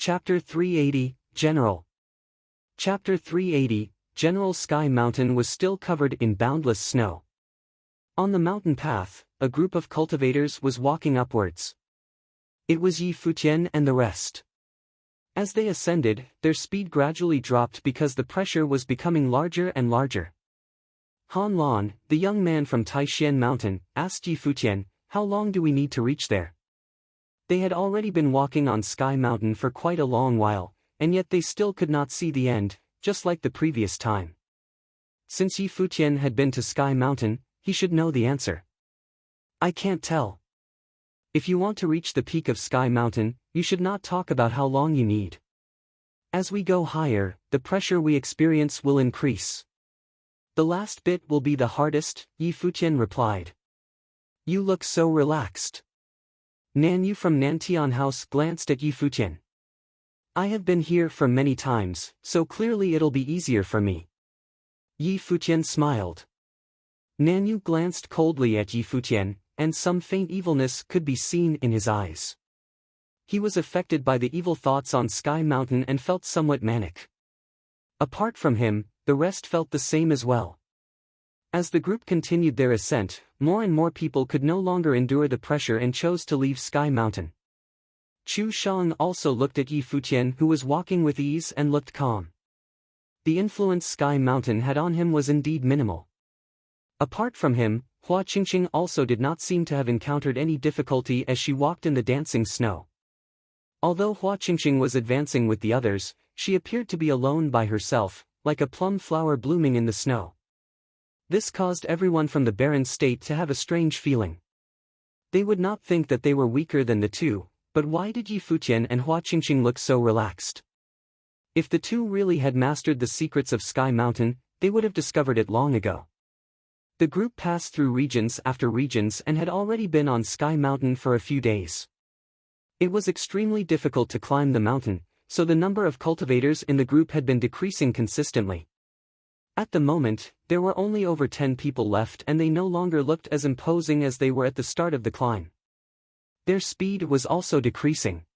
Chapter 380, General. Chapter 380, General. Sky Mountain was still covered in boundless snow. On the mountain path, a group of cultivators was walking upwards. It was Futian and the rest. As they ascended, their speed gradually dropped because the pressure was becoming larger and larger. Han Lan, the young man from Taishan Mountain, asked Futian, "How long do we need to reach there?" They had already been walking on Sky Mountain for quite a long while, and yet they still could not see the end, just like the previous time. Since Futian had been to Sky Mountain, he should know the answer. "I can't tell. If you want to reach the peak of Sky Mountain, you should not talk about how long you need. As we go higher, the pressure we experience will increase. The last bit will be the hardest," Futian replied. "You look so relaxed." Nan Yu from Nantian House glanced at Futian. "I have been here for many times, so clearly it'll be easier for me." Futian smiled. Nan Yu glanced coldly at Futian, and some faint evilness could be seen in his eyes. He was affected by the evil thoughts on Sky Mountain and felt somewhat manic. Apart from him, the rest felt the same as well. As the group continued their ascent, more and more people could no longer endure the pressure and chose to leave Sky Mountain. Chu Shang also looked at Futian, who was walking with ease and looked calm. The influence Sky Mountain had on him was indeed minimal. Apart from him, Hua Qingqing also did not seem to have encountered any difficulty as she walked in the dancing snow. Although Hua Qingqing was advancing with the others, she appeared to be alone by herself, like a plum flower blooming in the snow. This caused everyone from the barren state to have a strange feeling. They would not think that they were weaker than the two, but why did Futian and Hua Qingqing look so relaxed? If the two really had mastered the secrets of Sky Mountain, they would have discovered it long ago. The group passed through regions after regions and had already been on Sky Mountain for a few days. It was extremely difficult to climb the mountain, so the number of cultivators in the group had been decreasing consistently. At the moment, there were only over 10 people left and they no longer looked as imposing as they were at the start of the climb. Their speed was also decreasing.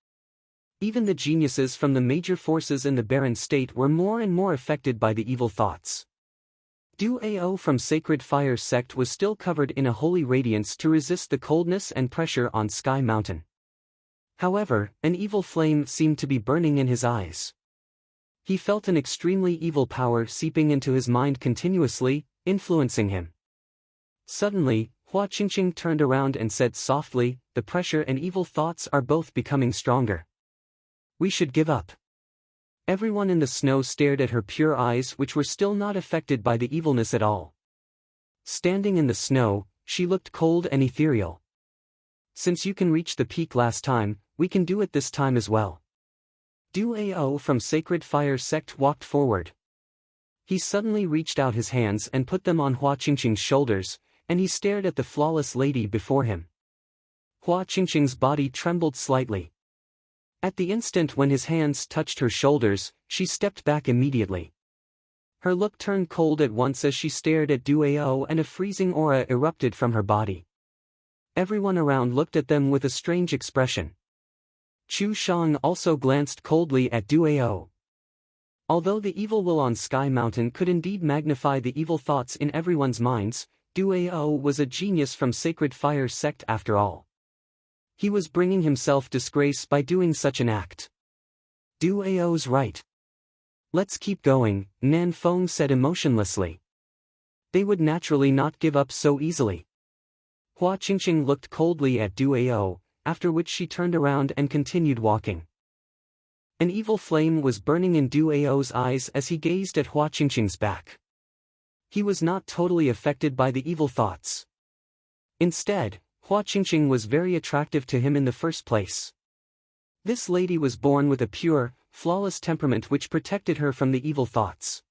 Even the geniuses from the major forces in the barren state were more and more affected by the evil thoughts. Du Ao from Sacred Fire sect was still covered in a holy radiance to resist the coldness and pressure on Sky Mountain. However, an evil flame seemed to be burning in his eyes. He felt an extremely evil power seeping into his mind continuously, influencing him. Suddenly, Hua Qingqing turned around and said softly, "The pressure and evil thoughts are both becoming stronger. We should give up." Everyone in the snow stared at her pure eyes, which were still not affected by the evilness at all. Standing in the snow, she looked cold and ethereal. "Since you can reach the peak last time, we can do it this time as well." Du Ao from Sacred Fire sect walked forward. He suddenly reached out his hands and put them on Hua Qingqing's shoulders, and he stared at the flawless lady before him. Hua Qingqing's body trembled slightly. At the instant when his hands touched her shoulders, she stepped back immediately. Her look turned cold at once as she stared at Du Ao, and a freezing aura erupted from her body. Everyone around looked at them with a strange expression. Chu Shang also glanced coldly at Du Ao. Although the evil will on Sky Mountain could indeed magnify the evil thoughts in everyone's minds, Du Ao was a genius from Sacred Fire sect after all. He was bringing himself disgrace by doing such an act. Du Ao's right. "Let's keep going," Nan Feng said emotionlessly. They would naturally not give up so easily. Hua Qingqing looked coldly at Du Ao, after which she turned around and continued walking. An evil flame was burning in Du Ao's eyes as he gazed at Hua Qingqing's back. He was not totally affected by the evil thoughts. Instead, Hua Qingqing was very attractive to him in the first place. This lady was born with a pure, flawless temperament which protected her from the evil thoughts.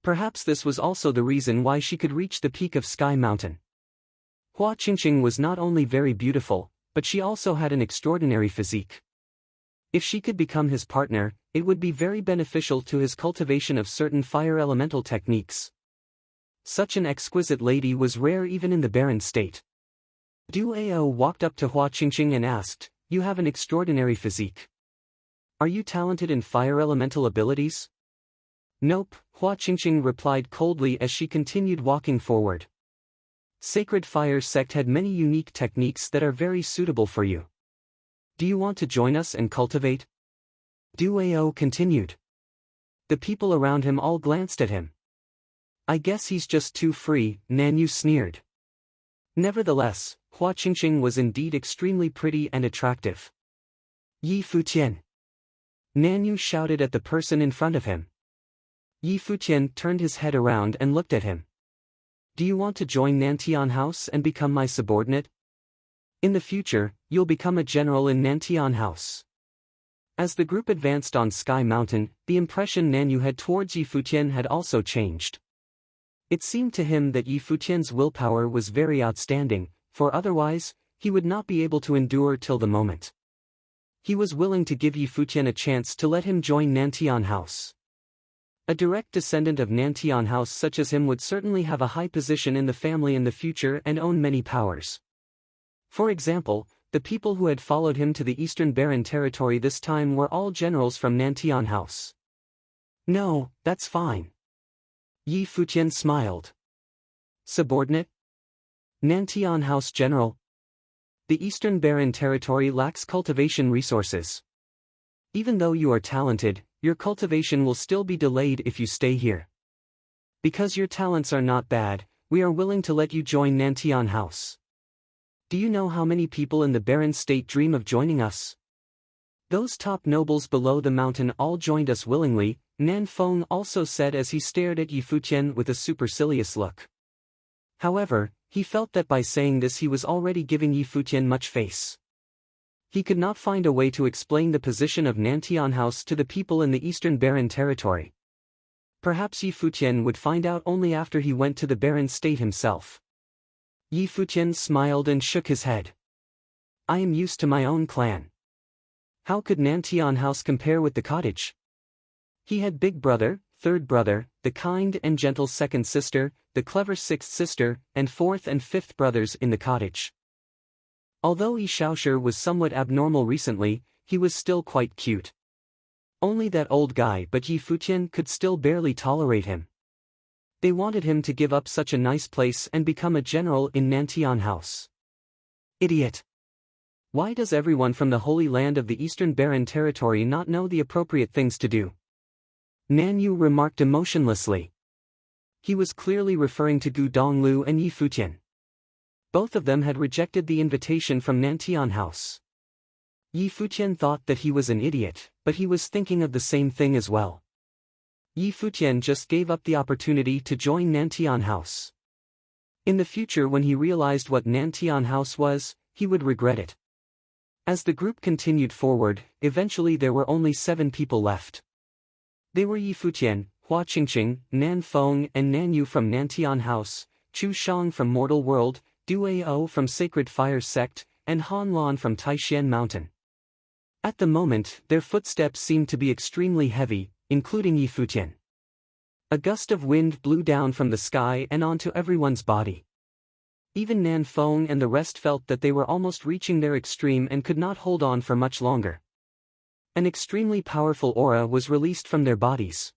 Perhaps this was also the reason why she could reach the peak of Sky Mountain. Hua Qingqing was not only very beautiful, but she also had an extraordinary physique. If she could become his partner, it would be very beneficial to his cultivation of certain fire elemental techniques. Such an exquisite lady was rare even in the barren state. Du Ao walked up to Hua Qingqing and asked, "You have an extraordinary physique. Are you talented in fire elemental abilities? Nope, Hua Qingqing replied coldly as she continued walking forward. Sacred Fire Sect had many unique techniques that are very suitable for you. Do you want to join us and cultivate? Duao continued. The people around him all glanced at him. I guess he's just too free, Nanyu sneered. Nevertheless, Hua Qingqing was indeed extremely pretty and attractive. Yi Futian. Nanyu shouted at the person in front of him. Yi Futian turned his head around and looked at him. Do you want to join Nantian House and become my subordinate? In the future, you'll become a general in Nantian House. As the group advanced on Sky Mountain, the impression Nanyu had towards Yi Futian had also changed. It seemed to him that Yi Futian's willpower was very outstanding, for otherwise, he would not be able to endure till the moment. He was willing to give Yi Futian a chance to let him join Nantian House. A direct descendant of Nantian House such as him would certainly have a high position in the family in the future and own many powers. For example, the people who had followed him to the Eastern Barren territory this time were all generals from Nantian House. No, that's fine. Yi Futian smiled. Subordinate? Nantian House General? The Eastern Barren territory lacks cultivation resources. Even though you are talented, your cultivation will still be delayed if you stay here. Because your talents are not bad, we are willing to let you join Nantian House. Do you know how many people in the barren state dream of joining us? Those top nobles below the mountain all joined us willingly, Nan Feng also said as he stared at Yi Futian with a supercilious look. However, he felt that by saying this he was already giving Yi Futian much face. He could not find a way to explain the position of Nantian House to the people in the Eastern Barren territory. Perhaps Yi Futian would find out only after he went to the barren state himself. Yi Futian smiled and shook his head. I am used to my own clan. How could Nantian House compare with the cottage? He had big brother, third brother, the kind and gentle second sister, the clever sixth sister, and fourth and fifth brothers in the cottage. Although Yi Shaoshi was somewhat abnormal recently, he was still quite cute. Only that old guy but Yi Futian could still barely tolerate him. They wanted him to give up such a nice place and become a general in Nantian House. Idiot! Why does everyone from the Holy Land of the Eastern Barren territory not know the appropriate things to do? Nanyu remarked emotionlessly. He was clearly referring to Gu Donglu and Yi Futian. Both of them had rejected the invitation from Nantian House. Yi Futian thought that he was an idiot, but he was thinking of the same thing as well. Yi Futian just gave up the opportunity to join Nantian House. In the future when he realized what Nantian House was, he would regret it. As the group continued forward, eventually there were only 7 people left. They were Yi Futian, Hua Qingqing, Nan Feng and Nanyu from Nantian House, Chu Shang from Mortal World, Duao from Sacred Fire Sect, and Han Lan from Taishan Mountain. At the moment, their footsteps seemed to be extremely heavy, including Yi Futian. A gust of wind blew down from the sky and onto everyone's body. Even Nan Feng and the rest felt that they were almost reaching their extreme and could not hold on for much longer. An extremely powerful aura was released from their bodies.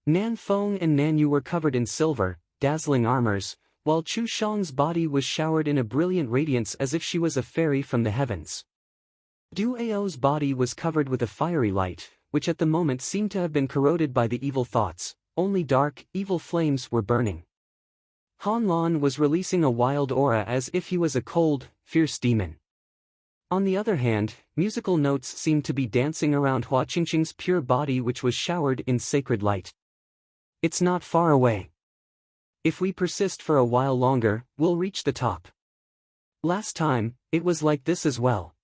Nan Feng and Nanyu were covered in silver, dazzling armors, while Chu Shang's body was showered in a brilliant radiance as if she was a fairy from the heavens. Duao's body was covered with a fiery light, which at the moment seemed to have been corroded by the evil thoughts, only dark, evil flames were burning. Han Lan was releasing a wild aura as if he was a cold, fierce demon. On the other hand, musical notes seemed to be dancing around Hua Qingqing's pure body which was showered in sacred light. It's not far away. If we persist for a while longer, we'll reach the top. Last time, it was like this as well.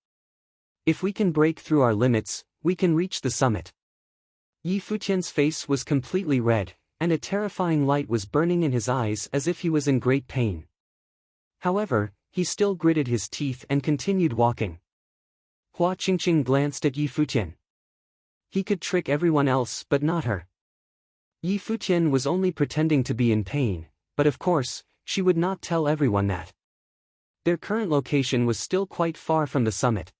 If we can break through our limits, we can reach the summit. Yi Futian's face was completely red, and a terrifying light was burning in his eyes as if he was in great pain. However, he still gritted his teeth and continued walking. Hua Qingqing glanced at Yi Futian. He could trick everyone else but not her. Yi Futian was only pretending to be in pain, but of course, she would not tell everyone that. Their current location was still quite far from the summit.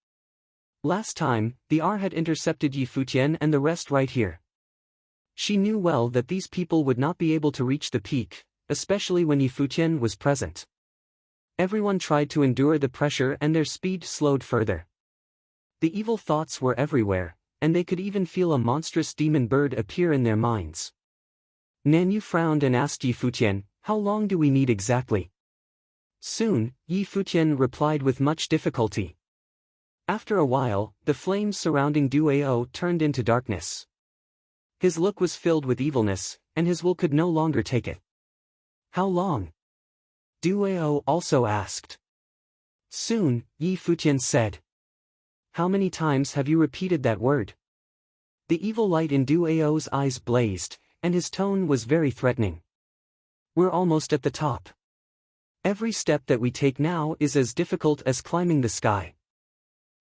Last time, the R had intercepted Yi Futian and the rest right here. She knew well that these people would not be able to reach the peak, especially when Yi Futian was present. Everyone tried to endure the pressure and their speed slowed further. The evil thoughts were everywhere, and they could even feel a monstrous demon bird appear in their minds. Nanyu frowned and asked Yi Futian, "How long do we need exactly?" "Soon," Yi Futian replied with much difficulty. After a while, the flames surrounding Duao turned into darkness. His look was filled with evilness, and his will could no longer take it. "How long?" Duao also asked. "Soon," Yi Futian said. "How many times have you repeated that word?" The evil light in Duao's eyes blazed, and his tone was very threatening. "We're almost at the top. Every step that we take now is as difficult as climbing the sky.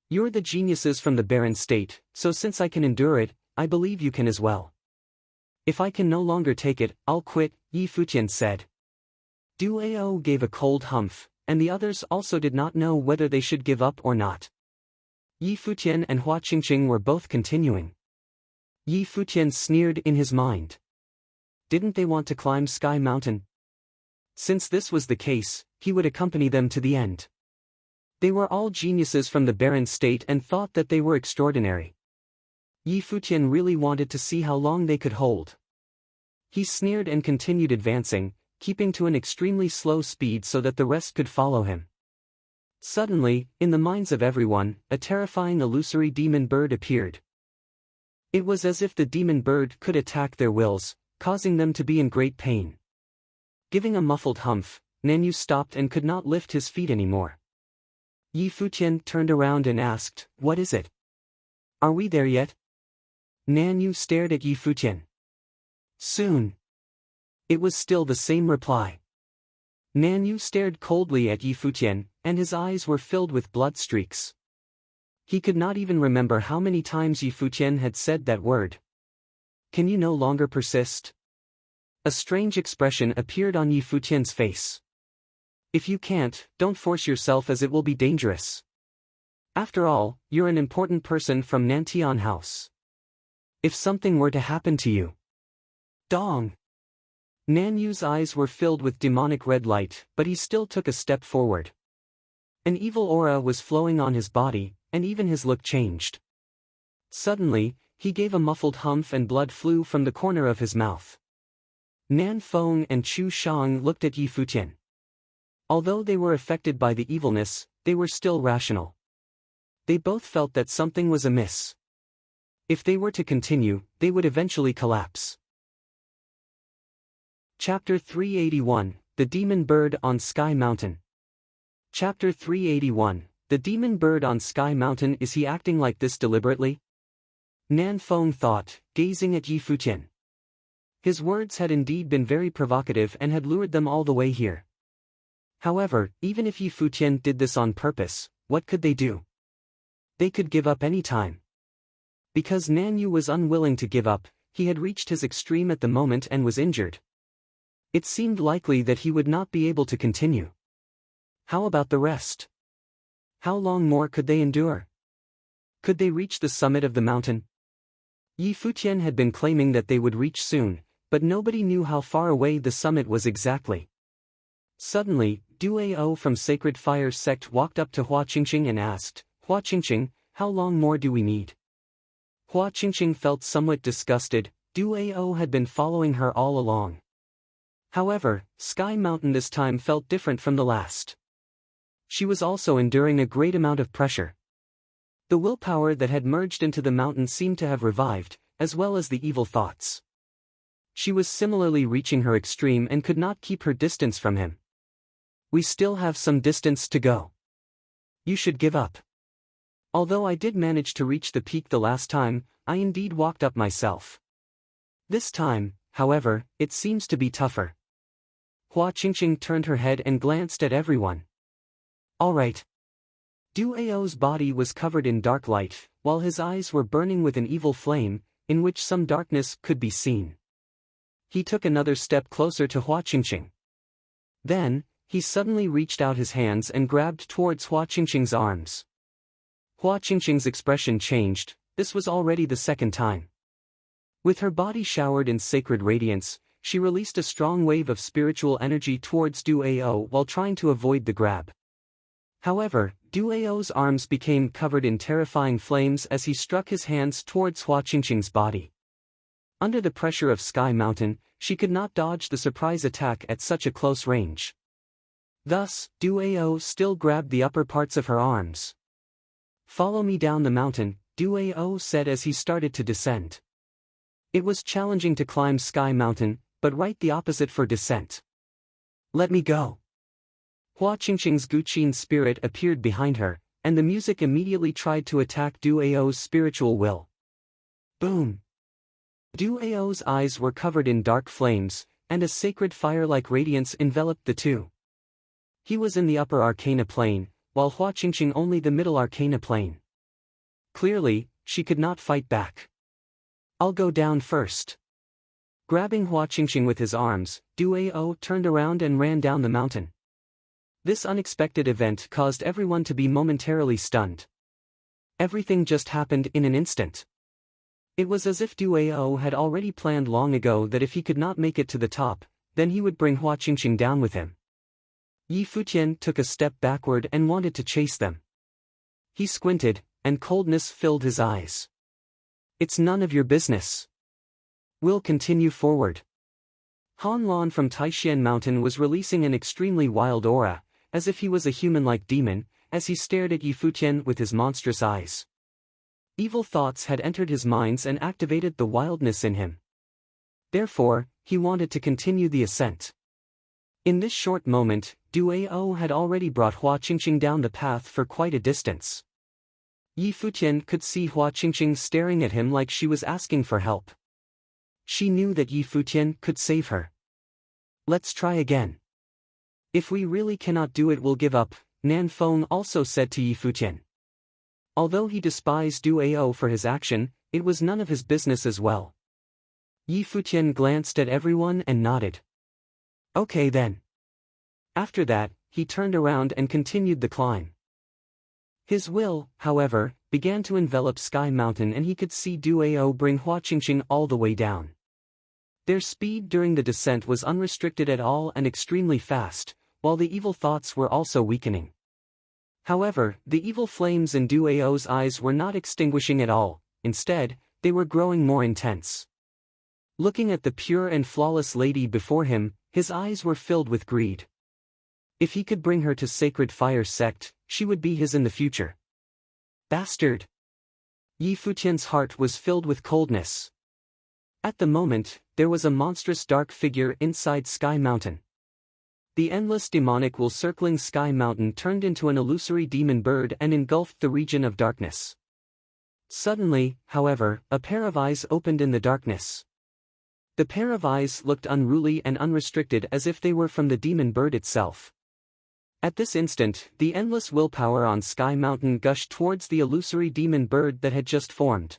You're the geniuses from the barren state, so since I can endure it, I believe you can as well." "If I can no longer take it, I'll quit," Yi Futian said. Duao gave a cold humph, and the others also did not know whether they should give up or not. Yi Futian and Hua Qingqing were both continuing. Yi Futian sneered in his mind. Didn't they want to climb Sky Mountain? Since this was the case, he would accompany them to the end. They were all geniuses from the barren state and thought that they were extraordinary. Yi Futian really wanted to see how long they could hold. He sneered and continued advancing, keeping to an extremely slow speed so that the rest could follow him. Suddenly, in the minds of everyone, a terrifying illusory demon bird appeared. It was as if the demon bird could attack their wills, causing them to be in great pain. Giving a muffled humph, Nanyu stopped and could not lift his feet anymore. Yi Futian turned around and asked, "What is it? Are we there yet?" Nanyu stared at Yi Futian. "Soon." It was still the same reply. Nanyu stared coldly at Yi Futian, and his eyes were filled with blood streaks. He could not even remember how many times Yi Futian had said that word. "Can you no longer persist?" A strange expression appeared on Yi Futian's face. "If you can't, don't force yourself as it will be dangerous. After all, you're an important person from Nantian House. If something were to happen to you..." Dong! Nanyu's eyes were filled with demonic red light, but he still took a step forward. An evil aura was flowing on his body, and even his look changed. Suddenly, he gave a muffled humph and blood flew from the corner of his mouth. Nan Feng and Chu Shang looked at Yi Futian. Although they were affected by the evilness, they were still rational. They both felt that something was amiss. If they were to continue, they would eventually collapse. Chapter 381, The Demon Bird on Sky Mountain. Chapter 381, The Demon Bird on Sky Mountain. Is he acting like this deliberately? Nan Feng thought, gazing at Yi Futian. His words had indeed been very provocative and had lured them all the way here. However, even if Yi Futian did this on purpose, what could they do? They could give up any time. Because Nanyu was unwilling to give up, he had reached his extreme at the moment and was injured. It seemed likely that he would not be able to continue. How about the rest? How long more could they endure? Could they reach the summit of the mountain? Yi Futian had been claiming that they would reach soon, but nobody knew how far away the summit was exactly. Suddenly, Duao from Sacred Fire Sect walked up to Hua Qingqing and asked, "Hua Qingqing, how long more do we need?" Hua Qingqing felt somewhat disgusted. Duao had been following her all along. However, Sky Mountain this time felt different from the last. She was also enduring a great amount of pressure. The willpower that had merged into the mountain seemed to have revived, as well as the evil thoughts. She was similarly reaching her extreme and could not keep her distance from him. "We still have some distance to go. You should give up. Although I did manage to reach the peak the last time, I indeed walked up myself. This time, however, it seems to be tougher." Hua Qingqing turned her head and glanced at everyone. "All right." Duao's body was covered in dark light, while his eyes were burning with an evil flame, in which some darkness could be seen. He took another step closer to Hua Qingqing. Then, he suddenly reached out his hands and grabbed towards Hua Qingqing's arms. Hua Qingqing's expression changed. This was already the second time. With her body showered in sacred radiance, she released a strong wave of spiritual energy towards Du Ao while trying to avoid the grab. However, Du Ao's arms became covered in terrifying flames as he struck his hands towards Hua Qingqing's body. Under the pressure of Sky Mountain, she could not dodge the surprise attack at such a close range. Thus, Du Ao still grabbed the upper parts of her arms. "Follow me down the mountain," Du Ao said as he started to descend. It was challenging to climb Sky Mountain, but right the opposite for descent. "Let me go." Hua Qingqing's Guqin spirit appeared behind her, and the music immediately tried to attack Du Ao's spiritual will. Boom! Du Ao's eyes were covered in dark flames, and a sacred fire-like radiance enveloped the two. He was in the upper arcana plane, while Hua Qingqing only the middle arcana plane. Clearly, she could not fight back. "I'll go down first." Grabbing Hua Qingqing with his arms, Du Ao turned around and ran down the mountain. This unexpected event caused everyone to be momentarily stunned. Everything just happened in an instant. It was as if Du Ao had already planned long ago that if he could not make it to the top, then he would bring Hua Qingqing down with him. Yi Futian took a step backward and wanted to chase them. He squinted, and coldness filled his eyes. "It's none of your business. We'll continue forward." Han Lan from Taishan Mountain was releasing an extremely wild aura, as if he was a human-like demon, as he stared at Yi Futian with his monstrous eyes. Evil thoughts had entered his minds and activated the wildness in him. Therefore, he wanted to continue the ascent. In this short moment, Du Ao had already brought Hua Qingqing down the path for quite a distance. Yi Futian could see Hua Qingqing staring at him like she was asking for help. She knew that Yi Futian could save her. "Let's try again. If we really cannot do it, we'll give up," Nan Feng also said to Yi Futian. Although he despised Du Ao for his action, it was none of his business as well. Yi Futian glanced at everyone and nodded. "Okay then." After that, he turned around and continued the climb. His will, however, began to envelop Sky Mountain and he could see Du Ao bring Hua Qingqing all the way down. Their speed during the descent was unrestricted at all and extremely fast, while the evil thoughts were also weakening. However, the evil flames in Du Ao's eyes were not extinguishing at all, instead, they were growing more intense. Looking at the pure and flawless lady before him, his eyes were filled with greed. If he could bring her to Sacred Fire Sect, she would be his in the future. Bastard! Yi Futian's heart was filled with coldness. At the moment, there was a monstrous dark figure inside Sky Mountain. The endless demonic will circling Sky Mountain turned into an illusory demon bird and engulfed the region of darkness. Suddenly, however, a pair of eyes opened in the darkness. The pair of eyes looked unruly and unrestricted as if they were from the demon bird itself. At this instant, the endless willpower on Sky Mountain gushed towards the illusory demon bird that had just formed.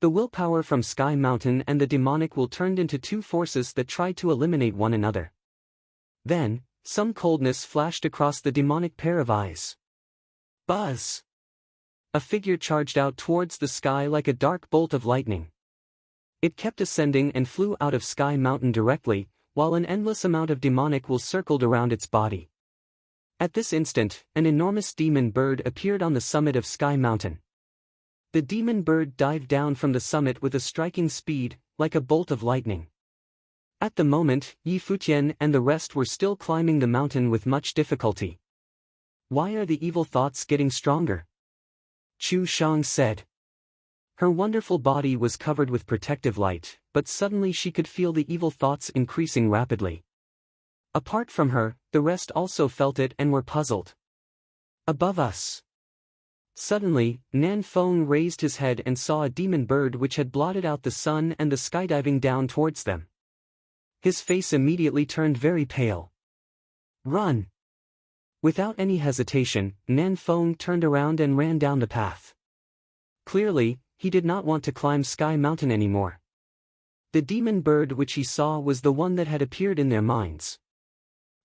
The willpower from Sky Mountain and the demonic will turned into two forces that tried to eliminate one another. Then, some coldness flashed across the demonic pair of eyes. Buzz! A figure charged out towards the sky like a dark bolt of lightning. It kept ascending and flew out of Sky Mountain directly, while an endless amount of demonic will circled around its body. At this instant, an enormous demon bird appeared on the summit of Sky Mountain. The demon bird dived down from the summit with a striking speed, like a bolt of lightning. At the moment, Yi Futian and the rest were still climbing the mountain with much difficulty. "Why are the evil thoughts getting stronger?" Chu Shang said. Her wonderful body was covered with protective light, but suddenly she could feel the evil thoughts increasing rapidly. Apart from her, the rest also felt it and were puzzled. "Above us." Suddenly, Nan Feng raised his head and saw a demon bird which had blotted out the sun and the skydiving down towards them. His face immediately turned very pale. "Run!" Without any hesitation, Nan Feng turned around and ran down the path. Clearly, he did not want to climb Sky Mountain anymore. The demon bird which he saw was the one that had appeared in their minds.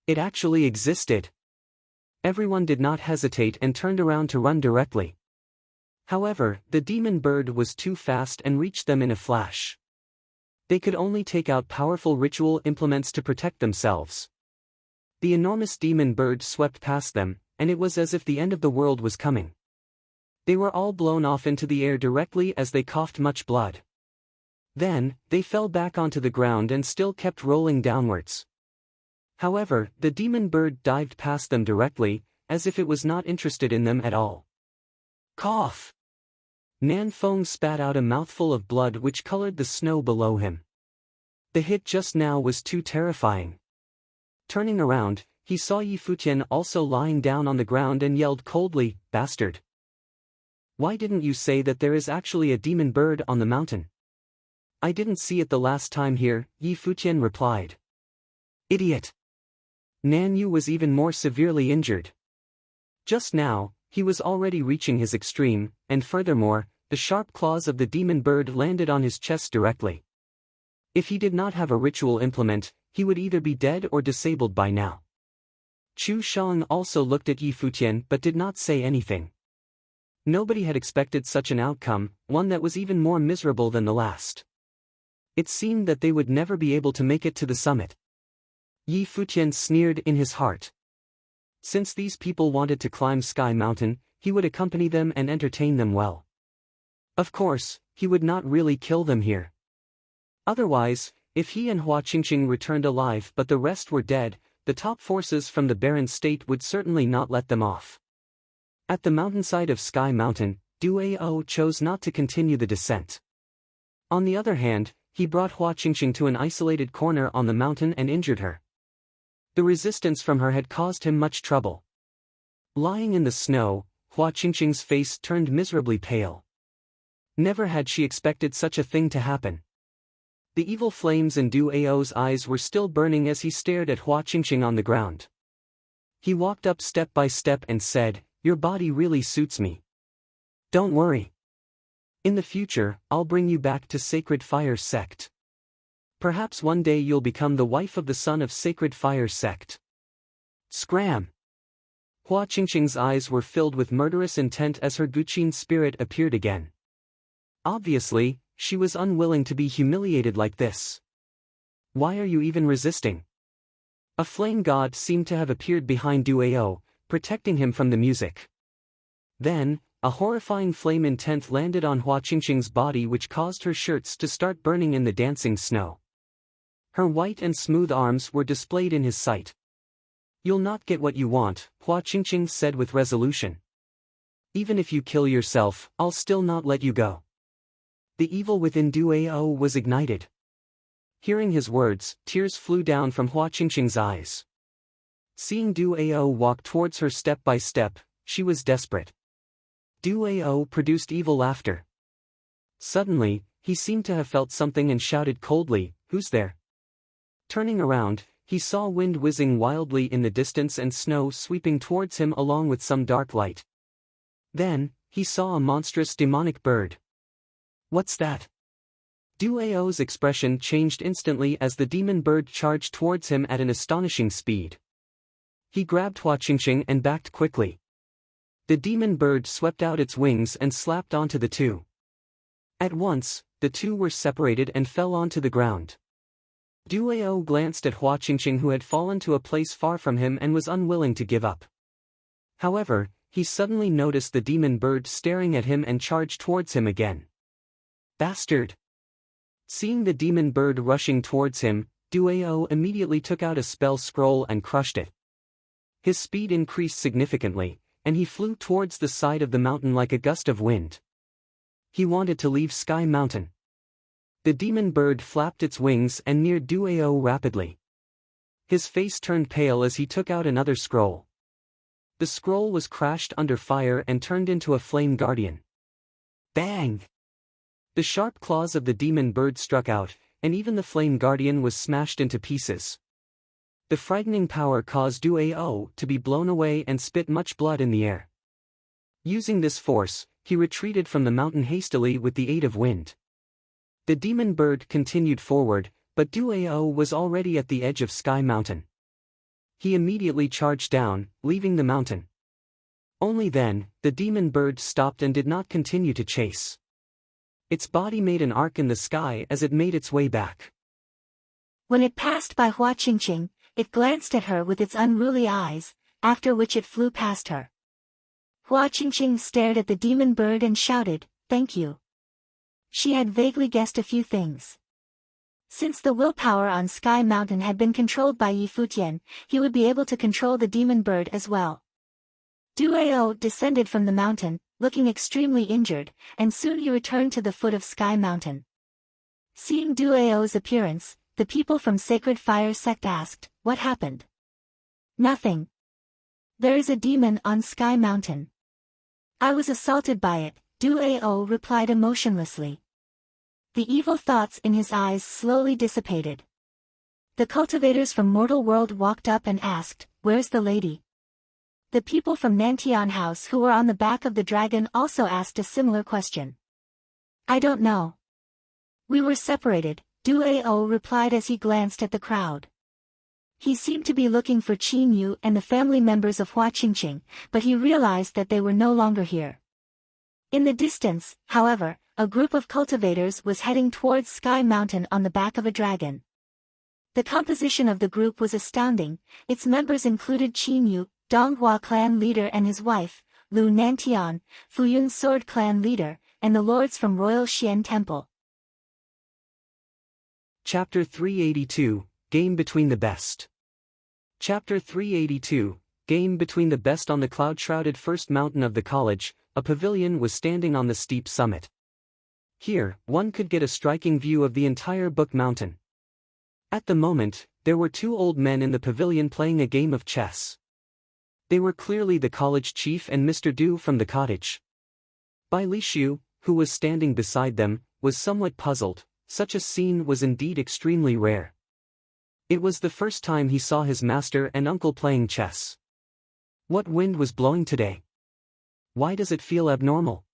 It actually existed. Everyone did not hesitate and turned around to run directly. However, the demon bird was too fast and reached them in a flash. They could only take out powerful ritual implements to protect themselves. The enormous demon bird swept past them, and it was as if the end of the world was coming. They were all blown off into the air directly as they coughed much blood. Then, they fell back onto the ground and still kept rolling downwards. However, the demon bird dived past them directly, as if it was not interested in them at all. Cough! Nan Feng spat out a mouthful of blood which colored the snow below him. The hit just now was too terrifying. Turning around, he saw Yi Futian also lying down on the ground and yelled coldly, "Bastard! Why didn't you say that there is actually a demon bird on the mountain?" "I didn't see it the last time here," Yi Futian replied. "Idiot!" Nan Yu was even more severely injured. Just now, he was already reaching his extreme, and furthermore, the sharp claws of the demon bird landed on his chest directly. If he did not have a ritual implement, he would either be dead or disabled by now. Chu Shang also looked at Yi Futian but did not say anything. Nobody had expected such an outcome, one that was even more miserable than the last. It seemed that they would never be able to make it to the summit. Yi Futian sneered in his heart. Since these people wanted to climb Sky Mountain, he would accompany them and entertain them well. Of course, he would not really kill them here. Otherwise, if he and Hua Qingqing returned alive but the rest were dead, the top forces from the barren state would certainly not let them off. At the mountainside of Sky Mountain, Du Ao chose not to continue the descent. On the other hand, he brought Hua Qingqing to an isolated corner on the mountain and injured her. The resistance from her had caused him much trouble. Lying in the snow, Hua Qingqing's face turned miserably pale. Never had she expected such a thing to happen. The evil flames in Du Ao's eyes were still burning as he stared at Hua Qingqing on the ground. He walked up step by step and said, "Your body really suits me. Don't worry. In the future, I'll bring you back to Sacred Fire Sect. Perhaps one day you'll become the wife of the son of Sacred Fire Sect." Scram! Hua Qingqing's eyes were filled with murderous intent as her Guqin spirit appeared again. Obviously, she was unwilling to be humiliated like this. "Why are you even resisting?" A flame god seemed to have appeared behind Du Ao, protecting him from the music. Then, a horrifying flame intent landed on Hua Qingqing's body which caused her shirts to start burning in the dancing snow. Her white and smooth arms were displayed in his sight. "You'll not get what you want," Hua Qingqing said with resolution. "Even if you kill yourself, I'll still not let you go." The evil within Du Ao was ignited. Hearing his words, tears flew down from Hua Qingqing's eyes. Seeing Du Ao walk towards her step by step, she was desperate. Du Ao produced evil laughter. Suddenly, he seemed to have felt something and shouted coldly, "Who's there?" Turning around, he saw wind whizzing wildly in the distance and snow sweeping towards him along with some dark light. Then, he saw a monstrous demonic bird. "What's that?" Du Ao's expression changed instantly as the demon bird charged towards him at an astonishing speed. He grabbed Hua Qingqing and backed quickly. The demon bird swept out its wings and slapped onto the two. At once, the two were separated and fell onto the ground. Du Ao glanced at Hua Qingqing who had fallen to a place far from him and was unwilling to give up. However, he suddenly noticed the demon bird staring at him and charged towards him again. "Bastard!" Seeing the demon bird rushing towards him, Du Ao immediately took out a spell scroll and crushed it. His speed increased significantly, and he flew towards the side of the mountain like a gust of wind. He wanted to leave Sky Mountain. The demon bird flapped its wings and neared Du Ao rapidly. His face turned pale as he took out another scroll. The scroll was crashed under fire and turned into a flame guardian. Bang! The sharp claws of the demon bird struck out, and even the flame guardian was smashed into pieces. The frightening power caused Du Ao to be blown away and spit much blood in the air. Using this force, he retreated from the mountain hastily with the aid of wind. The demon bird continued forward, but Du Ao was already at the edge of Sky Mountain. He immediately charged down, leaving the mountain. Only then, the demon bird stopped and did not continue to chase. Its body made an arc in the sky as it made its way back. When it passed by Hua Qingqing, it glanced at her with its unruly eyes, after which it flew past her. Hua Qingqing stared at the demon bird and shouted, "Thank you." She had vaguely guessed a few things. Since the willpower on Sky Mountain had been controlled by Yi Futian, he would be able to control the demon bird as well. Duao descended from the mountain, looking extremely injured, and soon he returned to the foot of Sky Mountain. Seeing Duao's appearance, the people from Sacred Fire Sect asked, "What happened?" "Nothing. There is a demon on Sky Mountain. I was assaulted by it," Duao replied emotionlessly. The evil thoughts in his eyes slowly dissipated. The cultivators from Mortal World walked up and asked, "Where's the lady?" The people from Nantian House who were on the back of the dragon also asked a similar question. "I don't know. We were separated," Duao replied as he glanced at the crowd. He seemed to be looking for Qin Yu and the family members of Hua Qingqing, but he realized that they were no longer here. In the distance, however, a group of cultivators was heading towards Sky Mountain on the back of a dragon. The composition of the group was astounding. Its members included Qin Yu, Donghua clan leader and his wife, Lu Nantian, Fuyun sword clan leader, and the lords from Royal Xian Temple. Chapter 382, Game Between the Best. Chapter 382, Game Between the Best. On the cloud-shrouded first mountain of the college, a pavilion was standing on the steep summit. Here, one could get a striking view of the entire Book Mountain. At the moment, there were two old men in the pavilion playing a game of chess. They were clearly the college chief and Mr. Du from the cottage. Bai Lishu, who was standing beside them, was somewhat puzzled. Such a scene was indeed extremely rare. It was the first time he saw his master and uncle playing chess. What wind was blowing today? Why does it feel abnormal?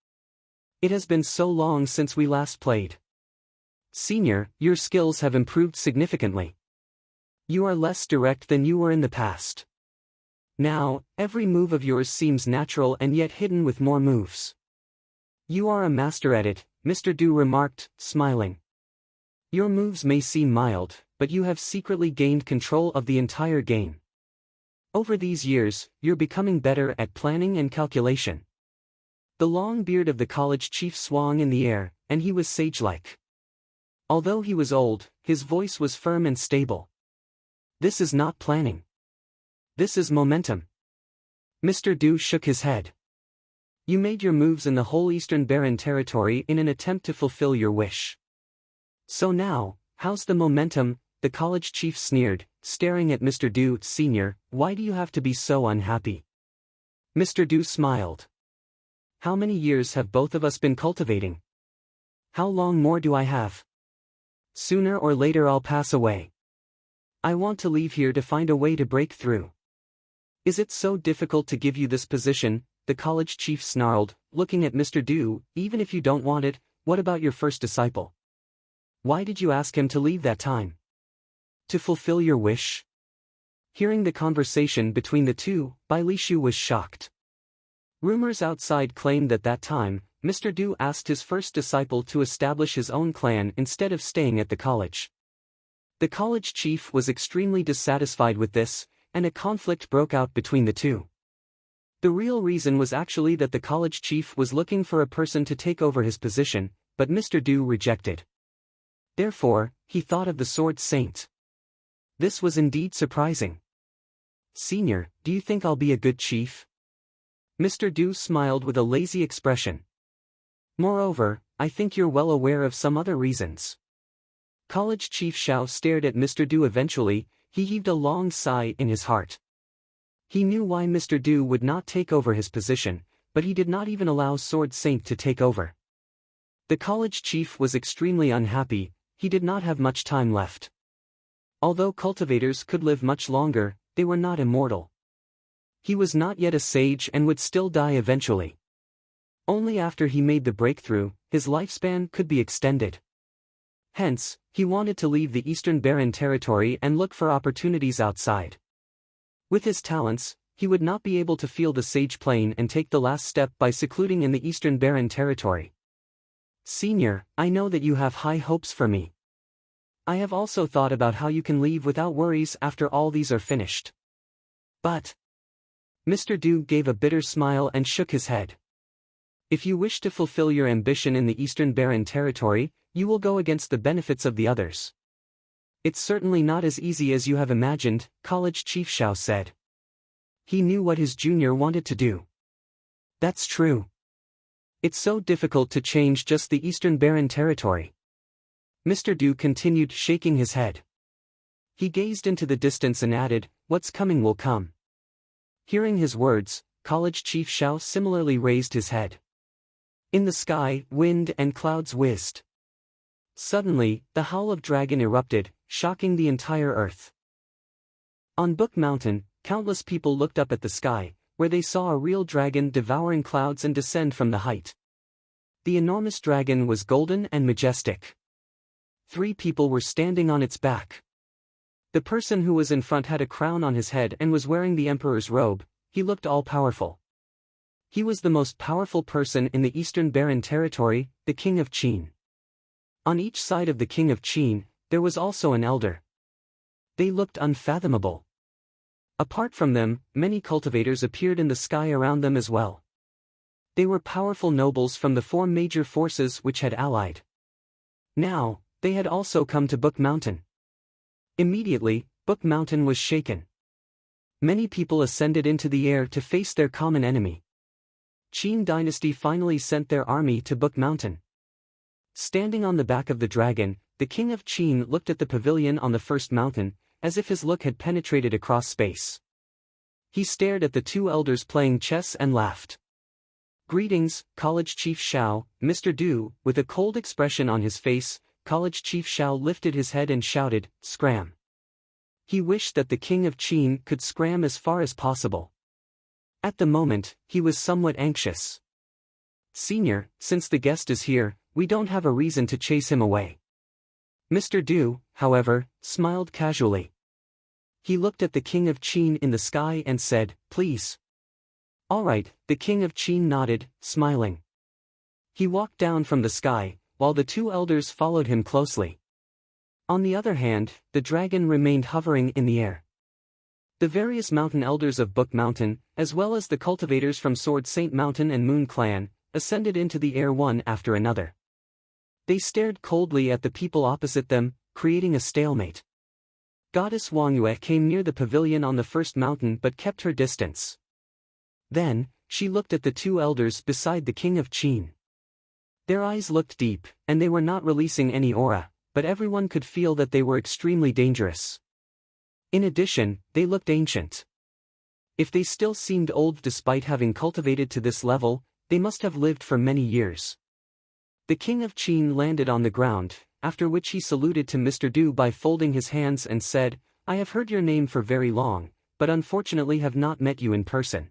It has been so long since we last played. Senior, your skills have improved significantly. You are less direct than you were in the past. Now, every move of yours seems natural and yet hidden with more moves. You are a master at it, Mr. Du remarked, smiling. Your moves may seem mild, but you have secretly gained control of the entire game. Over these years, you're becoming better at planning and calculation. The long beard of the college chief swung in the air, and he was sage-like. Although he was old, his voice was firm and stable. This is not planning. This is momentum. Mr. Du shook his head. You made your moves in the whole Eastern Barren territory in an attempt to fulfill your wish. So now, how's the momentum? The college chief sneered, staring at Mr. Du. Senior, why do you have to be so unhappy? Mr. Du smiled. How many years have both of us been cultivating? How long more do I have? Sooner or later I'll pass away. I want to leave here to find a way to break through. Is it so difficult to give you this position? The college chief snarled, looking at Mr. Du. Even if you don't want it, what about your first disciple? Why did you ask him to leave that time? To fulfill your wish? Hearing the conversation between the two, Bai Lishu was shocked. Rumors outside claimed that time, Mr. Du asked his first disciple to establish his own clan instead of staying at the college. The college chief was extremely dissatisfied with this, and a conflict broke out between the two. The real reason was actually that the college chief was looking for a person to take over his position, but Mr. Du rejected. Therefore, he thought of the Sword Saint. This was indeed surprising. Senior, do you think I'll be a good chief? Mr. Du smiled with a lazy expression. Moreover, I think you're well aware of some other reasons. College Chief Shao stared at Mr. Du. Eventually, he heaved a long sigh in his heart. He knew why Mr. Du would not take over his position, but he did not even allow Sword Saint to take over. The college chief was extremely unhappy. He did not have much time left. Although cultivators could live much longer, they were not immortal. He was not yet a sage and would still die eventually. Only after he made the breakthrough, his lifespan could be extended. Hence, he wanted to leave the Eastern Barren territory and look for opportunities outside. With his talents, he would not be able to feel the sage plane and take the last step by secluding in the Eastern Barren territory. Senior, I know that you have high hopes for me. I have also thought about how you can leave without worries after all these are finished. But Mr. Du gave a bitter smile and shook his head. If you wish to fulfill your ambition in the Eastern Barren territory, you will go against the benefits of the others. It's certainly not as easy as you have imagined, College Chief Xiao said. He knew what his junior wanted to do. That's true. It's so difficult to change just the Eastern Barren territory. Mr. Du continued shaking his head. He gazed into the distance and added, what's coming will come. Hearing his words, College Chief Xiao similarly raised his head. In the sky, wind and clouds whizzed. Suddenly, the howl of dragon erupted, shocking the entire earth. On Book Mountain, countless people looked up at the sky, where they saw a real dragon devouring clouds and descend from the height. The enormous dragon was golden and majestic. 3 people were standing on its back. The person who was in front had a crown on his head and was wearing the emperor's robe. He looked all-powerful. He was the most powerful person in the Eastern Barren territory, the King of Qin. On each side of the King of Qin, there was also an elder. They looked unfathomable. Apart from them, many cultivators appeared in the sky around them as well. They were powerful nobles from the 4 major forces which had allied. Now, they had also come to Book Mountain. Immediately, Book Mountain was shaken. Many people ascended into the air to face their common enemy. Qin dynasty finally sent their army to Book Mountain. Standing on the back of the dragon, the King of Qin looked at the pavilion on the first mountain, as if his look had penetrated across space. He stared at the 2 elders playing chess and laughed. Greetings, College Chief Xiao, Mr. Du. With a cold expression on his face, College Chief Xiao lifted his head and shouted, scram. He wished that the King of Qin could scram as far as possible. At the moment, he was somewhat anxious. Senior, since the guest is here, we don't have a reason to chase him away. Mr. Du, however, smiled casually. He looked at the King of Qin in the sky and said, please. All right, the King of Qin nodded, smiling. He walked down from the sky, while the 2 elders followed him closely. On the other hand, the dragon remained hovering in the air. The various mountain elders of Book Mountain, as well as the cultivators from Sword Saint Mountain and Moon Clan, ascended into the air one after another. They stared coldly at the people opposite them, creating a stalemate. Goddess Wangyue came near the pavilion on the first mountain but kept her distance. Then, she looked at the 2 elders beside the King of Qin. Their eyes looked deep, and they were not releasing any aura, but everyone could feel that they were extremely dangerous. In addition, they looked ancient. If they still seemed old despite having cultivated to this level, they must have lived for many years. The King of Qin landed on the ground, after which he saluted to Mr. Du by folding his hands and said, I have heard your name for very long, but unfortunately have not met you in person.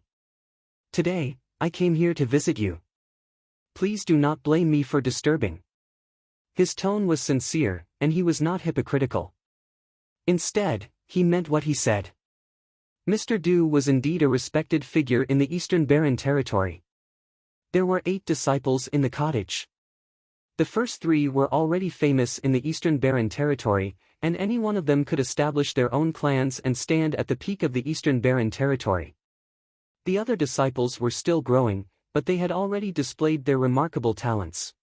Today, I came here to visit you. Please do not blame me for disturbing. His tone was sincere, and he was not hypocritical. Instead, he meant what he said. Mr. Du was indeed a respected figure in the Eastern Barren territory. There were 8 disciples in the cottage. The first 3 were already famous in the Eastern Barren territory, and any one of them could establish their own clans and stand at the peak of the Eastern Barren territory. The other disciples were still growing, but they had already displayed their remarkable talents.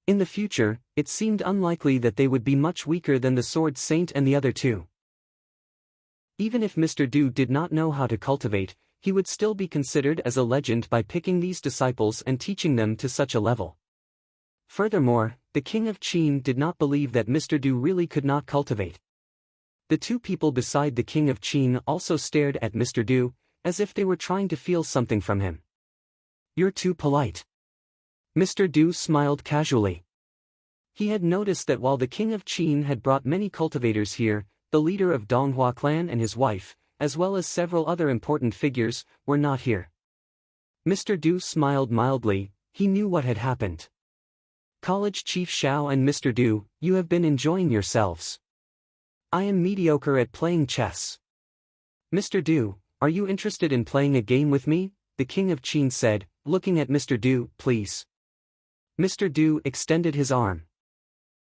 In the future, it seemed unlikely that they would be much weaker than the Sword Saint and the other 2. Even if Mr. Du did not know how to cultivate, he would still be considered as a legend by picking these disciples and teaching them to such a level. Furthermore, the King of Qin did not believe that Mr. Du really could not cultivate. The 2 people beside the King of Qin also stared at Mr. Du, as if they were trying to feel something from him. You're too polite. Mr. Du smiled casually. He had noticed that while the King of Qin had brought many cultivators here, the leader of Donghua clan and his wife, as well as several other important figures, were not here. Mr. Du smiled mildly. He knew what had happened. College Chief Xiao and Mr. Du, you have been enjoying yourselves. I am mediocre at playing chess. Mr. Du, are you interested in playing a game with me? The King of Qin said, looking at Mr. Du. Please. Mr. Du extended his arm.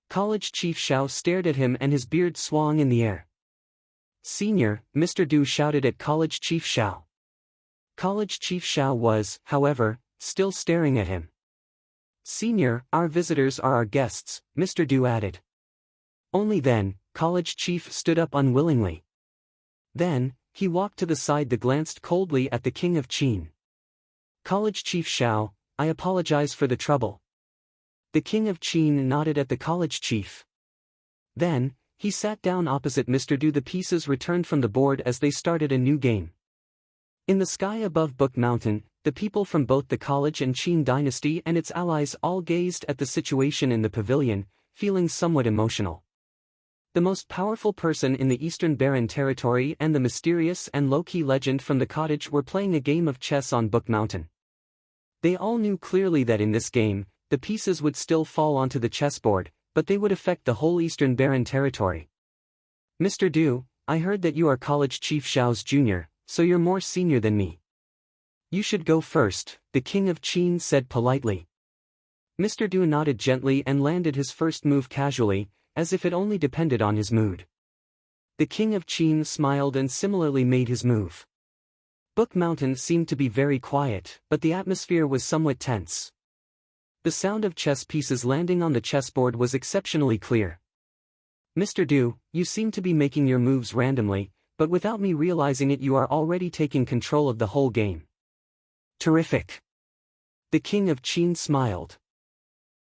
College Chief Xiao stared at him and his beard swung in the air. Senior, Mr. Du shouted at College Chief Xiao. College Chief Xiao was, however, still staring at him. Senior, our visitors are our guests, Mr. Du added. Only then, College Chief stood up unwillingly. Then, he walked to the side and glanced coldly at the King of Qin. College Chief Xiao, I apologize for the trouble. The King of Qin nodded at the College Chief. Then, he sat down opposite Mr. Du. The pieces returned from the board as they started a new game. In the sky above Book Mountain, the people from both the College and Qin dynasty and its allies all gazed at the situation in the pavilion, feeling somewhat emotional. The most powerful person in the Eastern Barren territory and the mysterious and low-key legend from the cottage were playing a game of chess on Book Mountain. They all knew clearly that in this game, the pieces would still fall onto the chessboard, but they would affect the whole Eastern Barren territory. Mr. Du, I heard that you are College Chief Xiao's junior, so you're more senior than me. You should go first, the King of Qin said politely. Mr. Du nodded gently and landed his first move casually, as if it only depended on his mood. The King of Qin smiled and similarly made his move. Book Mountain seemed to be very quiet, but the atmosphere was somewhat tense. The sound of chess pieces landing on the chessboard was exceptionally clear. Mr. Du, you seem to be making your moves randomly, but without me realizing it you are already taking control of the whole game. Terrific. The King of Qin smiled.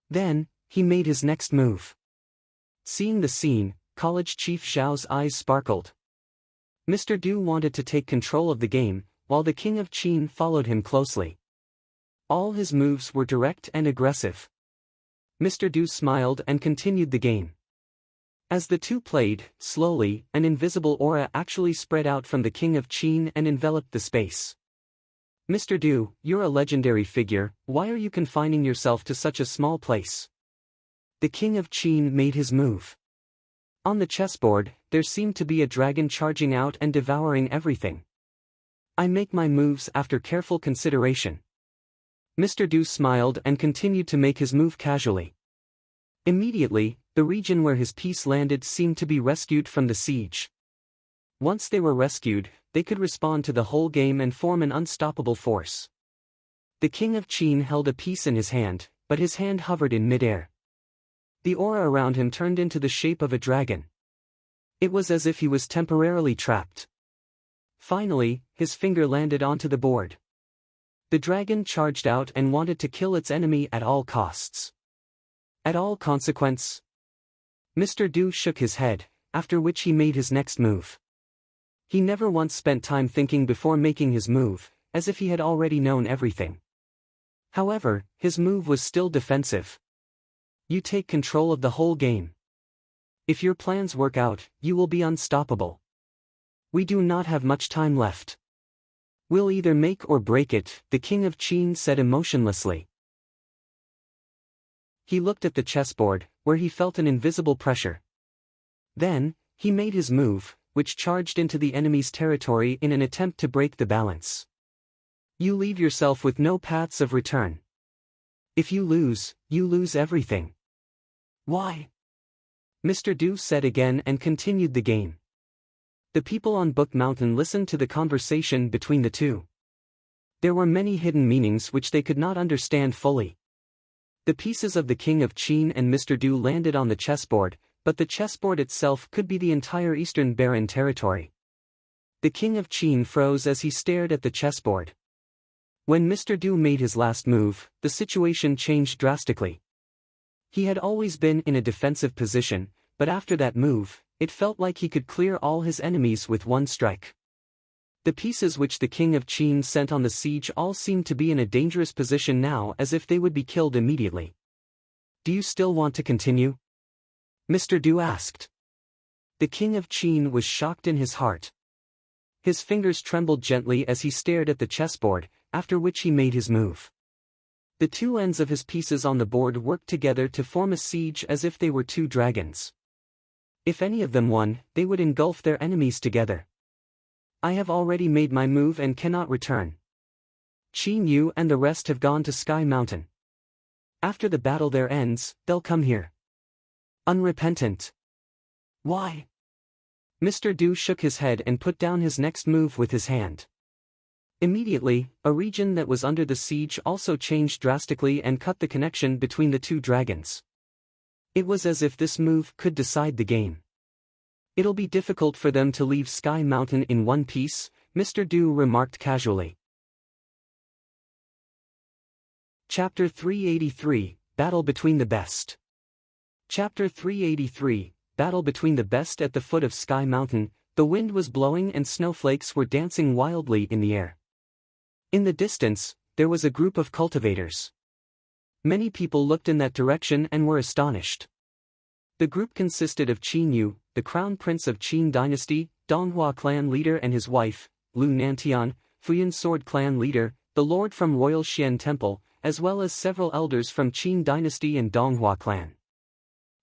Then, he made his next move. Seeing the scene, College Chief Xiao's eyes sparkled. Mr. Du wanted to take control of the game, while the King of Qin followed him closely. All his moves were direct and aggressive. Mr. Du smiled and continued the game. As the two played, slowly, an invisible aura actually spread out from the King of Qin and enveloped the space. Mr. Du, you're a legendary figure, why are you confining yourself to such a small place? The King of Qin made his move. On the chessboard, there seemed to be a dragon charging out and devouring everything. I make my moves after careful consideration. Mr. Du smiled and continued to make his move casually. Immediately, the region where his piece landed seemed to be rescued from the siege. Once they were rescued, they could respond to the whole game and form an unstoppable force. The King of Qin held a piece in his hand, but his hand hovered in midair. The aura around him turned into the shape of a dragon. It was as if he was temporarily trapped. Finally, his finger landed onto the board. The dragon charged out and wanted to kill its enemy at all costs. At all consequence. Mr. Du shook his head, after which he made his next move. He never once spent time thinking before making his move, as if he had already known everything. However, his move was still defensive. You take control of the whole game. If your plans work out, you will be unstoppable. We do not have much time left. We'll either make or break it, the King of Qin said emotionlessly. He looked at the chessboard, where he felt an invisible pressure. Then, he made his move, which charged into the enemy's territory in an attempt to break the balance. You leave yourself with no paths of return. If you lose everything. Why? Mr. Du said again and continued the game. The people on Book Mountain listened to the conversation between the two. There were many hidden meanings which they could not understand fully. The pieces of the King of Qin and Mr. Du landed on the chessboard, but the chessboard itself could be the entire Eastern Barren territory. The King of Qin froze as he stared at the chessboard. When Mr. Du made his last move, the situation changed drastically. He had always been in a defensive position, but after that move, it felt like he could clear all his enemies with one strike. The pieces which the King of Qin sent on the siege all seemed to be in a dangerous position now, as if they would be killed immediately. Do you still want to continue? Mr. Du asked. The King of Qin was shocked in his heart. His fingers trembled gently as he stared at the chessboard, after which he made his move. The two ends of his pieces on the board worked together to form a siege as if they were two dragons. If any of them won, they would engulf their enemies together. I have already made my move and cannot return. Qin Yu and the rest have gone to Sky Mountain. After the battle there ends, they'll come here. Unrepentant. Why? Mr. Du shook his head and put down his next move with his hand. Immediately, a region that was under the siege also changed drastically and cut the connection between the two dragons. It was as if this move could decide the game. It'll be difficult for them to leave Sky Mountain in one piece, Mr. Du remarked casually. Chapter 383, Battle Between the Best. Chapter 383, Battle Between the Best. At the foot of Sky Mountain, the wind was blowing and snowflakes were dancing wildly in the air. In the distance, there was a group of cultivators. Many people looked in that direction and were astonished. The group consisted of Qin Yu, the crown prince of Qin dynasty, Donghua clan leader and his wife, Lu Nantian, Futian sword clan leader, the lord from Royal Xian Temple, as well as several elders from Qin dynasty and Donghua clan.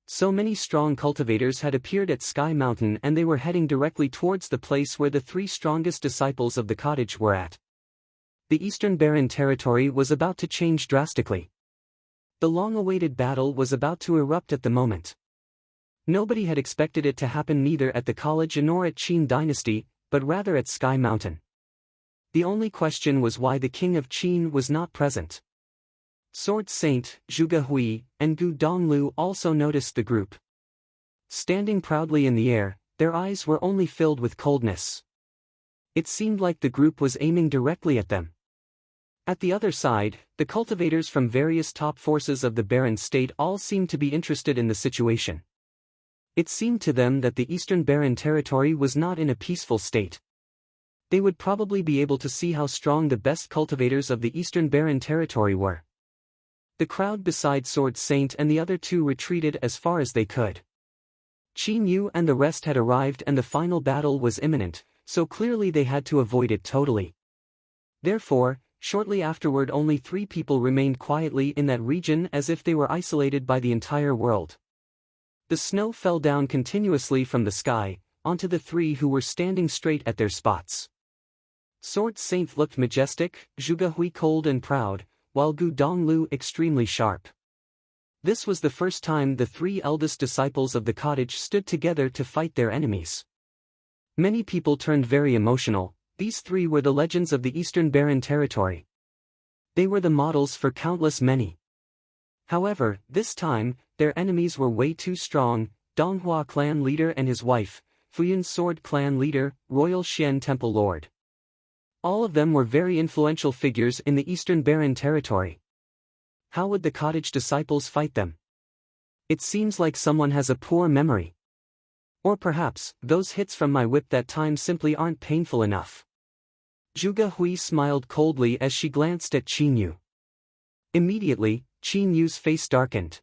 So many strong cultivators had appeared at Sky Mountain and they were heading directly towards the place where the three strongest disciples of the cottage were at. The Eastern Barren territory was about to change drastically. The long-awaited battle was about to erupt at the moment. Nobody had expected it to happen neither at the college nor at Qin dynasty, but rather at Sky Mountain. The only question was why the king of Qin was not present. Sword Saint, Zhuge Hui, and Gu Donglu also noticed the group. Standing proudly in the air, their eyes were only filled with coldness. It seemed like the group was aiming directly at them. At the other side, the cultivators from various top forces of the Barren state all seemed to be interested in the situation. It seemed to them that the Eastern Barren territory was not in a peaceful state. They would probably be able to see how strong the best cultivators of the Eastern Barren territory were. The crowd beside Sword Saint and the other two retreated as far as they could. Qin Yu and the rest had arrived and the final battle was imminent, so clearly they had to avoid it totally. Therefore, shortly afterward only 3 people remained quietly in that region as if they were isolated by the entire world. The snow fell down continuously from the sky, onto the 3 who were standing straight at their spots. Sword Saint looked majestic, Zhuge Hui cold and proud, while Gu Donglu extremely sharp. This was the first time the 3 eldest disciples of the cottage stood together to fight their enemies. Many people turned very emotional. These 3 were the legends of the Eastern Barren territory. They were the models for countless many. However, this time, their enemies were way too strong: Donghua clan leader and his wife, Futian sword clan leader, Royal Xian Temple lord. All of them were very influential figures in the Eastern Barren territory. How would the cottage disciples fight them? It seems like someone has a poor memory. Or perhaps, those hits from my whip that time simply aren't painful enough. Zhuge Hui smiled coldly as she glanced at Qin Yu. Immediately, Qin Yu's face darkened.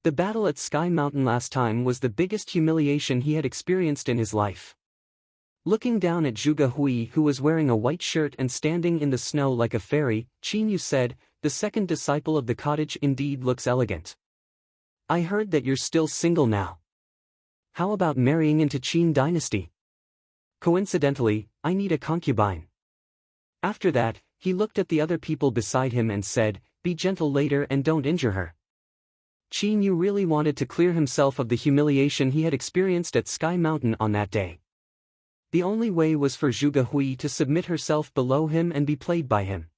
The battle at Sky Mountain last time was the biggest humiliation he had experienced in his life. Looking down at Zhuge Hui, who was wearing a white shirt and standing in the snow like a fairy, Qin Yu said, "The second disciple of the cottage indeed looks elegant. I heard that you're still single now. How about marrying into Qin dynasty? Coincidentally, I need a concubine." After that, he looked at the other people beside him and said, "Be gentle later and don't injure her." Qin Yu really wanted to clear himself of the humiliation he had experienced at Sky Mountain on that day. The only way was for Zhuge Hui to submit herself below him and be played by him.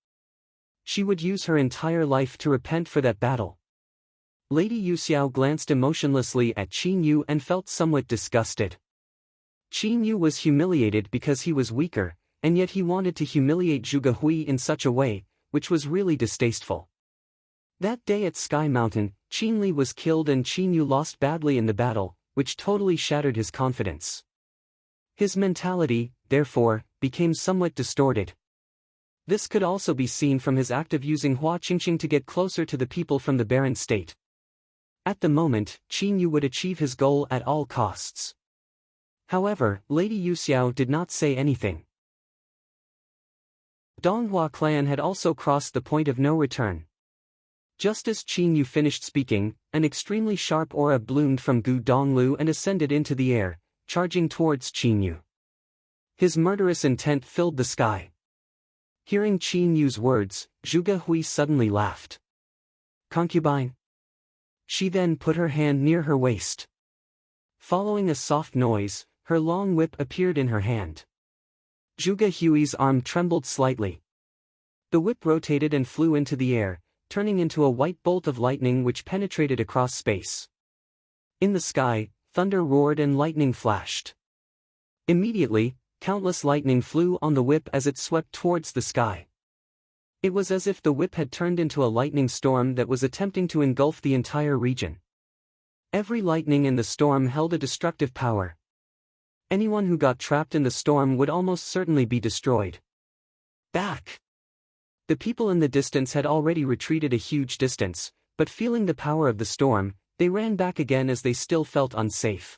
She would use her entire life to repent for that battle. Lady Yuxiao glanced emotionlessly at Qin Yu and felt somewhat disgusted. Qin Yu was humiliated because he was weaker, and yet he wanted to humiliate Zhuge Hui in such a way, which was really distasteful. That day at Sky Mountain, Qin Li was killed and Qin Yu lost badly in the battle, which totally shattered his confidence. His mentality, therefore, became somewhat distorted. This could also be seen from his act of using Hua Qingqing to get closer to the people from the Barren state. At the moment, Qin Yu would achieve his goal at all costs. However, Lady Yuxiao did not say anything. Donghua clan had also crossed the point of no return. Just as Qin Yu finished speaking, an extremely sharp aura bloomed from Gu Donglu and ascended into the air, charging towards Qin Yu. His murderous intent filled the sky. Hearing Qin Yu's words, Zhuge Hui suddenly laughed. Concubine? She then put her hand near her waist. Following a soft noise, her long whip appeared in her hand. Zhuge Hui's arm trembled slightly. The whip rotated and flew into the air, turning into a white bolt of lightning which penetrated across space. In the sky, thunder roared and lightning flashed. Immediately, countless lightning flew on the whip as it swept towards the sky. It was as if the whip had turned into a lightning storm that was attempting to engulf the entire region. Every lightning in the storm held a destructive power. Anyone who got trapped in the storm would almost certainly be destroyed. Back! The people in the distance had already retreated a huge distance, but feeling the power of the storm, they ran back again as they still felt unsafe.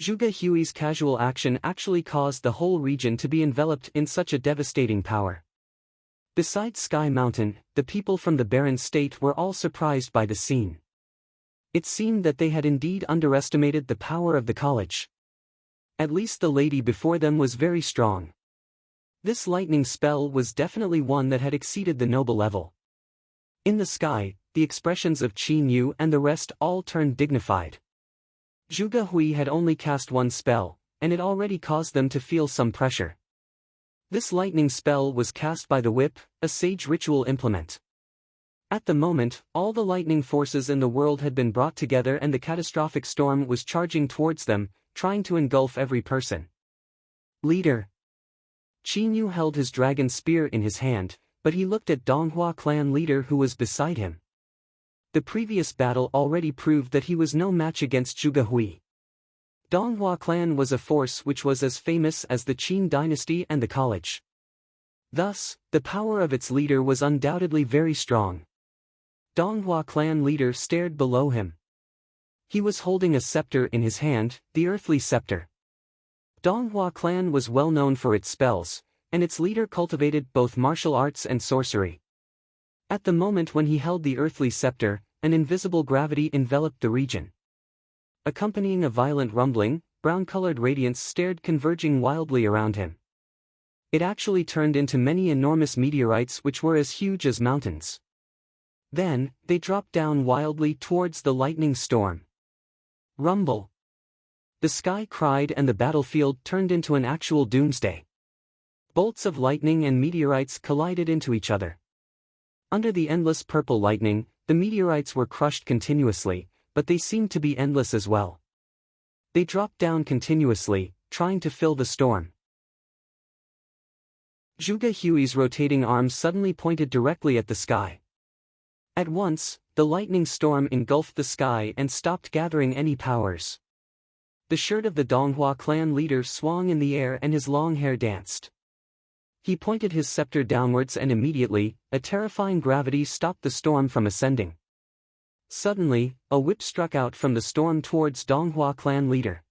Zhuge Hui's casual action actually caused the whole region to be enveloped in such a devastating power. Besides Sky Mountain, the people from the barren state were all surprised by the scene. It seemed that they had indeed underestimated the power of the college. At least the lady before them was very strong. This lightning spell was definitely one that had exceeded the noble level. In the sky, the expressions of Qin Yu and the rest all turned dignified. Zhuge Hui had only cast one spell, and it already caused them to feel some pressure. This lightning spell was cast by the whip, a sage ritual implement. At the moment, all the lightning forces in the world had been brought together and the catastrophic storm was charging towards them, trying to engulf every person. Leader. Qin Yu held his dragon spear in his hand, but he looked at Donghua clan leader who was beside him. The previous battle already proved that he was no match against Zhuge Hui. Donghua clan was a force which was as famous as the Qin dynasty and the college. Thus, the power of its leader was undoubtedly very strong. Donghua clan leader stared below him. He was holding a scepter in his hand, the earthly scepter. Donghua clan was well known for its spells, and its leader cultivated both martial arts and sorcery. At the moment when he held the earthly scepter, an invisible gravity enveloped the region. Accompanying a violent rumbling, brown-colored radiance stared converging wildly around him. It actually turned into many enormous meteorites which were as huge as mountains. Then, they dropped down wildly towards the lightning storm. Rumble! The sky cried and the battlefield turned into an actual doomsday. Bolts of lightning and meteorites collided into each other. Under the endless purple lightning, the meteorites were crushed continuously, but they seemed to be endless as well. They dropped down continuously, trying to fill the storm. Zhuge Hui's rotating arm suddenly pointed directly at the sky. At once, the lightning storm engulfed the sky and stopped gathering any powers. The shirt of the Donghua clan leader swung in the air and his long hair danced. He pointed his scepter downwards and immediately, a terrifying gravity stopped the storm from ascending. Suddenly, a whip struck out from the storm towards Donghua clan leader.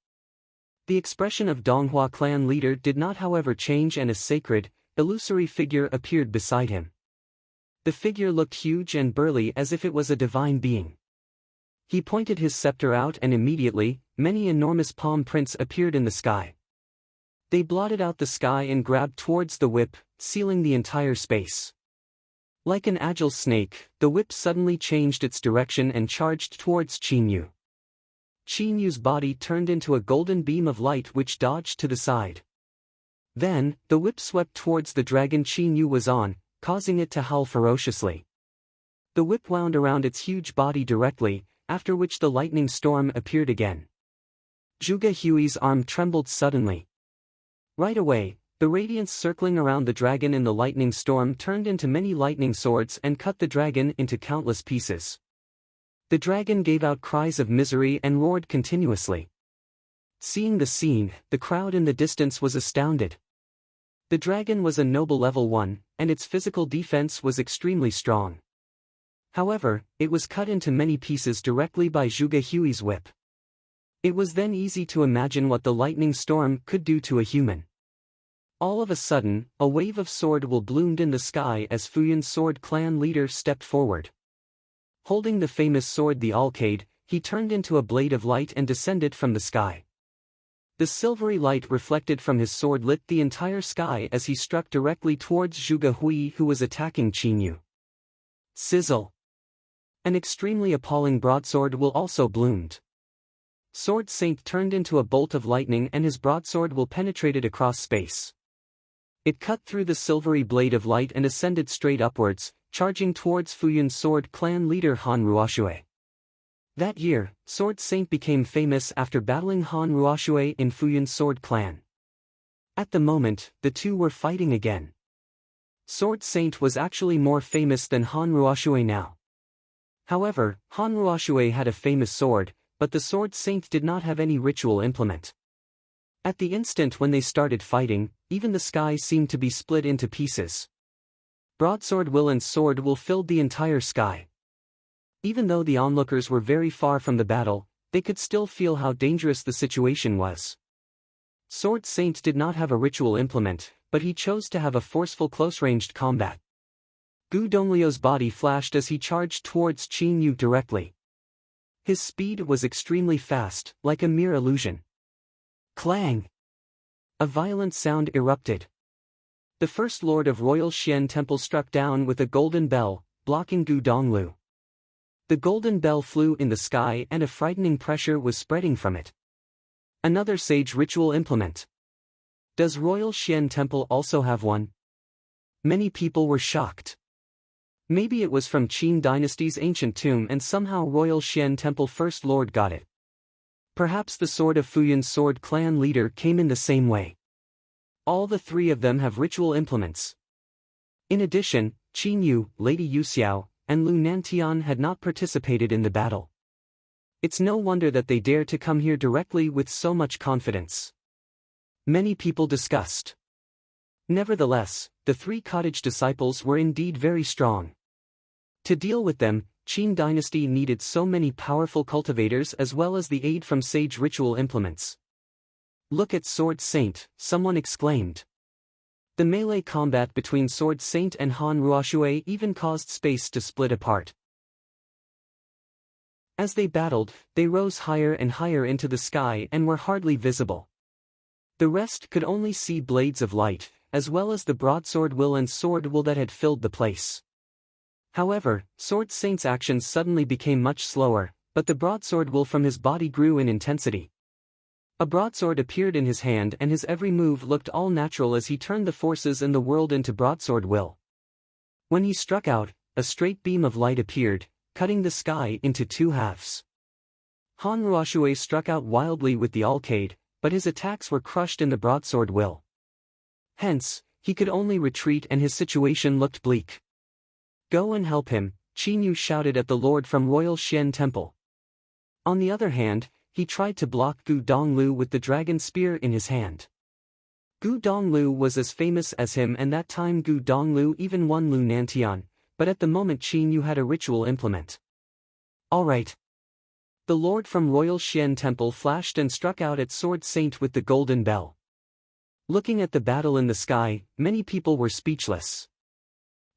The expression of Donghua clan leader did not however change and a sacred, illusory figure appeared beside him. The figure looked huge and burly as if it was a divine being. He pointed his scepter out and immediately, many enormous palm prints appeared in the sky. They blotted out the sky and grabbed towards the whip, sealing the entire space. Like an agile snake, the whip suddenly changed its direction and charged towards Qin Yu. Qin Yu's body turned into a golden beam of light which dodged to the side. Then, the whip swept towards the dragon Qin Yu was on, causing it to howl ferociously. The whip wound around its huge body directly, after which the lightning storm appeared again. Zhuge Hui's arm trembled suddenly. Right away, the radiance circling around the dragon in the lightning storm turned into many lightning swords and cut the dragon into countless pieces. The dragon gave out cries of misery and roared continuously. Seeing the scene, the crowd in the distance was astounded. The dragon was a noble level 1, and its physical defense was extremely strong. However, it was cut into many pieces directly by Zhuge Hui's whip. It was then easy to imagine what the lightning storm could do to a human. All of a sudden, a wave of sword will bloomed in the sky as Futian's sword clan leader stepped forward. Holding the famous sword the Alcade, he turned into a blade of light and descended from the sky. The silvery light reflected from his sword lit the entire sky as he struck directly towards Zhuge Hui, who was attacking Qin Yu. Sizzle! An extremely appalling broadsword will also bloomed. Sword Saint turned into a bolt of lightning and his broadsword will penetrated across space. It cut through the silvery blade of light and ascended straight upwards, charging towards Futian Sword Clan leader Han Ruoxue. That year, Sword Saint became famous after battling Han Ruoxue in Futian Sword Clan. At the moment, the two were fighting again. Sword Saint was actually more famous than Han Ruoxue now. However, Han Ruoxue had a famous sword, but the Sword Saint did not have any ritual implement. At the instant when they started fighting, even the sky seemed to be split into pieces. Broadsword will and sword will filled the entire sky. Even though the onlookers were very far from the battle, they could still feel how dangerous the situation was. Sword Saint did not have a ritual implement, but he chose to have a forceful close-ranged combat. Gu Donglio's body flashed as he charged towards Qin Yu directly. His speed was extremely fast, like a mere illusion. Clang! A violent sound erupted. The First Lord of Royal Xian Temple struck down with a golden bell, blocking Gu Donglu. The golden bell flew in the sky and a frightening pressure was spreading from it. Another sage ritual implement. Does Royal Xian Temple also have one? Many people were shocked. Maybe it was from Qin Dynasty's ancient tomb and somehow Royal Xian Temple First Lord got it. Perhaps the sword of Futian's Sword Clan leader came in the same way. All the three of them have ritual implements. In addition, Qin Yu, Lady Yu Xiao, and Lu Nantian had not participated in the battle. It's no wonder that they dare to come here directly with so much confidence. Many people discussed. Nevertheless, the three cottage disciples were indeed very strong. To deal with them, Qin Dynasty needed so many powerful cultivators as well as the aid from sage ritual implements. Look at Sword Saint, someone exclaimed. The melee combat between Sword Saint and Han Ruoxue even caused space to split apart. As they battled, they rose higher and higher into the sky and were hardly visible. The rest could only see blades of light, as well as the broadsword will and sword will that had filled the place. However, Sword Saint's actions suddenly became much slower, but the broadsword will from his body grew in intensity. A broadsword appeared in his hand and his every move looked all natural as he turned the forces in the world into broadsword will. When he struck out, a straight beam of light appeared, cutting the sky into two halves. Han Ruoxue struck out wildly with the alcade, but his attacks were crushed in the broadsword will. Hence, he could only retreat and his situation looked bleak. Go and help him, Qin Yu shouted at the Lord from Royal Xian Temple. On the other hand, he tried to block Gu Donglu with the dragon spear in his hand. Gu Donglu was as famous as him and that time Gu Donglu even won Lu Nantian, but at the moment Qin Yu had a ritual implement. Alright. The Lord from Royal Xian Temple flashed and struck out at Sword Saint with the golden bell. Looking at the battle in the sky, many people were speechless.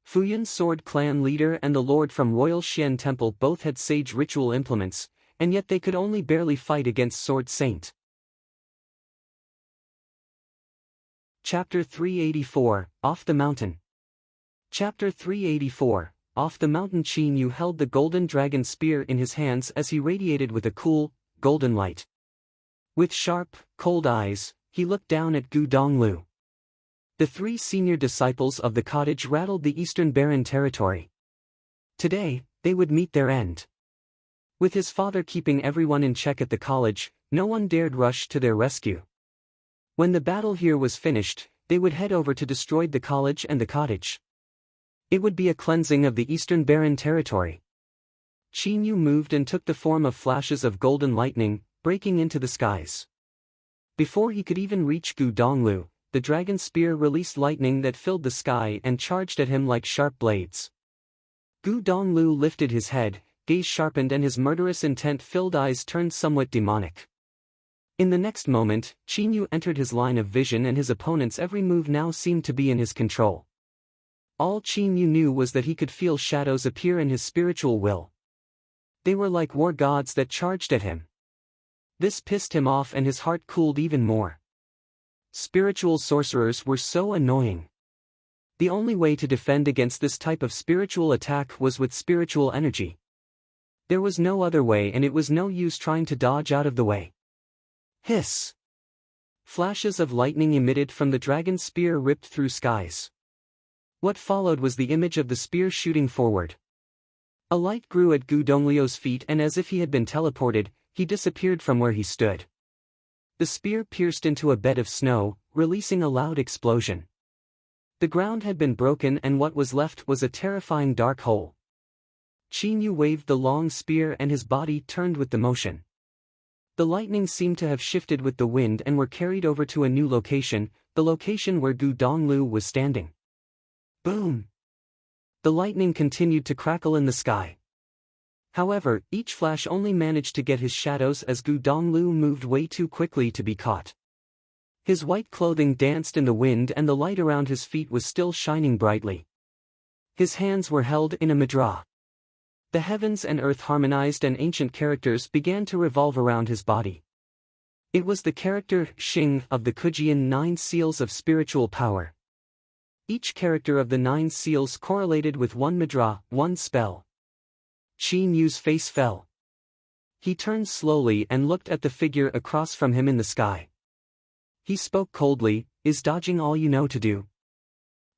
Futian Sword Clan leader and the Lord from Royal Xian Temple both had sage ritual implements, and yet they could only barely fight against Sword Saint. Chapter 384, Off the Mountain. Chapter 384, Off the Mountain. Qin Yu held the golden dragon spear in his hands as he radiated with a cool, golden light. With sharp, cold eyes, he looked down at Gu Donglu. The three senior disciples of the cottage rattled the Eastern Barren territory. Today, they would meet their end. With his father keeping everyone in check at the college, no one dared rush to their rescue. When the battle here was finished, they would head over to destroy the college and the cottage. It would be a cleansing of the Eastern Barren territory. Qin Yu moved and took the form of flashes of golden lightning, breaking into the skies. Before he could even reach Gu Donglu, the dragon spear released lightning that filled the sky and charged at him like sharp blades. Gu Donglu lifted his head, gaze sharpened and his murderous intent-filled eyes turned somewhat demonic. In the next moment, Qin Yu entered his line of vision and his opponent's every move now seemed to be in his control. All Qin Yu knew was that he could feel shadows appear in his spiritual will. They were like war gods that charged at him. This pissed him off and his heart cooled even more. Spiritual sorcerers were so annoying. The only way to defend against this type of spiritual attack was with spiritual energy. There was no other way, and it was no use trying to dodge out of the way. Hiss! Flashes of lightning emitted from the dragon's spear ripped through skies. What followed was the image of the spear shooting forward. A light grew at Gu Donglio's feet, and as if he had been teleported, he disappeared from where he stood. The spear pierced into a bed of snow, releasing a loud explosion. The ground had been broken, and what was left was a terrifying dark hole. Qin Yu waved the long spear and his body turned with the motion. The lightning seemed to have shifted with the wind and were carried over to a new location, the location where Gu Donglu was standing. Boom! The lightning continued to crackle in the sky. However, each flash only managed to get his shadows as Gu Donglu moved way too quickly to be caught. His white clothing danced in the wind and the light around his feet was still shining brightly. His hands were held in a mudra. The heavens and earth harmonized and ancient characters began to revolve around his body. It was the character Xing of the Kujian 9 seals of spiritual power. Each character of the 9 seals correlated with one mudra, one spell. Qin Yu's face fell. He turned slowly and looked at the figure across from him in the sky. He spoke coldly, "Is dodging all you know to do?"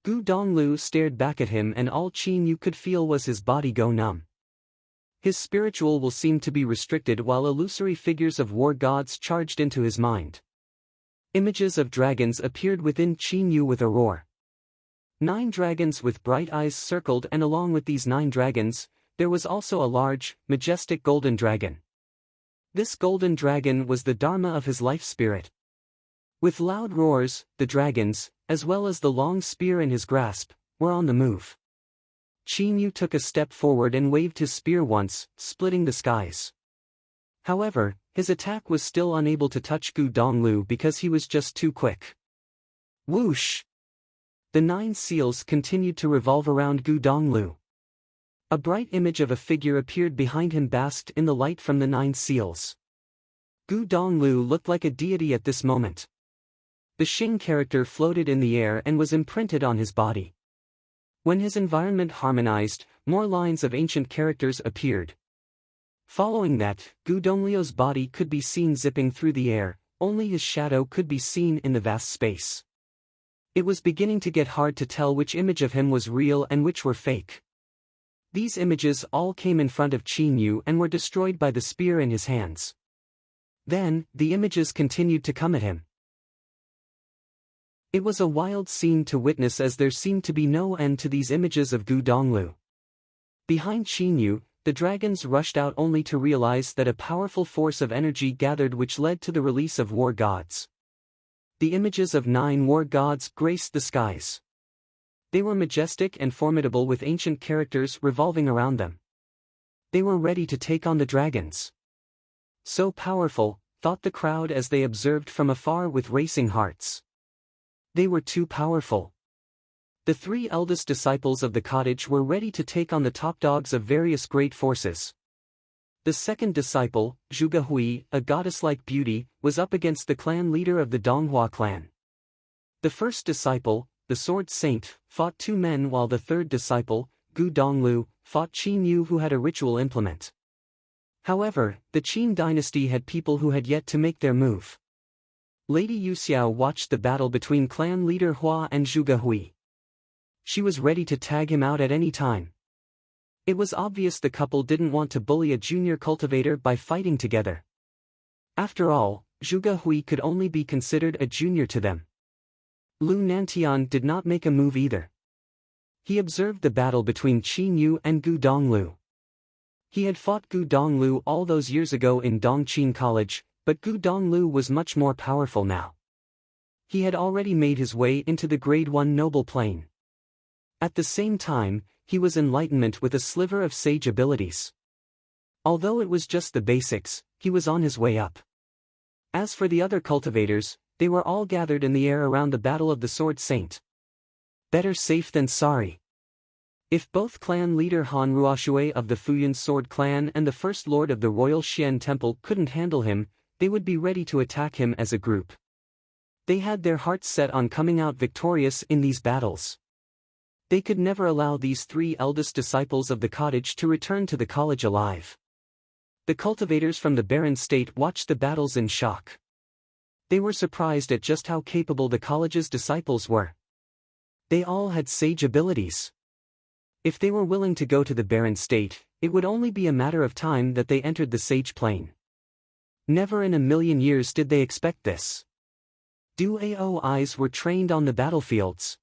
Gu Donglu stared back at him, and all Qin Yu could feel was his body go numb. His spiritual will seemed to be restricted while illusory figures of war gods charged into his mind. Images of dragons appeared within Qin Yu with a roar. 9 dragons with bright eyes circled, and along with these 9 dragons, there was also a large, majestic golden dragon. This golden dragon was the dharma of his life spirit. With loud roars, the dragons, as well as the long spear in his grasp, were on the move. Qin Yu took a step forward and waved his spear once, splitting the skies. However, his attack was still unable to touch Gu Donglu because he was just too quick. Whoosh! The 9 seals continued to revolve around Gu Donglu. A bright image of a figure appeared behind him, basked in the light from the 9 seals. Gu Donglu looked like a deity at this moment. The Xing character floated in the air and was imprinted on his body. When his environment harmonized, more lines of ancient characters appeared. Following that, Gu Donglio's body could be seen zipping through the air, only his shadow could be seen in the vast space. It was beginning to get hard to tell which image of him was real and which were fake. These images all came in front of Qin Yu and were destroyed by the spear in his hands. Then, the images continued to come at him. It was a wild scene to witness, as there seemed to be no end to these images of Gu Donglu. Behind Qin Yu, the dragons rushed out only to realize that a powerful force of energy gathered, which led to the release of war gods. The images of 9 war gods graced the skies. They were majestic and formidable, with ancient characters revolving around them. They were ready to take on the dragons. So powerful, thought the crowd as they observed from afar with racing hearts. They were too powerful. The 3 eldest disciples of the cottage were ready to take on the top dogs of various great forces. The second disciple, Zhuge Hui, a goddess-like beauty, was up against the clan leader of the Donghua clan. The first disciple, the Sword Saint, fought 2 men, while the third disciple, Gu Donglu, fought Qin Yu, who had a ritual implement. However, the Qin dynasty had people who had yet to make their move. Lady Yu Xiao watched the battle between clan leader Hua and Zhuge Hui. She was ready to tag him out at any time. It was obvious the couple didn't want to bully a junior cultivator by fighting together. After all, Zhuge Hui could only be considered a junior to them. Lu Nantian did not make a move either. He observed the battle between Qin Yu and Gu Donglu. He had fought Gu Donglu all those years ago in Dongqing College, but Gu Donglu was much more powerful now. He had already made his way into the Grade 1 noble plane. At the same time, he was enlightenment with a sliver of sage abilities. Although it was just the basics, he was on his way up. As for the other cultivators, they were all gathered in the air around the Battle of the Sword Saint. Better safe than sorry. If both clan leader Han Ruoshui of the Futian Sword Clan and the First Lord of the Royal Xian Temple couldn't handle him, they would be ready to attack him as a group. They had their hearts set on coming out victorious in these battles. They could never allow these 3 eldest disciples of the cottage to return to the college alive. The cultivators from the barren state watched the battles in shock. They were surprised at just how capable the college's disciples were. They all had sage abilities. If they were willing to go to the barren state, it would only be a matter of time that they entered the sage plane. Never in a million years did they expect this. Duo's eyes were trained on the battlefields.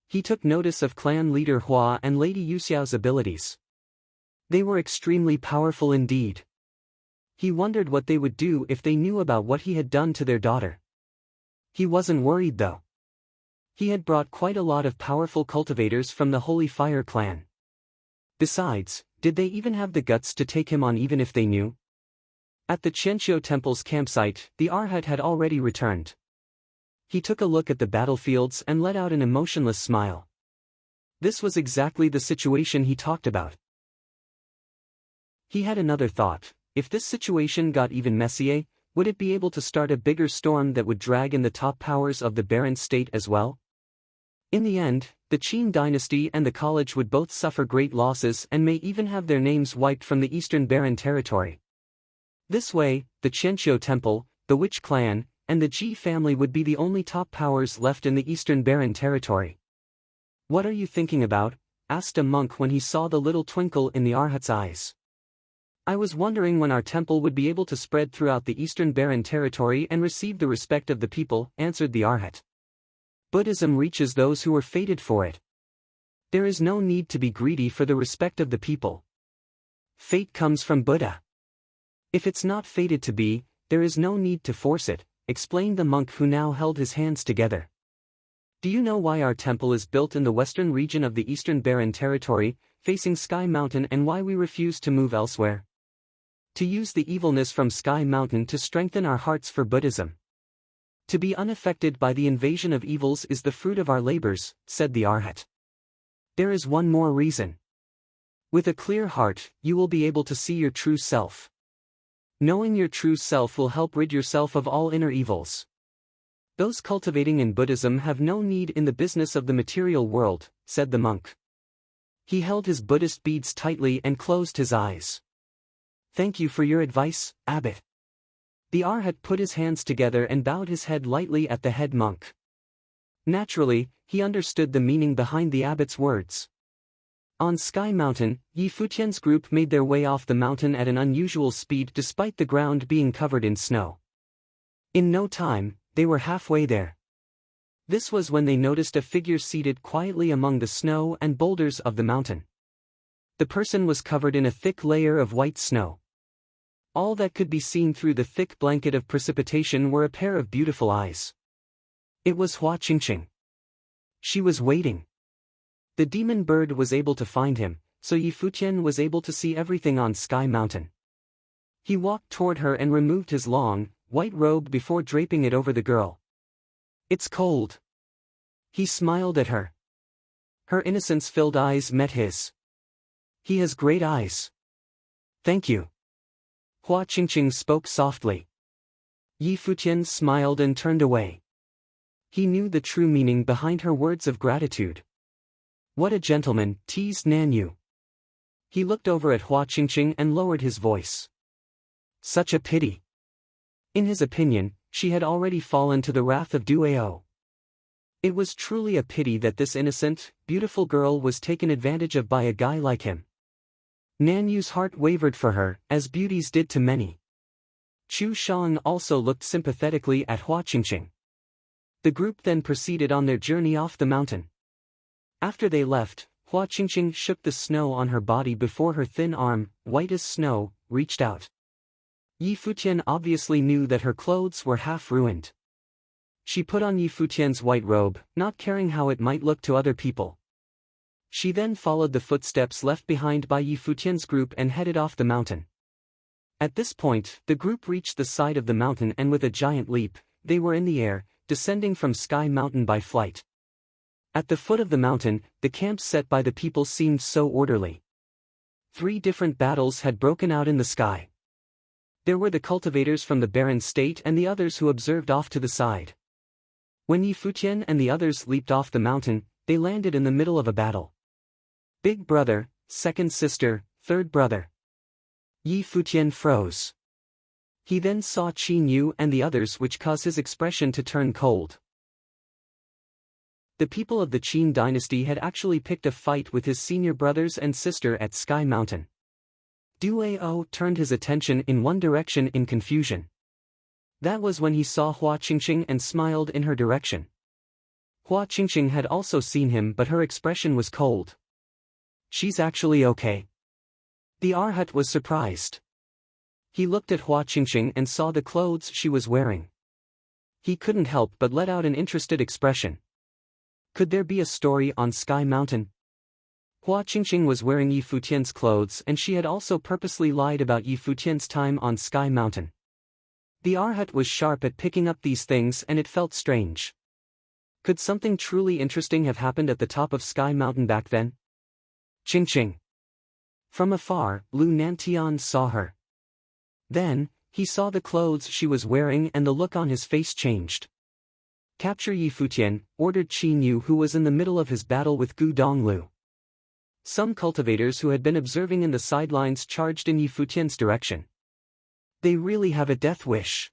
He took notice of clan leader Hua and Lady Yuxiao's abilities. They were extremely powerful indeed. He wondered what they would do if they knew about what he had done to their daughter. He wasn't worried though. He had brought quite a lot of powerful cultivators from the Holy Fire clan. Besides, did they even have the guts to take him on even if they knew? At the Qianqiu Temple's campsite, the Arhat had already returned. He took a look at the battlefields and let out an emotionless smile. This was exactly the situation he talked about. He had another thought: if this situation got even messier, would it be able to start a bigger storm that would drag in the top powers of the barren state as well? In the end, the Qin dynasty and the college would both suffer great losses and may even have their names wiped from the eastern barren territory. This way, the Qianqiu Temple, the Witch clan, and the Ji family would be the only top powers left in the eastern barren territory. "What are you thinking about?" asked a monk when he saw the little twinkle in the Arhat's eyes. "I was wondering when our temple would be able to spread throughout the eastern barren territory and receive the respect of the people," answered the Arhat. "Buddhism reaches those who are fated for it. There is no need to be greedy for the respect of the people. Fate comes from Buddha. If it's not fated to be, there is no need to force it," explained the monk who now held his hands together. "Do you know why our temple is built in the western region of the eastern barren territory, facing Sky Mountain, and why we refuse to move elsewhere? To use the evilness from Sky Mountain to strengthen our hearts for Buddhism. To be unaffected by the invasion of evils is the fruit of our labors," said the Arhat. "There is one more reason. With a clear heart, you will be able to see your true self. Knowing your true self will help rid yourself of all inner evils. Those cultivating in Buddhism have no need in the business of the material world," said the monk. He held his Buddhist beads tightly and closed his eyes. "Thank you for your advice, Abbot." The Arhat put his hands together and bowed his head lightly at the head monk. Naturally, he understood the meaning behind the abbot's words. On Sky Mountain, Yi Futian's group made their way off the mountain at an unusual speed despite the ground being covered in snow. In no time, they were halfway there. This was when they noticed a figure seated quietly among the snow and boulders of the mountain. The person was covered in a thick layer of white snow. All that could be seen through the thick blanket of precipitation were a pair of beautiful eyes. It was Hua Qingqing. She was waiting. The demon bird was able to find him, so Yi Futian was able to see everything on Sky Mountain. He walked toward her and removed his long, white robe before draping it over the girl. "It's cold." He smiled at her. Her innocence-filled eyes met his. "He has great eyes." "Thank you." Hua Qingqing spoke softly. Yi Futian smiled and turned away. He knew the true meaning behind her words of gratitude. "What a gentleman," teased Nanyu. He looked over at Hua Qingqing and lowered his voice. "Such a pity." In his opinion, she had already fallen to the wrath of Duo. It was truly a pity that this innocent, beautiful girl was taken advantage of by a guy like him. Nanyu's heart wavered for her, as beauties did to many. Chu Shang also looked sympathetically at Hua Qingqing. The group then proceeded on their journey off the mountain. After they left, Hua Qingqing shook the snow on her body before her thin arm, white as snow, reached out. Yi Futian obviously knew that her clothes were half ruined. She put on Yi Futian's white robe, not caring how it might look to other people. She then followed the footsteps left behind by Yi Futian's group and headed off the mountain. At this point, the group reached the side of the mountain and with a giant leap, they were in the air, descending from Sky Mountain by flight. At the foot of the mountain, the camps set by the people seemed so orderly. 3 different battles had broken out in the sky. There were the cultivators from the barren state and the others who observed off to the side. When Yi Futian and the others leaped off the mountain, they landed in the middle of a battle. Big brother, second sister, third brother. Yi Futian froze. He then saw Qin Yu and the others, which caused his expression to turn cold. The people of the Qin dynasty had actually picked a fight with his senior brothers and sister at Sky Mountain. Duo turned his attention in one direction in confusion. That was when he saw Hua Qingqing and smiled in her direction. Hua Qingqing had also seen him, but her expression was cold. She's actually okay. The Arhat was surprised. He looked at Hua Qingqing and saw the clothes she was wearing. He couldn't help but let out an interested expression. Could there be a story on Sky Mountain? Hua Qingqing was wearing Yi Futian's clothes, and she had also purposely lied about Yi Futian's time on Sky Mountain. The Arhat was sharp at picking up these things, and it felt strange. Could something truly interesting have happened at the top of Sky Mountain back then? Qingqing. From afar, Lu Nantian saw her. Then, he saw the clothes she was wearing and the look on his face changed. Capture Yi Futian, ordered Qin Yu, who was in the middle of his battle with Gu Donglu. Some cultivators who had been observing in the sidelines charged in Yi Futian's direction. They really have a death wish.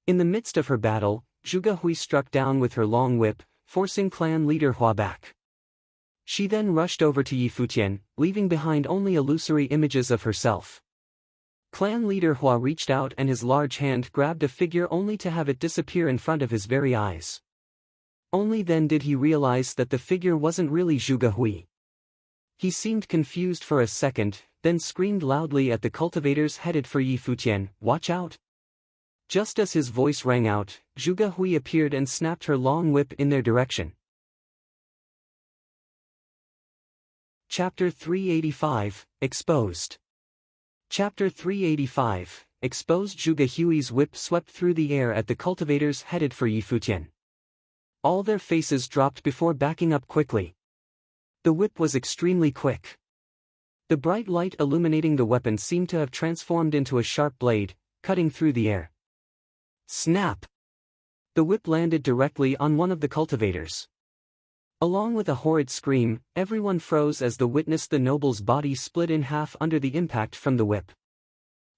In the midst of her battle, Zhuge Hui struck down with her long whip, forcing clan leader Hua back. She then rushed over to Yi Futian, leaving behind only illusory images of herself. Clan leader Hua reached out and his large hand grabbed a figure only to have it disappear in front of his very eyes. Only then did he realize that the figure wasn't really Zhuge Hui. He seemed confused for a second, then screamed loudly at the cultivators headed for Yi Futian, "Watch out!" Just as his voice rang out, Zhuge Hui appeared and snapped her long whip in their direction. Chapter 385, Exposed. Chapter 385, Exposed. Zhuge Hui's whip swept through the air at the cultivators headed for Yi Futian. All their faces dropped before backing up quickly. The whip was extremely quick. The bright light illuminating the weapon seemed to have transformed into a sharp blade, cutting through the air. Snap! The whip landed directly on one of the cultivators. Along with a horrid scream, everyone froze as they witnessed the noble's body split in half under the impact from the whip.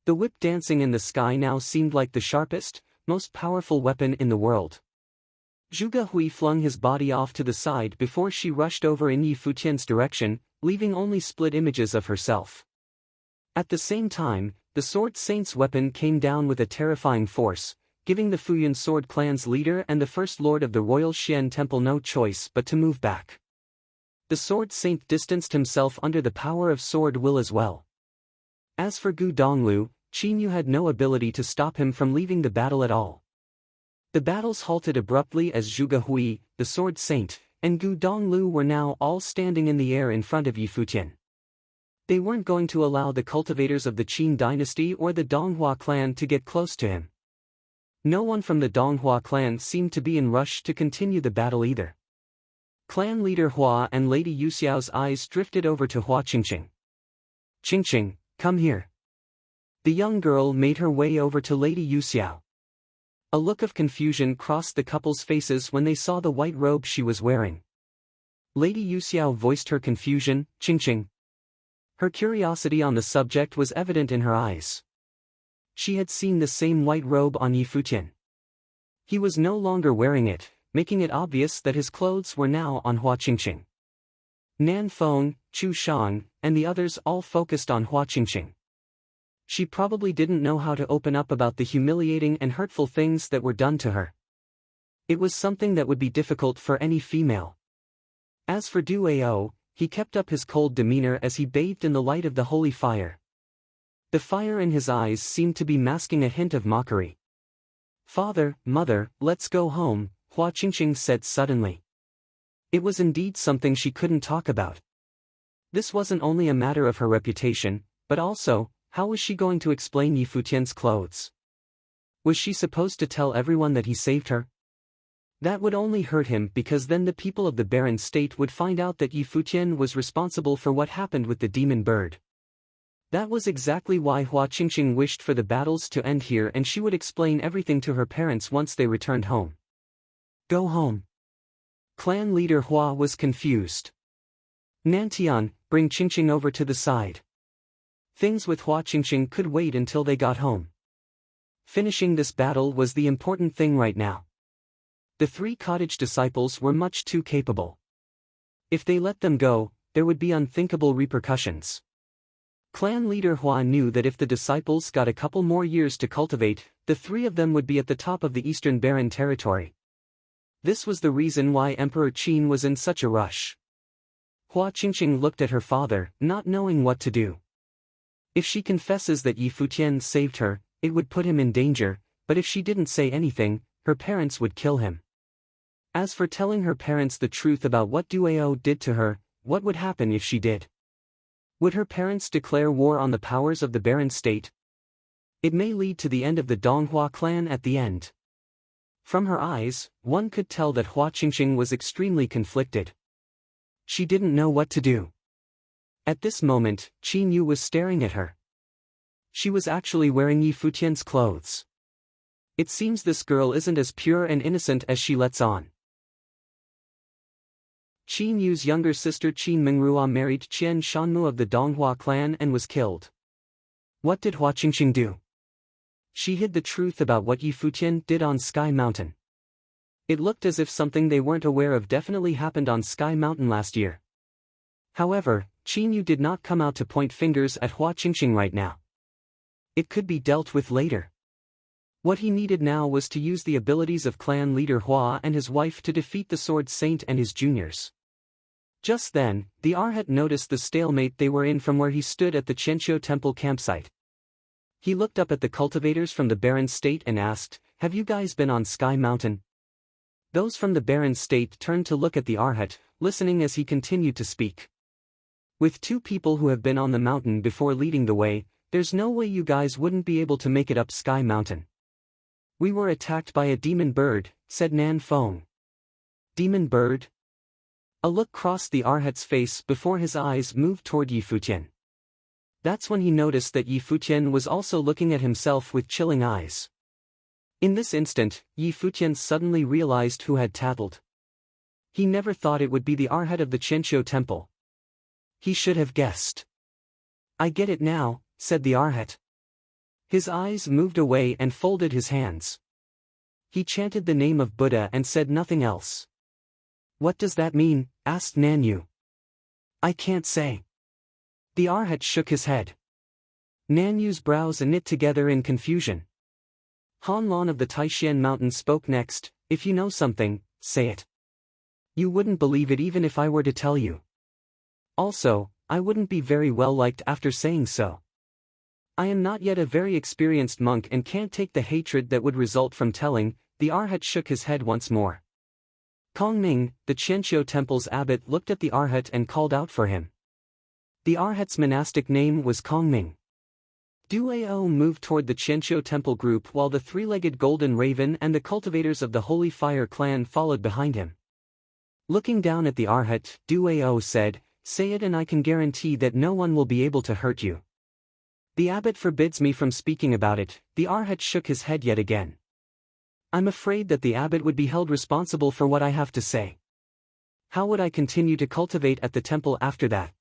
The whip dancing in the sky now seemed like the sharpest, most powerful weapon in the world. Zhuge Hui flung his body off to the side before she rushed over in Yi Futian's direction, leaving only split images of herself. At the same time, the Sword Saint's weapon came down with a terrifying force, giving the Futian Sword Clan's leader and the First Lord of the Royal Xian Temple no choice but to move back. The Sword Saint distanced himself under the power of sword will as well. As for Gu Donglu, Qin Yu had no ability to stop him from leaving the battle at all. The battles halted abruptly as Zhuge Hui, the Sword Saint, and Gu Donglu were now all standing in the air in front of Yi Futian. They weren't going to allow the cultivators of the Qin dynasty or the Donghua clan to get close to him. No one from the Donghua clan seemed to be in rush to continue the battle either. Clan leader Hua and Lady Yuxiao's eyes drifted over to Hua Qingqing. "Qingqing, come here." The young girl made her way over to Lady Yuxiao. A look of confusion crossed the couple's faces when they saw the white robe she was wearing. Lady Yuxiao voiced her confusion. "Qingqing." Her curiosity on the subject was evident in her eyes. She had seen the same white robe on Yi Futian. He was no longer wearing it, making it obvious that his clothes were now on Hua Qingqing. Nan Feng, Chu Shang, and the others all focused on Hua Qingqing. She probably didn't know how to open up about the humiliating and hurtful things that were done to her. It was something that would be difficult for any female. As for Duo, he kept up his cold demeanor as he bathed in the light of the holy fire. The fire in his eyes seemed to be masking a hint of mockery. "Father, mother, let's go home," Hua Qingqing said suddenly. It was indeed something she couldn't talk about. This wasn't only a matter of her reputation, but also, how was she going to explain Yi Futian's clothes? Was she supposed to tell everyone that he saved her? That would only hurt him, because then the people of the barren state would find out that Yi Futian was responsible for what happened with the demon bird. That was exactly why Hua Qingqing wished for the battles to end here, and she would explain everything to her parents once they returned home. Go home. Clan leader Hua was confused. Nantian, bring Qingqing over to the side. Things with Hua Qingqing could wait until they got home. Finishing this battle was the important thing right now. The 3 cottage disciples were much too capable. If they let them go, there would be unthinkable repercussions. Clan leader Hua knew that if the disciples got a couple more years to cultivate, the 3 of them would be at the top of the Eastern Barren territory. This was the reason why Emperor Qin was in such a rush. Hua Qingqing looked at her father, not knowing what to do. If she confesses that Yi Futian saved her, it would put him in danger, but if she didn't say anything, her parents would kill him. As for telling her parents the truth about what Duao did to her, what would happen if she did? Would her parents declare war on the powers of the Barren state? It may lead to the end of the Donghua clan at the end. From her eyes, one could tell that Hua Qingqing was extremely conflicted. She didn't know what to do. At this moment, Qin Yu was staring at her. She was actually wearing Yi Futian's clothes. It seems this girl isn't as pure and innocent as she lets on. Qin Yu's younger sister Qin Mingrua married Qian Shanmu of the Donghua clan and was killed. What did Hua Qingqing do? She hid the truth about what Yi Futian did on Sky Mountain. It looked as if something they weren't aware of definitely happened on Sky Mountain last year. However, Qin Yu did not come out to point fingers at Hua Qingqing right now. It could be dealt with later. What he needed now was to use the abilities of clan leader Hua and his wife to defeat the Sword Saint and his juniors. Just then, the Arhat noticed the stalemate they were in from where he stood at the Qianqiu Temple campsite. He looked up at the cultivators from the Barren State and asked, "Have you guys been on Sky Mountain?" Those from the Barren State turned to look at the Arhat, listening as he continued to speak. With 2 people who have been on the mountain before leading the way, there's no way you guys wouldn't be able to make it up Sky Mountain. We were attacked by a demon bird, said Nan Feng. Demon bird? A look crossed the Arhat's face before his eyes moved toward Yi Futian. That's when he noticed that Yi Futian was also looking at himself with chilling eyes. In this instant, Yi Futian suddenly realized who had tattled. He never thought it would be the Arhat of the Qianqiu Temple. He should have guessed. I get it now, said the Arhat. His eyes moved away and folded his hands. He chanted the name of Buddha and said nothing else. What does that mean? Asked Nanyu. I can't say. The Arhat shook his head. Nanyu's brows knit together in confusion. Han Lan of the Taishan Mountain spoke next. If you know something, say it. You wouldn't believe it even if I were to tell you. Also, I wouldn't be very well liked after saying so. I am not yet a very experienced monk and can't take the hatred that would result from telling. The Arhat shook his head once more. Kongming, the Qianqiu Temple's abbot, looked at the Arhat and called out for him. The Arhat's monastic name was Kongming. Duao moved toward the Qianqiu Temple group while the 3-legged golden raven and the cultivators of the Holy Fire clan followed behind him. Looking down at the Arhat, Duao said, "Say it and I can guarantee that no one will be able to hurt you." The abbot forbids me from speaking about it. The Arhat shook his head yet again. I'm afraid that the abbot would be held responsible for what I have to say. How would I continue to cultivate at the temple after that?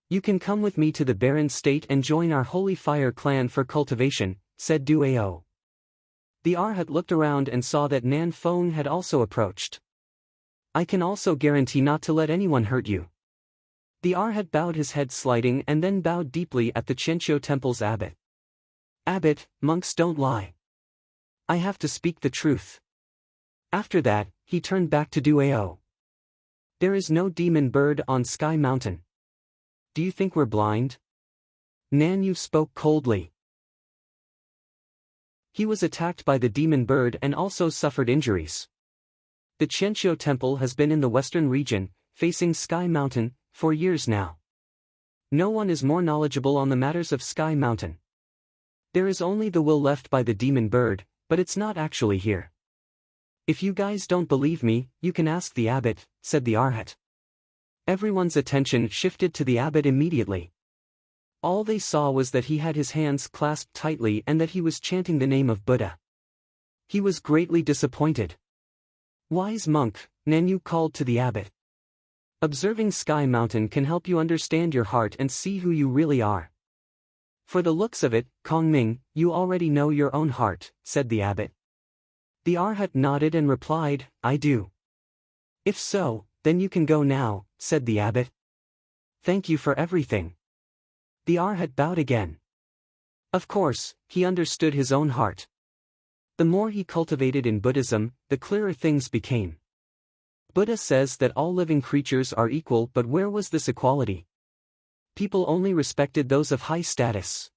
You can come with me to the Barren State and join our Holy Fire clan for cultivation, said Duao. The Arhat looked around and saw that Nan Feng had also approached. I can also guarantee not to let anyone hurt you. The Arhat bowed his head sliding and then bowed deeply at the Qianqiu Temple's abbot. Abbot, monks don't lie. I have to speak the truth. After that, he turned back to Duao. There is no demon bird on Sky Mountain. Do you think we're blind? Nanyu spoke coldly. He was attacked by the demon bird and also suffered injuries. The Qianqiu Temple has been in the western region, facing Sky Mountain, for years now. No one is more knowledgeable on the matters of Sky Mountain. There is only the will left by the demon bird, but it's not actually here. If you guys don't believe me, you can ask the abbot, said the Arhat. Everyone's attention shifted to the abbot immediately. All they saw was that he had his hands clasped tightly and that he was chanting the name of Buddha. He was greatly disappointed. "Wise monk," Nanyu called to the abbot. "Observing Sky Mountain can help you understand your heart and see who you really are." "For the looks of it, Kongming, you already know your own heart," said the abbot. The Arhat nodded and replied, "I do." "If so, then you can go now," said the abbot. "Thank you for everything." The Arhat bowed again. Of course, he understood his own heart. The more he cultivated in Buddhism, the clearer things became. Buddha says that all living creatures are equal, but where was this equality? People only respected those of high status.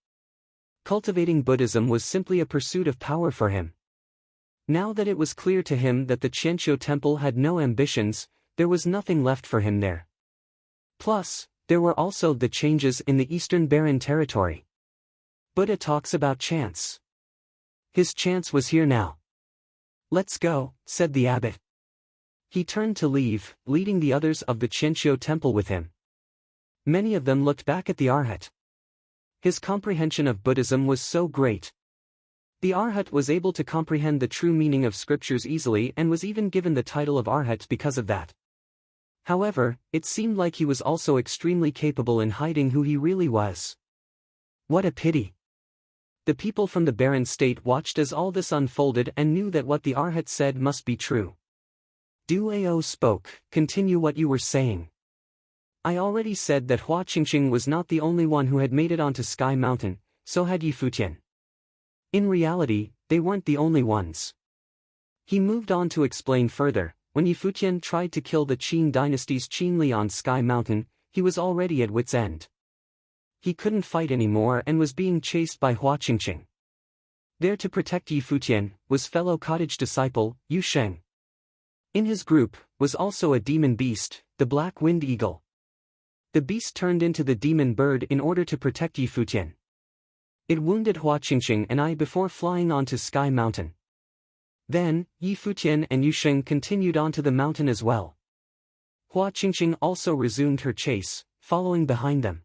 Cultivating Buddhism was simply a pursuit of power for him. Now that it was clear to him that the Qianqiu temple had no ambitions, there was nothing left for him there. Plus, there were also the changes in the Eastern Barren territory. Buddha talks about chance. His chance was here now. "Let's go," said the abbot. He turned to leave, leading the others of the Qianqiu temple with him. Many of them looked back at the Arhat. His comprehension of Buddhism was so great. The Arhat was able to comprehend the true meaning of scriptures easily and was even given the title of Arhat because of that. However, it seemed like he was also extremely capable in hiding who he really was. What a pity. The people from the barren state watched as all this unfolded and knew that what the Arhat said must be true. Duao spoke, "Continue what you were saying." "I already said that Hua Qingqing was not the only one who had made it onto Sky Mountain, so had Yi Futian. In reality, they weren't the only ones." He moved on to explain further. When Yi Futian tried to kill the Qin dynasty's Qin Li on Sky Mountain, he was already at wit's end. He couldn't fight anymore and was being chased by Hua Qingqing. There to protect Yi Futian was fellow cottage disciple, Yu Sheng. In his group was also a demon beast, the Black Wind Eagle. The beast turned into the demon bird in order to protect Yi Futian. It wounded Hua Qingqing and I before flying onto Sky Mountain. Then, Yi Futian and Yu Sheng continued onto the mountain as well. Hua Qingqing also resumed her chase, following behind them.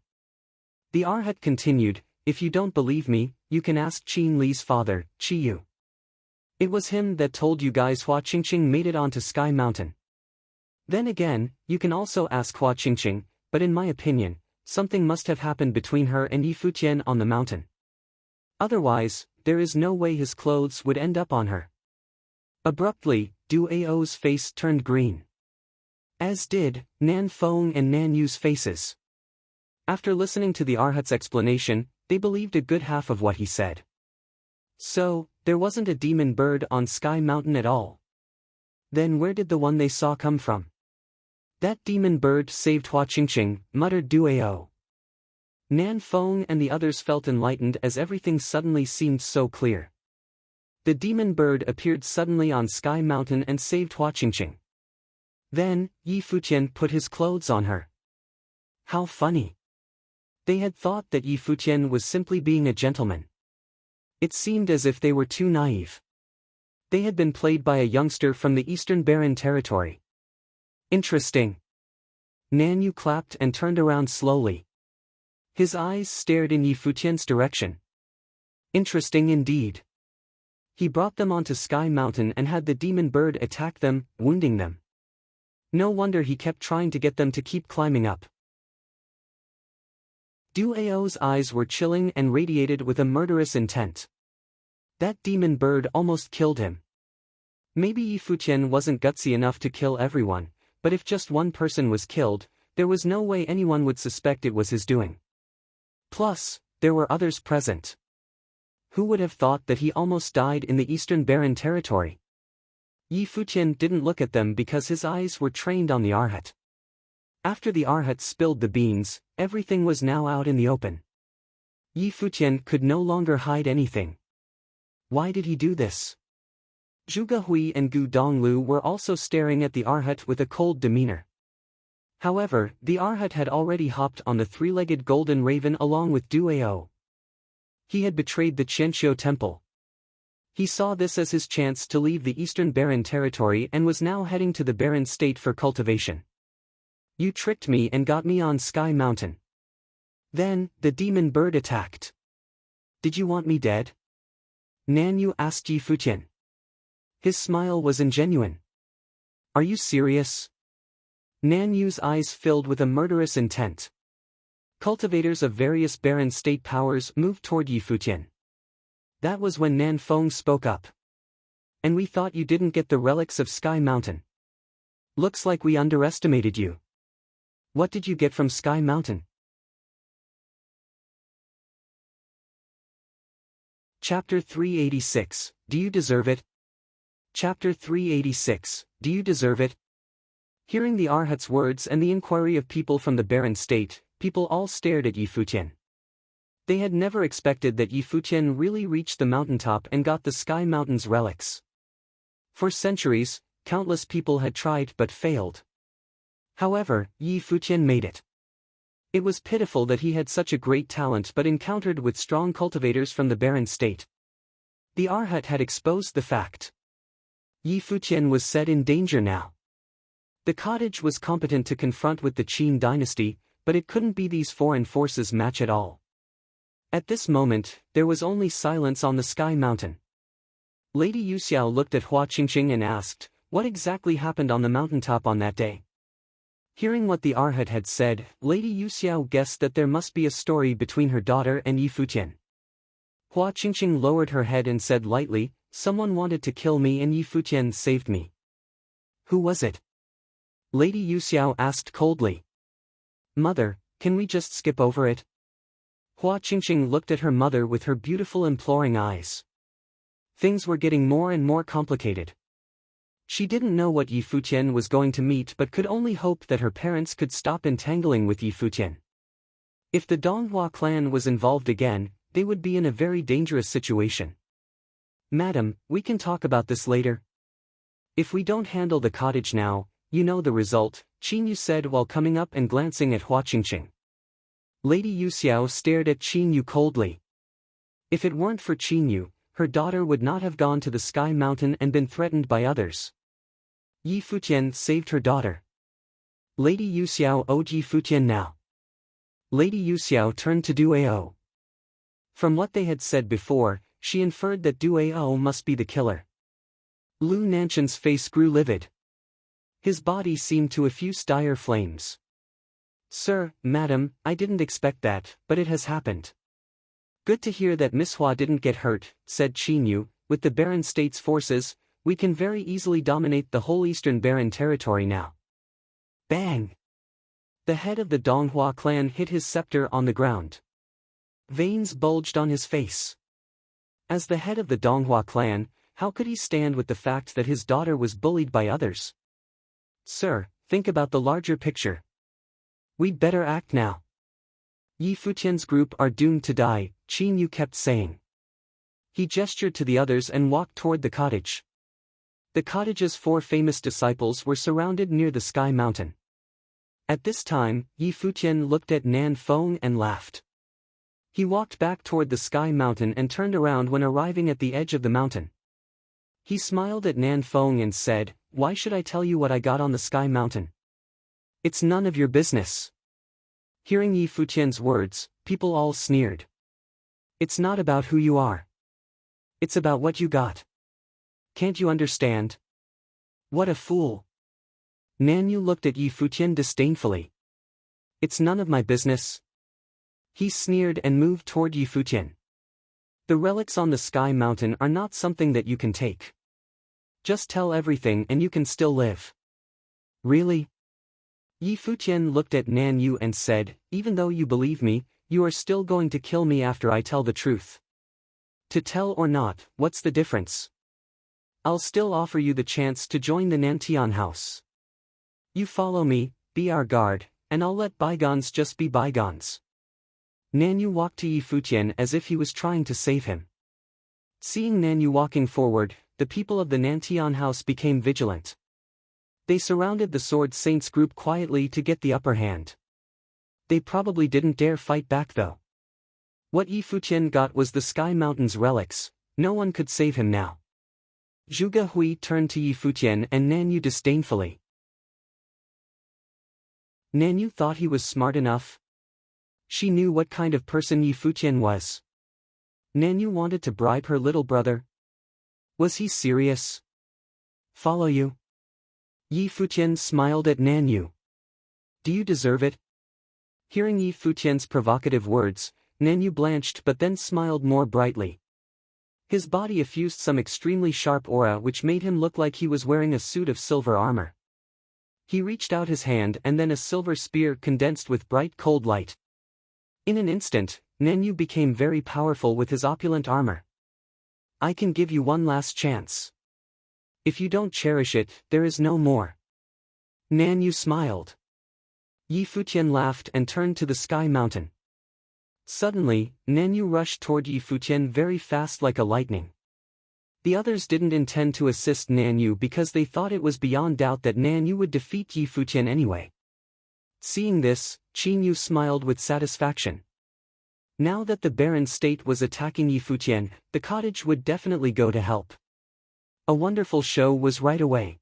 The Arhat continued, "If you don't believe me, you can ask Qin Li's father, Qi Yu. It was him that told you guys Hua Qingqing made it onto Sky Mountain. Then again, you can also ask Hua Qingqing, but in my opinion, something must have happened between her and Yi Futian on the mountain. Otherwise, there is no way his clothes would end up on her." Abruptly, Duao's face turned green. As did Nan Feng and Nan Yu's faces. After listening to the Arhat's explanation, they believed a good half of what he said. So, there wasn't a demon bird on Sky Mountain at all. Then where did the one they saw come from? "That demon bird saved Hua Qingqing," muttered Duao. Nan Feng and the others felt enlightened as everything suddenly seemed so clear. The demon bird appeared suddenly on Sky Mountain and saved Hua Qingqing. Then, Yi Futian put his clothes on her. How funny. They had thought that Yi Futian was simply being a gentleman. It seemed as if they were too naive. They had been played by a youngster from the Eastern Barren territory. Interesting. Nanyu clapped and turned around slowly. His eyes stared in Yi Futian's direction. Interesting indeed. He brought them onto Sky Mountain and had the demon bird attack them, wounding them. No wonder he kept trying to get them to keep climbing up. Duao's eyes were chilling and radiated with a murderous intent. That demon bird almost killed him. Maybe Yi Futian wasn't gutsy enough to kill everyone, but if just one person was killed, there was no way anyone would suspect it was his doing. Plus, there were others present. Who would have thought that he almost died in the Eastern Barren territory? Yi Futian didn't look at them because his eyes were trained on the Arhat. After the Arhat spilled the beans, everything was now out in the open. Yi Futian could no longer hide anything. Why did he do this? Zhuge Hui and Gu Donglu were also staring at the Arhat with a cold demeanor. However, the Arhat had already hopped on the three-legged golden raven along with Duao. He had betrayed the Qianqiu temple. He saw this as his chance to leave the Eastern Barren territory and was now heading to the Barren state for cultivation. You tricked me and got me on Sky Mountain. Then, the demon bird attacked. Did you want me dead? Nanyu asked Yi Futian. His smile was ingenuine. Are you serious? Nanyu's eyes filled with a murderous intent. Cultivators of various barren state powers moved toward Yi Futian. That was when Nan Feng spoke up. And we thought you didn't get the relics of Sky Mountain. Looks like we underestimated you. What did you get from Sky Mountain? Chapter 386, Do You Deserve It? Chapter 386, Do You Deserve It? Hearing the Arhat's words and the inquiry of people from the barren state, people all stared at Yi Futian. They had never expected that Yi Futian really reached the mountaintop and got the Sky Mountain's relics. For centuries, countless people had tried but failed. However, Yi Futian made it. It was pitiful that he had such a great talent but encountered with strong cultivators from the barren state. The Arhat had exposed the fact. Yi Futian was set in danger now. The cottage was competent to confront with the Qin dynasty, but it couldn't be these foreign forces' match at all. At this moment, there was only silence on the Sky Mountain. Lady Yuxiao looked at Hua Qingqing and asked, what exactly happened on the mountaintop on that day? Hearing what the Arhat had said, Lady Yuxiao guessed that there must be a story between her daughter and Yi Futian. Hua Qingqing lowered her head and said lightly, someone wanted to kill me and Yi Futian saved me. Who was it? Lady Yuxiao asked coldly. Mother, can we just skip over it? Hua Qingqing looked at her mother with her beautiful imploring eyes. Things were getting more and more complicated. She didn't know what Yi Futian was going to meet but could only hope that her parents could stop entangling with Yi Futian. If the Donghua clan was involved again, they would be in a very dangerous situation. Madam, we can talk about this later. If we don't handle the cottage now, you know the result, Qin Yu said while coming up and glancing at Hua Qingqing. Lady Yuxiao stared at Qin Yu coldly. If it weren't for Qin Yu, her daughter would not have gone to the Sky Mountain and been threatened by others. Yi Futian saved her daughter. Lady Yuxiao owed Yi Futian now. Lady Yuxiao turned to Duao. From what they had said before, she inferred that Duao must be the killer. Lu Nanshan's face grew livid. His body seemed to effuse dire flames. Sir, madam, I didn't expect that, but it has happened. Good to hear that Miss Hua didn't get hurt, said Qin Yu. With the Barren State's forces, we can very easily dominate the whole eastern Barren territory now. Bang! The head of the Donghua clan hit his scepter on the ground. Veins bulged on his face. As the head of the Donghua clan, how could he stand with the fact that his daughter was bullied by others? Sir, think about the larger picture. We'd better act now. Yi Futian's group are doomed to die, Qin Yu kept saying. He gestured to the others and walked toward the cottage. The cottage's 4 famous disciples were surrounded near the Sky Mountain. At this time, Yi Futian looked at Nan Feng and laughed. He walked back toward the Sky Mountain and turned around when arriving at the edge of the mountain. He smiled at Nan Feng and said, why should I tell you what I got on the Sky Mountain? It's none of your business. Hearing Yi Futian's words, people all sneered. It's not about who you are. It's about what you got. Can't you understand? What a fool. Nanyu looked at Yi Futian disdainfully. It's none of my business. He sneered and moved toward Yi Futian. The relics on the Sky Mountain are not something that you can take. Just tell everything and you can still live. Really? Yi Futian looked at Nanyu and said, even though you believe me, you are still going to kill me after I tell the truth. To tell or not, what's the difference? I'll still offer you the chance to join the Nantian house. You follow me, be our guard, and I'll let bygones just be bygones. Nanyu walked to Yi Futian as if he was trying to save him. Seeing Nanyu walking forward, the people of the Nantian house became vigilant. They surrounded the Sword Saints group quietly to get the upper hand. They probably didn't dare fight back though. What Yi Futian got was the Sky Mountain's relics, no one could save him now. Zhuge Hui turned to Yi Futian and Nanyu disdainfully. Nanyu thought he was smart enough. She knew what kind of person Yi Futian was. Nanyu wanted to bribe her little brother? Was he serious? Follow you? Yi Futian smiled at Nanyu. Do you deserve it? Hearing Yi Futian's provocative words, Nanyu blanched but then smiled more brightly. His body effused some extremely sharp aura which made him look like he was wearing a suit of silver armor. He reached out his hand and then a silver spear condensed with bright cold light. In an instant, Nanyu became very powerful with his opulent armor. I can give you one last chance. If you don't cherish it, there is no more. Nanyu smiled. Yi Futian laughed and turned to the sky mountain. Suddenly, Nanyu rushed toward Yi Futian very fast like a lightning. The others didn't intend to assist Nanyu because they thought it was beyond doubt that Nanyu would defeat Yi Futian anyway. Seeing this, Qinyu smiled with satisfaction. Now that the barren state was attacking Yi Futian, the cottage would definitely go to help. A wonderful show was right away.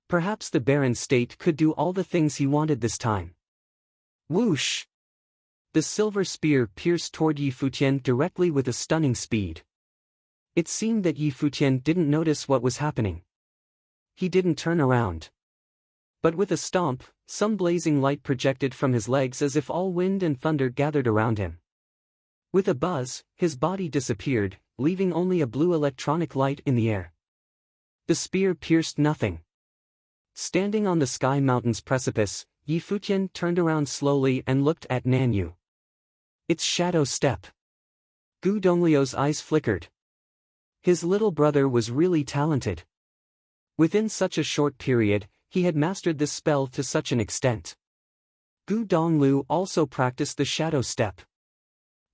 Perhaps the barren state could do all the things he wanted this time. Whoosh! The silver spear pierced toward Yi Futian directly with a stunning speed. It seemed that Yi Futian didn't notice what was happening. He didn't turn around. But with a stomp, some blazing light projected from his legs as if all wind and thunder gathered around him. With a buzz, his body disappeared, leaving only a blue electronic light in the air. The spear pierced nothing. Standing on the sky mountain's precipice, Yi Futian turned around slowly and looked at Nanyu. It's Shadow Step. Gu Dongliu's eyes flickered. His little brother was really talented. Within such a short period, he had mastered this spell to such an extent. Gu Donglu also practiced the Shadow Step.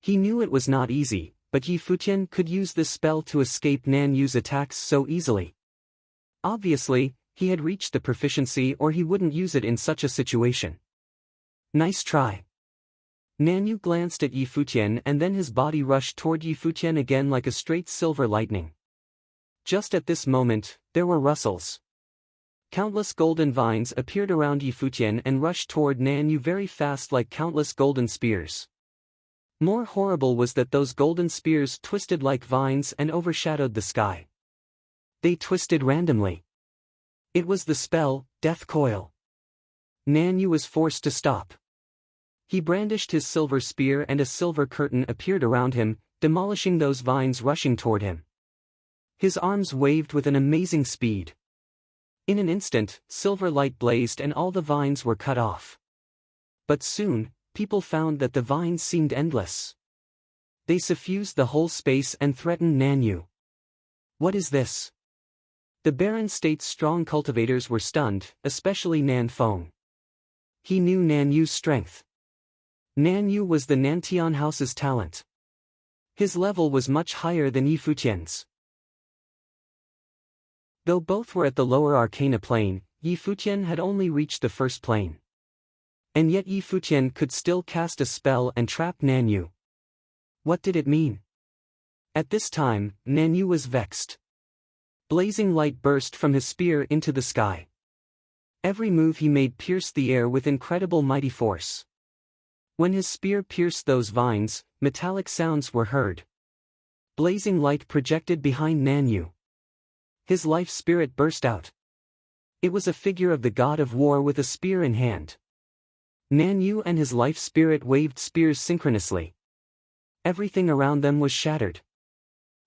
He knew it was not easy, but Yi Futian could use this spell to escape Nanyu's attacks so easily. Obviously, he had reached the proficiency or he wouldn't use it in such a situation. Nice try. Nanyu glanced at Yi Futian and then his body rushed toward Yi Futian again like a straight silver lightning. Just at this moment, there were rustles. Countless golden vines appeared around Yi Futian and rushed toward Nanyu very fast like countless golden spears. More horrible was that those golden spears twisted like vines and overshadowed the sky. They twisted randomly. It was the spell, Death Coil. Nanyu was forced to stop. He brandished his silver spear and a silver curtain appeared around him, demolishing those vines rushing toward him. His arms waved with an amazing speed. In an instant, silver light blazed and all the vines were cut off. But soon, people found that the vines seemed endless. They suffused the whole space and threatened Nanyu. What is this? The barren state's strong cultivators were stunned, especially Nan Feng. He knew Nanyu's strength. Nanyu was the Nantian house's talent. His level was much higher than Yi Futian's. Though both were at the lower arcana plane, Yi Futian had only reached the first plane. And yet Yi Futian could still cast a spell and trap Nanyu. What did it mean? At this time, Nanyu was vexed. Blazing light burst from his spear into the sky. Every move he made pierced the air with incredible mighty force. When his spear pierced those vines, metallic sounds were heard. Blazing light projected behind Nanyu. His life spirit burst out. It was a figure of the god of war with a spear in hand. Nanyu and his life spirit waved spears synchronously. Everything around them was shattered.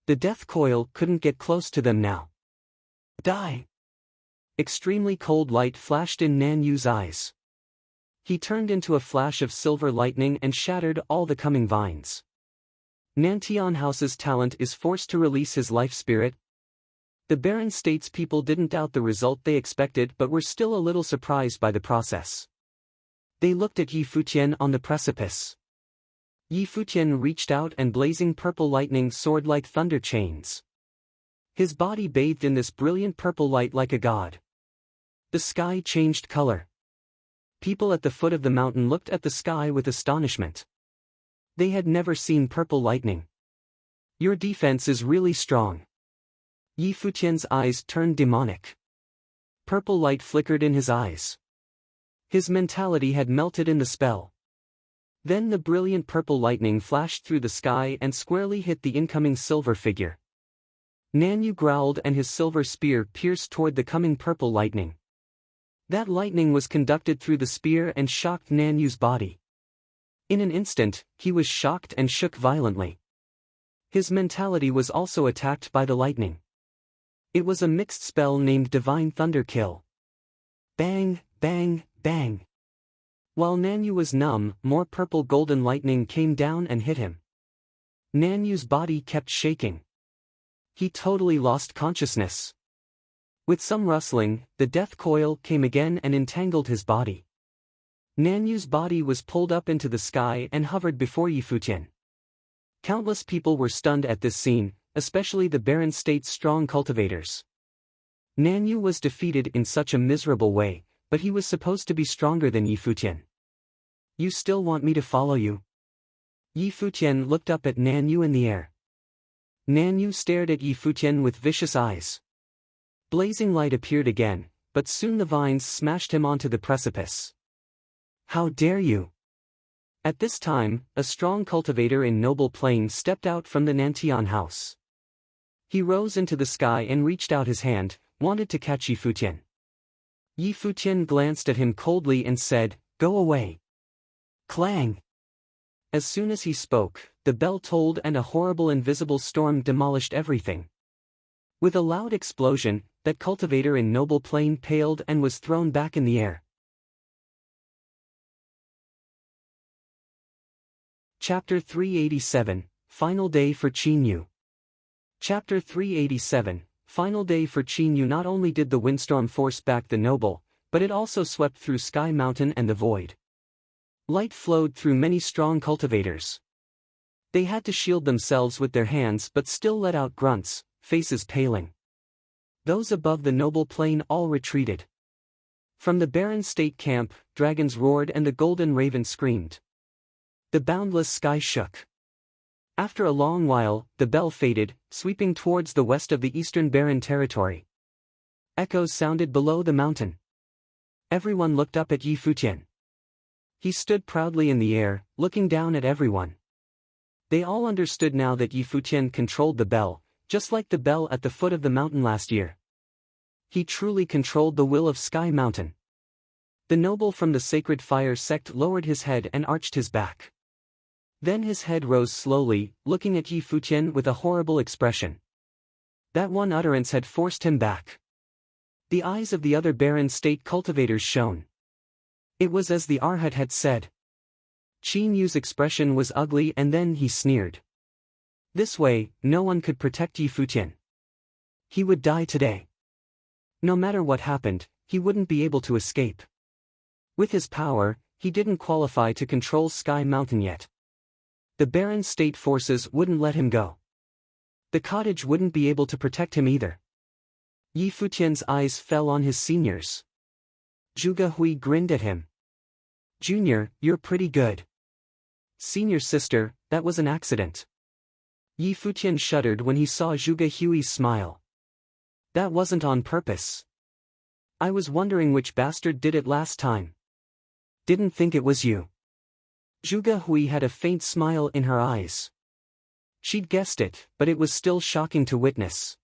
The death coil couldn't get close to them now. Die! Extremely cold light flashed in Nanyu's eyes. He turned into a flash of silver lightning and shattered all the coming vines. Nantian House's talent is forced to release his life spirit. The barren state's people didn't doubt the result they expected but were still a little surprised by the process. They looked at Yi Futian on the precipice. Yi Futian reached out and blazing purple lightning soared like thunder chains. His body bathed in this brilliant purple light like a god. The sky changed color. People at the foot of the mountain looked at the sky with astonishment. They had never seen purple lightning. Your defense is really strong. Yi Futian's eyes turned demonic. Purple light flickered in his eyes. His mentality had melted in the spell. Then the brilliant purple lightning flashed through the sky and squarely hit the incoming silver figure. Nanyu growled and his silver spear pierced toward the coming purple lightning. That lightning was conducted through the spear and shocked Nanyu's body. In an instant, he was shocked and shook violently. His mentality was also attacked by the lightning. It was a mixed spell named Divine Thunder Kill. Bang, bang, bang. While Nanyu was numb, more purple golden lightning came down and hit him. Nanyu's body kept shaking. He totally lost consciousness. With some rustling, the death coil came again and entangled his body. Nanyu's body was pulled up into the sky and hovered before Futian. Countless people were stunned at this scene, especially the barren state's strong cultivators. Nanyu was defeated in such a miserable way, but he was supposed to be stronger than Futian. You still want me to follow you? Futian looked up at Nanyu in the air. Nanyu stared at Futian with vicious eyes. Blazing light appeared again, but soon the vines smashed him onto the precipice. How dare you! At this time, a strong cultivator in Noble Plain stepped out from the Nantian house. He rose into the sky and reached out his hand, wanted to catch Futian. Futian glanced at him coldly and said, "Go away." Clang! As soon as he spoke, the bell tolled and a horrible invisible storm demolished everything. With a loud explosion, that cultivator in Noble Plain paled and was thrown back in the air. Chapter 387, Final Day for Chinyu. Chapter 387, Final Day for Chinyu. Not only did the windstorm force back the noble, but it also swept through Sky Mountain and the void. Light flowed through many strong cultivators. They had to shield themselves with their hands but still let out grunts, faces paling. Those above the Noble Plain all retreated. From the barren state camp, dragons roared and the golden raven screamed. The boundless sky shook. After a long while, the bell faded, sweeping towards the west of the eastern barren territory. Echoes sounded below the mountain. Everyone looked up at Futian. He stood proudly in the air, looking down at everyone. They all understood now that Futian controlled the bell, just like the bell at the foot of the mountain last year. He truly controlled the will of Sky Mountain. The noble from the Sacred Fire sect lowered his head and arched his back. Then his head rose slowly, looking at Futian with a horrible expression. That one utterance had forced him back. The eyes of the other barren state cultivators shone. It was as the Arhat had said. Chinyu's expression was ugly and then he sneered. This way, no one could protect Futian. He would die today. No matter what happened, he wouldn't be able to escape. With his power, he didn't qualify to control Sky Mountain yet. The barren state forces wouldn't let him go. The cottage wouldn't be able to protect him either. Futian's eyes fell on his seniors. Zhuge Hui grinned at him. Junior, you're pretty good. Senior sister, that was an accident. Futian shuddered when he saw Zhuge Hui's smile. That wasn't on purpose. I was wondering which bastard did it last time. Didn't think it was you. Zhuge Hui had a faint smile in her eyes. She'd guessed it, but it was still shocking to witness.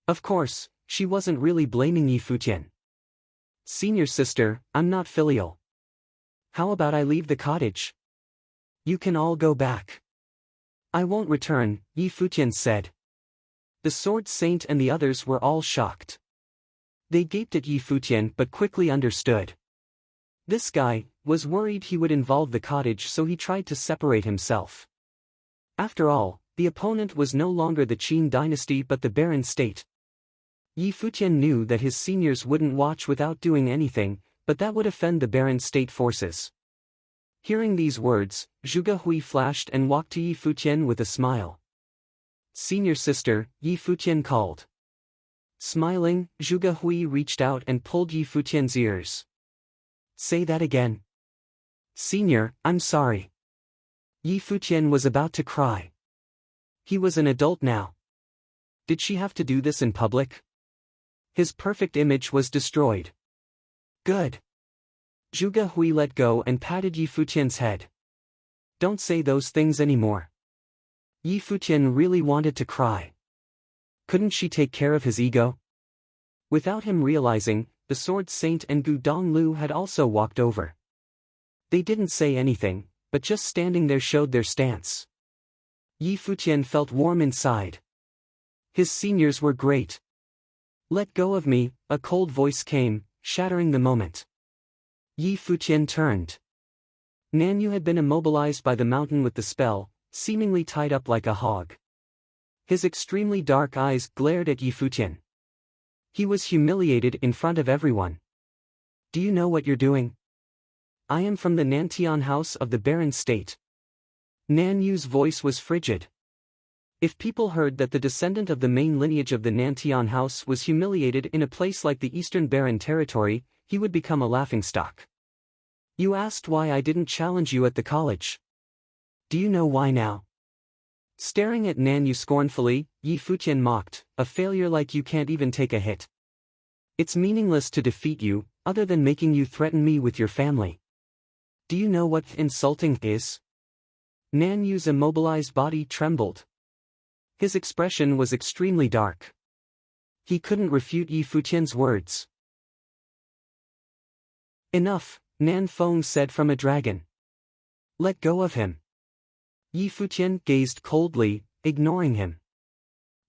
Of course, she wasn't really blaming Futian. Senior sister, I'm not filial. How about I leave the cottage? You can all go back. I won't return, Futian said. The Sword Saint and the others were all shocked. They gaped at Futian but quickly understood. This guy was worried he would involve the cottage, so he tried to separate himself. After all, the opponent was no longer the Qin dynasty but the barren state. Futian knew that his seniors wouldn't watch without doing anything, but that would offend the barren state forces. Hearing these words, Zhuge Hui flashed and walked to Futian with a smile. Senior sister, Futian called. Smiling, Zhuge Hui reached out and pulled Futian's ears. Say that again. Senior, I'm sorry. Futian was about to cry. He was an adult now. Did she have to do this in public? His perfect image was destroyed. Good. Zhuge Hui let go and patted Futian's head. Don't say those things anymore. Yi Futian really wanted to cry. Couldn't she take care of his ego? Without him realizing, the Sword Saint and Gu Donglu had also walked over. They didn't say anything, but just standing there showed their stance. Yi Futian felt warm inside. His seniors were great. Let go of me, a cold voice came, shattering the moment. Yi Futian turned. Nanyu had been immobilized by the mountain with the spell, seemingly tied up like a hog. His extremely dark eyes glared at Yi Futian. He was humiliated in front of everyone. Do you know what you're doing? I am from the Nantian house of the Baron State. Nanyu's voice was frigid. If people heard that the descendant of the main lineage of the Nantian house was humiliated in a place like the Eastern Baron territory, he would become a laughingstock. You asked why I didn't challenge you at the college. Do you know why now? Staring at Nanyu scornfully, Yi Futian mocked, a failure like you can't even take a hit. It's meaningless to defeat you, other than making you threaten me with your family. Do you know what insulting is? Nanyu's immobilized body trembled. His expression was extremely dark. He couldn't refute Yi Futian's words. Enough, Nan Feng said from a dragon. Let go of him. Yi Futian gazed coldly, ignoring him.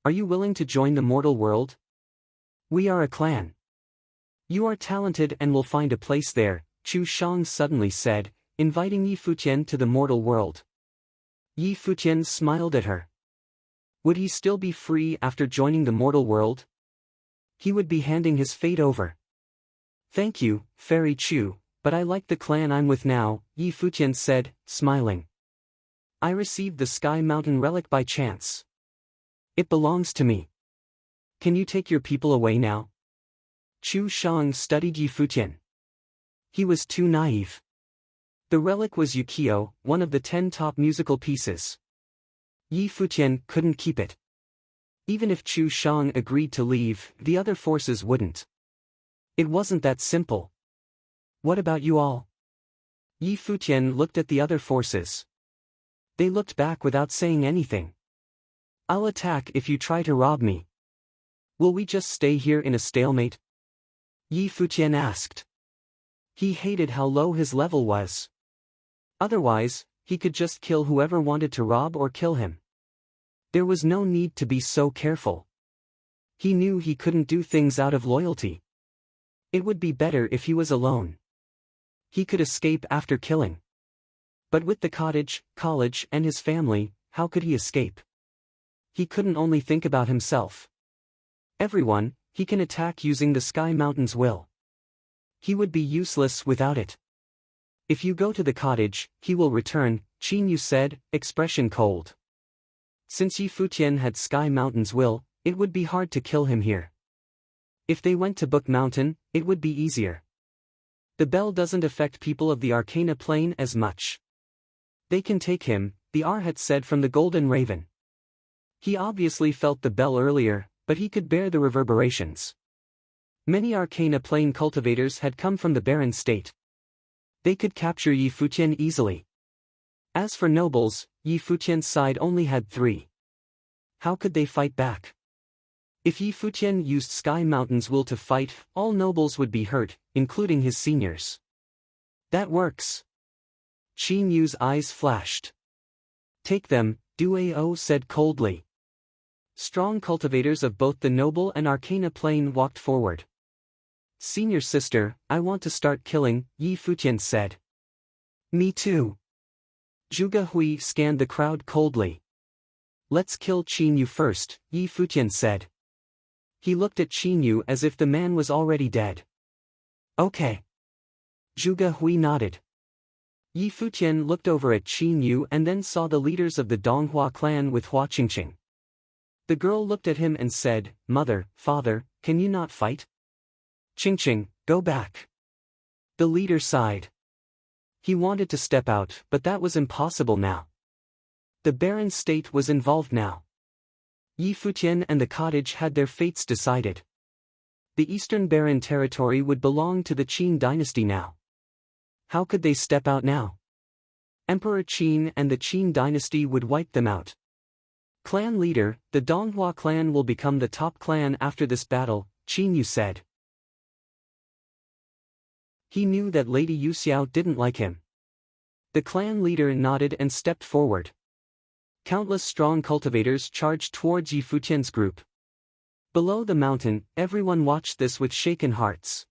Are you willing to join the mortal world? We are a clan. You are talented and will find a place there, Chu Shang suddenly said, inviting Yi Futian to the mortal world. Yi Futian smiled at her. Would he still be free after joining the mortal world? He would be handing his fate over. Thank you, Fairy Chu, but I like the clan I'm with now, Yi Futian said, smiling. I received the Sky Mountain relic by chance. It belongs to me. Can you take your people away now? Chu Shang studied Yi Futian. He was too naive. The relic was Yukio, one of the 10 top musical pieces. Yi Futian couldn't keep it. Even if Chu Shang agreed to leave, the other forces wouldn't. It wasn't that simple. What about you all? Yi Futian looked at the other forces. They looked back without saying anything. I'll attack if you try to rob me. Will we just stay here in a stalemate? Yi Futian asked. He hated how low his level was. Otherwise, he could just kill whoever wanted to rob or kill him. There was no need to be so careful. He knew he couldn't do things out of loyalty. It would be better if he was alone. He could escape after killing. But with the cottage, college, and his family, how could he escape? He couldn't only think about himself. Everyone, he can attack using the Sky Mountain's will. He would be useless without it. If you go to the cottage, he will return, Qin Yu said, expression cold. Since Yi Futian had Sky Mountain's will, it would be hard to kill him here. If they went to Book Mountain, it would be easier. The bell doesn't affect people of the Arcana Plane as much. They can take him, the Arhat said from the Golden Raven. He obviously felt the bell earlier, but he could bear the reverberations. Many Arcana Plane cultivators had come from the Barren State. They could capture Yi Futian easily. As for nobles, Yi Futian's side only had 3. How could they fight back? If Yi Futian used Sky Mountain's will to fight, all nobles would be hurt, including his seniors. That works. Qin Yu's eyes flashed. Take them, Duao said coldly. Strong cultivators of both the noble and Arcana Plane walked forward. Senior sister, I want to start killing, Yi Futian said. Me too. Zhuge Hui scanned the crowd coldly. Let's kill Qin Yu first, Yi Futian said. He looked at Qin Yu as if the man was already dead. Okay. Zhuge Hui nodded. Yi Futian looked over at Qin Yu and then saw the leaders of the Donghua clan with Hua Qingqing. The girl looked at him and said, Mother, Father, can you not fight? Qingqing, go back. The leader sighed. He wanted to step out, but that was impossible now. The Baron State was involved now. Yi Futian and the cottage had their fates decided. The Eastern Baron territory would belong to the Qin dynasty now. How could they step out now? Emperor Qin and the Qin dynasty would wipe them out. Clan leader, the Donghua clan will become the top clan after this battle, Qin Yu said. He knew that Lady Yu Xiao didn't like him. The clan leader nodded and stepped forward. Countless strong cultivators charged towards Yi Futian's group. Below the mountain, everyone watched this with shaken hearts.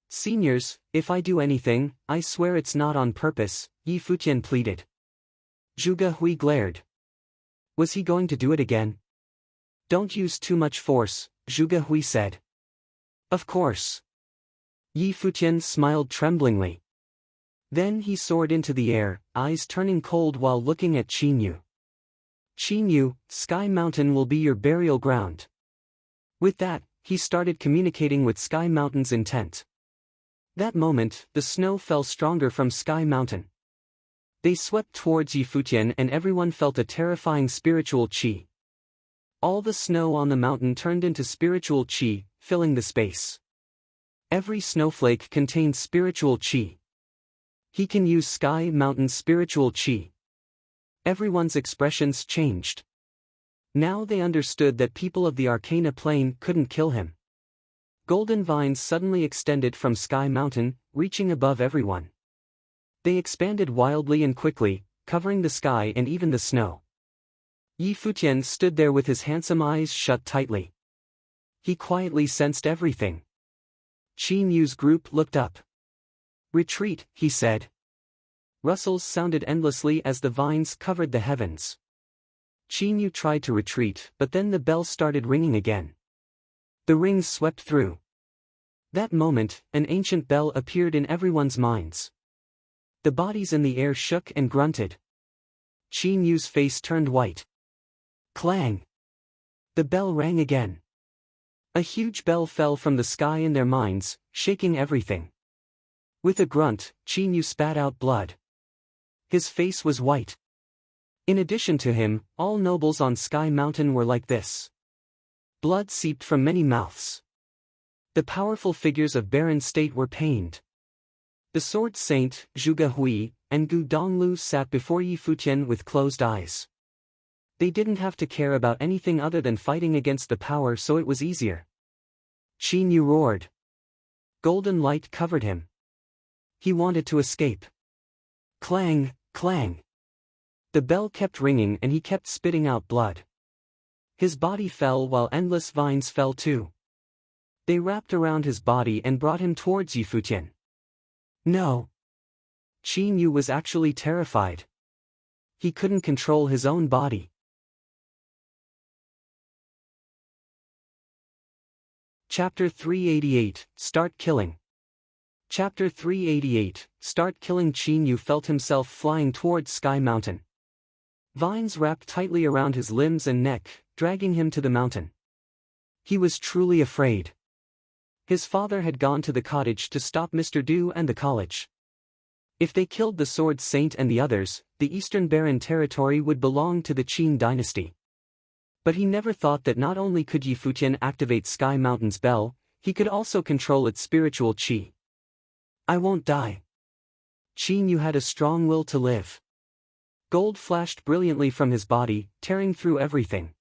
Seniors, if I do anything, I swear it's not on purpose, Yi Futian pleaded. Zhuge Hui glared. Was he going to do it again? Don't use too much force, Zhuge Hui said. Of course. Yi Futian smiled tremblingly. Then he soared into the air, eyes turning cold while looking at Qin Yu. Qin Yu, Sky Mountain will be your burial ground. With that, he started communicating with Sky Mountain's intent. That moment, the snow fell stronger from Sky Mountain. They swept towards Yi Futian and everyone felt a terrifying spiritual qi. All the snow on the mountain turned into spiritual qi, filling the space. Every snowflake contained spiritual qi. He can use Sky Mountain's spiritual qi. Everyone's expressions changed. Now they understood that people of the Arcana plane couldn't kill him. Golden vines suddenly extended from Sky Mountain, reaching above everyone. They expanded wildly and quickly, covering the sky and even the snow. Yi Futian stood there with his handsome eyes shut tightly. He quietly sensed everything. Qin Yu's group looked up. Retreat, he said. Rustles sounded endlessly as the vines covered the heavens. Qin Yu tried to retreat, but then the bell started ringing again. The rings swept through. That moment, an ancient bell appeared in everyone's minds. The bodies in the air shook and grunted. Qin Yu's face turned white. Clang! The bell rang again. A huge bell fell from the sky in their minds, shaking everything. With a grunt, Qin Yu spat out blood. His face was white. In addition to him, all nobles on Sky Mountain were like this. Blood seeped from many mouths. The powerful figures of barren state were pained. The sword saint, Zhuge Hui, and Gu Donglu sat before Yi Futian with closed eyes. They didn't have to care about anything other than fighting against the power, so it was easier. Qin Yu roared. Golden light covered him. He wanted to escape. Clang, clang. The bell kept ringing and he kept spitting out blood. His body fell while endless vines fell too. They wrapped around his body and brought him towards Yi Futian. No. Qin Yu was actually terrified. He couldn't control his own body. Chapter 388, Start Killing. Chapter 388, Start Killing. Qin Yu felt himself flying towards Sky Mountain. Vines wrapped tightly around his limbs and neck, dragging him to the mountain. He was truly afraid. His father had gone to the cottage to stop Mr. Du and the college. If they killed the Sword Saint and the others, the Eastern Barren territory would belong to the Qin dynasty. But he never thought that not only could Yi Futian activate Sky Mountain's bell, he could also control its spiritual qi. I won't die. Qin Yu had a strong will to live. Gold flashed brilliantly from his body, tearing through everything.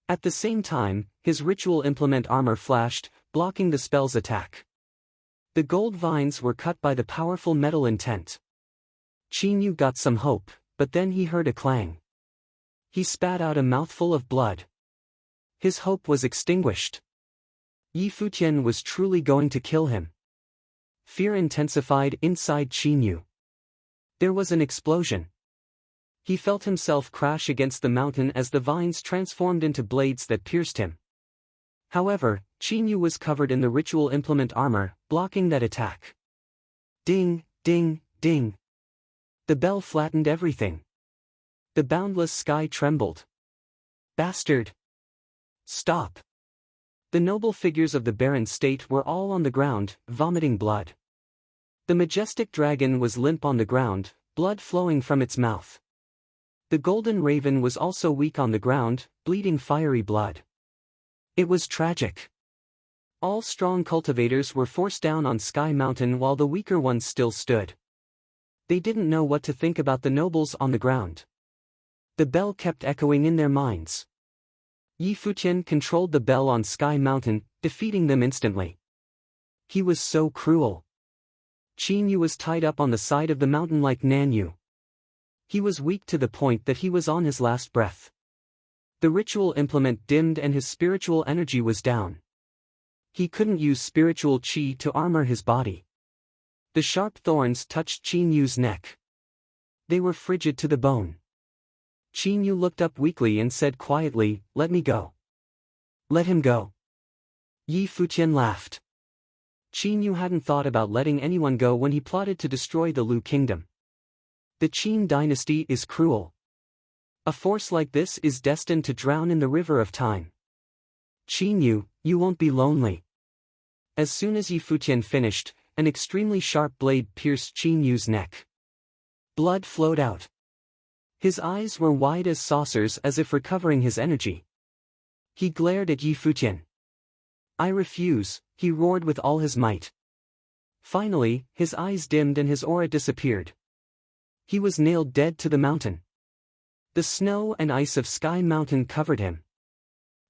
At the same time, his ritual implement armor flashed, blocking the spell's attack. The gold vines were cut by the powerful metal intent. Qin Yu got some hope, but then he heard a clang. He spat out a mouthful of blood. His hope was extinguished. Yi Futian was truly going to kill him. Fear intensified inside Qin Yu. There was an explosion. He felt himself crash against the mountain as the vines transformed into blades that pierced him. However, Qin Yu was covered in the ritual implement armor, blocking that attack. Ding, ding, ding. The bell flattened everything. The boundless sky trembled. Bastard! Stop! The noble figures of the barren state were all on the ground, vomiting blood. The majestic dragon was limp on the ground, blood flowing from its mouth. The golden raven was also weak on the ground, bleeding fiery blood. It was tragic. All strong cultivators were forced down on Sky Mountain while the weaker ones still stood. They didn't know what to think about the nobles on the ground. The bell kept echoing in their minds. Yi Futian controlled the bell on Sky Mountain, defeating them instantly. He was so cruel. Qin Yu was tied up on the side of the mountain like Nanyu. He was weak to the point that he was on his last breath. The ritual implement dimmed and his spiritual energy was down. He couldn't use spiritual qi to armor his body. The sharp thorns touched Qin Yu's neck. They were frigid to the bone. Qin Yu looked up weakly and said quietly, "Let me go." "Let him go." Yi Futian laughed. Qin Yu hadn't thought about letting anyone go when he plotted to destroy the Lu kingdom. The Qin dynasty is cruel. A force like this is destined to drown in the river of time. Qin Yu, you won't be lonely. As soon as Yi Futian finished, an extremely sharp blade pierced Qin Yu's neck. Blood flowed out. His eyes were wide as saucers as if recovering his energy. He glared at Yi Futian. "I refuse," he roared with all his might. Finally, his eyes dimmed and his aura disappeared. He was nailed dead to the mountain. The snow and ice of Sky Mountain covered him.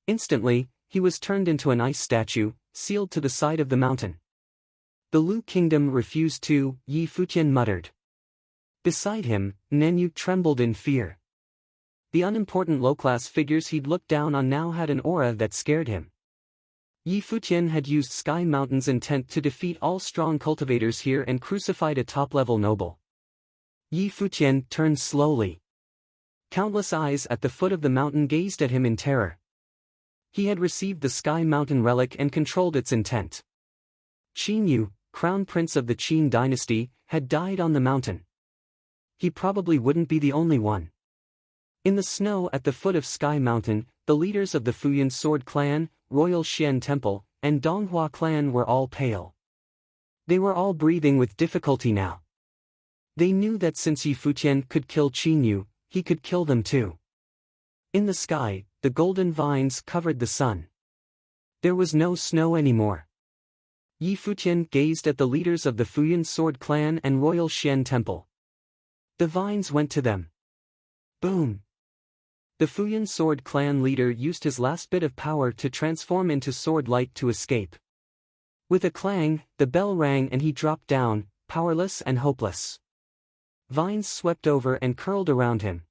Instantly, he was turned into an ice statue, sealed to the side of the mountain. "The Lu kingdom refused to," Yi Futian muttered. Beside him, Nanyu trembled in fear. The unimportant low-class figures he'd looked down on now had an aura that scared him. Yi Futian had used Sky Mountain's intent to defeat all strong cultivators here and crucified a top-level noble. Yi Futian turned slowly. Countless eyes at the foot of the mountain gazed at him in terror. He had received the Sky Mountain relic and controlled its intent. Qin Yu, crown prince of the Qin dynasty, had died on the mountain. He probably wouldn't be the only one. In the snow at the foot of Sky Mountain, the leaders of the Futian Sword Clan, Royal Xian Temple, and Donghua Clan were all pale. They were all breathing with difficulty now. They knew that since Yi Futian could kill Qin Yu, he could kill them too. In the sky, the golden vines covered the sun. There was no snow anymore. Yi Futian gazed at the leaders of the Futian Sword Clan and Royal Xian Temple. The vines went to them. Boom! The Futian Sword Clan leader used his last bit of power to transform into sword light to escape. With a clang, the bell rang and he dropped down, powerless and hopeless. Vines swept over and curled around him.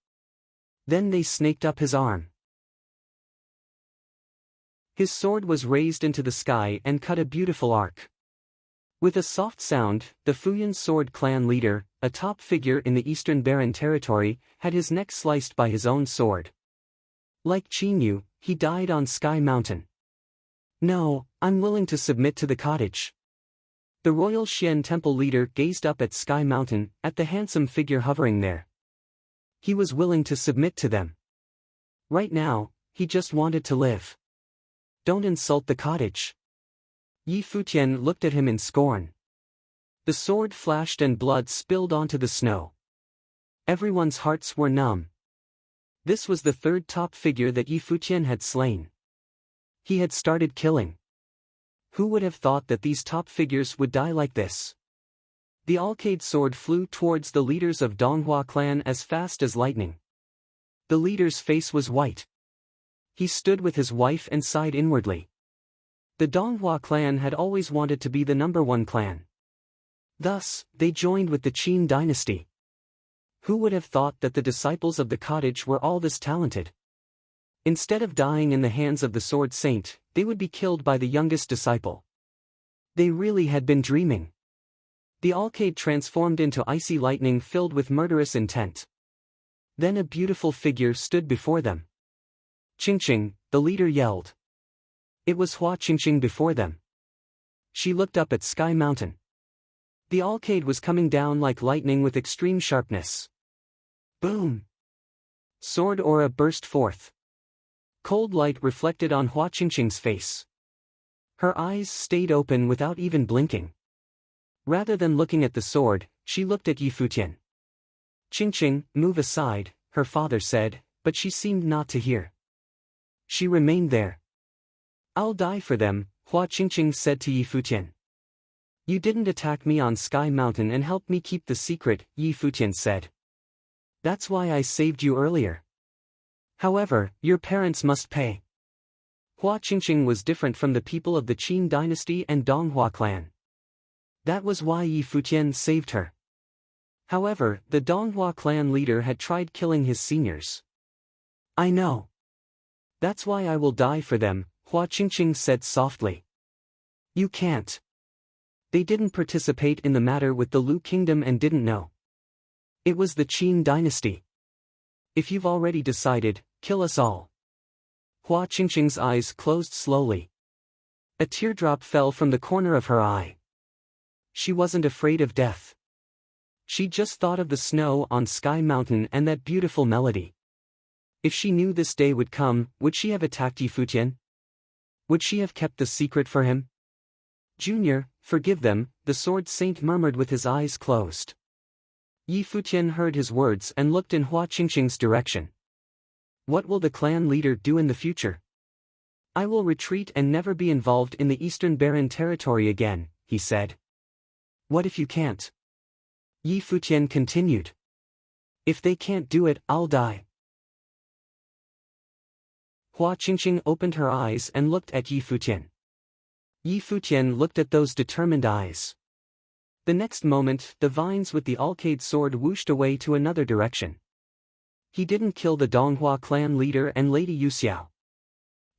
Then they snaked up his arm. His sword was raised into the sky and cut a beautiful arc. With a soft sound, the Futian Sword Clan leader, a top figure in the Eastern Barren territory, had his neck sliced by his own sword. Like Qin Yu, he died on Sky Mountain. "No, I'm willing to submit to the cottage." The Royal Xian Temple leader gazed up at Sky Mountain, at the handsome figure hovering there. He was willing to submit to them. Right now, he just wanted to live. "Don't insult the cottage." Yi Futian looked at him in scorn. The sword flashed and blood spilled onto the snow. Everyone's hearts were numb. This was the third top figure that Yi Futian had slain. He had started killing. Who would have thought that these top figures would die like this? The Alcade sword flew towards the leaders of Donghua clan as fast as lightning. The leader's face was white. He stood with his wife and sighed inwardly. The Donghua clan had always wanted to be the #1 clan. Thus, they joined with the Qin dynasty. Who would have thought that the disciples of the cottage were all this talented? Instead of dying in the hands of the sword saint, they would be killed by the youngest disciple. They really had been dreaming. The Alcade transformed into icy lightning filled with murderous intent. Then a beautiful figure stood before them. "Qingqing," the leader yelled. It was Hua Qingqing before them. She looked up at Sky Mountain. The Alcade was coming down like lightning with extreme sharpness. Boom! Sword aura burst forth. Cold light reflected on Hua Qingqing's face. Her eyes stayed open without even blinking. Rather than looking at the sword, she looked at Yi Futian. "Qingqing, move aside," her father said, but she seemed not to hear. She remained there. "I'll die for them," Hua Qingqing said to Yi Futian. You didn't attack me on Sky Mountain and help me keep the secret, Yi Futian said. That's why I saved you earlier. However, your parents must pay. Hua Qingqing was different from the people of the Qin dynasty and Donghua clan. That was why Yi Futian saved her. However, the Donghua clan leader had tried killing his seniors. I know. That's why I will die for them, Hua Qingqing said softly. You can't. They didn't participate in the matter with the Lu kingdom and didn't know. It was the Qin dynasty. If you've already decided, kill us all. Hua Qingqing's eyes closed slowly. A teardrop fell from the corner of her eye. She wasn't afraid of death. She just thought of the snow on Sky Mountain and that beautiful melody. If she knew this day would come, would she have attacked Yi Futian? Would she have kept the secret for him? Junior, forgive them, the sword saint murmured with his eyes closed. Yi Futian heard his words and looked in Hua Qingqing's direction. What will the clan leader do in the future? I will retreat and never be involved in the Eastern Barren territory again, he said. What if you can't? Yi Futian continued. If they can't do it, I'll die. Hua Qingqing opened her eyes and looked at Yi Futian. Yi Futian looked at those determined eyes. The next moment, the vines with the Alcade sword whooshed away to another direction. He didn't kill the Donghua clan leader and Lady Yuxiao.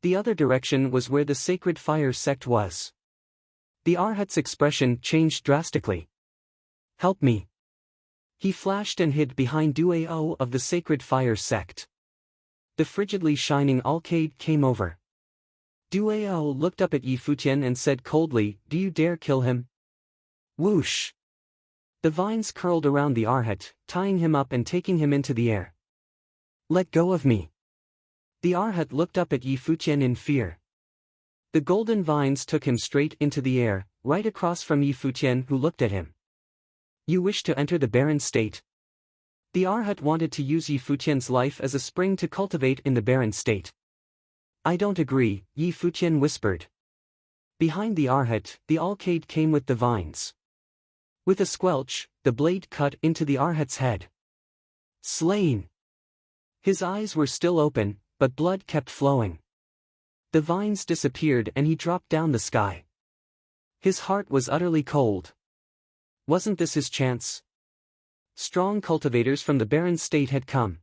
The other direction was where the Sacred Fire sect was. The Arhat's expression changed drastically. Help me. He flashed and hid behind Duao of the Sacred Fire sect. The frigidly shining Alcade came over. Duao looked up at Yi Futian and said coldly, Do you dare kill him? Whoosh! The vines curled around the Arhat, tying him up and taking him into the air. Let go of me. The Arhat looked up at Yi Futian in fear. The golden vines took him straight into the air, right across from Yi Futian who looked at him. You wish to enter the barren state? The Arhat wanted to use Yi Futian's life as a spring to cultivate in the barren state. I don't agree, Yi Futian whispered. Behind the Arhat, the Alcade came with the vines. With a squelch, the blade cut into the Arhat's head. Slain! His eyes were still open, but blood kept flowing. The vines disappeared and he dropped down the sky. His heart was utterly cold. Wasn't this his chance? Strong cultivators from the barren state had come.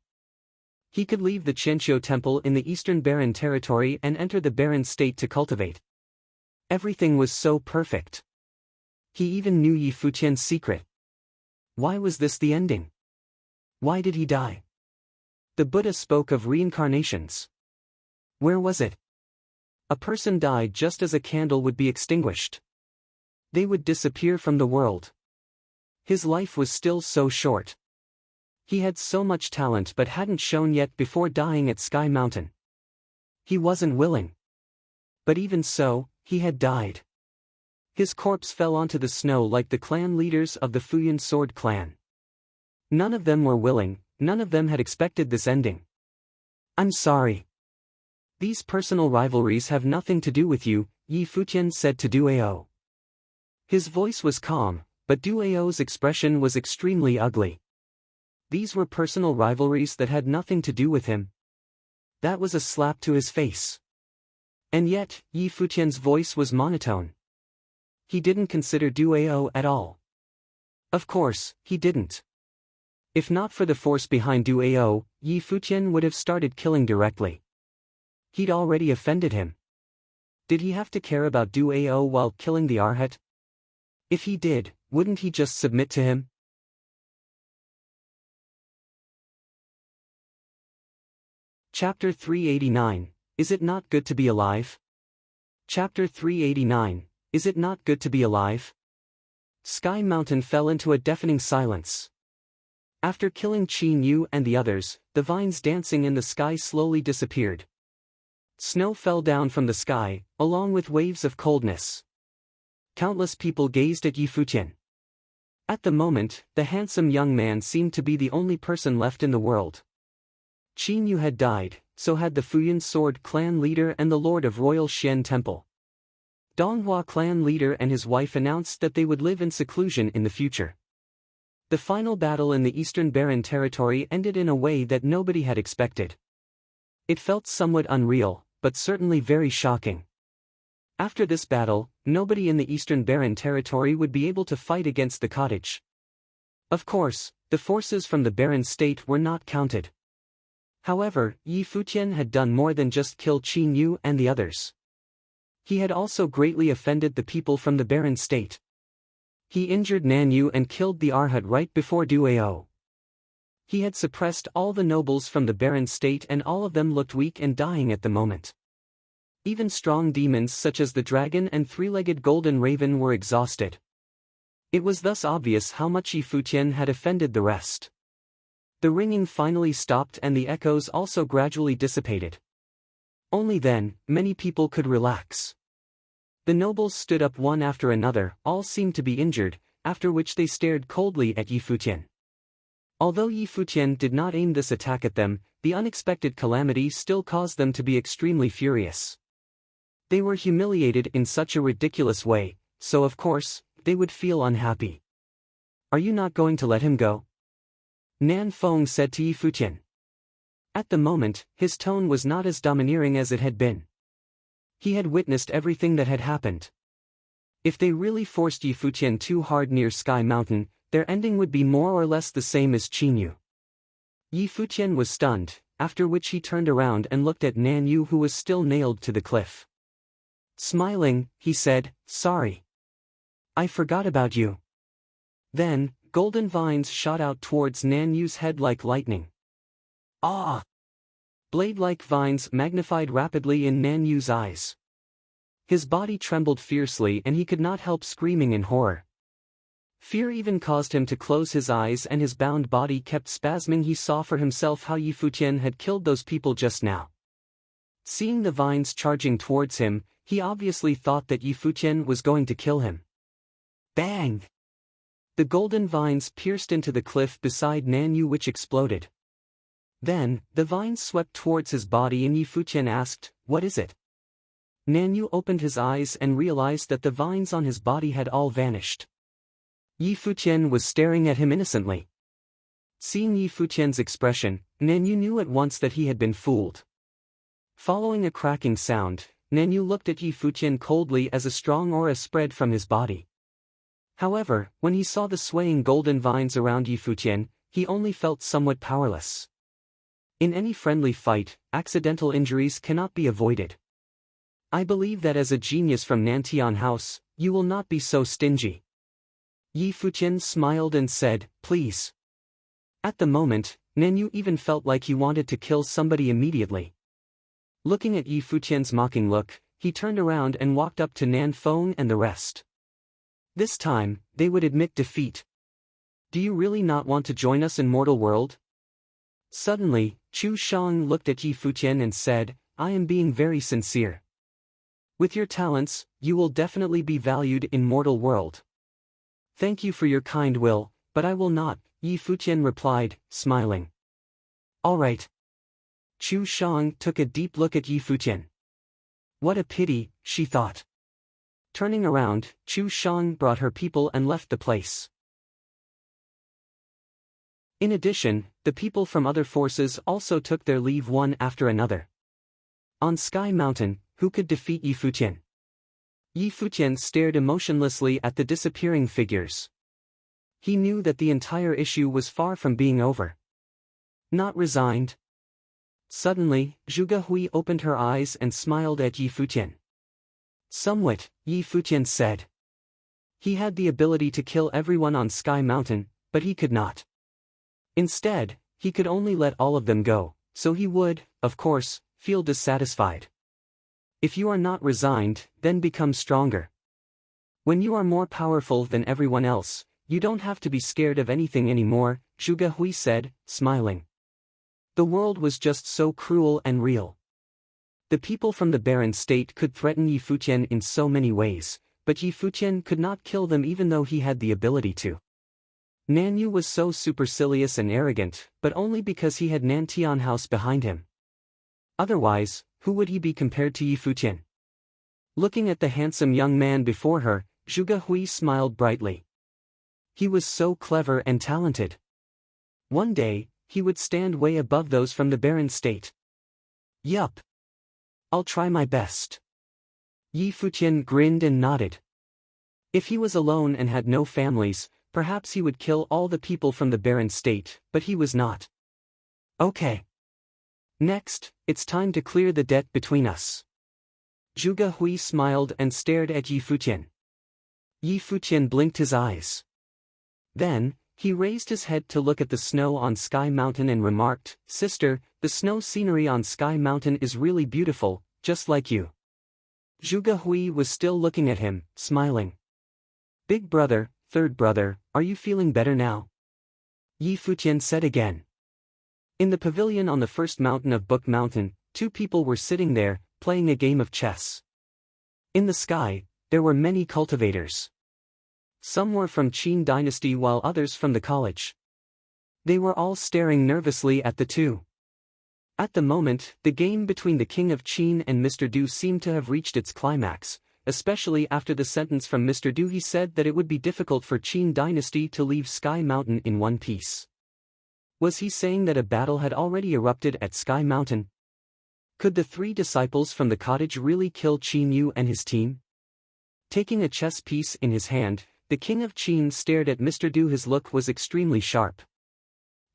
He could leave the Qianqiu temple in the eastern barren territory and enter the barren state to cultivate. Everything was so perfect. He even knew Yi Futian's secret. Why was this the ending? Why did he die? The Buddha spoke of reincarnations. Where was it? A person died just as a candle would be extinguished. They would disappear from the world. His life was still so short. He had so much talent but hadn't shown yet before dying at Sky Mountain. He wasn't willing. But even so, he had died. His corpse fell onto the snow like the clan leaders of the Futian sword clan. None of them were willing, none of them had expected this ending. I'm sorry. These personal rivalries have nothing to do with you, Yi Futian said to Duao. His voice was calm, but Duao's expression was extremely ugly. These were personal rivalries that had nothing to do with him. That was a slap to his face. And yet, Yi Futian's voice was monotone. He didn't consider Duao at all. Of course, he didn't. If not for the force behind Duao, Yi Futian would have started killing directly. He'd already offended him. Did he have to care about Duao while killing the Arhat? If he did, wouldn't he just submit to him? Chapter 389, Is it not good to be alive? Chapter 389, Is it not good to be alive? Sky Mountain fell into a deafening silence. After killing Qin Yu and the others, the vines dancing in the sky slowly disappeared. Snow fell down from the sky, along with waves of coldness. Countless people gazed at Yi Futian. At the moment, the handsome young man seemed to be the only person left in the world. Qin Yu had died, so had the Futian sword clan leader and the lord of Royal Xian Temple. Donghua clan leader and his wife announced that they would live in seclusion in the future. The final battle in the Eastern Barren territory ended in a way that nobody had expected. It felt somewhat unreal, but certainly very shocking. After this battle, nobody in the Eastern Barren territory would be able to fight against the cottage. Of course, the forces from the Barren state were not counted. However, Yi Futian had done more than just kill Qin Yu and the others. He had also greatly offended the people from the Barren state. He injured Nan Yu and killed the Arhat right before Duao. He had suppressed all the nobles from the Barren state and all of them looked weak and dying at the moment. Even strong demons such as the dragon and three-legged golden raven were exhausted. It was thus obvious how much Yi Futian had offended the rest. The ringing finally stopped and the echoes also gradually dissipated. Only then, many people could relax. The nobles stood up one after another, all seemed to be injured, after which they stared coldly at Yi Futian. Although Yi Futian did not aim this attack at them, the unexpected calamity still caused them to be extremely furious. They were humiliated in such a ridiculous way, so of course, they would feel unhappy. "Are you not going to let him go?" Nan Feng said to Yi Futian. At the moment, his tone was not as domineering as it had been. He had witnessed everything that had happened. If they really forced Yi Futian too hard near Sky Mountain, their ending would be more or less the same as Qin Yu. Yi Futian was stunned, after which he turned around and looked at Nan Yu who was still nailed to the cliff. Smiling, he said, "Sorry. I forgot about you." Then, golden vines shot out towards Nan Yu's head like lightning. Ah! Blade-like vines magnified rapidly in Nan Yu's eyes. His body trembled fiercely and he could not help screaming in horror. Fear even caused him to close his eyes and his bound body kept spasming. He saw for himself how Yi Futian had killed those people just now. Seeing the vines charging towards him, he obviously thought that Yi Futian was going to kill him. Bang! The golden vines pierced into the cliff beside Nan Yu which exploded. Then, the vines swept towards his body and Yi Futian asked, "What is it?" Nan Yu opened his eyes and realized that the vines on his body had all vanished. Yi Futian was staring at him innocently. Seeing Yi Futian's expression, Nan Yu knew at once that he had been fooled. Following a cracking sound, Nan Yu looked at Yi Futian coldly as a strong aura spread from his body. However, when he saw the swaying golden vines around Yi Futian, he only felt somewhat powerless. In any friendly fight, accidental injuries cannot be avoided. I believe that as a genius from Nantian House, you will not be so stingy. Yi Futian smiled and said, "Please." At the moment, Nan Yu even felt like he wanted to kill somebody immediately. Looking at Yi Futian's mocking look, he turned around and walked up to Nan Feng and the rest. This time, they would admit defeat. "Do you really not want to join us in mortal world?" Suddenly, Chu Shang looked at Yi Futian and said, "I am being very sincere. With your talents, you will definitely be valued in mortal world. Thank you for your kind will, but I will not," Yi Futian replied, smiling. "All right." Chu Shang took a deep look at Yi Futian. What a pity, she thought. Turning around, Chu Shang brought her people and left the place. In addition, the people from other forces also took their leave one after another. On Sky Mountain, who could defeat Yi Futian? Yi Futian stared emotionlessly at the disappearing figures. He knew that the entire issue was far from being over. Not resigned. Suddenly, Zhuge Hui opened her eyes and smiled at Yi Futian. "Somewhat," Yi Futian said. He had the ability to kill everyone on Sky Mountain, but he could not. Instead, he could only let all of them go, so he would, of course, feel dissatisfied. If you are not resigned, then become stronger. When you are more powerful than everyone else, you don't have to be scared of anything anymore, Zhuge Hui said, smiling. The world was just so cruel and real. The people from the Barren state could threaten Yi Futian in so many ways, but Yi Futian could not kill them even though he had the ability to. Nan Yu was so supercilious and arrogant, but only because he had Nantian House behind him. Otherwise, who would he be compared to Yi Futian? Looking at the handsome young man before her, Zhuge Hui smiled brightly. He was so clever and talented. One day, he would stand way above those from the barren state. Yup. I'll try my best. Yi Futian grinned and nodded. If he was alone and had no families, perhaps he would kill all the people from the barren state, but he was not. Okay. Next, it's time to clear the debt between us. Zhuge Hui smiled and stared at Yi Futian. Yi Futian blinked his eyes. Then, he raised his head to look at the snow on Sky Mountain and remarked, "Sister, the snow scenery on Sky Mountain is really beautiful, just like you." Zhuge Hui was still looking at him, smiling. "Big brother, third brother, are you feeling better now?" Yi Futian said again. In the pavilion on the first mountain of Book Mountain, two people were sitting there, playing a game of chess. In the sky, there were many cultivators. Some were from Qin dynasty while others from the college. They were all staring nervously at the two. At the moment, the game between the King of Qin and Mr. Du seemed to have reached its climax, especially after the sentence from Mr. Du. He said that it would be difficult for Qin dynasty to leave Sky Mountain in one piece. Was he saying that a battle had already erupted at Sky Mountain? Could the three disciples from the cottage really kill Qin Yu and his team? Taking a chess piece in his hand, the King of Qin stared at Mr. Du. His look was extremely sharp.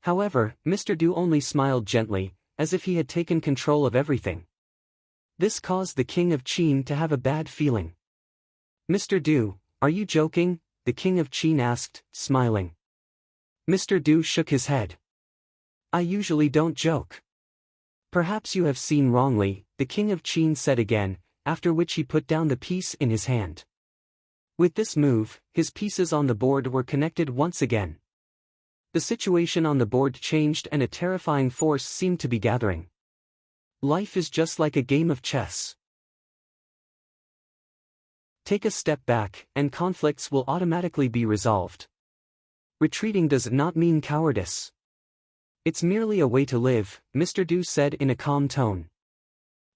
However, Mr. Du only smiled gently, as if he had taken control of everything. This caused the King of Qin to have a bad feeling. "Mr. Du, are you joking?" the King of Qin asked, smiling. Mr. Du shook his head. "I usually don't joke." "Perhaps you have seen wrongly," the King of Qin said again, after which he put down the piece in his hand. With this move, his pieces on the board were connected once again. The situation on the board changed and a terrifying force seemed to be gathering. Life is just like a game of chess. Take a step back, and conflicts will automatically be resolved. Retreating does not mean cowardice. It's merely a way to live, Mr. Du said in a calm tone.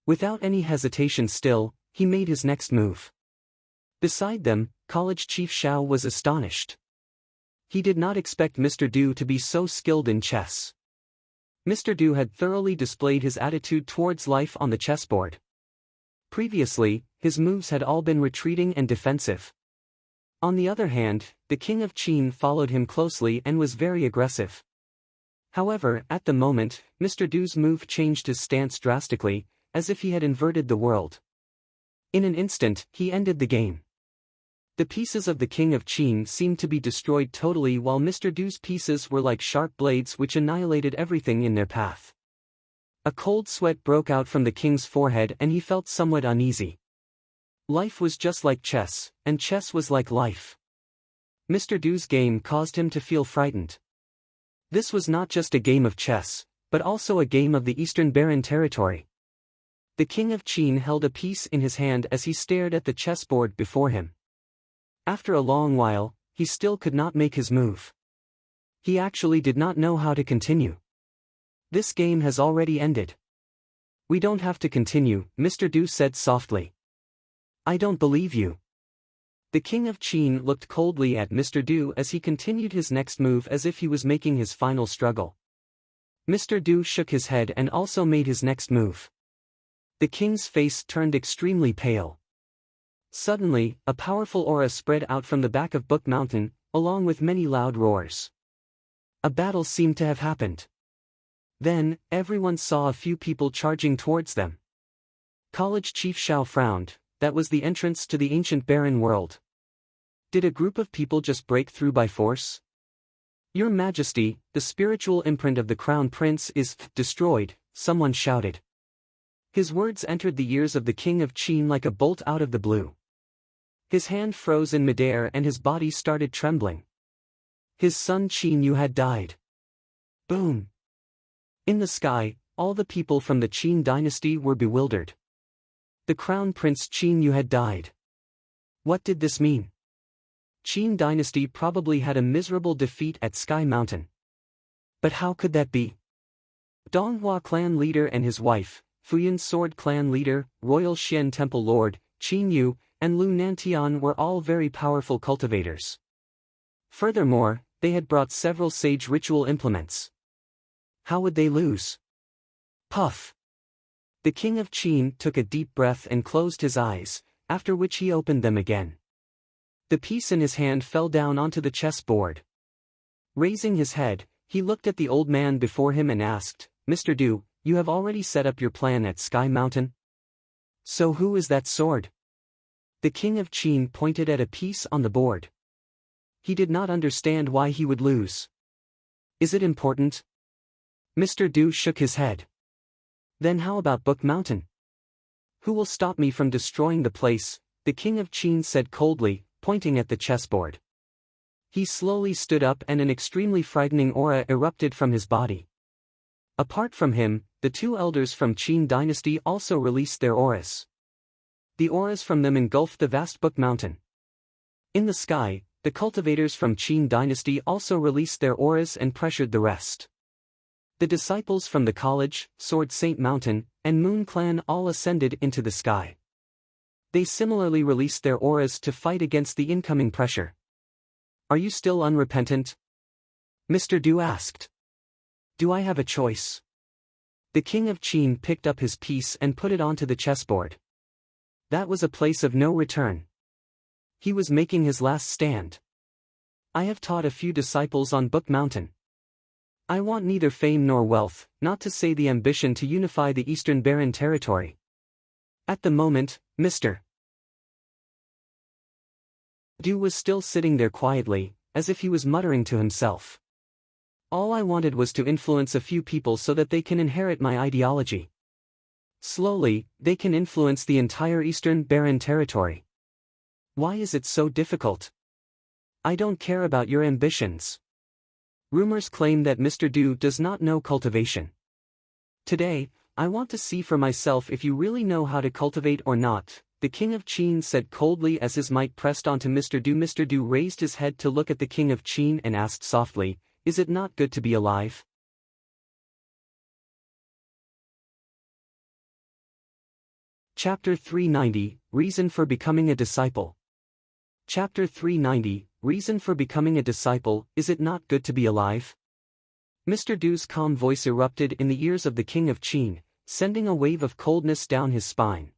Without any hesitation still, he made his next move. Beside them, College Chief Xiao was astonished. He did not expect Mr. Du to be so skilled in chess. Mr. Du had thoroughly displayed his attitude towards life on the chessboard. Previously, his moves had all been retreating and defensive. On the other hand, the King of Qin followed him closely and was very aggressive. However, at the moment, Mr. Du's move changed his stance drastically, as if he had inverted the world. In an instant, he ended the game. The pieces of the King of Qin seemed to be destroyed totally while Mr. Du's pieces were like sharp blades which annihilated everything in their path. A cold sweat broke out from the king's forehead and he felt somewhat uneasy. Life was just like chess, and chess was like life. Mr. Du's game caused him to feel frightened. This was not just a game of chess, but also a game of the Eastern Barren territory. The King of Qin held a piece in his hand as he stared at the chessboard before him. After a long while, he still could not make his move. He actually did not know how to continue. This game has already ended. "We don't have to continue," Mr. Du said softly. "I don't believe you." The King of Qin looked coldly at Mr. Du as he continued his next move as if he was making his final struggle. Mr. Du shook his head and also made his next move. The king's face turned extremely pale. Suddenly, a powerful aura spread out from the back of Book Mountain, along with many loud roars. A battle seemed to have happened. Then, everyone saw a few people charging towards them. College Chief Xiao frowned. That was the entrance to the ancient barren world. Did a group of people just break through by force? "Your Majesty, the spiritual imprint of the Crown Prince is destroyed," someone shouted. His words entered the ears of the King of Qin like a bolt out of the blue. His hand froze in midair and his body started trembling. His son Qin Yu had died. Boom! In the sky, all the people from the Qin dynasty were bewildered. The Crown Prince Qin Yu had died. What did this mean? Qin dynasty probably had a miserable defeat at Sky Mountain. But how could that be? Donghua clan leader and his wife, Futian sword clan leader, Royal Xian temple lord, Qin Yu, and Lu Nantian were all very powerful cultivators. Furthermore, they had brought several sage ritual implements. How would they lose? Puff! The king of Qin took a deep breath and closed his eyes, after which he opened them again. The piece in his hand fell down onto the chessboard. Raising his head, he looked at the old man before him and asked, "Mr. Du, you have already set up your plan at Sky Mountain? So who is that sword?" The king of Qin pointed at a piece on the board. He did not understand why he would lose. Is it important? Mr. Du shook his head. Then how about Book Mountain? Who will stop me from destroying the place? The king of Qin said coldly, pointing at the chessboard. He slowly stood up and an extremely frightening aura erupted from his body. Apart from him, the two elders from Qin dynasty also released their auras. The auras from them engulfed the vast Book Mountain. In the sky, the cultivators from Qin dynasty also released their auras and pressured the rest. The disciples from the college, Sword Saint Mountain, and Moon Clan all ascended into the sky. They similarly released their auras to fight against the incoming pressure. Are you still unrepentant? Mr. Du asked. Do I have a choice? The king of Qin picked up his piece and put it onto the chessboard. That was a place of no return. He was making his last stand. I have taught a few disciples on Book Mountain. I want neither fame nor wealth, not to say the ambition to unify the Eastern Barren territory. At the moment, Mr. Du was still sitting there quietly, as if he was muttering to himself. All I wanted was to influence a few people so that they can inherit my ideology. Slowly, they can influence the entire Eastern Barren territory. Why is it so difficult? I don't care about your ambitions. Rumors claim that Mr. Du does not know cultivation. Today, I want to see for myself if you really know how to cultivate or not, the king of Qin said coldly as his might pressed onto Mr. Du. Mr. Du raised his head to look at the king of Qin and asked softly, "Is it not good to be alive?" Chapter 390, Reason for Becoming a Disciple. Chapter 390, Reason for Becoming a Disciple. Is it not good to be alive? Mr. Du's calm voice erupted in the ears of the king of Qin, sending a wave of coldness down his spine.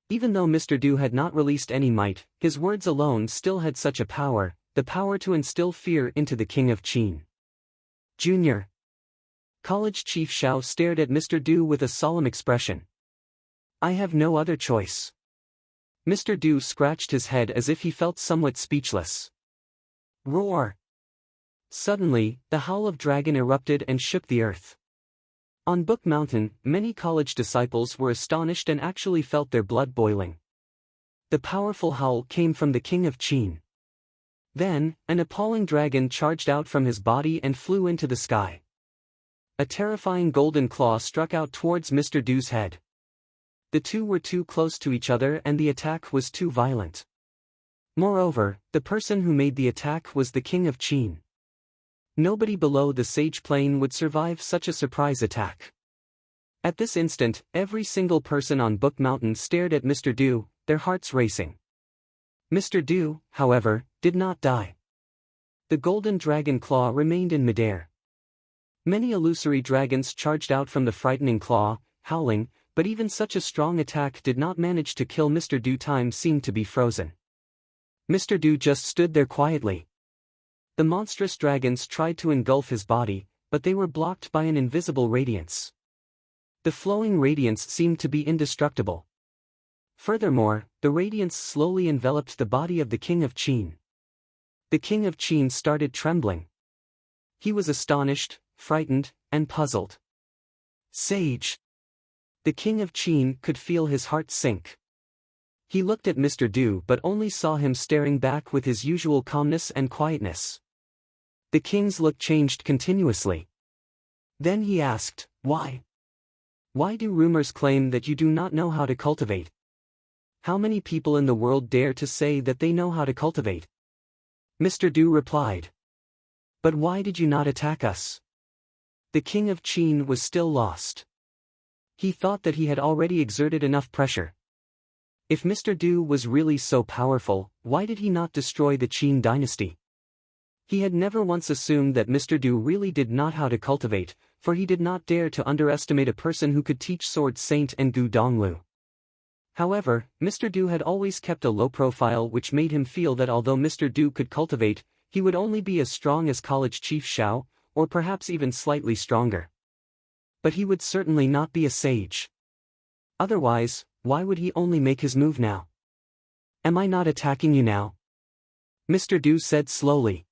Even though Mr. Du had not released any might, his words alone still had such a power, the power to instill fear into the king of Qin. Junior. College Chief Xiao stared at Mr. Du with a solemn expression. I have no other choice. Mr. Du scratched his head as if he felt somewhat speechless. Roar! Suddenly, the howl of dragon erupted and shook the earth. On Book Mountain, many college disciples were astonished and actually felt their blood boiling. The powerful howl came from the king of Qin. Then, an appalling dragon charged out from his body and flew into the sky. A terrifying golden claw struck out towards Mr. Du's head. The two were too close to each other and the attack was too violent. Moreover, the person who made the attack was the king of Qin. Nobody below the sage plane would survive such a surprise attack. At this instant, every single person on Book Mountain stared at Mr. Du, their hearts racing. Mr. Du, however, did not die. The golden dragon claw remained in midair. Many illusory dragons charged out from the frightening claw, howling, but even such a strong attack did not manage to kill Mr. Du. Time seemed to be frozen. Mr. Du just stood there quietly. The monstrous dragons tried to engulf his body, but they were blocked by an invisible radiance. The flowing radiance seemed to be indestructible. Furthermore, the radiance slowly enveloped the body of the king of Qin. The king of Qin started trembling. He was astonished, frightened, and puzzled. Sage! The king of Qin could feel his heart sink. He looked at Mr. Du but only saw him staring back with his usual calmness and quietness. The king's look changed continuously. Then he asked, Why? Why do rumors claim that you do not know how to cultivate? How many people in the world dare to say that they know how to cultivate? Mr. Du replied. But why did you not attack us? The king of Qin was still lost. He thought that he had already exerted enough pressure. If Mr. Du was really so powerful, why did he not destroy the Qin dynasty? He had never once assumed that Mr. Du really did not how to cultivate, for he did not dare to underestimate a person who could teach Sword Saint and Gu Donglu. However, Mr. Du had always kept a low profile, which made him feel that although Mr. Du could cultivate, he would only be as strong as College Chief Xiao, or perhaps even slightly stronger. But he would certainly not be a sage. Otherwise, why would he only make his move now? Am I not attacking you now? Mr. Du said slowly.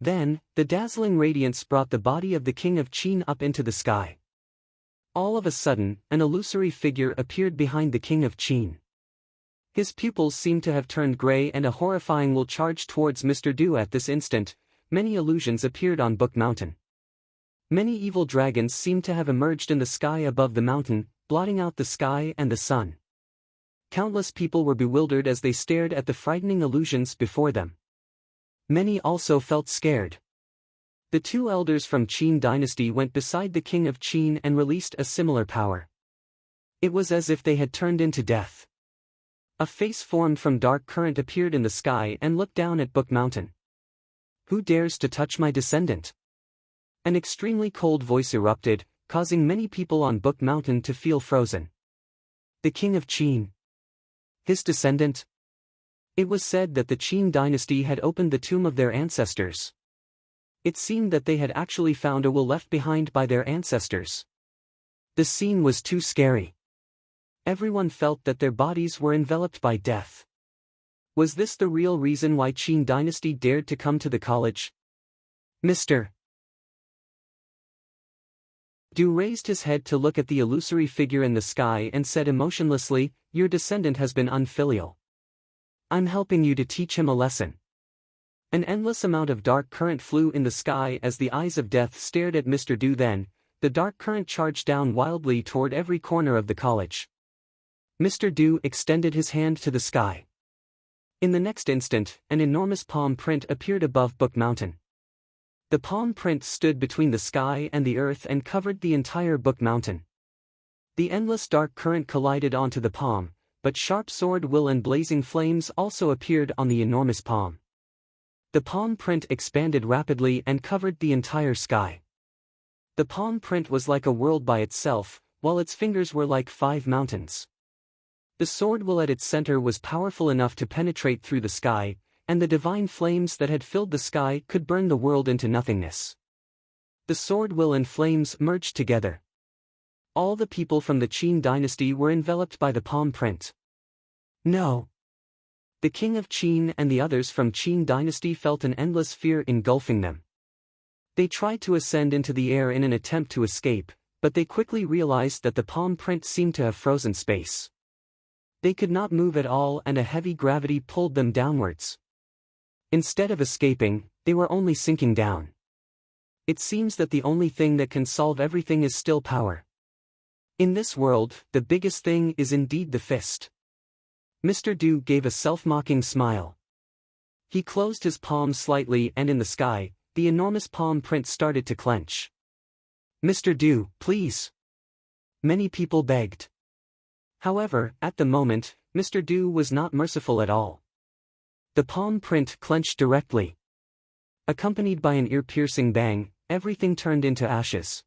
Then, the dazzling radiance brought the body of the king of Qin up into the sky. All of a sudden, an illusory figure appeared behind the king of Qin. His pupils seemed to have turned gray and a horrifying will charged towards Mr. Du at this instant. Many illusions appeared on Book Mountain. Many evil dragons seemed to have emerged in the sky above the mountain, blotting out the sky and the sun. Countless people were bewildered as they stared at the frightening illusions before them. Many also felt scared. The two elders from Qin dynasty went beside the king of Qin and released a similar power. It was as if they had turned into death. A face formed from dark current appeared in the sky and looked down at Book Mountain. Who dares to touch my descendant? An extremely cold voice erupted, causing many people on Book Mountain to feel frozen. The king of Qin. His descendant? It was said that the Qin dynasty had opened the tomb of their ancestors. It seemed that they had actually found a will left behind by their ancestors. The scene was too scary. Everyone felt that their bodies were enveloped by death. Was this the real reason why Qin dynasty dared to come to the college? Mr. Du raised his head to look at the illusory figure in the sky and said emotionlessly, "Your descendant has been unfilial. I'm helping you to teach him a lesson." An endless amount of dark current flew in the sky as the eyes of death stared at Mr. Du. Then, the dark current charged down wildly toward every corner of the college. Mr. Du extended his hand to the sky. In the next instant, an enormous palm print appeared above Book Mountain. The palm print stood between the sky and the earth and covered the entire Book Mountain. The endless dark current collided onto the palm, but sharp sword will and blazing flames also appeared on the enormous palm. The palm print expanded rapidly and covered the entire sky. The palm print was like a world by itself, while its fingers were like 5 mountains. The sword will at its center was powerful enough to penetrate through the sky, and the divine flames that had filled the sky could burn the world into nothingness. The sword will and flames merged together. All the people from the Qin dynasty were enveloped by the palm print. No. The king of Qin and the others from Qin dynasty felt an endless fear engulfing them. They tried to ascend into the air in an attempt to escape, but they quickly realized that the palm print seemed to have frozen space. They could not move at all and a heavy gravity pulled them downwards. Instead of escaping, they were only sinking down. It seems that the only thing that can solve everything is still power. In this world, the biggest thing is indeed the fist. Mr. Du gave a self-mocking smile. He closed his palm slightly and in the sky, the enormous palm print started to clench. Mr. Du, please. Many people begged. However, at the moment, Mr. Du was not merciful at all. The palm print clenched directly. Accompanied by an ear-piercing bang, everything turned into ashes.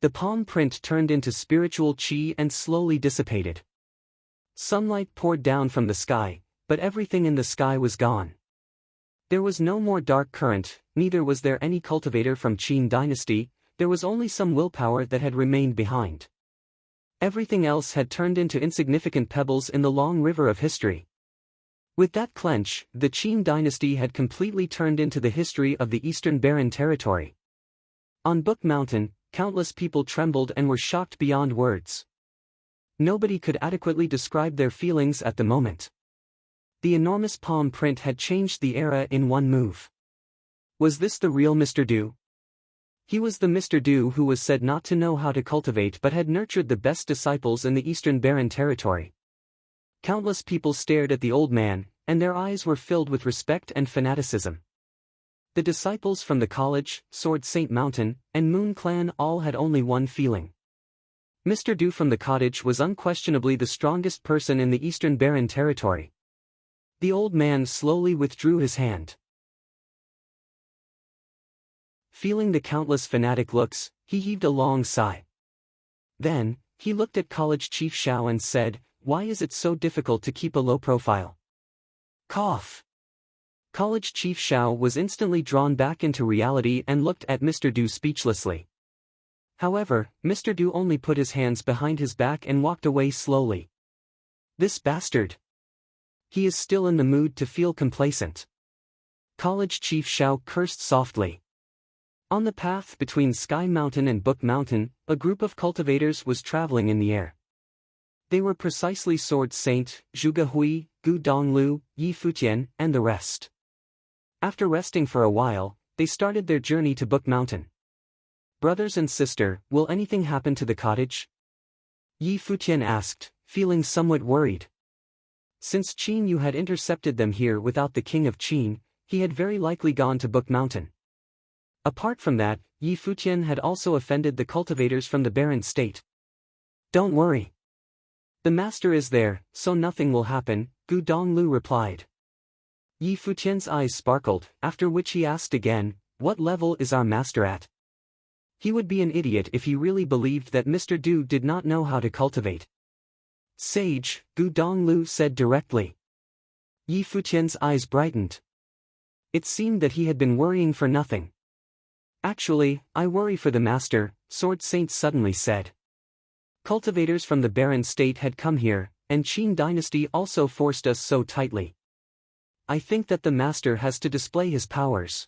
The palm print turned into spiritual qi and slowly dissipated. Sunlight poured down from the sky, but everything in the sky was gone. There was no more dark current, neither was there any cultivator from Qin dynasty, there was only some willpower that had remained behind. Everything else had turned into insignificant pebbles in the long river of history. With that clench, the Qin dynasty had completely turned into the history of the Eastern Barren Territory. On Book Mountain, countless people trembled and were shocked beyond words. Nobody could adequately describe their feelings at the moment. The enormous palm print had changed the era in one move. Was this the real Mr. Du? He was the Mr. Du who was said not to know how to cultivate but had nurtured the best disciples in the Eastern Barren Territory. Countless people stared at the old man, and their eyes were filled with respect and fanaticism. The disciples from the college, Sword Saint Mountain, and Moon Clan all had only one feeling. Mr. Du from the cottage was unquestionably the strongest person in the Eastern Barren territory. The old man slowly withdrew his hand. Feeling the countless fanatic looks, he heaved a long sigh. Then, he looked at College Chief Shao and said, "Why is it so difficult to keep a low profile?" Cough. College Chief Shao was instantly drawn back into reality and looked at Mr. Du speechlessly. However, Mr. Du only put his hands behind his back and walked away slowly. This bastard. He is still in the mood to feel complacent. College Chief Shao cursed softly. On the path between Sky Mountain and Book Mountain, a group of cultivators was traveling in the air. They were precisely Sword Saint, Zhuge Hui, Gu Donglu, Yi Futian, and the rest. After resting for a while, they started their journey to Book Mountain. "Brothers and sister, will anything happen to the cottage?" Yi Futian asked, feeling somewhat worried. Since Qin Yu had intercepted them here without the king of Qin, he had very likely gone to Book Mountain. Apart from that, Yi Futian had also offended the cultivators from the barren state. "Don't worry. The master is there, so nothing will happen," Gu Donglu replied. Yi Futian's eyes sparkled, after which he asked again, "What level is our master at?" He would be an idiot if he really believed that Mr. Du did not know how to cultivate. "Sage," Gu Donglu said directly. Yi Futian's eyes brightened. It seemed that he had been worrying for nothing. "Actually, I worry for the master," Sword Saint suddenly said. "Cultivators from the barren state had come here, and Qin dynasty also forced us so tightly. I think that the master has to display his powers."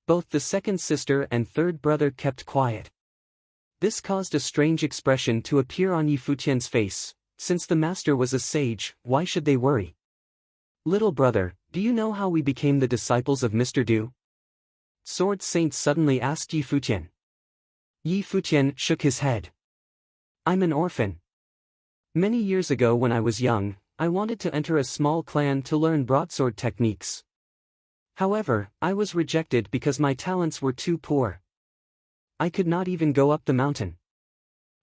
Both the second sister and third brother kept quiet. This caused a strange expression to appear on Yi Futian's face. Since the master was a sage, why should they worry? "Little brother, do you know how we became the disciples of Mr. Du?" Sword Saint suddenly asked Yi Futian. Yi Futian shook his head. "I'm an orphan. Many years ago when I was young, I wanted to enter a small clan to learn broadsword techniques. However, I was rejected because my talents were too poor. I could not even go up the mountain.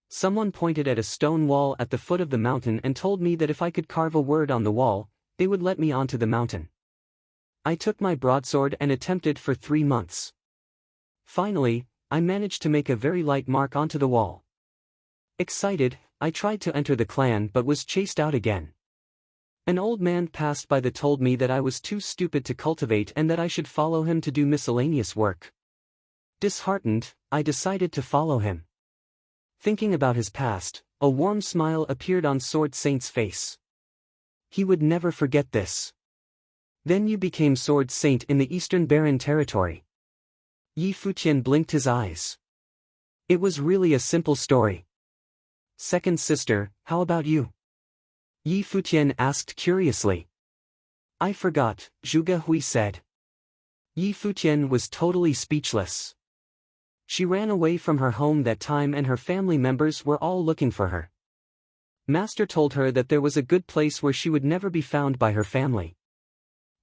Someone pointed at a stone wall at the foot of the mountain and told me that if I could carve a word on the wall, they would let me onto the mountain. I took my broadsword and attempted for 3 months. Finally, I managed to make a very light mark onto the wall. Excited, I tried to enter the clan but was chased out again. An old man passed by that told me that I was too stupid to cultivate and that I should follow him to do miscellaneous work. Disheartened, I decided to follow him." Thinking about his past, a warm smile appeared on Sword Saint's face. He would never forget this. "Then you became Sword Saint in the Eastern Barren territory." Yi Futian blinked his eyes. "It was really a simple story." "Second sister, how about you?" Yi Futian asked curiously. "I forgot," Zhuge Hui said. Yi Futian was totally speechless. She ran away from her home that time and her family members were all looking for her. Master told her that there was a good place where she would never be found by her family.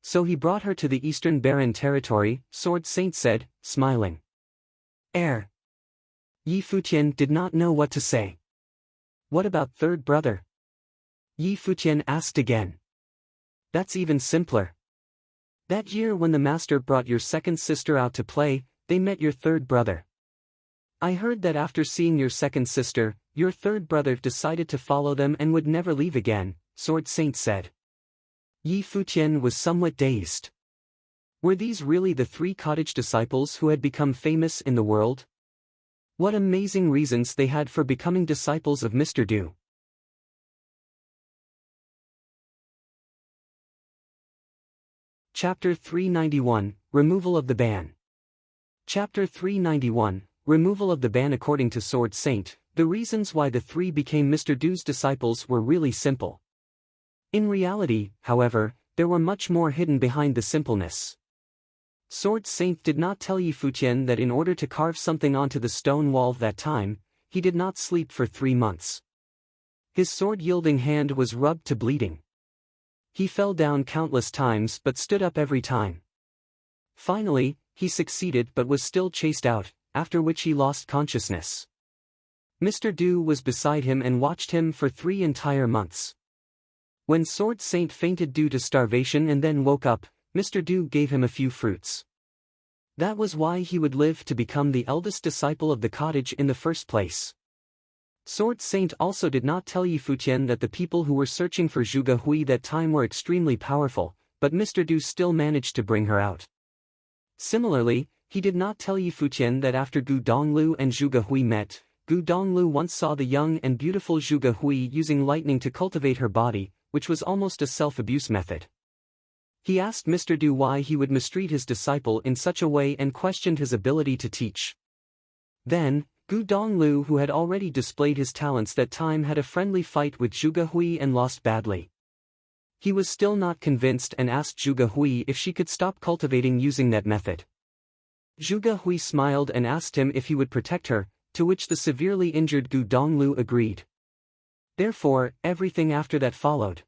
So he brought her to the Eastern Barren territory, Sword Saint said, smiling. Heir. Yi Futian did not know what to say. "What about third brother?" Yi Futian asked again. "That's even simpler. That year when the master brought your second sister out to play, they met your third brother. I heard that after seeing your second sister, your third brother decided to follow them and would never leave again," Sword Saint said. Yi Futian was somewhat dazed. Were these really the 3 cottage disciples who had become famous in the world? What amazing reasons they had for becoming disciples of Mr. Du. Chapter 391, Removal of the Ban. Chapter 391, Removal of the Ban. According to Sword Saint, the reasons why the 3 became Mr. Du's disciples were really simple. In reality, however, there were much more hidden behind the simpleness. Sword Saint did not tell Yi Futian that in order to carve something onto the stone wall that time, he did not sleep for 3 months. His sword-yielding hand was rubbed to bleeding. He fell down countless times but stood up every time. Finally, he succeeded but was still chased out, after which he lost consciousness. Mr. Du was beside him and watched him for 3 entire months. When Sword Saint fainted due to starvation and then woke up, Mr. Du gave him a few fruits. That was why he would live to become the eldest disciple of the cottage in the first place. Sword Saint also did not tell Yi Futian that the people who were searching for Zhuge Hui that time were extremely powerful, but Mr. Du still managed to bring her out. Similarly, he did not tell Yi Futian that after Gu Donglu and Zhuge Hui met, Gu Donglu once saw the young and beautiful Zhuge Hui using lightning to cultivate her body, which was almost a self-abuse method. He asked Mr. Du why he would mistreat his disciple in such a way and questioned his ability to teach. Then, Gu Donglu, who had already displayed his talents that time, had a friendly fight with Zhuge Hui and lost badly. He was still not convinced and asked Zhuge Hui if she could stop cultivating using that method. Zhuge Hui smiled and asked him if he would protect her, to which the severely injured Gu Donglu agreed. Therefore, everything after that followed.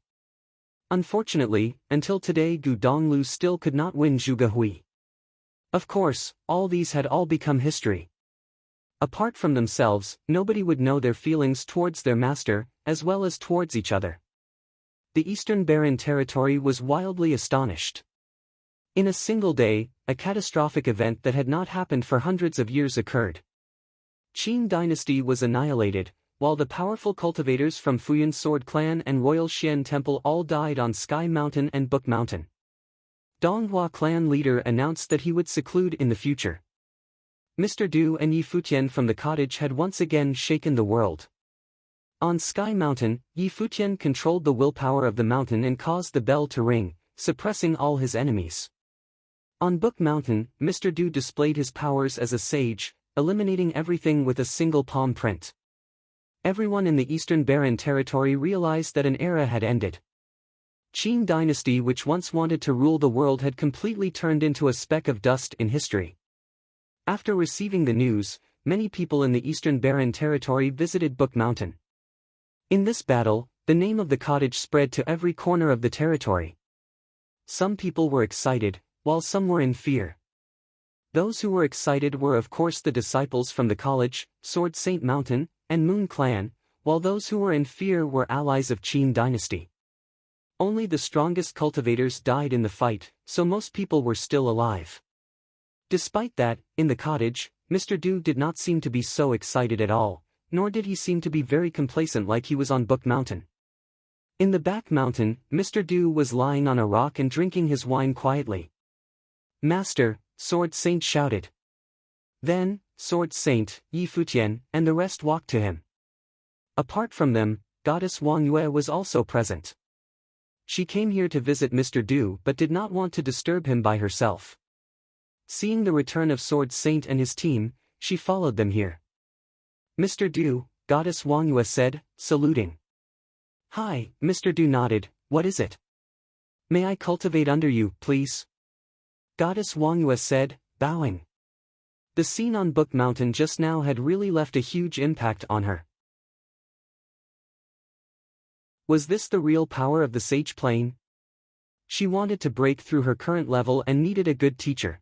Unfortunately, until today Gu Donglu still could not win Zhuge Hui. Of course, all these had all become history. Apart from themselves, nobody would know their feelings towards their master, as well as towards each other. The Eastern Barren territory was wildly astonished. In a single day, a catastrophic event that had not happened for hundreds of years occurred. Qin dynasty was annihilated, while the powerful cultivators from Futian Sword Clan and Royal Xian Temple all died on Sky Mountain and Book Mountain. Donghua clan leader announced that he would seclude in the future. Mr. Du and Yi Futian from the cottage had once again shaken the world. On Sky Mountain, Yi Futian controlled the willpower of the mountain and caused the bell to ring, suppressing all his enemies. On Book Mountain, Mr. Du displayed his powers as a sage, eliminating everything with a single palm print. Everyone in the Eastern Barren territory realized that an era had ended. Qin dynasty, which once wanted to rule the world, had completely turned into a speck of dust in history. After receiving the news, many people in the Eastern Barren territory visited Book Mountain. In this battle, the name of the cottage spread to every corner of the territory. Some people were excited, while some were in fear. Those who were excited were of course the disciples from the college, Sword Saint Mountain, and Moon Clan, while those who were in fear were allies of Qin dynasty. Only the strongest cultivators died in the fight, so most people were still alive. Despite that, in the cottage, Mr. Du did not seem to be so excited at all, nor did he seem to be very complacent like he was on Book Mountain. In the back mountain, Mr. Du was lying on a rock and drinking his wine quietly. "Master," Sword Saint shouted. Then, Sword Saint, Yi Futian, and the rest walked to him. Apart from them, Goddess Wang Yue was also present. She came here to visit Mr. Du but did not want to disturb him by herself. Seeing the return of Sword Saint and his team, she followed them here. "Mr. Du," Goddess Wang Yue said, saluting. "Hi," Mr. Du nodded. "What is it?" "May I cultivate under you, please?" Goddess Wang Yue said, bowing. The scene on Book Mountain just now had really left a huge impact on her. Was this the real power of the Sage Plane? She wanted to break through her current level and needed a good teacher.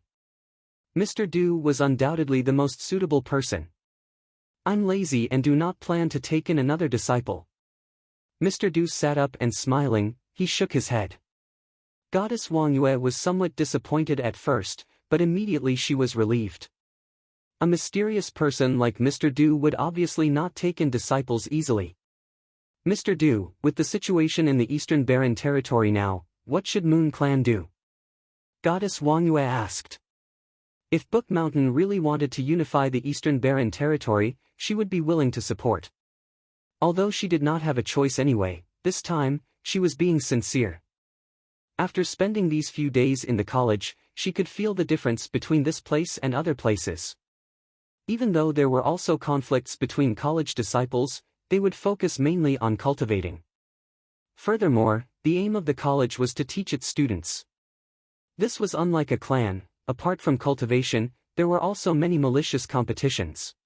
Mr. Du was undoubtedly the most suitable person. "I'm lazy and do not plan to take in another disciple." Mr. Du sat up and smiling, he shook his head. Goddess Wang Yue was somewhat disappointed at first, but immediately she was relieved. A mysterious person like Mr. Du would obviously not take in disciples easily. "Mr. Du, with the situation in the Eastern Barren territory now, what should Moon Clan do?" Goddess Wang Yue asked. If Book Mountain really wanted to unify the Eastern Barren territory, she would be willing to support. Although she did not have a choice anyway, this time, she was being sincere. After spending these few days in the college, she could feel the difference between this place and other places. Even though there were also conflicts between college disciples, they would focus mainly on cultivating. Furthermore, the aim of the college was to teach its students. This was unlike a clan. Apart from cultivation, there were also many malicious competitions.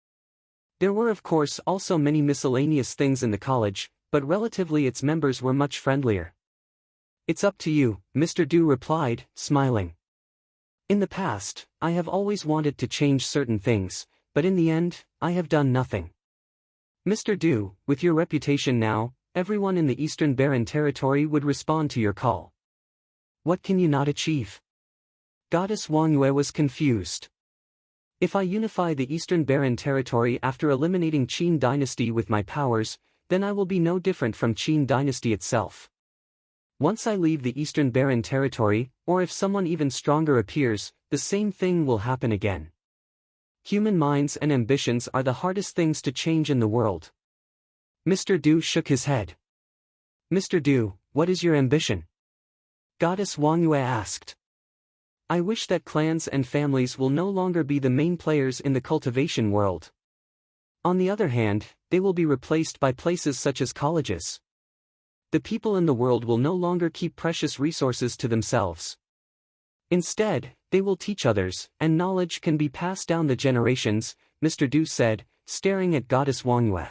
There were of course also many miscellaneous things in the college, but relatively its members were much friendlier. "It's up to you," Mr. Du replied, smiling. "In the past, I have always wanted to change certain things, but in the end, I have done nothing." Mr. Du, with your reputation now, everyone in the Eastern Barren Territory would respond to your call. What can you not achieve? Goddess Wang Yue was confused. If I unify the Eastern Barren Territory after eliminating Qin Dynasty with my powers, then I will be no different from Qin Dynasty itself. Once I leave the Eastern Barren Territory, or if someone even stronger appears, the same thing will happen again. Human minds and ambitions are the hardest things to change in the world. Mr. Du shook his head. Mr. Du, what is your ambition? Goddess Wang Yue asked. I wish that clans and families will no longer be the main players in the cultivation world. On the other hand, they will be replaced by places such as colleges. The people in the world will no longer keep precious resources to themselves. Instead, they will teach others, and knowledge can be passed down the generations, Mr. Du said, staring at Goddess Wang Yue.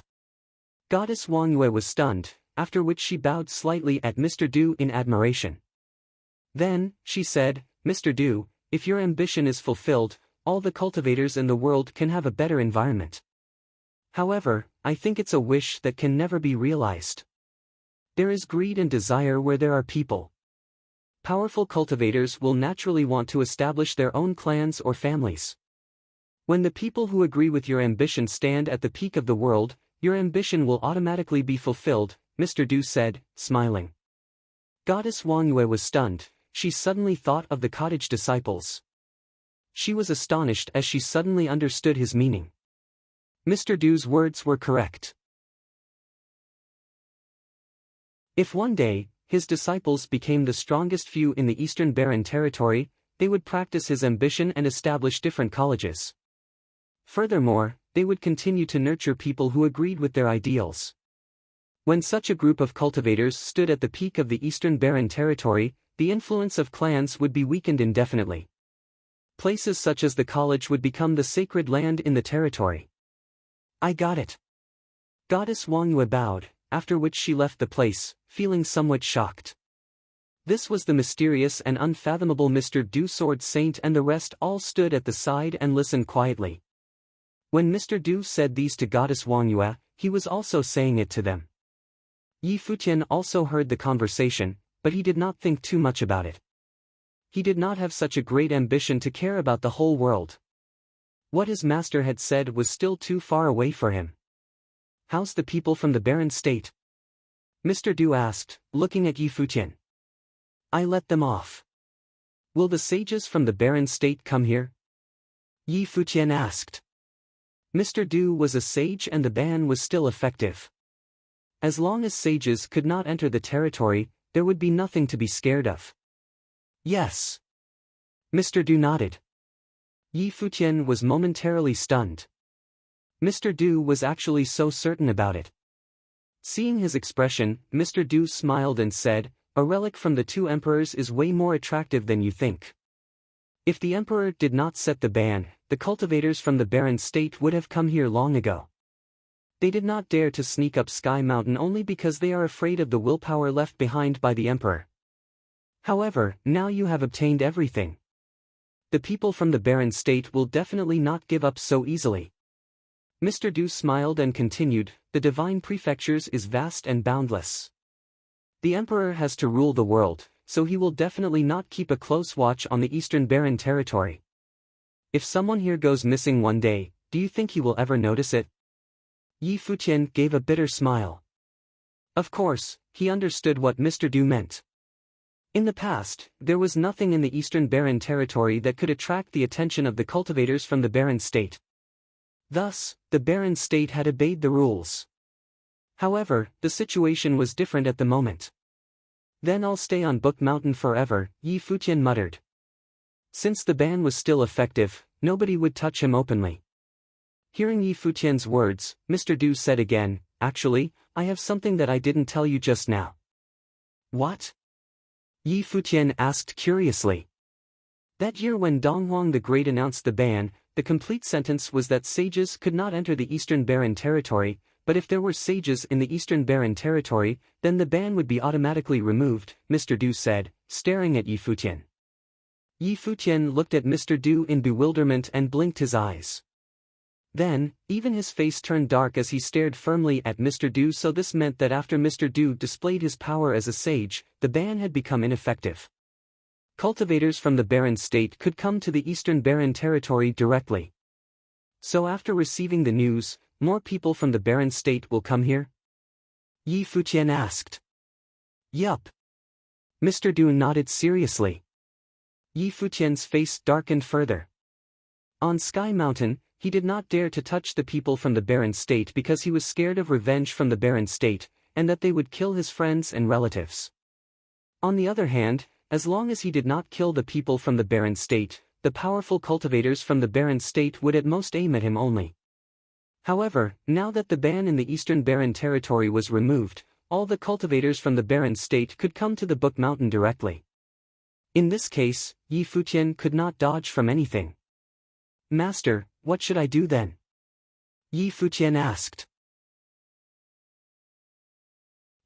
Goddess Wang Yue was stunned, after which she bowed slightly at Mr. Du in admiration. Then, she said, Mr. Du, if your ambition is fulfilled, all the cultivators in the world can have a better environment. However, I think it's a wish that can never be realized. There is greed and desire where there are people. Powerful cultivators will naturally want to establish their own clans or families. When the people who agree with your ambition stand at the peak of the world, your ambition will automatically be fulfilled, Mr. Du said, smiling. Goddess Wang Yue was stunned. She suddenly thought of the cottage disciples. She was astonished as she suddenly understood his meaning. Mr. Du's words were correct. If one day, his disciples became the strongest few in the Eastern Barren Territory, they would practice his ambition and establish different colleges. Furthermore, they would continue to nurture people who agreed with their ideals. When such a group of cultivators stood at the peak of the Eastern Barren Territory, the influence of clans would be weakened indefinitely. Places such as the college would become the sacred land in the territory. I got it. Goddess Wang Yue bowed, after which she left the place, feeling somewhat shocked. This was the mysterious and unfathomable Mr. Du Sword Saint, and the rest all stood at the side and listened quietly. When Mr. Du said these to Goddess Wang Yue, he was also saying it to them. Yi Futian also heard the conversation, but he did not think too much about it. He did not have such a great ambition to care about the whole world. What his master had said was still too far away for him. How's the people from the barren state? Mr. Du asked, looking at Yi Futian. I let them off. Will the sages from the barren state come here? Yi Futian asked. Mr. Du was a sage and the ban was still effective. As long as sages could not enter the territory, there would be nothing to be scared of. Yes. Mr. Du nodded. Yi Futian was momentarily stunned. Mr. Du was actually so certain about it. Seeing his expression, Mr. Du smiled and said, a relic from the two emperors is way more attractive than you think. If the emperor did not set the ban, the cultivators from the barren state would have come here long ago. They did not dare to sneak up Sky Mountain only because they are afraid of the willpower left behind by the emperor. However, now you have obtained everything. The people from the barren state will definitely not give up so easily. Mr. Du smiled and continued, the divine prefectures is vast and boundless. The emperor has to rule the world, so he will definitely not keep a close watch on the Eastern Barren Territory. If someone here goes missing one day, do you think he will ever notice it? Yi Futian gave a bitter smile. Of course, he understood what Mr. Du meant. In the past, there was nothing in the Eastern Barren Territory that could attract the attention of the cultivators from the barren state. Thus, the barren state had obeyed the rules. However, the situation was different at the moment. Then I'll stay on Book Mountain forever, Yi Futian muttered. Since the ban was still effective, nobody would touch him openly. Hearing Yi Futian's words, Mr. Du said again, actually, I have something that I didn't tell you just now. What? Yi Futian asked curiously. That year when Donghuang the Great announced the ban, the complete sentence was that sages could not enter the Eastern Barren Territory, but if there were sages in the Eastern Barren Territory, then the ban would be automatically removed, Mr. Du said, staring at Yi Futian. Yi Futian looked at Mr. Du in bewilderment and blinked his eyes. Then, even his face turned dark as he stared firmly at Mr. Du, so this meant that after Mr. Du displayed his power as a sage, the ban had become ineffective. Cultivators from the Baron state could come to the Eastern Baron territory directly. So after receiving the news, more people from the Baron state will come here? Yi Futian asked. Yup. Mr. Du nodded seriously. Yi Futian's face darkened further. On Sky Mountain, he did not dare to touch the people from the Baron state because he was scared of revenge from the Baron state, and that they would kill his friends and relatives. On the other hand, as long as he did not kill the people from the Baron state, the powerful cultivators from the Baron state would at most aim at him only. However, now that the ban in the Eastern Baron territory was removed, all the cultivators from the Baron state could come to the Book Mountain directly. In this case, Yi Futian could not dodge from anything. Master, what should I do then? Yi Futian asked.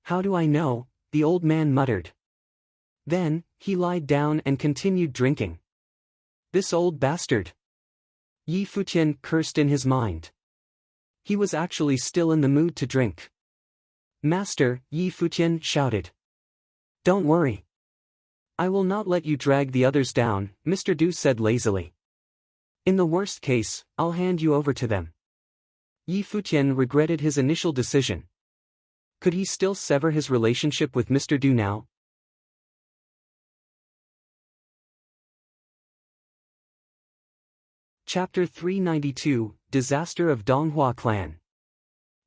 How do I know? The old man muttered. Then, he lied down and continued drinking. This old bastard. Yi Futian cursed in his mind. He was actually still in the mood to drink. Master, Yi Futian shouted. Don't worry. I will not let you drag the others down, Mr. Du said lazily. In the worst case, I'll hand you over to them. Yi Futian regretted his initial decision. Could he still sever his relationship with Mr. Du now? Chapter 392, Disaster of Donghua Clan.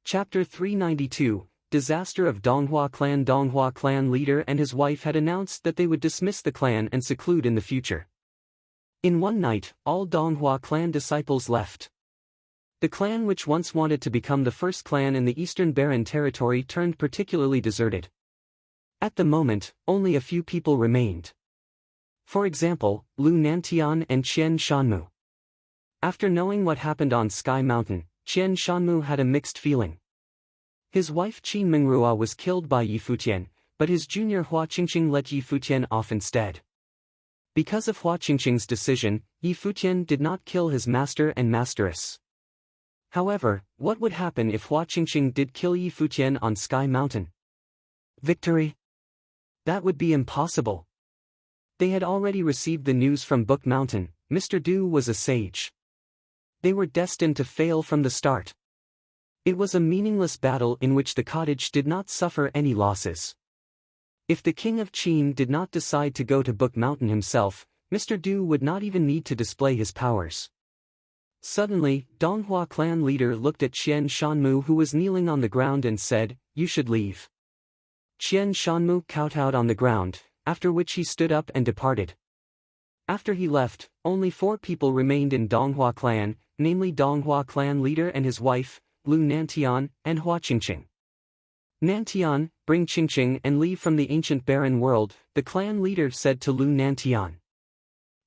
Chapter 392, Disaster of Donghua Clan. Donghua Clan leader and his wife had announced that they would dismiss the clan and seclude in the future. In one night, all Donghua Clan disciples left. The clan which once wanted to become the first clan in the Eastern Baron territory turned particularly deserted. At the moment, only a few people remained. For example, Lu Nantian and Qian Shanmu. After knowing what happened on Sky Mountain, Qian Shanmu had a mixed feeling. His wife Qin Mingrua was killed by Yi Futian, but his junior Hua Qingqing let Yi Futian off instead. Because of Hua Qingqing's decision, Yi Futian did not kill his master and masteress. However, what would happen if Hua Qingqing did kill Yi Futian on Sky Mountain? Victory? That would be impossible. They had already received the news from Book Mountain. Mr. Du was a sage. They were destined to fail from the start. It was a meaningless battle in which the cottage did not suffer any losses. If the king of Qin did not decide to go to Book Mountain himself, Mr. Du would not even need to display his powers. Suddenly, Donghua clan leader looked at Qian Shanmu who was kneeling on the ground and said, "You should leave." Qian Shanmu kowtowed on the ground, after which he stood up and departed. After he left, only 4 people remained in Donghua clan, namely Donghua clan leader and his wife, Lu Nantian, and Hua Qingqing. Nantian, bring Qingqing and leave from the ancient barren world, the clan leader said to Lu Nantian.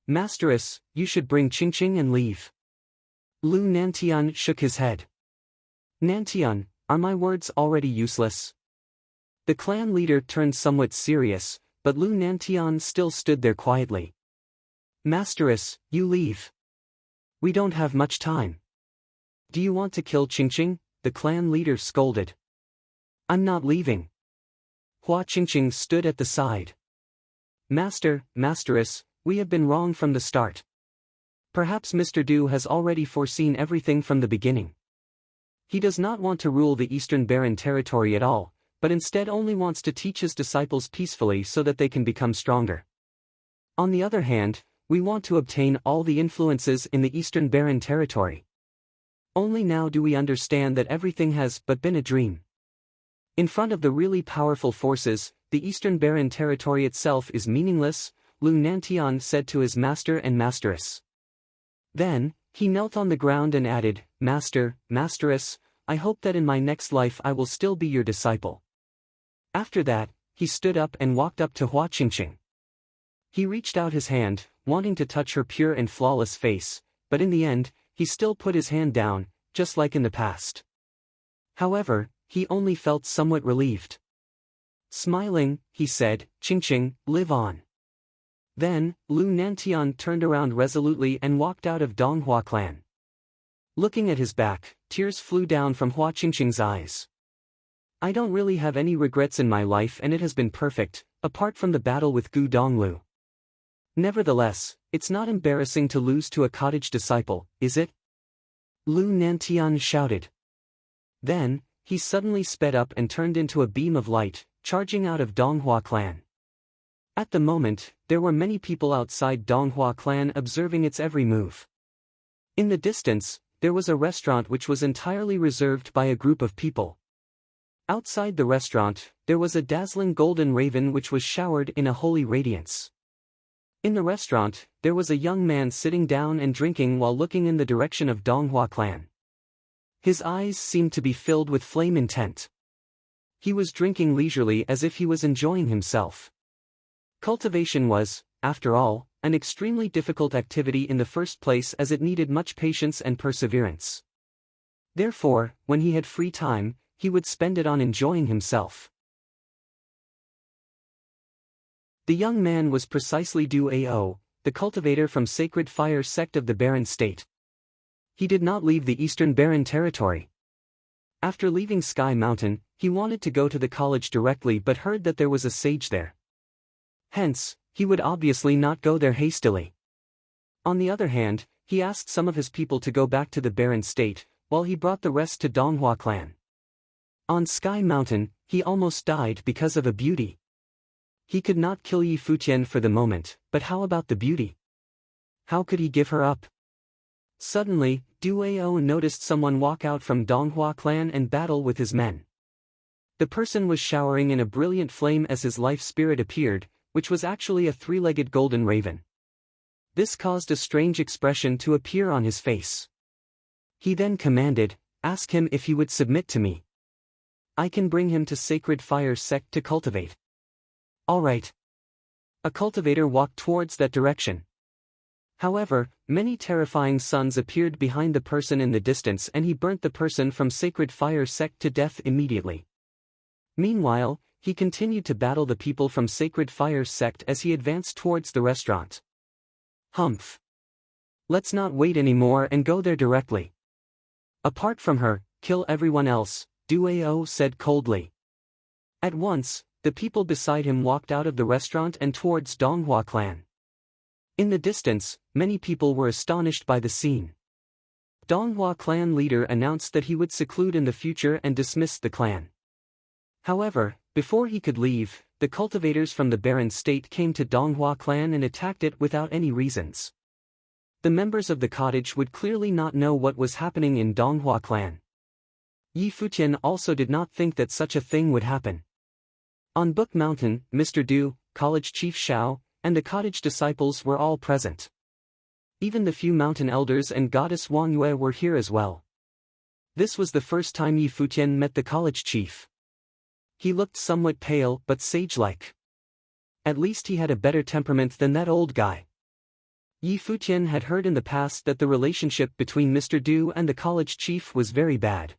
Masteress, you should bring Qingqing and leave. Lu Nantian shook his head. Nantian, are my words already useless? The clan leader turned somewhat serious, but Lu Nantian still stood there quietly. Masteress, you leave. We don't have much time. Do you want to kill Qingqing? The clan leader scolded. I'm not leaving. Hua Qingqing stood at the side. Masteress, we have been wrong from the start. Perhaps Mr. Du has already foreseen everything from the beginning. He does not want to rule the Eastern Baron territory at all, but instead only wants to teach his disciples peacefully so that they can become stronger. On the other hand, we want to obtain all the influences in the Eastern Baron territory. Only now do we understand that everything has but been a dream. In front of the really powerful forces, the Eastern Baron territory itself is meaningless, Lu Nantian said to his master and masteress. Then, he knelt on the ground and added, Masteress, I hope that in my next life I will still be your disciple. After that, he stood up and walked up to Hua Qingqing. He reached out his hand, wanting to touch her pure and flawless face, but in the end, he still put his hand down, just like in the past. However, he only felt somewhat relieved. Smiling, he said, Qingqing, live on. Then, Lu Nantian turned around resolutely and walked out of Donghua clan. Looking at his back, tears flew down from Hua Qingqing's eyes. I don't really have any regrets in my life and it has been perfect, apart from the battle with Gu Donglu. Nevertheless, it's not embarrassing to lose to a cottage disciple, is it? Lu Nantian shouted. Then, he suddenly sped up and turned into a beam of light, charging out of Donghua clan. At the moment, there were many people outside Donghua clan observing its every move. In the distance, there was a restaurant which was entirely reserved by a group of people. Outside the restaurant, there was a dazzling golden raven which was showered in a holy radiance. In the restaurant, there was a young man sitting down and drinking while looking in the direction of Donghua clan. His eyes seemed to be filled with flame intent. He was drinking leisurely as if he was enjoying himself. Cultivation was, after all, an extremely difficult activity in the first place as it needed much patience and perseverance. Therefore, when he had free time, he would spend it on enjoying himself. The young man was precisely Du Ao, the cultivator from Sacred Fire sect of the Barren State. He did not leave the Eastern Barren Territory. After leaving Sky Mountain, he wanted to go to the college directly but heard that there was a sage there. Hence, he would obviously not go there hastily. On the other hand, he asked some of his people to go back to the Barren State, while he brought the rest to Donghua clan. On Sky Mountain, he almost died because of a beauty. He could not kill Yi Futian for the moment, but how about the beauty? How could he give her up? Suddenly, Du Ao noticed someone walk out from Donghua clan and battle with his men. The person was showering in a brilliant flame as his life spirit appeared, which was actually a three-legged golden raven. This caused a strange expression to appear on his face. He then commanded, "Ask him if he would submit to me. I can bring him to Sacred Fire sect to cultivate." All right. A cultivator walked towards that direction. However, many terrifying suns appeared behind the person in the distance and he burnt the person from Sacred Fire sect to death immediately. Meanwhile, he continued to battle the people from Sacred Fire sect as he advanced towards the restaurant. Humph. Let's not wait anymore and go there directly. Apart from her, kill everyone else, Du Ao said coldly. At once, the people beside him walked out of the restaurant and towards Donghua clan. In the distance, many people were astonished by the scene. Donghua clan leader announced that he would seclude in the future and dismissed the clan. However, before he could leave, the cultivators from the Barren State came to Donghua clan and attacked it without any reasons. The members of the cottage would clearly not know what was happening in Donghua clan. Yi Futian also did not think that such a thing would happen. On Book Mountain, Mr. Du, college chief Xiao, and the cottage disciples were all present. Even the few mountain elders and goddess Wang Yue were here as well. This was the first time Yi Futian met the college chief. He looked somewhat pale but sage-like. At least he had a better temperament than that old guy. Yi Futian had heard in the past that the relationship between Mr. Du and the college chief was very bad.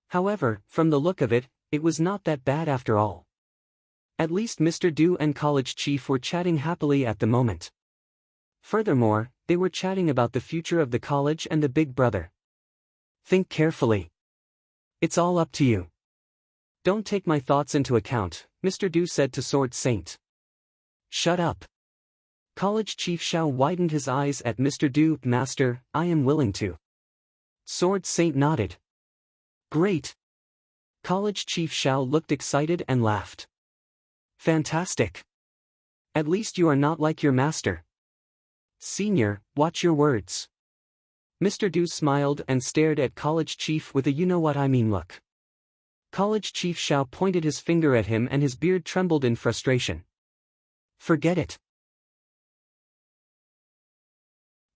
However, from the look of it, it was not that bad after all. At least Mr. Du and college chief were chatting happily at the moment. Furthermore, they were chatting about the future of the college and the big brother. Think carefully. It's all up to you. Don't take my thoughts into account, Mr. Du said to Sword Saint. Shut up. College chief Xiao widened his eyes at Mr. Du. Master, I am willing to. Sword Saint nodded. Great. College chief Xiao looked excited and laughed. Fantastic. At least you are not like your master. Senior, watch your words. Mr. Du smiled and stared at college chief with a you-know-what-I-mean look. College chief Xiao pointed his finger at him and his beard trembled in frustration. Forget it.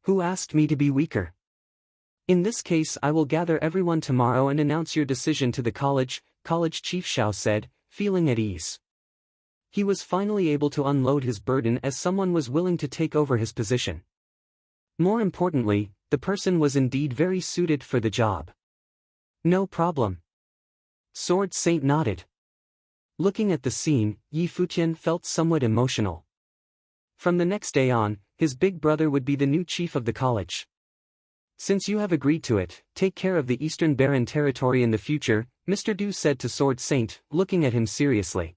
Who asked me to be weaker? In this case I will gather everyone tomorrow and announce your decision to the college, college chief Xiao said, feeling at ease. He was finally able to unload his burden as someone was willing to take over his position. More importantly, the person was indeed very suited for the job. No problem. Sword Saint nodded. Looking at the scene, Yi Futian felt somewhat emotional. From the next day on, his big brother would be the new chief of the college. Since you have agreed to it, take care of the Eastern Barren Territory in the future, Mr. Du said to Sword Saint, looking at him seriously.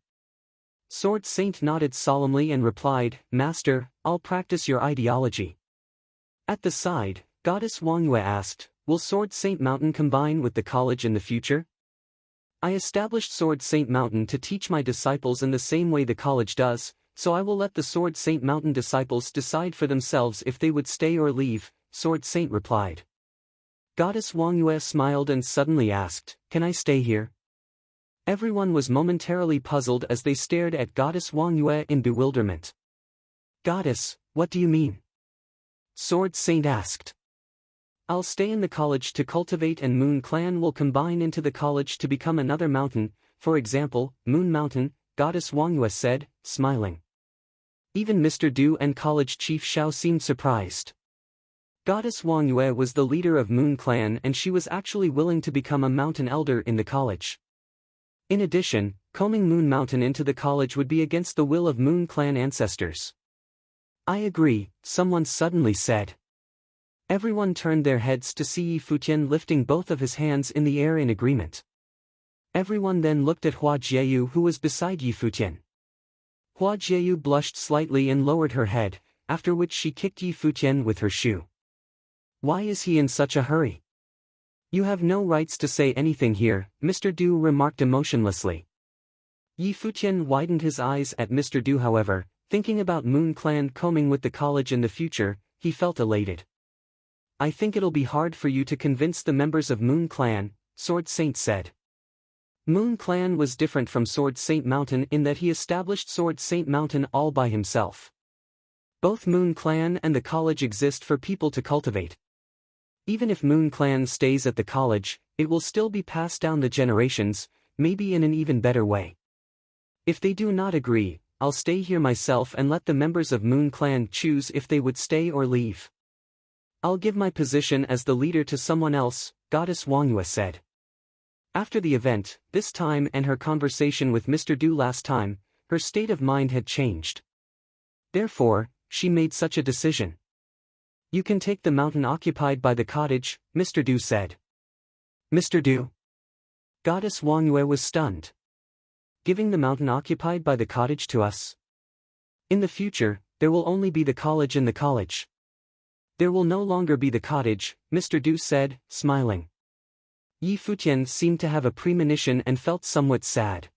Sword Saint nodded solemnly and replied, Master, I'll practice your ideology. At the side, Goddess Wangyue asked, will Sword Saint Mountain combine with the college in the future? I established Sword Saint Mountain to teach my disciples in the same way the college does, so I will let the Sword Saint Mountain disciples decide for themselves if they would stay or leave, Sword Saint replied. Goddess Wangyue smiled and suddenly asked, can I stay here? Everyone was momentarily puzzled as they stared at Goddess Wangyue in bewilderment. Goddess, what do you mean? Sword Saint asked. I'll stay in the college to cultivate and Moon Clan will combine into the college to become another mountain, for example, Moon Mountain, Goddess Wangyue said, smiling. Even Mr. Du and college chief Xiao seemed surprised. Goddess Wangyue was the leader of Moon Clan and she was actually willing to become a mountain elder in the college. In addition, combing Moon Mountain into the college would be against the will of Moon Clan ancestors. I agree, someone suddenly said. Everyone turned their heads to see Futian lifting both of his hands in the air in agreement. Everyone then looked at Hua Jieyu who was beside Futian. Hua Jieyu blushed slightly and lowered her head, after which she kicked Futian with her shoe. Why is he in such a hurry? You have no rights to say anything here, Mr. Du remarked emotionlessly. Futian widened his eyes at Mr. Du however, thinking about Moon Clan combing with the college in the future, he felt elated. I think it'll be hard for you to convince the members of Moon Clan, Sword Saint said. Moon Clan was different from Sword Saint Mountain in that he established Sword Saint Mountain all by himself. Both Moon Clan and the college exist for people to cultivate. Even if Moon Clan stays at the college, it will still be passed down the generations, maybe in an even better way. If they do not agree, I'll stay here myself and let the members of Moon Clan choose if they would stay or leave. I'll give my position as the leader to someone else, Goddess Wangyue said. After the event, this time and her conversation with Mr. Du last time, her state of mind had changed. Therefore, she made such a decision. You can take the mountain occupied by the cottage, Mr. Du said. Mr. Du? Goddess Wangyue was stunned. Giving the mountain occupied by the cottage to us? In the future, there will only be the college and the college. There will no longer be the cottage, Mr. Du said, smiling. Futian seemed to have a premonition and felt somewhat sad.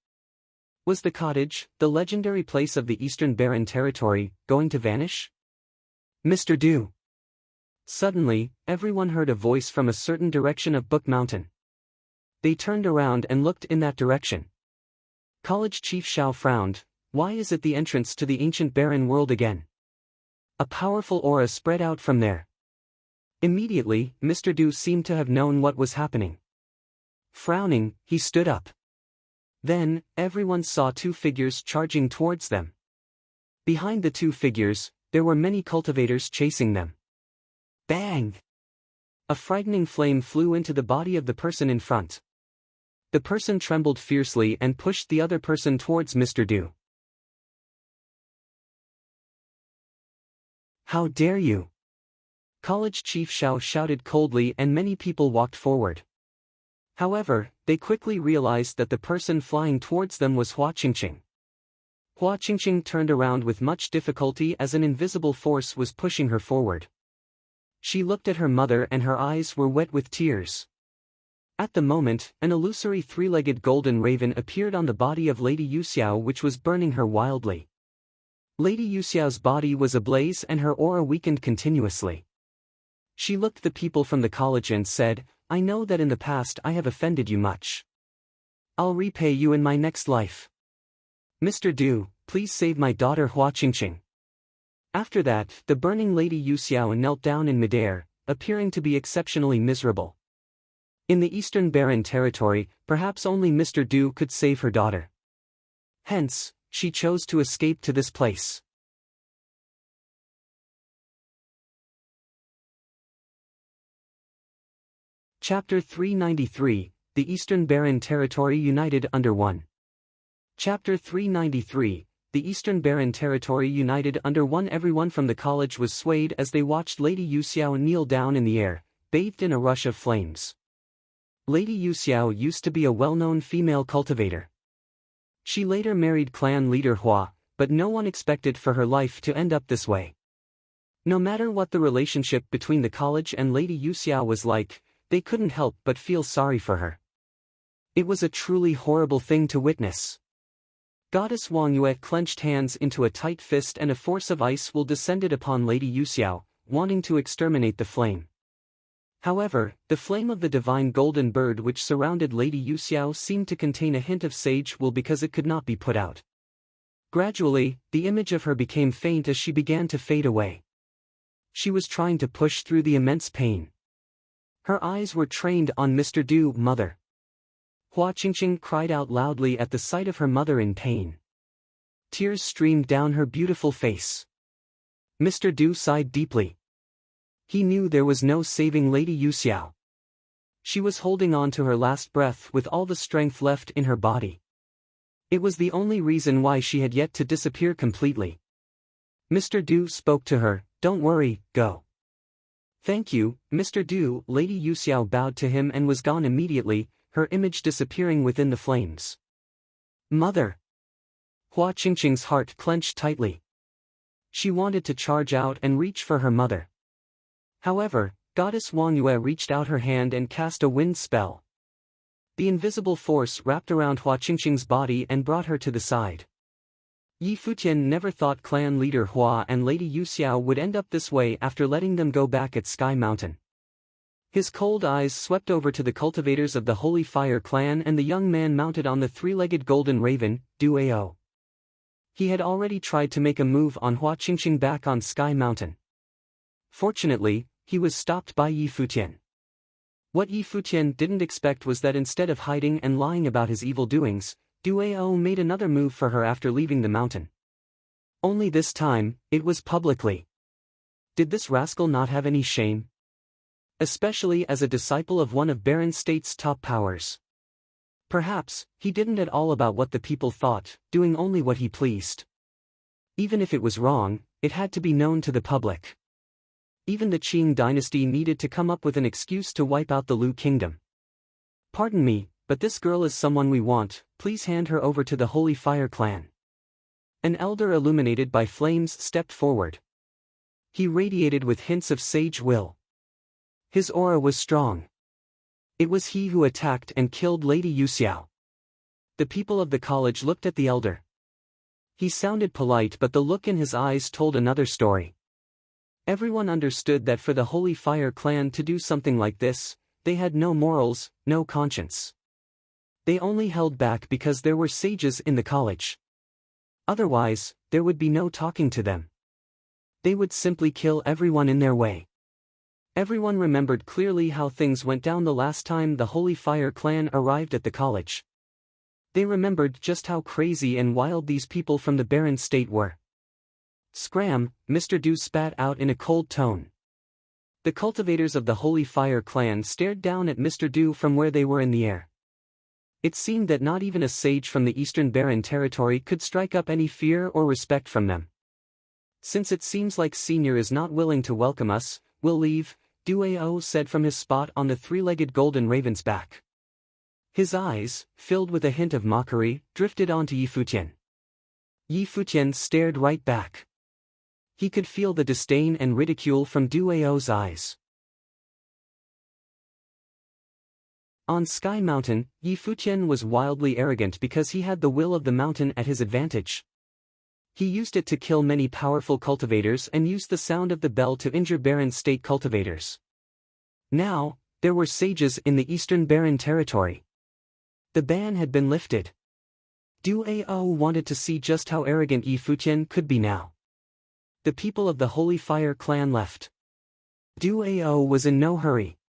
Was the cottage, the legendary place of the Eastern Barren Territory, going to vanish? Mr. Du. Suddenly, everyone heard a voice from a certain direction of Book Mountain. They turned around and looked in that direction. College Chief Xiao frowned. Why is it the entrance to the ancient barren world again? A powerful aura spread out from there. Immediately, Mr. Du seemed to have known what was happening. Frowning, he stood up. Then, everyone saw two figures charging towards them. Behind the two figures, there were many cultivators chasing them. Bang! A frightening flame flew into the body of the person in front. The person trembled fiercely and pushed the other person towards Mr. Du. How dare you! College Chief Xiao shouted coldly and many people walked forward. However, they quickly realized that the person flying towards them was Hua Qingqing. Hua Qingqing turned around with much difficulty as an invisible force was pushing her forward. She looked at her mother and her eyes were wet with tears. At the moment, an illusory three-legged golden raven appeared on the body of Lady Yuxiao which was burning her wildly. Lady Yuxiao's body was ablaze and her aura weakened continuously. She looked at the people from the college and said, I know that in the past I have offended you much. I'll repay you in my next life. Mr. Du, please save my daughter Hua Qingqing. After that, the burning Lady Yuxiao knelt down in midair, appearing to be exceptionally miserable. In the Eastern Barren Territory, perhaps only Mr. Du could save her daughter. Hence, she chose to escape to this place. Chapter 393, The Eastern Barren Territory United Under One. Chapter 393, The Eastern Barren Territory United Under One. Everyone from the college was swayed as they watched Lady Yuxiao kneel down in the air, bathed in a rush of flames. Lady Yuxiao used to be a well-known female cultivator. She later married clan leader Hua, but no one expected for her life to end up this way. No matter what the relationship between the college and Lady Yuxiao was like, they couldn't help but feel sorry for her. It was a truly horrible thing to witness. Goddess Wang Yue clenched hands into a tight fist and a force of ice will descended upon Lady Yuxiao, wanting to exterminate the flame. However, the flame of the divine golden bird which surrounded Lady Yuxiao seemed to contain a hint of sage will because it could not be put out. Gradually, the image of her became faint as she began to fade away. She was trying to push through the immense pain. Her eyes were trained on Mr. Du, mother. Hua Qingqing cried out loudly at the sight of her mother in pain. Tears streamed down her beautiful face. Mr. Du sighed deeply. He knew there was no saving Lady Yuxiao. She was holding on to her last breath with all the strength left in her body. It was the only reason why she had yet to disappear completely. Mr. Du spoke to her, "Don't worry, go." "Thank you, Mr. Du." Lady Yuxiao bowed to him and was gone immediately, her image disappearing within the flames. "Mother!" Hua Qingqing's heart clenched tightly. She wanted to charge out and reach for her mother. However, Goddess Wang Yue reached out her hand and cast a wind spell. The invisible force wrapped around Hua Qingqing's body and brought her to the side. Yi Futian never thought clan leader Hua and Lady Yuxiao would end up this way after letting them go back at Sky Mountain. His cold eyes swept over to the cultivators of the Holy Fire clan and the young man mounted on the three-legged golden raven, Du Ao. He had already tried to make a move on Hua Qingqing back on Sky Mountain. Fortunately, he was stopped by Yi Futian. What Yi Futian didn't expect was that instead of hiding and lying about his evil doings, Du Ao made another move for her after leaving the mountain. Only this time, it was publicly. Did this rascal not have any shame? Especially as a disciple of one of Baron State's top powers. Perhaps, he didn't at all about what the people thought, doing only what he pleased. Even if it was wrong, it had to be known to the public. Even the Qing dynasty needed to come up with an excuse to wipe out the Lu kingdom. "Pardon me, but this girl is someone we want, please hand her over to the Holy Fire clan." An elder illuminated by flames stepped forward. He radiated with hints of sage will. His aura was strong. It was he who attacked and killed Lady Yuxiao. The people of the college looked at the elder. He sounded polite but the look in his eyes told another story. Everyone understood that for the Holy Fire clan to do something like this, they had no morals, no conscience. They only held back because there were sages in the college. Otherwise, there would be no talking to them. They would simply kill everyone in their way. Everyone remembered clearly how things went down the last time the Holy Fire clan arrived at the college. They remembered just how crazy and wild these people from the Baron State were. "Scram," Mr. Du spat out in a cold tone. The cultivators of the Holy Fire clan stared down at Mr. Du from where they were in the air. It seemed that not even a sage from the Eastern Baron territory could strike up any fear or respect from them. "Since it seems like Senior is not willing to welcome us, we'll leave," Du Ao said from his spot on the three-legged golden raven's back. His eyes, filled with a hint of mockery, drifted onto Yi Futian. Yi Futian stared right back. He could feel the disdain and ridicule from Du Ao's eyes. On Sky Mountain, Yi Futian was wildly arrogant because he had the will of the mountain at his advantage. He used it to kill many powerful cultivators and used the sound of the bell to injure Baron State cultivators. Now, there were sages in the Eastern Baron territory. The ban had been lifted. Du Ao wanted to see just how arrogant Yi Futian could be now. The people of the Holy Fire clan left. Du Ao was in no hurry.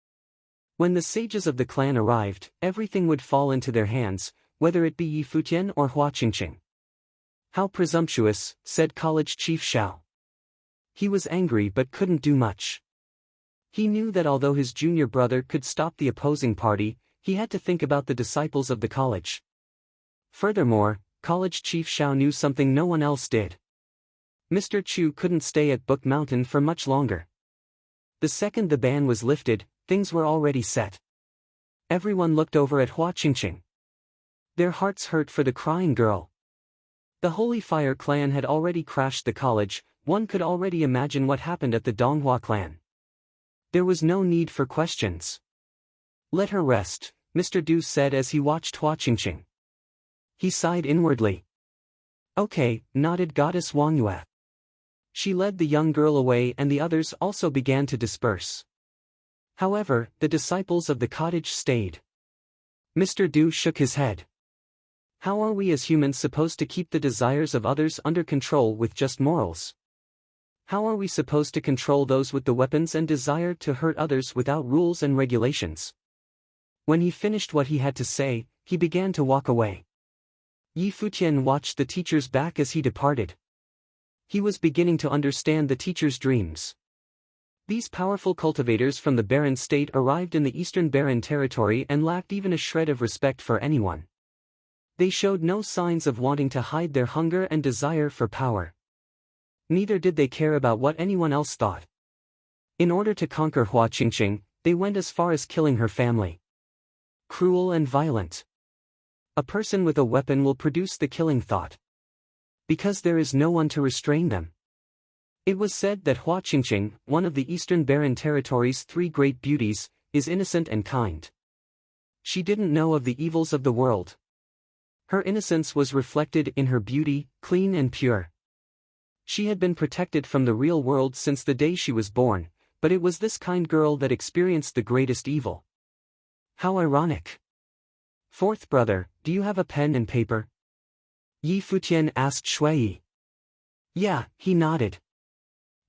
When the sages of the clan arrived, everything would fall into their hands, whether it be Yi Futian or Hua Qingqing. "How presumptuous," said College Chief Xiao. He was angry but couldn't do much. He knew that although his junior brother could stop the opposing party, he had to think about the disciples of the college. Furthermore, College Chief Xiao knew something no one else did. Mr. Chu couldn't stay at Book Mountain for much longer. The second the ban was lifted, things were already set. Everyone looked over at Hua Qingqing. Their hearts hurt for the crying girl. The Holy Fire clan had already crashed the college, one could already imagine what happened at the Donghua clan. There was no need for questions. Let her rest, Mr. Du said as he watched Hua Qingqing. He sighed inwardly. Okay, nodded Goddess Wang Yue. She led the young girl away and the others also began to disperse. However, the disciples of the cottage stayed. Mr. Du shook his head. How are we as humans supposed to keep the desires of others under control with just morals? How are we supposed to control those with the weapons and desire to hurt others without rules and regulations? When he finished what he had to say, he began to walk away. Yi Futian watched the teacher's back as he departed. He was beginning to understand the teacher's dreams. These powerful cultivators from the Baron state arrived in the eastern Baron territory and lacked even a shred of respect for anyone. They showed no signs of wanting to hide their hunger and desire for power. Neither did they care about what anyone else thought. In order to conquer Hua Qingqing, they went as far as killing her family. Cruel and violent. A person with a weapon will produce the killing thought. Because there is no one to restrain them. It was said that Hua Qingqing, one of the Eastern Baron territory's three great beauties, is innocent and kind. She didn't know of the evils of the world. Her innocence was reflected in her beauty, clean and pure. She had been protected from the real world since the day she was born, but it was this kind girl that experienced the greatest evil. How ironic. Fourth brother, do you have a pen and paper? Yi Futian asked Shui. Yeah, he nodded.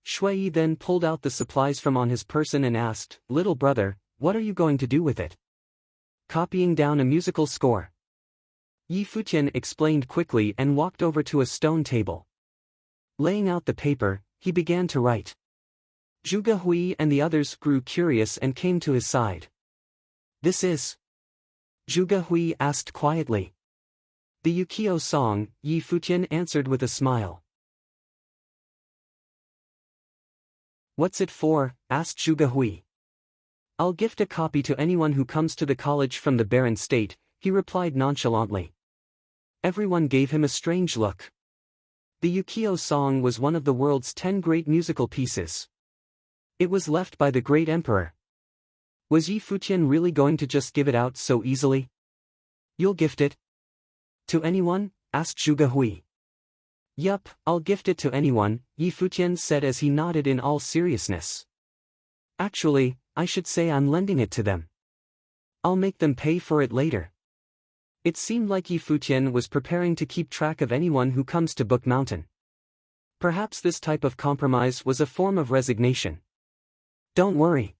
Shui then pulled out the supplies from on his person and asked, Little brother, what are you going to do with it? Copying down a musical score. Yi Futian explained quickly and walked over to a stone table. Laying out the paper, he began to write. Zhuge Hui and the others grew curious and came to his side. This is? Zhuge Hui asked quietly. The Yukio song, Yi Futian answered with a smile. What's it for? Asked Zhuge Hui. I'll gift a copy to anyone who comes to the college from the Baron state, he replied nonchalantly. Everyone gave him a strange look. The Yukio song was one of the world's 10 great musical pieces. It was left by the great emperor. Was Yi Futian really going to just give it out so easily? You'll gift it? To anyone? Asked Zhuge Hui. Yup, I'll gift it to anyone, Yi Futian said as he nodded in all seriousness. Actually, I should say I'm lending it to them. I'll make them pay for it later. It seemed like Yi Futian was preparing to keep track of anyone who comes to Book Mountain. Perhaps this type of compromise was a form of resignation. Don't worry.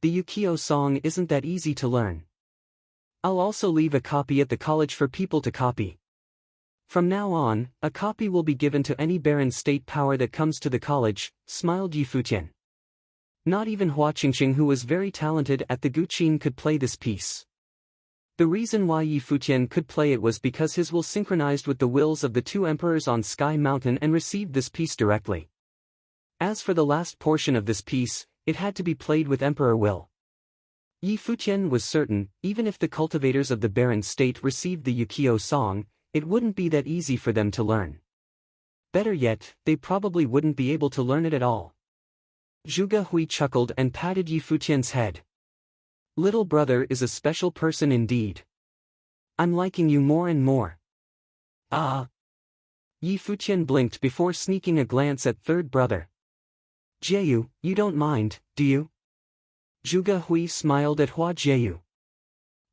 The Yukio song isn't that easy to learn. I'll also leave a copy at the college for people to copy. From now on, a copy will be given to any Baron state power that comes to the college, smiled Yi Futian. Not even Hua Qingqing, who was very talented at the guqin, could play this piece. The reason why Yi Futian could play it was because his will synchronized with the wills of the two emperors on Sky Mountain and received this piece directly. As for the last portion of this piece, it had to be played with emperor will. Yi Futian was certain, even if the cultivators of the Baron state received the Yukio song, it wouldn't be that easy for them to learn. Better yet, they probably wouldn't be able to learn it at all. Zhuge Hui chuckled and patted Yi Futian's head. Little brother is a special person indeed. I'm liking you more and more. Ah. Yi Futian blinked before sneaking a glance at third brother. Jieyu, you don't mind, do you? Zhuge Hui smiled at Hua Jieyu.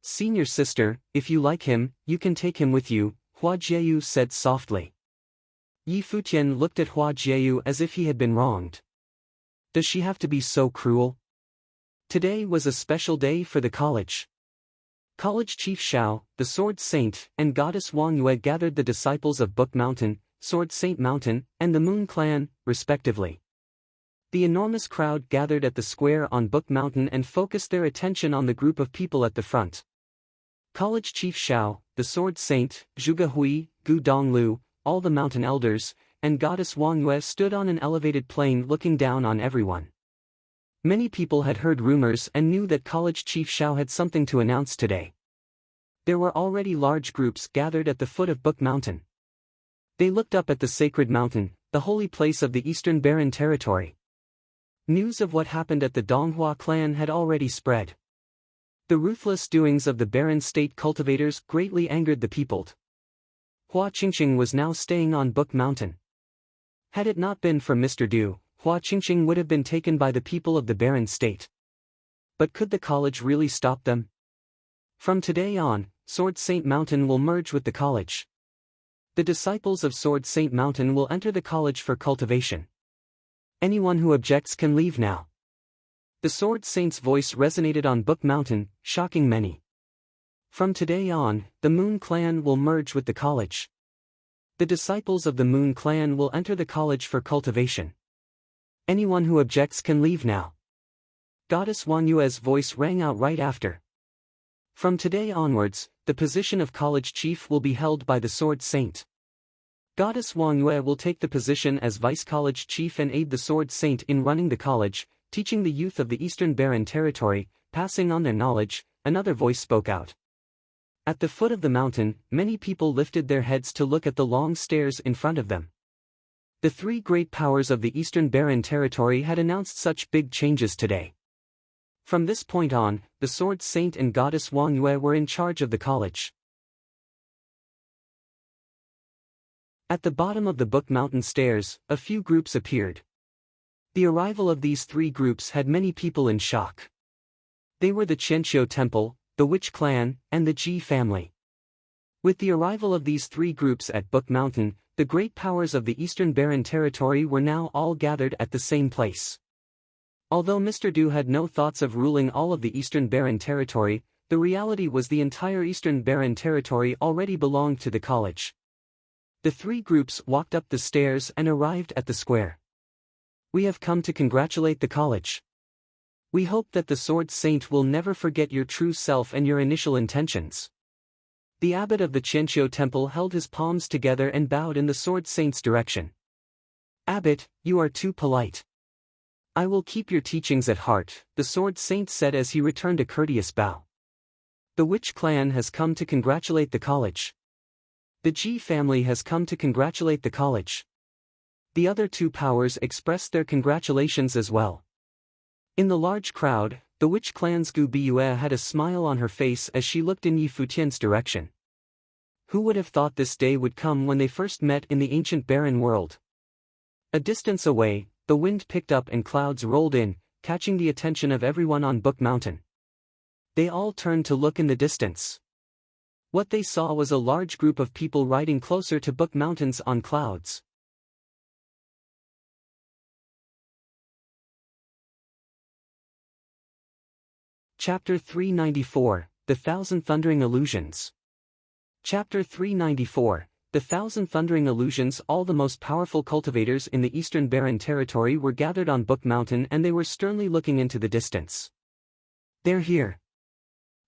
Senior sister, if you like him, you can take him with you, Hua Jieyu said softly. Yi Futian looked at Hua Jieyu as if he had been wronged. Does she have to be so cruel? Today was a special day for the college. College Chief Xiao, the Sword Saint, and Goddess Wang Yue gathered the disciples of Book Mountain, Sword Saint Mountain, and the Moon Clan, respectively. The enormous crowd gathered at the square on Book Mountain and focused their attention on the group of people at the front. College Chief Xiao, the Sword Saint, Zhuge Hui, Gu Donglu, all the mountain elders, and Goddess Wang Yue stood on an elevated plane looking down on everyone. Many people had heard rumors and knew that College Chief Shao had something to announce today. There were already large groups gathered at the foot of Book Mountain. They looked up at the sacred mountain, the holy place of the Eastern Barren Territory. News of what happened at the Donghua clan had already spread. The ruthless doings of the Barren State cultivators greatly angered the people. Hua Qingqing was now staying on Book Mountain. Had it not been for Mr. Du, Hua Qingqing would have been taken by the people of the Barren State. But could the college really stop them? From today on, Sword Saint Mountain will merge with the college. The disciples of Sword Saint Mountain will enter the college for cultivation. Anyone who objects can leave now. The Sword Saint's voice resonated on Book Mountain, shocking many. From today on, the Moon Clan will merge with the college. The disciples of the Moon Clan will enter the college for cultivation. Anyone who objects can leave now. Goddess Wang Yue's voice rang out right after. From today onwards, the position of college chief will be held by the Sword Saint. Goddess Wang Yue will take the position as vice college chief and aid the Sword Saint in running the college, teaching the youth of the Eastern Barren Territory, passing on their knowledge. Another voice spoke out. At the foot of the mountain, many people lifted their heads to look at the long stairs in front of them. The three great powers of the Eastern Barren Territory had announced such big changes today. From this point on, the Sword Saint and Goddess Wang Yue were in charge of the college. At the bottom of the Book Mountain stairs, a few groups appeared. The arrival of these three groups had many people in shock. They were the Qianqiu Temple, the Witch Clan, and the Ji family. With the arrival of these three groups at Book Mountain, the great powers of the Eastern Barren Territory were now all gathered at the same place. Although Mr. Du had no thoughts of ruling all of the Eastern Barren Territory, the reality was the entire Eastern Barren Territory already belonged to the college. The three groups walked up the stairs and arrived at the square. We have come to congratulate the college. We hope that the Sword Saint will never forget your true self and your initial intentions. The abbot of the Qianqiu Temple held his palms together and bowed in the Sword Saint's direction. Abbot, you are too polite. I will keep your teachings at heart, the Sword Saint said as he returned a courteous bow. The Witch Clan has come to congratulate the college. The Ji family has come to congratulate the college. The other two powers expressed their congratulations as well. In the large crowd, the Witch Clan's Gu Biyue had a smile on her face as she looked in Yi Futian's direction. Who would have thought this day would come when they first met in the ancient barren world? A distance away, the wind picked up and clouds rolled in, catching the attention of everyone on Book Mountain. They all turned to look in the distance. What they saw was a large group of people riding closer to Book Mountains on clouds. Chapter 394, The Thousand Thundering Illusions. Chapter 394, The Thousand Thundering Illusions. All the most powerful cultivators in the Eastern Barren Territory were gathered on Book Mountain and they were sternly looking into the distance. They're here.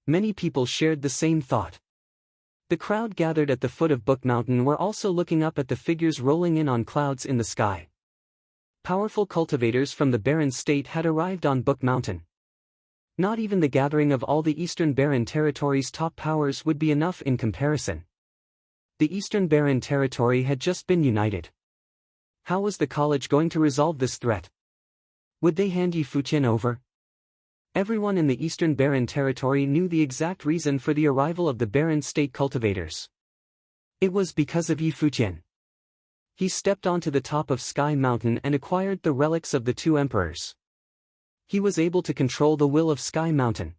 Many people shared the same thought. The crowd gathered at the foot of Book Mountain were also looking up at the figures rolling in on clouds in the sky. Powerful cultivators from the Barren State had arrived on Book Mountain. Not even the gathering of all the Eastern Barren Territory's top powers would be enough in comparison. The Eastern Barren Territory had just been united. How was the college going to resolve this threat? Would they hand Yi Futian over? Everyone in the Eastern Barren Territory knew the exact reason for the arrival of the Barren State cultivators. It was because of Yi Futian. He stepped onto the top of Sky Mountain and acquired the relics of the two emperors. He was able to control the will of Sky Mountain.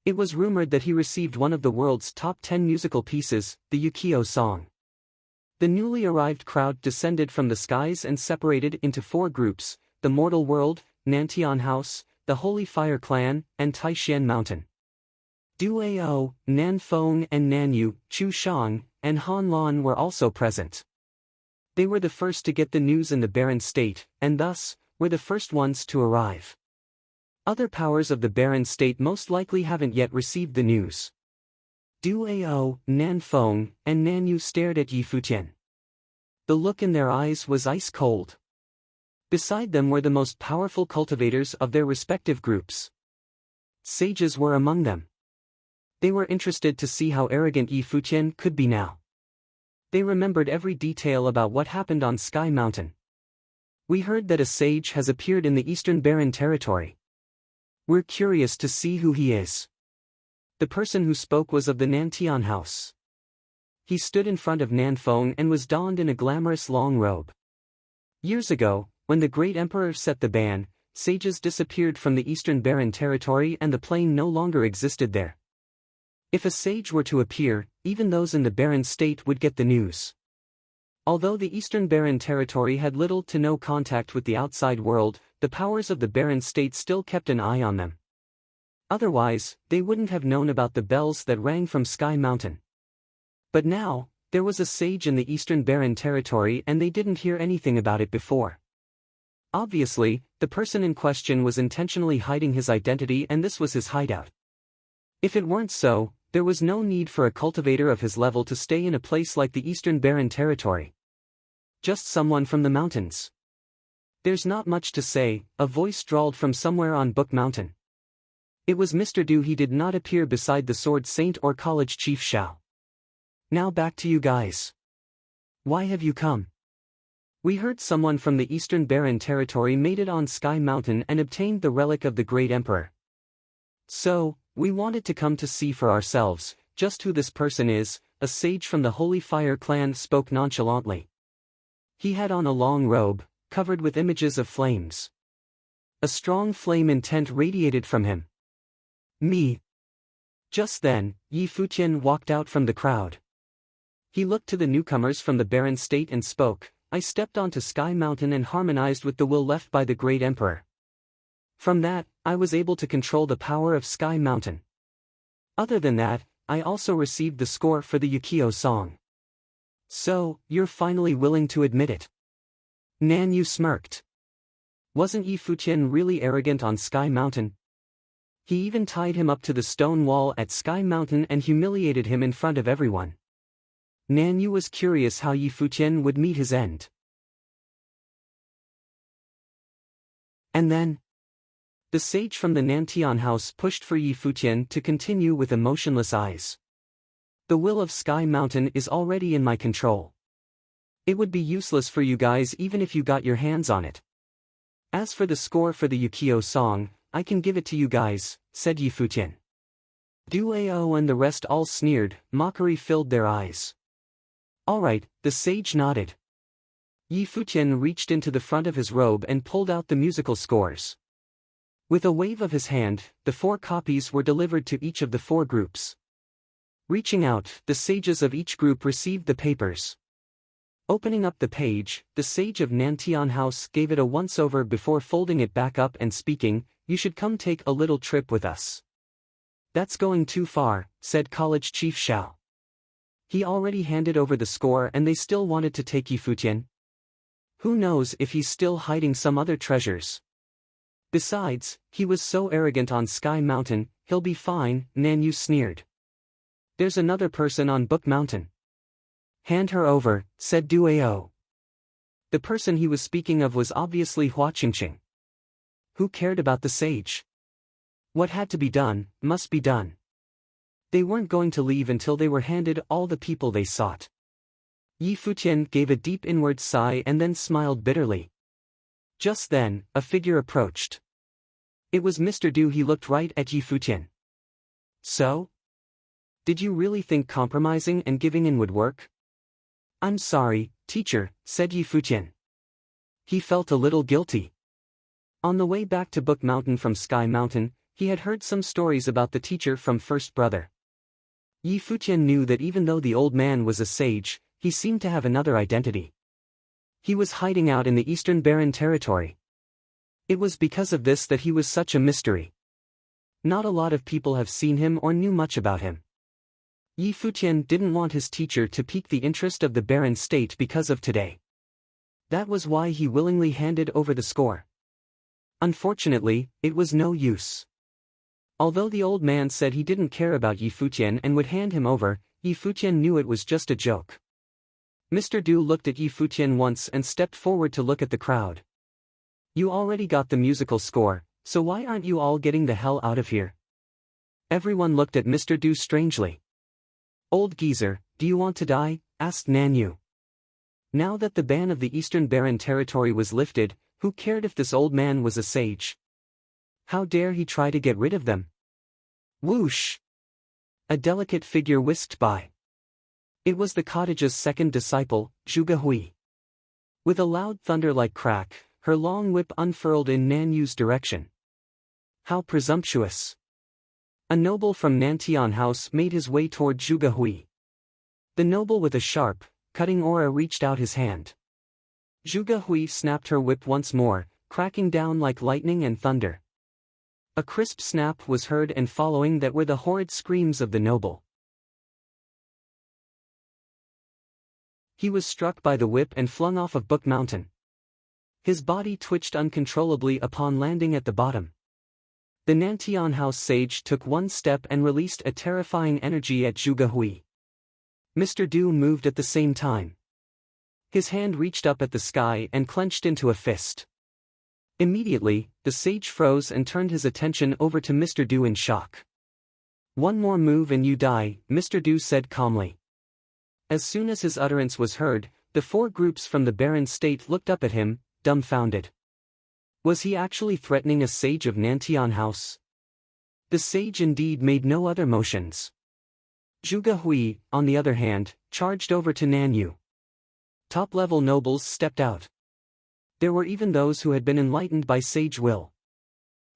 It was rumored that he received one of the world's top 10 musical pieces, the Yukio song. The newly arrived crowd descended from the skies and separated into four groups: the Mortal World, Nantian House, the Holy Fire Clan, and Taishan Mountain. Duao, Nanfeng and Nanyu, Chu Shang, and Han Lan were also present. They were the first to get the news in the Barren State, and thus, were the first ones to arrive. Other powers of the Barren State most likely haven't yet received the news. Duao, Nanfeng, and Nanyu stared at Yi Futian. The look in their eyes was ice cold. Beside them were the most powerful cultivators of their respective groups. Sages were among them. They were interested to see how arrogant Yi Futian could be now. They remembered every detail about what happened on Sky Mountain. We heard that a sage has appeared in the Eastern Barren Territory. We're curious to see who he is. The person who spoke was of the Nantian house. He stood in front of Nanfeng and was donned in a glamorous long robe. Years ago, when the great emperor set the ban, sages disappeared from the Eastern Barren Territory and the plain no longer existed there. If a sage were to appear, even those in the barren state would get the news. Although the Eastern Barren Territory had little to no contact with the outside world, the powers of the barren state still kept an eye on them. Otherwise, they wouldn't have known about the bells that rang from Sky Mountain. But now, there was a sage in the Eastern Barren Territory and they didn't hear anything about it before. Obviously, the person in question was intentionally hiding his identity and this was his hideout. If it weren't so, there was no need for a cultivator of his level to stay in a place like the Eastern Barren Territory. Just someone from the mountains. There's not much to say, a voice drawled from somewhere on Book Mountain. It was Mr. Du. He did not appear beside the Sword Saint or College Chief Shao. Now back to you guys. Why have you come? We heard someone from the Eastern Barren Territory made it on Sky Mountain and obtained the relic of the Great Emperor. So, we wanted to come to see for ourselves, just who this person is. A sage from the Holy Fire clan spoke nonchalantly. He had on a long robe, covered with images of flames. A strong flame intent radiated from him. Me. Just then, Yi Futian walked out from the crowd. He looked to the newcomers from the barren state and spoke, I stepped onto Sky Mountain and harmonized with the will left by the great emperor. From that, I was able to control the power of Sky Mountain. Other than that, I also received the score for the Yukio song. So, you're finally willing to admit it. Nan Yu smirked. Wasn't Yi Futian really arrogant on Sky Mountain? He even tied him up to the stone wall at Sky Mountain and humiliated him in front of everyone. Nan Yu was curious how Yi Futian would meet his end. And then, the sage from the Nantian house pushed for Yi Futian to continue with emotionless eyes. The will of Sky Mountain is already in my control. It would be useless for you guys even if you got your hands on it. As for the score for the Yukio song, I can give it to you guys, said Yi Futian. Duao and the rest all sneered, mockery filled their eyes. Alright, the sage nodded. Yi Futian reached into the front of his robe and pulled out the musical scores. With a wave of his hand, the 4 copies were delivered to each of the 4 groups. Reaching out, the sages of each group received the papers. Opening up the page, the sage of Nantian House gave it a once-over before folding it back up and speaking, you should come take a little trip with us. That's going too far, said College Chief Shao. He already handed over the score and they still wanted to take Yi Futian. Who knows if he's still hiding some other treasures. Besides, he was so arrogant on Sky Mountain, he'll be fine, Nan Yu sneered. There's another person on Book Mountain. Hand her over, said Duao. The person he was speaking of was obviously Hua Qingqing. Who cared about the sage? What had to be done, must be done. They weren't going to leave until they were handed all the people they sought. Yi Futian gave a deep inward sigh and then smiled bitterly. Just then, a figure approached. It was Mr. Du. He looked right at Yi Futian. So? Did you really think compromising and giving in would work? I'm sorry, teacher, said Yi Futian. He felt a little guilty. On the way back to Book Mountain from Sky Mountain, he had heard some stories about the teacher from First Brother. Yi Futian knew that even though the old man was a sage, he seemed to have another identity. He was hiding out in the Eastern Barren Territory. It was because of this that he was such a mystery. Not a lot of people have seen him or knew much about him. Yi Futian didn't want his teacher to pique the interest of the barren state because of today. That was why he willingly handed over the score. Unfortunately, it was no use. Although the old man said he didn't care about Yi Futian and would hand him over, Yi Futian knew it was just a joke. Mr. Du looked at Yi Futian once and stepped forward to look at the crowd. You already got the musical score, so why aren't you all getting the hell out of here? Everyone looked at Mr. Du strangely. Old geezer, do you want to die? Asked Nanyu. Now that the ban of the Eastern Barren Territory was lifted, who cared if this old man was a sage? How dare he try to get rid of them? Whoosh! A delicate figure whisked by. It was the cottage's second disciple, Zhuge Hui. With a loud thunder-like crack, her long whip unfurled in Nanyu's direction. How presumptuous! A noble from Nantian House made his way toward Zhuge Hui. The noble with a sharp, cutting aura reached out his hand. Zhuge Hui snapped her whip once more, cracking down like lightning and thunder. A crisp snap was heard, and following that were the horrid screams of the noble. He was struck by the whip and flung off of Book Mountain. His body twitched uncontrollably upon landing at the bottom. The Nantian House sage took one step and released a terrifying energy at Zhuge Hui. Mr. Du moved at the same time. His hand reached up at the sky and clenched into a fist. Immediately, the sage froze and turned his attention over to Mr. Du in shock. One more move and you die, Mr. Du said calmly. As soon as his utterance was heard, the four groups from the barren state looked up at him, dumbfounded. Was he actually threatening a sage of Nantian House? The sage indeed made no other motions. Zhuge Hui, on the other hand, charged over to Nanyu. Top-level nobles stepped out. There were even those who had been enlightened by sage will.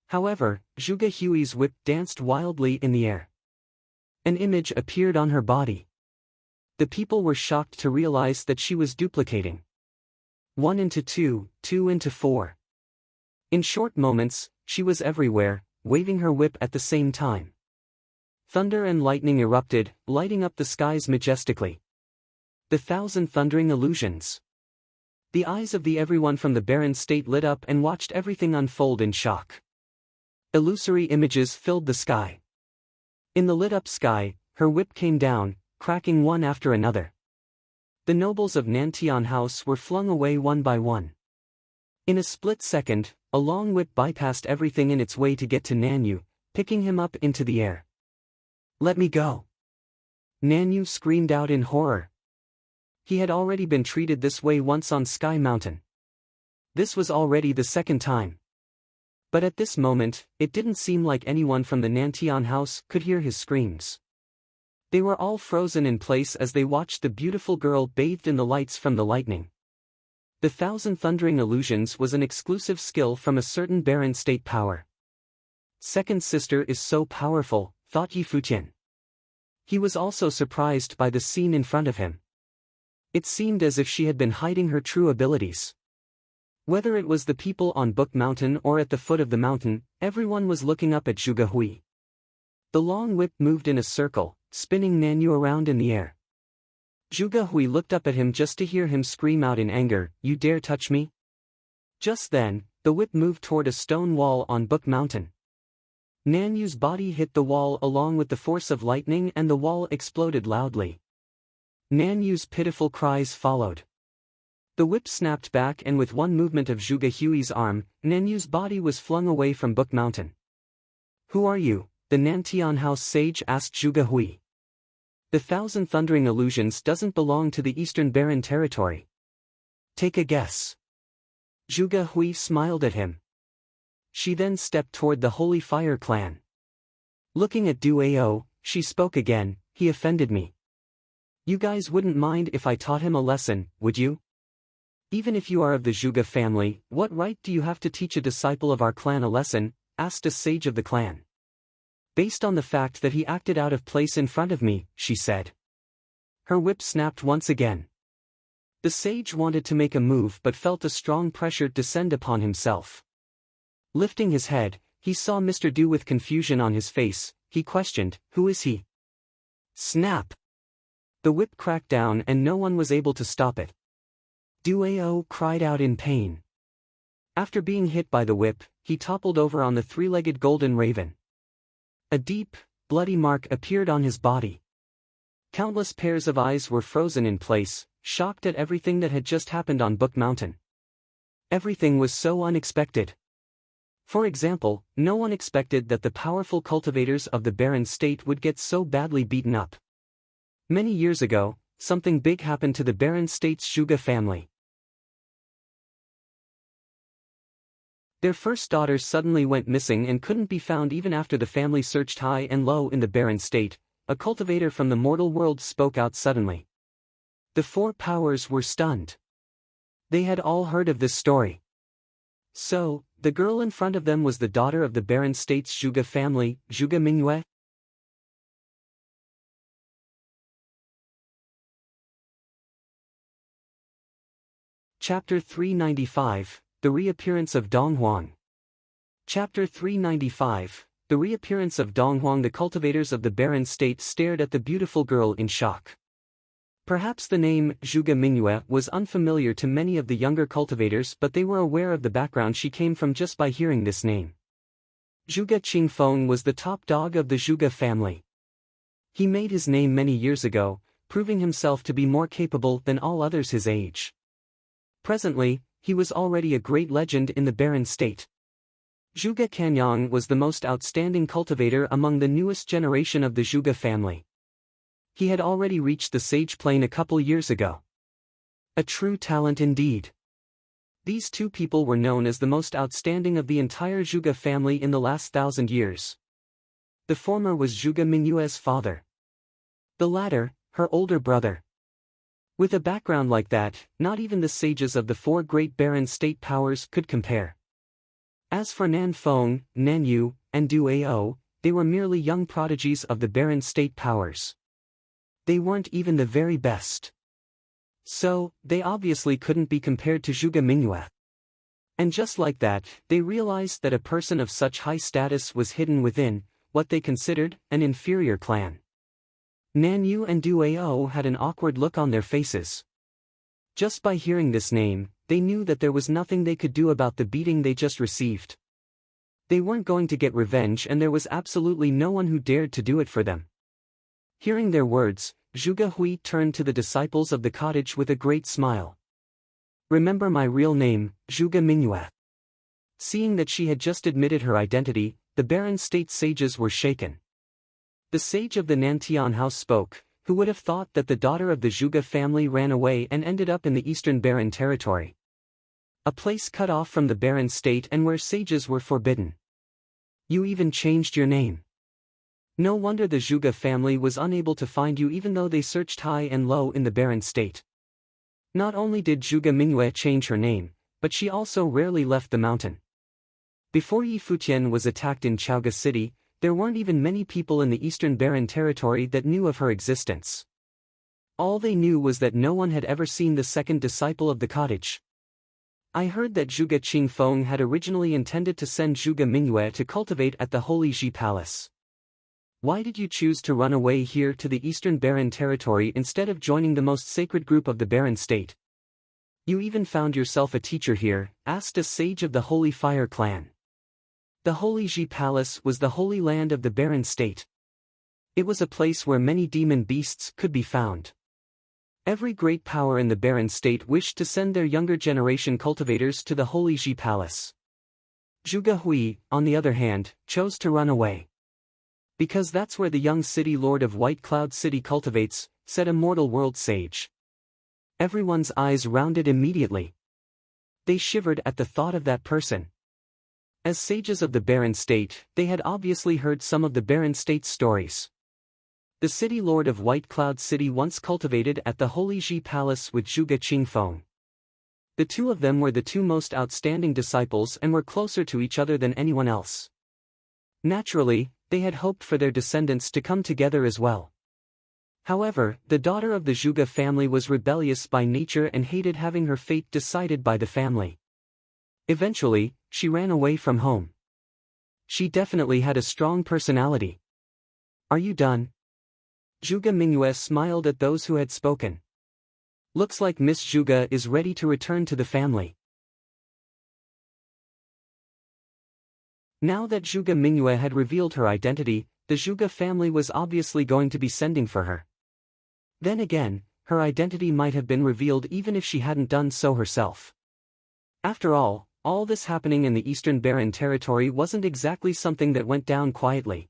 However, Zhuge Hui's whip danced wildly in the air. An image appeared on her body. The people were shocked to realize that she was duplicating. 1 into 2, 2 into 4. In short moments, she was everywhere, waving her whip at the same time. Thunder and lightning erupted, lighting up the skies majestically. The thousand thundering illusions. The eyes of everyone from the barren state lit up and watched everything unfold in shock. Illusory images filled the sky. In the lit-up sky, her whip came down, cracking one after another. The nobles of Nantian House were flung away one by one. In a split second, a long whip bypassed everything in its way to get to Nanyu, picking him up into the air. Let me go! Nanyu screamed out in horror. He had already been treated this way once on Sky Mountain. This was already the second time. But at this moment, it didn't seem like anyone from the Nantian House could hear his screams. They were all frozen in place as they watched the beautiful girl bathed in the lights from the lightning. The thousand thundering illusions was an exclusive skill from a certain barren state power. Second sister is so powerful, thought Yi Futian. He was also surprised by the scene in front of him. It seemed as if she had been hiding her true abilities. Whether it was the people on Book Mountain or at the foot of the mountain, everyone was looking up at Zhuge Hui. The long whip moved in a circle, spinning Nanyu around in the air. Zhuge Hui looked up at him just to hear him scream out in anger, "You dare touch me?" Just then, the whip moved toward a stone wall on Book Mountain. Nanyu's body hit the wall along with the force of lightning and the wall exploded loudly. Nanyu's pitiful cries followed. The whip snapped back and with one movement of Zhuge Hui's arm, Nanyu's body was flung away from Book Mountain. "Who are you?" the Nantian House sage asked Zhuge Hui. "The thousand thundering illusions doesn't belong to the Eastern Barren Territory. Take a guess." Zhuge Hui smiled at him. She then stepped toward the Holy Fire clan. Looking at Du Ao, she spoke again, "He offended me. You guys wouldn't mind if I taught him a lesson, would you? Even if you are of the Zhuge family, what right do you have to teach a disciple of our clan a lesson?" asked a sage of the clan. "Based on the fact that he acted out of place in front of me," she said. Her whip snapped once again. The sage wanted to make a move but felt a strong pressure descend upon himself. Lifting his head, he saw Mr. Du with confusion on his face. He questioned, "Who is he?" Snap! The whip cracked down and no one was able to stop it. Du Ao cried out in pain. After being hit by the whip, he toppled over on the three-legged golden raven. A deep, bloody mark appeared on his body. Countless pairs of eyes were frozen in place, shocked at everything that had just happened on Book Mountain. Everything was so unexpected. For example, no one expected that the powerful cultivators of the barren state would get so badly beaten up. Many years ago, something big happened to the barren state's Zhuge family. Their first daughter suddenly went missing and couldn't be found even after the family searched high and low in the barren state. A cultivator from the mortal world spoke out suddenly. The four powers were stunned. They had all heard of this story. So, the girl in front of them was the daughter of the barren state's Zhuge family, Zhuge Mingyue? Chapter 395, The Reappearance of Dong Huang. Chapter 395, The Reappearance of Dong Huang. The cultivators of the barren state stared at the beautiful girl in shock. Perhaps the name, Zhuge Mingyue, was unfamiliar to many of the younger cultivators, but they were aware of the background she came from just by hearing this name. Zhuge Qingfeng was the top dog of the Zhuge family. He made his name many years ago, proving himself to be more capable than all others his age. Presently, he was already a great legend in the barren state. Zhuge Kanyang was the most outstanding cultivator among the newest generation of the Zhuge family. He had already reached the sage plane a couple years ago. A true talent indeed. These two people were known as the most outstanding of the entire Zhuge family in the last 1,000 years. The former was Zhuge Mingyue's father. The latter, her older brother. With a background like that, not even the sages of the four great barren state powers could compare. As for Nan Feng, Nan Yu, and Du Ao, they were merely young prodigies of the barren state powers. They weren't even the very best. So, they obviously couldn't be compared to Zhuge Mingyue. And just like that, they realized that a person of such high status was hidden within what they considered an inferior clan. Nan Yu and Du Ao had an awkward look on their faces. Just by hearing this name, they knew that there was nothing they could do about the beating they just received. They weren't going to get revenge, and there was absolutely no one who dared to do it for them. Hearing their words, Zhuge Hui turned to the disciples of the cottage with a great smile. Remember my real name, Zhuge Mingyue. Seeing that she had just admitted her identity, the barren state sages were shaken. The sage of the Nantian house spoke. Who would have thought that the daughter of the Zhuge family ran away and ended up in the eastern barren territory? A place cut off from the barren state and where sages were forbidden. You even changed your name. No wonder the Zhuge family was unable to find you even though they searched high and low in the barren state. Not only did Zhuge Mingyue change her name, but she also rarely left the mountain. Before Yi Futian was attacked in Chaoga City, there weren't even many people in the eastern barren territory that knew of her existence. All they knew was that no one had ever seen the second disciple of the cottage. I heard that Zhuge Qingfeng had originally intended to send Zhuge Mingyue to cultivate at the Holy Ji Palace. Why did you choose to run away here to the eastern barren territory instead of joining the most sacred group of the barren state? You even found yourself a teacher here, asked a sage of the Holy Fire clan. The Holy Ji Palace was the holy land of the barren state. It was a place where many demon beasts could be found. Every great power in the barren state wished to send their younger generation cultivators to the Holy Ji Palace. Zhuge Hui, on the other hand, chose to run away. Because that's where the young city lord of White Cloud City cultivates, said a mortal world sage. Everyone's eyes rounded immediately. They shivered at the thought of that person. As sages of the barren state, they had obviously heard some of the barren state's stories. The city lord of White Cloud City once cultivated at the Holy Ji Palace with Zhuge Qingfeng. The two of them were the two most outstanding disciples and were closer to each other than anyone else. Naturally, they had hoped for their descendants to come together as well. However, the daughter of the Zhuge family was rebellious by nature and hated having her fate decided by the family. Eventually, she ran away from home. She definitely had a strong personality. Are you done? Zhuge Mingyue smiled at those who had spoken. Looks like Miss Zhuge is ready to return to the family. Now that Zhuge Mingyue had revealed her identity, the Zhuge family was obviously going to be sending for her. Then again, her identity might have been revealed even if she hadn't done so herself. After all this happening in the Eastern Barren territory wasn't exactly something that went down quietly.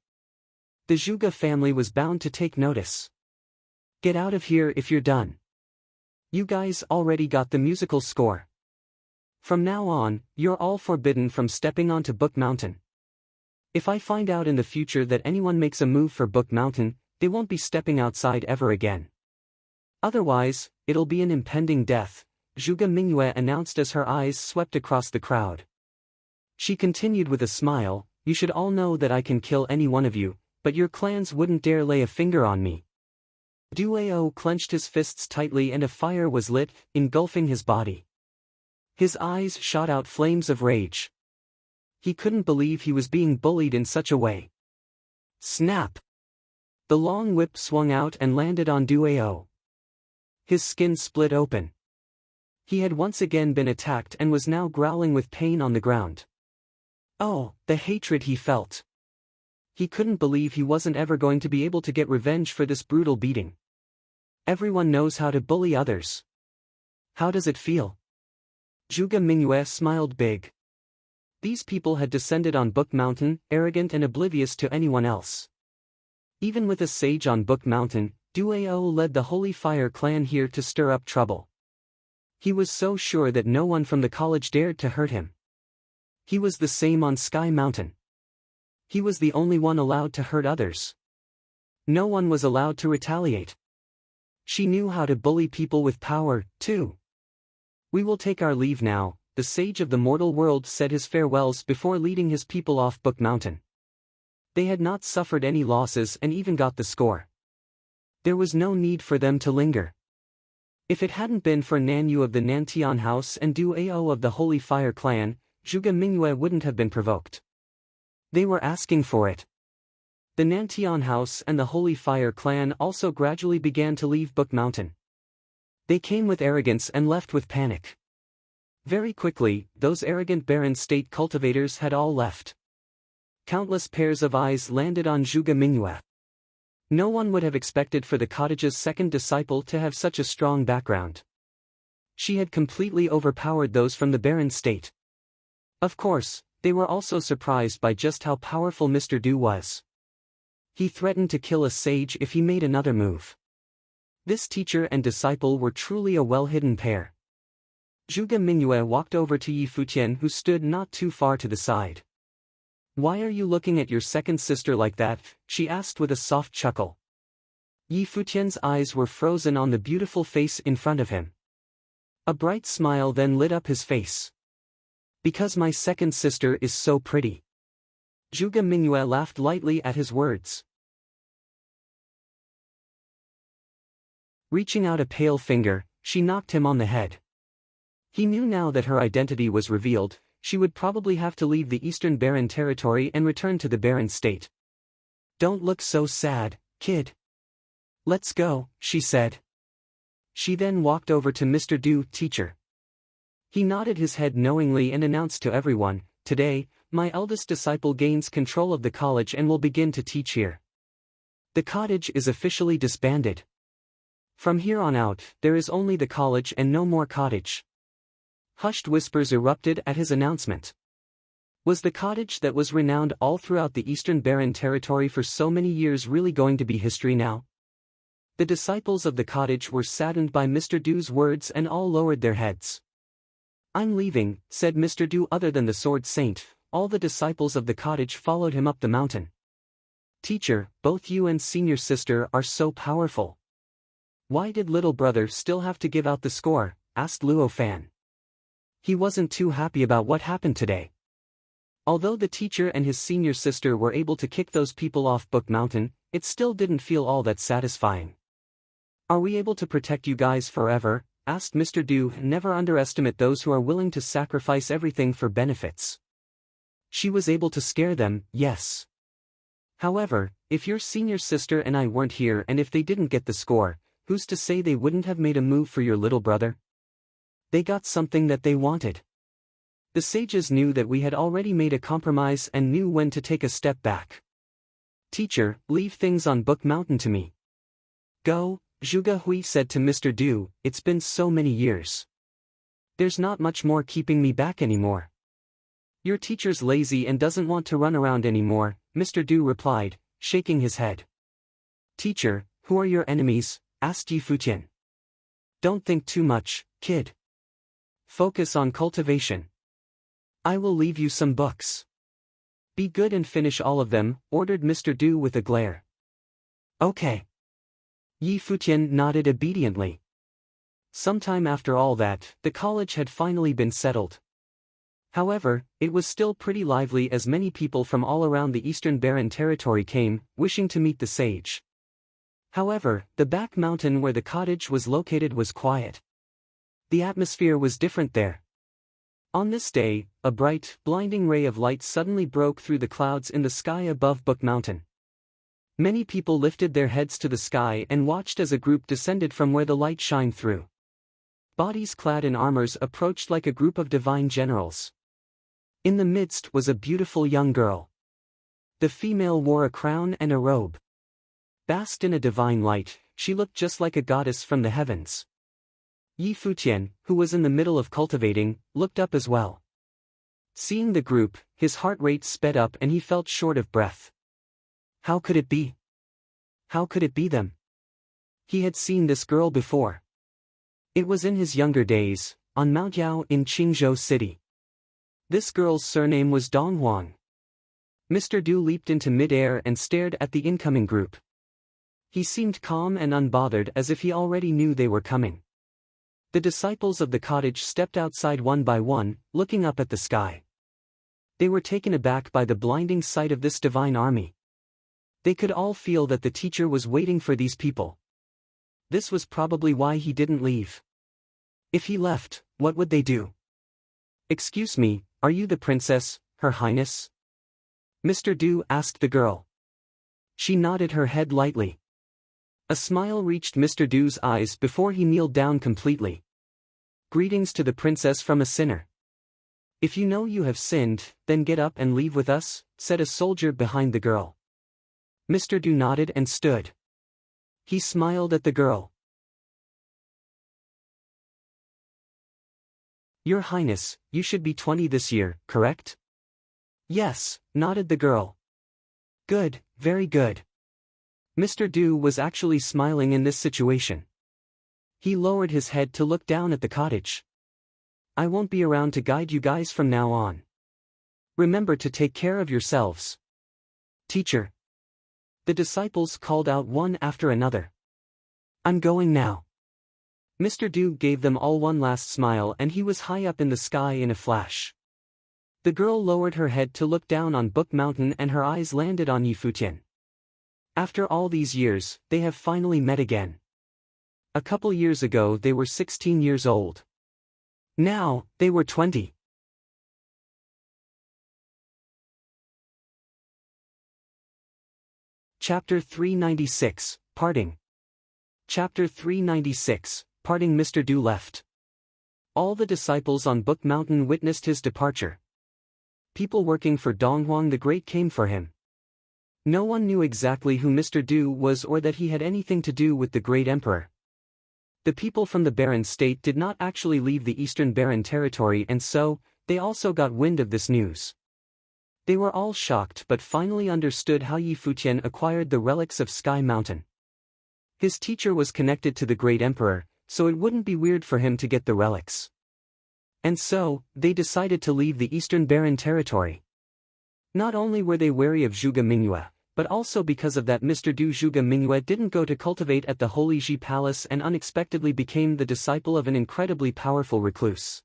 The Zhuge family was bound to take notice. Get out of here if you're done. You guys already got the musical score. From now on, you're all forbidden from stepping onto Book Mountain. If I find out in the future that anyone makes a move for Book Mountain, they won't be stepping outside ever again. Otherwise, it'll be an impending death, Zhuge Mingyue announced as her eyes swept across the crowd. She continued with a smile, you should all know that I can kill any one of you, but your clans wouldn't dare lay a finger on me. Duao clenched his fists tightly and a fire was lit, engulfing his body. His eyes shot out flames of rage. He couldn't believe he was being bullied in such a way. Snap! The long whip swung out and landed on Duao. His skin split open. He had once again been attacked and was now growling with pain on the ground. Oh, the hatred he felt. He couldn't believe he wasn't ever going to be able to get revenge for this brutal beating. Everyone knows how to bully others. How does it feel? Zhuge Mingyue smiled big. These people had descended on Book Mountain, arrogant and oblivious to anyone else. Even with a sage on Book Mountain, Duao led the Holy Fire clan here to stir up trouble. He was so sure that no one from the college dared to hurt him. He was the same on Sky Mountain. He was the only one allowed to hurt others. No one was allowed to retaliate. She knew how to bully people with power, too. We will take our leave now, the sage of the mortal world said his farewells before leading his people off Book Mountain. They had not suffered any losses and even got the score. There was no need for them to linger. If it hadn't been for Nanyu of the Nantian House and Duao of the Holy Fire clan, Zhuge Mingyue wouldn't have been provoked. They were asking for it. The Nantian House and the Holy Fire clan also gradually began to leave Book Mountain. They came with arrogance and left with panic. Very quickly, those arrogant barren state cultivators had all left. Countless pairs of eyes landed on Zhuge Mingyue. No one would have expected for the cottage's second disciple to have such a strong background. She had completely overpowered those from the barren state. Of course, they were also surprised by just how powerful Mr. Du was. He threatened to kill a sage if he made another move. This teacher and disciple were truly a well-hidden pair. Zhuge Mingyue walked over to Yi Futian, who stood not too far to the side. Why are you looking at your second sister like that? She asked with a soft chuckle. Yi Futian's eyes were frozen on the beautiful face in front of him. A bright smile then lit up his face. Because my second sister is so pretty. Zhuge Mingyue laughed lightly at his words. Reaching out a pale finger, she knocked him on the head. He knew now that her identity was revealed, she would probably have to leave the Eastern Barren territory and return to the Barren state. Don't look so sad, kid. Let's go, she said. She then walked over to Mr. Du, teacher. He nodded his head knowingly and announced to everyone, today, my eldest disciple gains control of the college and will begin to teach here. The cottage is officially disbanded. From here on out, there is only the college and no more cottage. Hushed whispers erupted at his announcement. Was the cottage that was renowned all throughout the Eastern Barren territory for so many years really going to be history now? The disciples of the cottage were saddened by Mr. Du's words and all lowered their heads. I'm leaving, said Mr. Du. Other than the Sword Saint, all the disciples of the cottage followed him up the mountain. Teacher, both you and senior sister are so powerful. Why did little brother still have to give out the score? Asked Luo Fan. He wasn't too happy about what happened today. Although the teacher and his senior sister were able to kick those people off Book Mountain, it still didn't feel all that satisfying. Are we able to protect you guys forever? Asked Mr. Du. Never underestimate those who are willing to sacrifice everything for benefits. She was able to scare them, yes. However, if your senior sister and I weren't here and if they didn't get the score, who's to say they wouldn't have made a move for your little brother? They got something that they wanted. The sages knew that we had already made a compromise and knew when to take a step back. Teacher, leave things on Book Mountain to me. Go, Zhuge Hui said to Mr. Du, it's been so many years. There's not much more keeping me back anymore. Your teacher's lazy and doesn't want to run around anymore, Mr. Du replied, shaking his head. Teacher, who are your enemies? Asked Yi Futian. Don't think too much, kid. Focus on cultivation. I will leave you some books. Be good and finish all of them, ordered Mr. Du with a glare. Okay. Yi Futian nodded obediently. Sometime after all that, the college had finally been settled. However, it was still pretty lively as many people from all around the Eastern Barren territory came, wishing to meet the sage. However, the back mountain where the cottage was located was quiet. The atmosphere was different there. On this day, a bright, blinding ray of light suddenly broke through the clouds in the sky above Book Mountain. Many people lifted their heads to the sky and watched as a group descended from where the light shined through. Bodies clad in armors approached like a group of divine generals. In the midst was a beautiful young girl. The female wore a crown and a robe. Basked in a divine light, she looked just like a goddess from the heavens. Yi Futian, who was in the middle of cultivating, looked up as well. Seeing the group, his heart rate sped up and he felt short of breath. How could it be? How could it be them? He had seen this girl before. It was in his younger days, on Mount Yao in Qingzhou City. This girl's surname was Dong Huang. Mr. Du leaped into mid-air and stared at the incoming group. He seemed calm and unbothered as if he already knew they were coming. The disciples of the cottage stepped outside one by one, looking up at the sky. They were taken aback by the blinding sight of this divine army. They could all feel that the teacher was waiting for these people. This was probably why he didn't leave. If he left, what would they do? Excuse me, are you the princess, Her Highness? Mr. Du asked the girl. She nodded her head lightly. A smile reached Mr. Du's eyes before he kneeled down completely. Greetings to the princess from a sinner. If you know you have sinned, then get up and leave with us, said a soldier behind the girl. Mr. Du nodded and stood. He smiled at the girl. Your Highness, you should be 20 this year, correct? Yes, nodded the girl. Good, very good. Mr. Du was actually smiling in this situation. He lowered his head to look down at the cottage. I won't be around to guide you guys from now on. Remember to take care of yourselves. Teacher. The disciples called out one after another. I'm going now. Mr. Du gave them all one last smile and he was high up in the sky in a flash. The girl lowered her head to look down on Book Mountain and her eyes landed on Yi Futian. After all these years, they have finally met again. A couple years ago they were 16 years old. Now, they were 20. Chapter 396, Parting. Chapter 396, Parting. Mr. Du left. All the disciples on Book Mountain witnessed his departure. People working for Donghuang the Great came for him. No one knew exactly who Mr. Du was or that he had anything to do with the great emperor. The people from the Barren state did not actually leave the Eastern Barren territory and so, they also got wind of this news. They were all shocked but finally understood how Yi Futian acquired the relics of Sky Mountain. His teacher was connected to the great emperor, so it wouldn't be weird for him to get the relics. And so, they decided to leave the Eastern Barren territory. Not only were they wary of Zhuge Mingyue, but also because of that Mr. Du Zhuge Mingyue didn't go to cultivate at the Holy Ji Palace and unexpectedly became the disciple of an incredibly powerful recluse.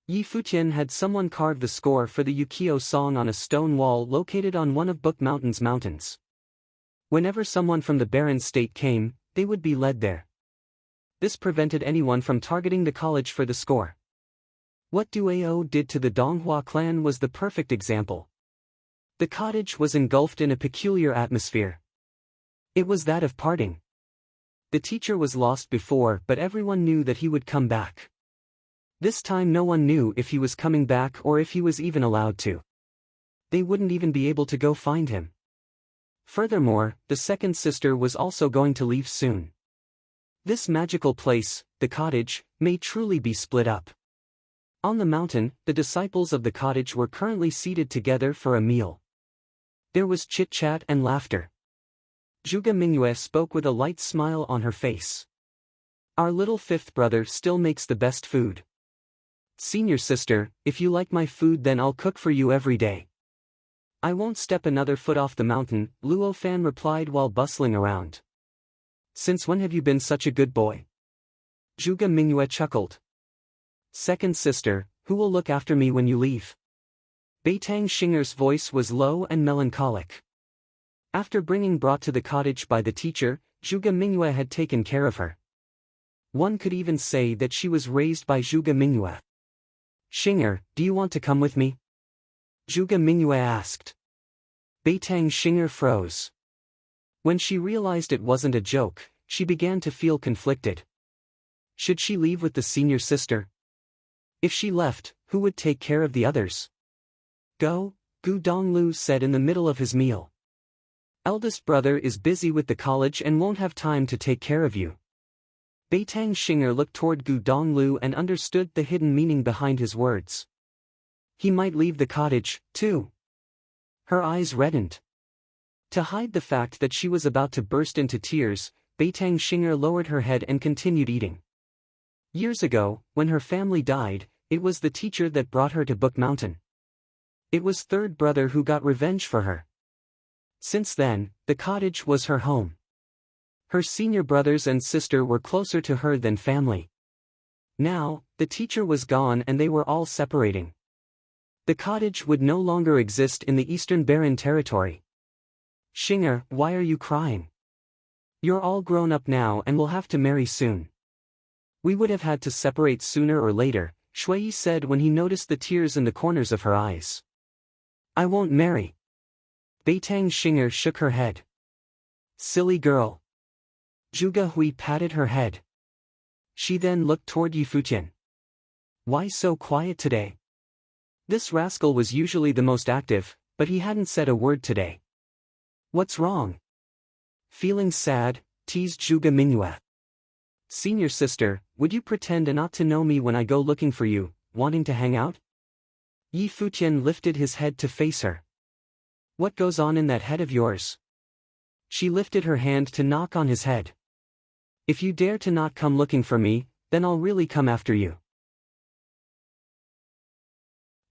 Yi Futian had someone carve the score for the Yukio song on a stone wall located on one of Book Mountain's mountains. Whenever someone from the Barren state came, they would be led there. This prevented anyone from targeting the college for the score. What Duao did to the Donghua clan was the perfect example. The cottage was engulfed in a peculiar atmosphere. It was that of parting. The teacher was lost before but everyone knew that he would come back. This time no one knew if he was coming back or if he was even allowed to. They wouldn't even be able to go find him. Furthermore, the second sister was also going to leave soon. This magical place, the cottage, may truly be split up. On the mountain, the disciples of the cottage were currently seated together for a meal. There was chit-chat and laughter. Zhuge Mingyue spoke with a light smile on her face. Our little fifth brother still makes the best food. Senior sister, if you like my food then I'll cook for you every day. I won't step another foot off the mountain, Luo Fan replied while bustling around. Since when have you been such a good boy? Zhuge Mingyue chuckled. Second sister, who will look after me when you leave? Beitang Xinger's voice was low and melancholic. After being brought to the cottage by the teacher, Zhuge Mingyue had taken care of her. One could even say that she was raised by Zhuge Mingyue. Xinger, do you want to come with me? Zhuge Mingyue asked. Beitang Xinger froze. When she realized it wasn't a joke, she began to feel conflicted. Should she leave with the senior sister? If she left, who would take care of the others? Go, Gu Donglu said in the middle of his meal. Eldest brother is busy with the college and won't have time to take care of you. Beitang Xinger looked toward Gu Donglu and understood the hidden meaning behind his words. He might leave the cottage, too. Her eyes reddened. To hide the fact that she was about to burst into tears, Beitang Xinger lowered her head and continued eating. Years ago, when her family died, it was the teacher that brought her to Book Mountain. It was third brother who got revenge for her. Since then, the cottage was her home. Her senior brothers and sister were closer to her than family. Now, the teacher was gone and they were all separating. The cottage would no longer exist in the Eastern Barren territory. Xinger, why are you crying? You're all grown up now and will have to marry soon. We would have had to separate sooner or later, Shui said when he noticed the tears in the corners of her eyes. I won't marry. Beitang Xinger shook her head. Silly girl. Zhuge Hui patted her head. She then looked toward Futian. Why so quiet today? This rascal was usually the most active, but he hadn't said a word today. What's wrong? Feeling sad, teased Zhuge Mingyue. Senior sister, would you pretend not to know me when I go looking for you, wanting to hang out? Futian lifted his head to face her. What goes on in that head of yours? She lifted her hand to knock on his head. If you dare to not come looking for me, then I'll really come after you.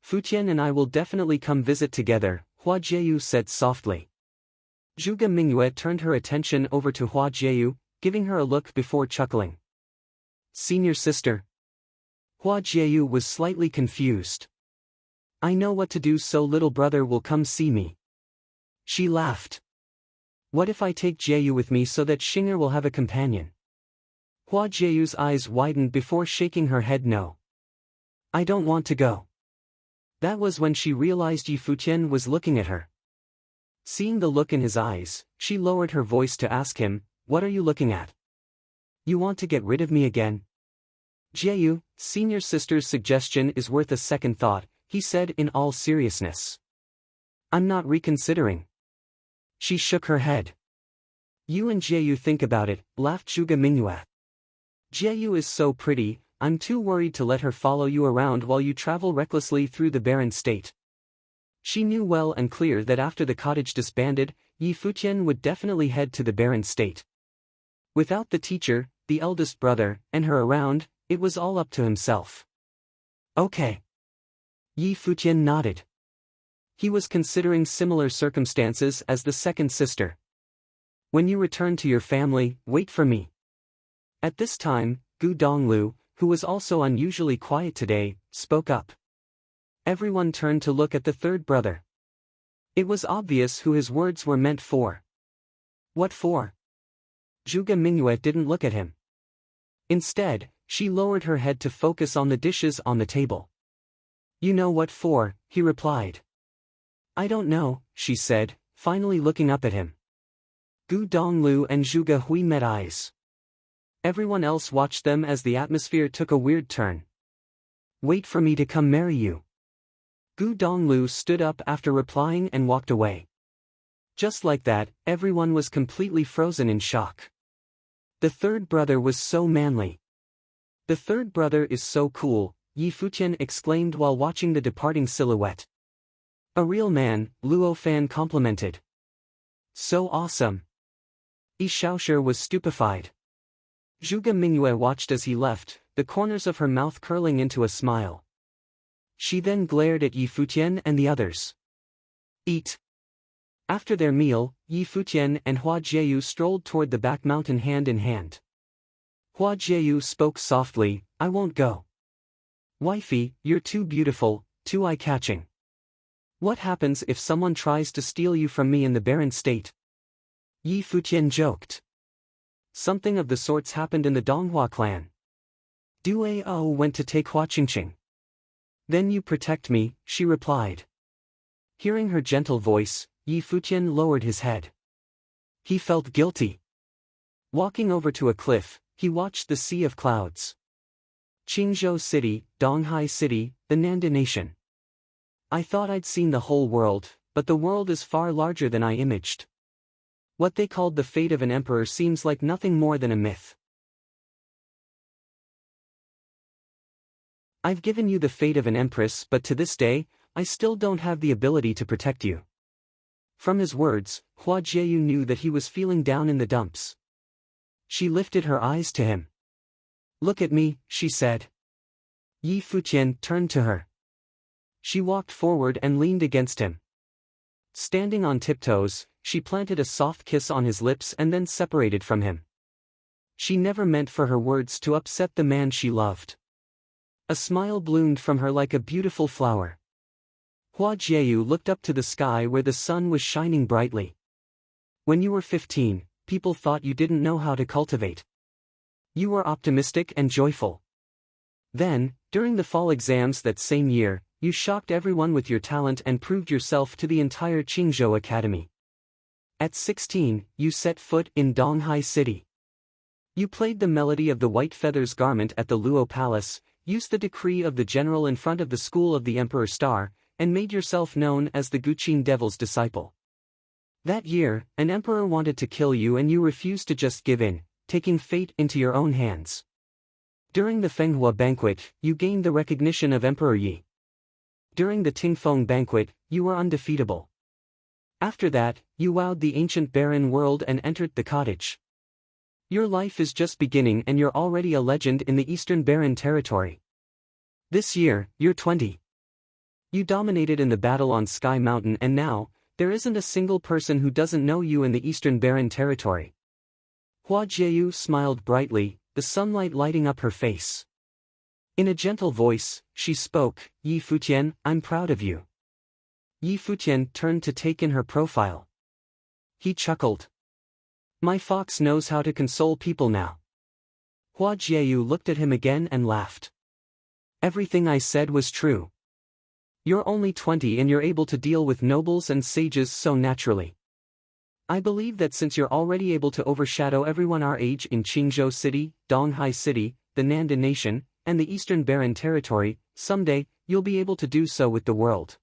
Futian and I will definitely come visit together, Hua Jieyu said softly. Zhuge Mingyue turned her attention over to Hua Jieyu, giving her a look before chuckling. Senior sister. Hua Jieyu was slightly confused. I know what to do so little brother will come see me. She laughed. What if I take Jieyu with me so that Xinger will have a companion? Hua Jieyu's eyes widened before shaking her head no. I don't want to go. That was when she realized Futian was looking at her. Seeing the look in his eyes, she lowered her voice to ask him, what are you looking at? You want to get rid of me again? Jieyu, senior sister's suggestion is worth a second thought, he said in all seriousness. I'm not reconsidering. She shook her head. You and Jieyu think about it, laughed Zhuge Mingyue. Jieyu is so pretty, I'm too worried to let her follow you around while you travel recklessly through the barren state. She knew well and clear that after the cottage disbanded, Futian would definitely head to the barren state. Without the teacher, the eldest brother, and her around, it was all up to himself. Okay. Futian nodded. He was considering similar circumstances as the second sister. When you return to your family, wait for me. At this time, Gu Donglu, who was also unusually quiet today, spoke up. Everyone turned to look at the third brother. It was obvious who his words were meant for. What for? Zhuge Mingyue didn't look at him. Instead, she lowered her head to focus on the dishes on the table. You know what for, he replied. I don't know, she said, finally looking up at him. Gu Donglu and Zhuge Hui met eyes. Everyone else watched them as the atmosphere took a weird turn. Wait for me to come marry you. Gu Donglu stood up after replying and walked away. Just like that, everyone was completely frozen in shock. The third brother was so manly. The third brother is so cool, Yi Futian exclaimed while watching the departing silhouette. A real man, Luo Fan complimented. So awesome. Yi Shaoshi was stupefied. Zhuge Mingyue watched as he left, the corners of her mouth curling into a smile. She then glared at Yi Futian and the others. Eat. After their meal, Yi Futian and Hua Jieyu strolled toward the back mountain hand in hand. Hua Jieyu spoke softly, I won't go. Wifey, you're too beautiful, too eye-catching. What happens if someone tries to steal you from me in the barren state? Yi Futian joked. Something of the sorts happened in the Donghua clan. Due O went to take Hua Qingqing. Then you protect me, she replied. Hearing her gentle voice, Yi Futian lowered his head. He felt guilty. Walking over to a cliff, he watched the sea of clouds. Qingzhou City, Donghai City, the Nanda Nation. I thought I'd seen the whole world, but the world is far larger than I imaged. What they called the fate of an emperor seems like nothing more than a myth. I've given you the fate of an empress, but to this day, I still don't have the ability to protect you. From his words, Hua Jieyu knew that he was feeling down in the dumps. She lifted her eyes to him. Look at me, she said. Yi Futian turned to her. She walked forward and leaned against him. Standing on tiptoes, she planted a soft kiss on his lips and then separated from him. She never meant for her words to upset the man she loved. A smile bloomed from her like a beautiful flower. Hua Jieyu looked up to the sky where the sun was shining brightly. When you were 15, people thought you didn't know how to cultivate. You were optimistic and joyful. Then, during the fall exams that same year, you shocked everyone with your talent and proved yourself to the entire Qingzhou Academy. At 16, you set foot in Donghai City. You played the melody of the white feathers garment at the Luo Palace, used the decree of the general in front of the school of the Emperor Star, and made yourself known as the Guqin Devil's disciple. That year, an emperor wanted to kill you and you refused to just give in, taking fate into your own hands. During the Fenghua banquet, you gained the recognition of Emperor Yi. During the Tingfeng banquet, you were undefeatable. After that, you wowed the ancient barren world and entered the cottage. Your life is just beginning and you're already a legend in the Eastern Barren territory. This year, you're 20. You dominated in the battle on Sky Mountain and now, there isn't a single person who doesn't know you in the Eastern Barren territory. Hua Jieyu smiled brightly, the sunlight lighting up her face. In a gentle voice, she spoke, Yi Futian, I'm proud of you. Yi Futian turned to take in her profile. He chuckled. My fox knows how to console people now. Hua Jieyu looked at him again and laughed. Everything I said was true. You're only 20 and you're able to deal with nobles and sages so naturally. I believe that since you're already able to overshadow everyone our age in Qingzhou City, Donghai City, the Nanda Nation, and the Eastern Barren territory, someday, you'll be able to do so with the world.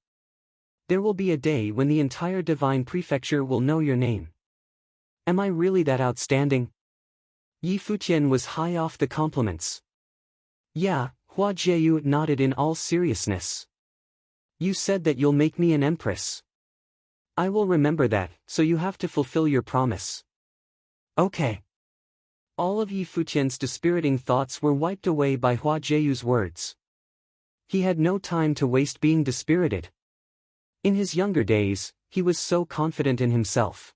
There will be a day when the entire Divine Prefecture will know your name. Am I really that outstanding? Yi Futian was high off the compliments. Yeah, Hua Jieyu nodded in all seriousness. You said that you'll make me an empress. I will remember that, so you have to fulfill your promise. Okay. All of Yi Futian's dispiriting thoughts were wiped away by Hua Jieyu's words. He had no time to waste being dispirited. In his younger days, he was so confident in himself.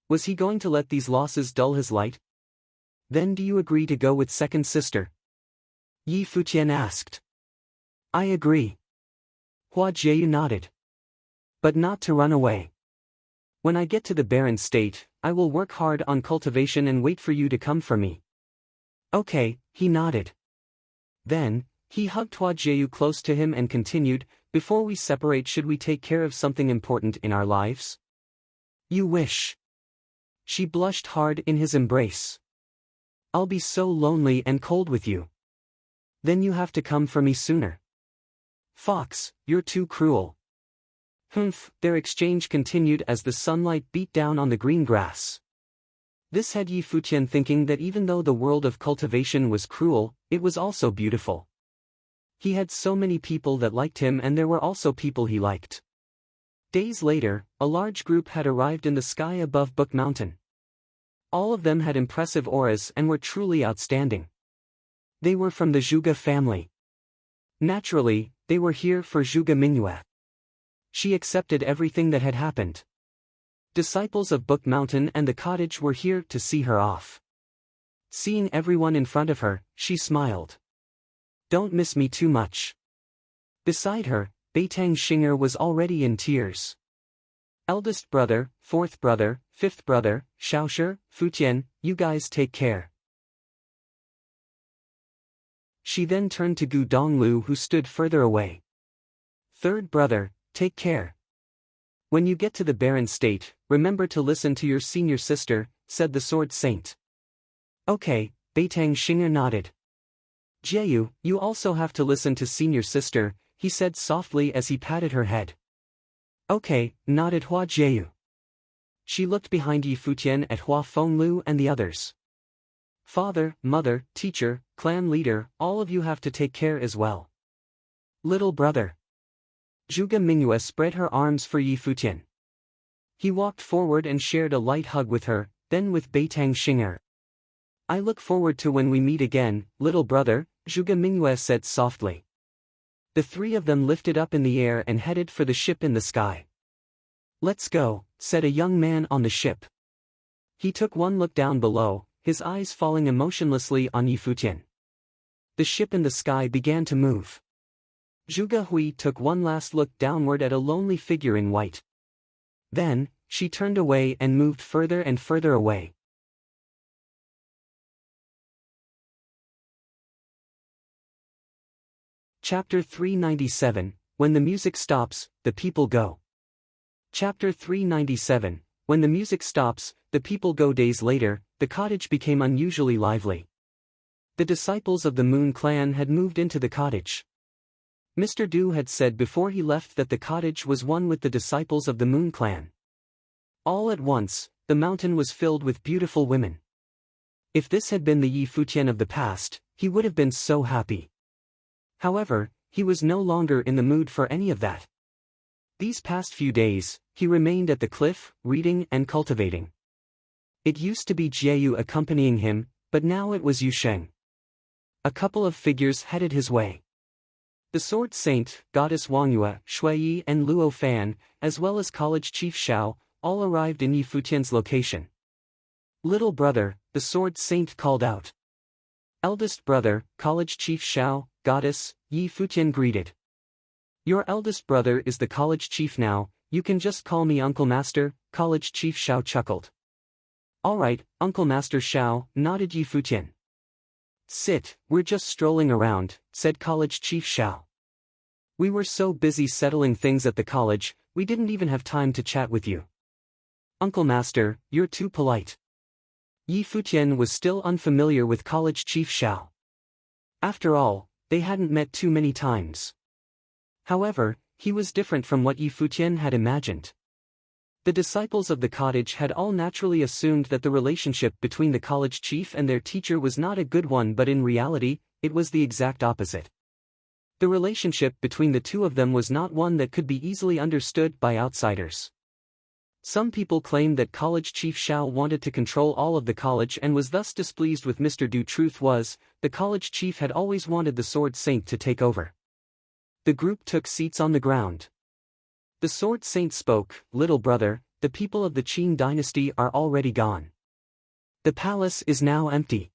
Was he going to let these losses dull his light? Then do you agree to go with second sister? Yi Futian asked. I agree. Hua Jieyu nodded. But not to run away. When I get to the barren state, I will work hard on cultivation and wait for you to come for me. Okay, he nodded. Then, he hugged Hua Jieyu close to him and continued, before we separate, should we take care of something important in our lives? You wish. She blushed hard in his embrace. I'll be so lonely and cold with you. Then you have to come for me sooner. Fox, you're too cruel. Humph, their exchange continued as the sunlight beat down on the green grass. This had Yi Futian thinking that even though the world of cultivation was cruel, it was also beautiful. He had so many people that liked him, and there were also people he liked. Days later, a large group had arrived in the sky above Book Mountain. All of them had impressive auras and were truly outstanding. They were from the Zhuge family. Naturally, they were here for Zhuge Mingyue. She accepted everything that had happened. Disciples of Book Mountain and the cottage were here to see her off. Seeing everyone in front of her, she smiled. Don't miss me too much. Beside her, Beitang Xinger was already in tears. Eldest brother, fourth brother, fifth brother, Shaoshi, Futian, you guys take care. She then turned to Gu Donglu, who stood further away. Third brother, take care. When you get to the barren state, remember to listen to your senior sister, said the Sword Saint. Okay, Beitang Xinger nodded. Jieyu, you also have to listen to senior sister, he said softly as he patted her head. Okay, nodded Hua Jieyu. She looked behind Yi Futian at Hua Fenglu and the others. Father, mother, teacher, clan leader, all of you have to take care as well. Little brother. Zhuge Mingyue spread her arms for Yi Futian. He walked forward and shared a light hug with her, then with Beitang Xinger. I look forward to when we meet again, little brother, Zhuge Mingyue said softly. The three of them lifted up in the air and headed for the ship in the sky. Let's go, said a young man on the ship. He took one look down below, his eyes falling emotionlessly on Yi Futian. The ship in the sky began to move. Zhuge Hui took one last look downward at a lonely figure in white. Then, she turned away and moved further and further away. Chapter 397, When the Music Stops, the People Go. Chapter 397, When the music stops, the people go. Days later, the cottage became unusually lively. The disciples of the Moon Clan had moved into the cottage. Mr. Du had said before he left that the cottage was one with the disciples of the Moon Clan. All at once, the mountain was filled with beautiful women. If this had been the Yi Futian of the past, he would have been so happy. However, he was no longer in the mood for any of that. These past few days, he remained at the cliff, reading and cultivating. It used to be Jieyu accompanying him, but now it was Yu Sheng. A couple of figures headed his way. The Sword Saint, Goddess Wangyue, Shuiyi and Luo Fan, as well as College Chief Shao, all arrived in Yi Futian's location. Little brother, the Sword Saint called out. Eldest brother, College Chief Shao, Goddess, Yi Futian greeted. Your eldest brother is the College Chief now, you can just call me Uncle Master, College Chief Shao chuckled. Alright, Uncle Master Shao, nodded Yi Futian. Sit, we're just strolling around, said College Chief Shao. We were so busy settling things at the college, we didn't even have time to chat with you. Uncle Master, you're too polite. Yi Futian was still unfamiliar with College Chief Shao. After all, they hadn't met too many times. However, he was different from what Yi Futian had imagined. The disciples of the cottage had all naturally assumed that the relationship between the college chief and their teacher was not a good one, but in reality, it was the exact opposite. The relationship between the two of them was not one that could be easily understood by outsiders. Some people claimed that College Chief Shao wanted to control all of the college and was thus displeased with Mr. Du. Truth was, the college chief had always wanted the Sword Saint to take over. The group took seats on the ground. The Sword Saint spoke, Little brother, the people of the Qin dynasty are already gone. The palace is now empty.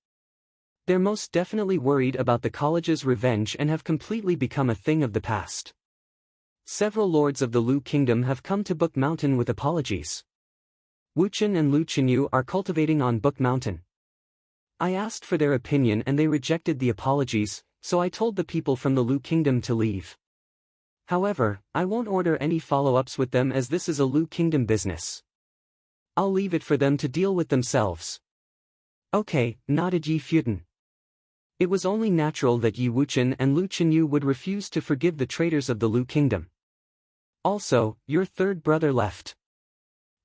They're most definitely worried about the college's revenge and have completely become a thing of the past. Several lords of the Lu Kingdom have come to Book Mountain with apologies. Wuchen and Lu Chenyu are cultivating on Book Mountain. I asked for their opinion and they rejected the apologies, so I told the people from the Lu Kingdom to leave. However, I won't order any follow-ups with them as this is a Lu Kingdom business. I'll leave it for them to deal with themselves. Okay, nodded Yi Futian. It was only natural that Yi Wuchen and Lu Chenyu would refuse to forgive the traitors of the Lu Kingdom. Also, your third brother left.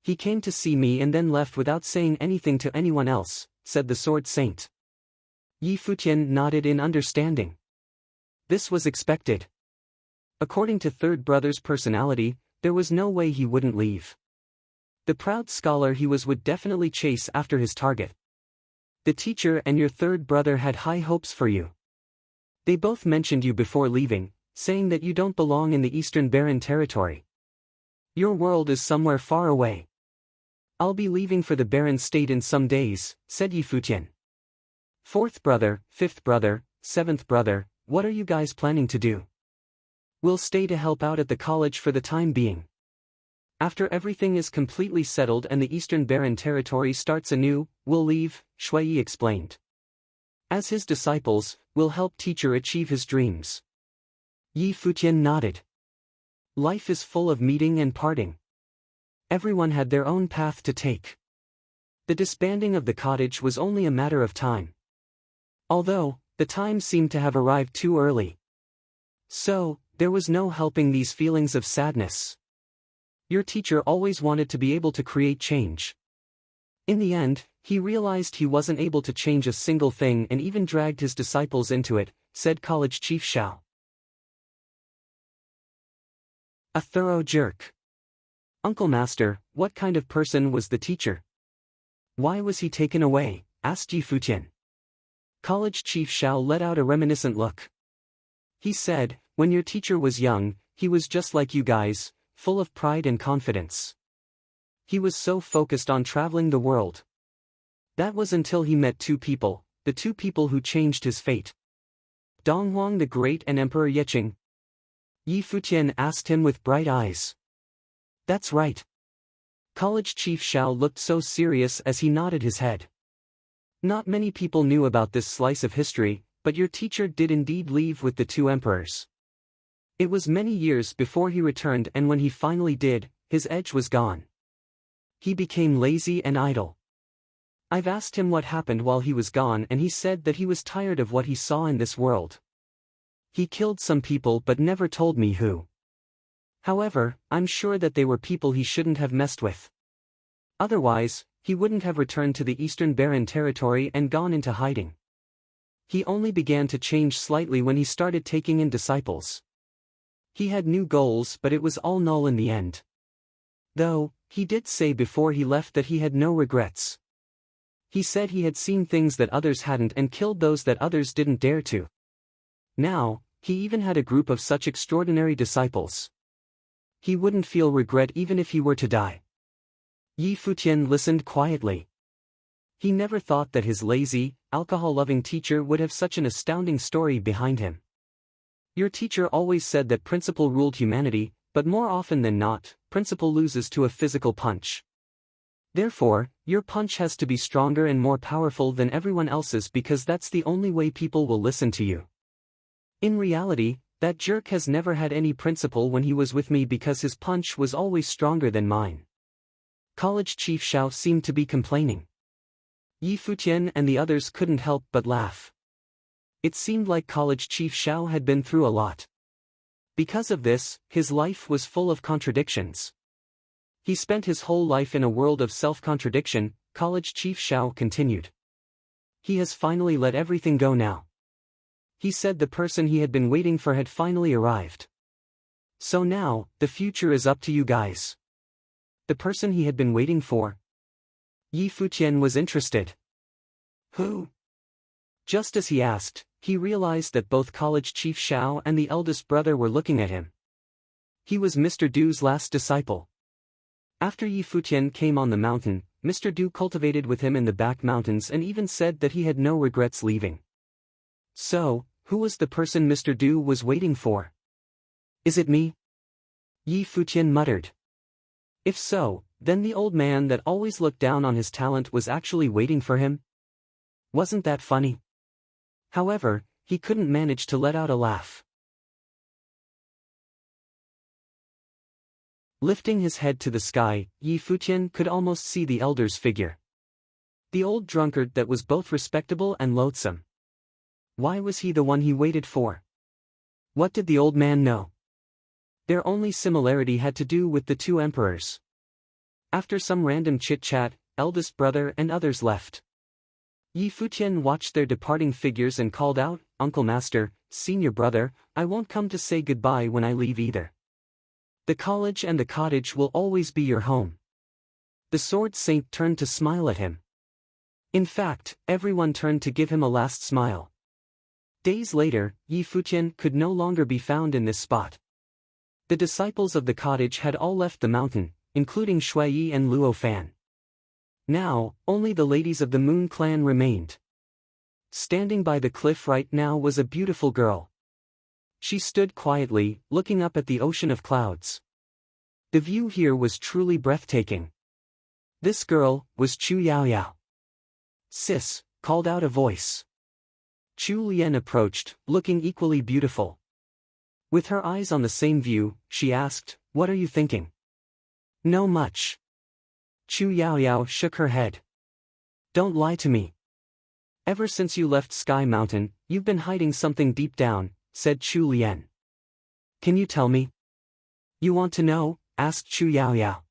He came to see me and then left without saying anything to anyone else, said the Sword Saint. Yi Futian nodded in understanding. This was expected. According to third brother's personality, there was no way he wouldn't leave. The proud scholar he was would definitely chase after his target. The teacher and your third brother had high hopes for you. They both mentioned you before leaving, saying that you don't belong in the Eastern Barren territory. Your world is somewhere far away. I'll be leaving for the Barren state in some days, said Yi Futian. Fourth brother, fifth brother, seventh brother, what are you guys planning to do? We'll stay to help out at the college for the time being. After everything is completely settled and the Eastern Barren territory starts anew, we'll leave, Shuiyi explained. As his disciples, we'll help teacher achieve his dreams. Yi Futian nodded. Life is full of meeting and parting. Everyone had their own path to take. The disbanding of the cottage was only a matter of time. Although, the time seemed to have arrived too early. So, there was no helping these feelings of sadness. Your teacher always wanted to be able to create change. In the end, he realized he wasn't able to change a single thing and even dragged his disciples into it, said College Chief Xiao. A thorough jerk. Uncle Master, what kind of person was the teacher? Why was he taken away? Asked Yi Futian. College Chief Xiao let out a reminiscent look. He said, when your teacher was young, he was just like you guys, full of pride and confidence. He was so focused on traveling the world. That was until he met two people, the two people who changed his fate. Donghuang the Great and Emperor Yeqing. Yi Futian asked him with bright eyes. That's right. College Chief Xiao looked so serious as he nodded his head. Not many people knew about this slice of history, but your teacher did indeed leave with the two emperors. It was many years before he returned, and when he finally did, his edge was gone. He became lazy and idle. I've asked him what happened while he was gone, and he said that he was tired of what he saw in this world. He killed some people but never told me who. However, I'm sure that they were people he shouldn't have messed with. Otherwise, he wouldn't have returned to the Eastern Barren territory and gone into hiding. He only began to change slightly when he started taking in disciples. He had new goals, but it was all null in the end. Though, he did say before he left that he had no regrets. He said he had seen things that others hadn't and killed those that others didn't dare to. Now, he even had a group of such extraordinary disciples. He wouldn't feel regret even if he were to die. Yi Futian listened quietly. He never thought that his lazy, alcohol-loving teacher would have such an astounding story behind him. Your teacher always said that principle ruled humanity, but more often than not, principle loses to a physical punch. Therefore, your punch has to be stronger and more powerful than everyone else's because that's the only way people will listen to you. In reality, that jerk has never had any principle when he was with me because his punch was always stronger than mine. College Chief Xiao seemed to be complaining. Yi Futian and the others couldn't help but laugh. It seemed like College Chief Xiao had been through a lot. Because of this, his life was full of contradictions. He spent his whole life in a world of self-contradiction, College Chief Xiao continued. He has finally let everything go now. He said the person he had been waiting for had finally arrived. So now, the future is up to you guys. The person he had been waiting for? Yi Futian was interested. Who? Just as he asked, he realized that both College Chief Xiao and the eldest brother were looking at him. He was Mr. Du's last disciple. After Yi Futian came on the mountain, Mr. Du cultivated with him in the back mountains and even said that he had no regrets leaving. So, who was the person Mr. Du was waiting for? Is it me? Yi Futian muttered. If so, then the old man that always looked down on his talent was actually waiting for him? Wasn't that funny? However, he couldn't manage to let out a laugh. Lifting his head to the sky, Yi Futian could almost see the elder's figure. The old drunkard that was both respectable and loathsome. Why was he the one he waited for? What did the old man know? Their only similarity had to do with the two emperors. After some random chit-chat, eldest brother and others left. Yi Futian watched their departing figures and called out, Uncle Master, Senior Brother, I won't come to say goodbye when I leave either. The college and the cottage will always be your home. The sword saint turned to smile at him. In fact, everyone turned to give him a last smile. Days later, Futian could no longer be found in this spot. The disciples of the cottage had all left the mountain, including Shui and Luo Fan. Now, only the ladies of the Moon Clan remained. Standing by the cliff right now was a beautiful girl. She stood quietly, looking up at the ocean of clouds. The view here was truly breathtaking. This girl was Chu Yaoyao. "Sis," called out a voice. Chu Lian approached, looking equally beautiful. With her eyes on the same view, she asked, "What are you thinking?" "No much." Chu Yaoyao shook her head. "Don't lie to me. Ever since you left Sky Mountain, you've been hiding something deep down," said Chu Lian. "Can you tell me?" "You want to know?" asked Chu Yaoyao.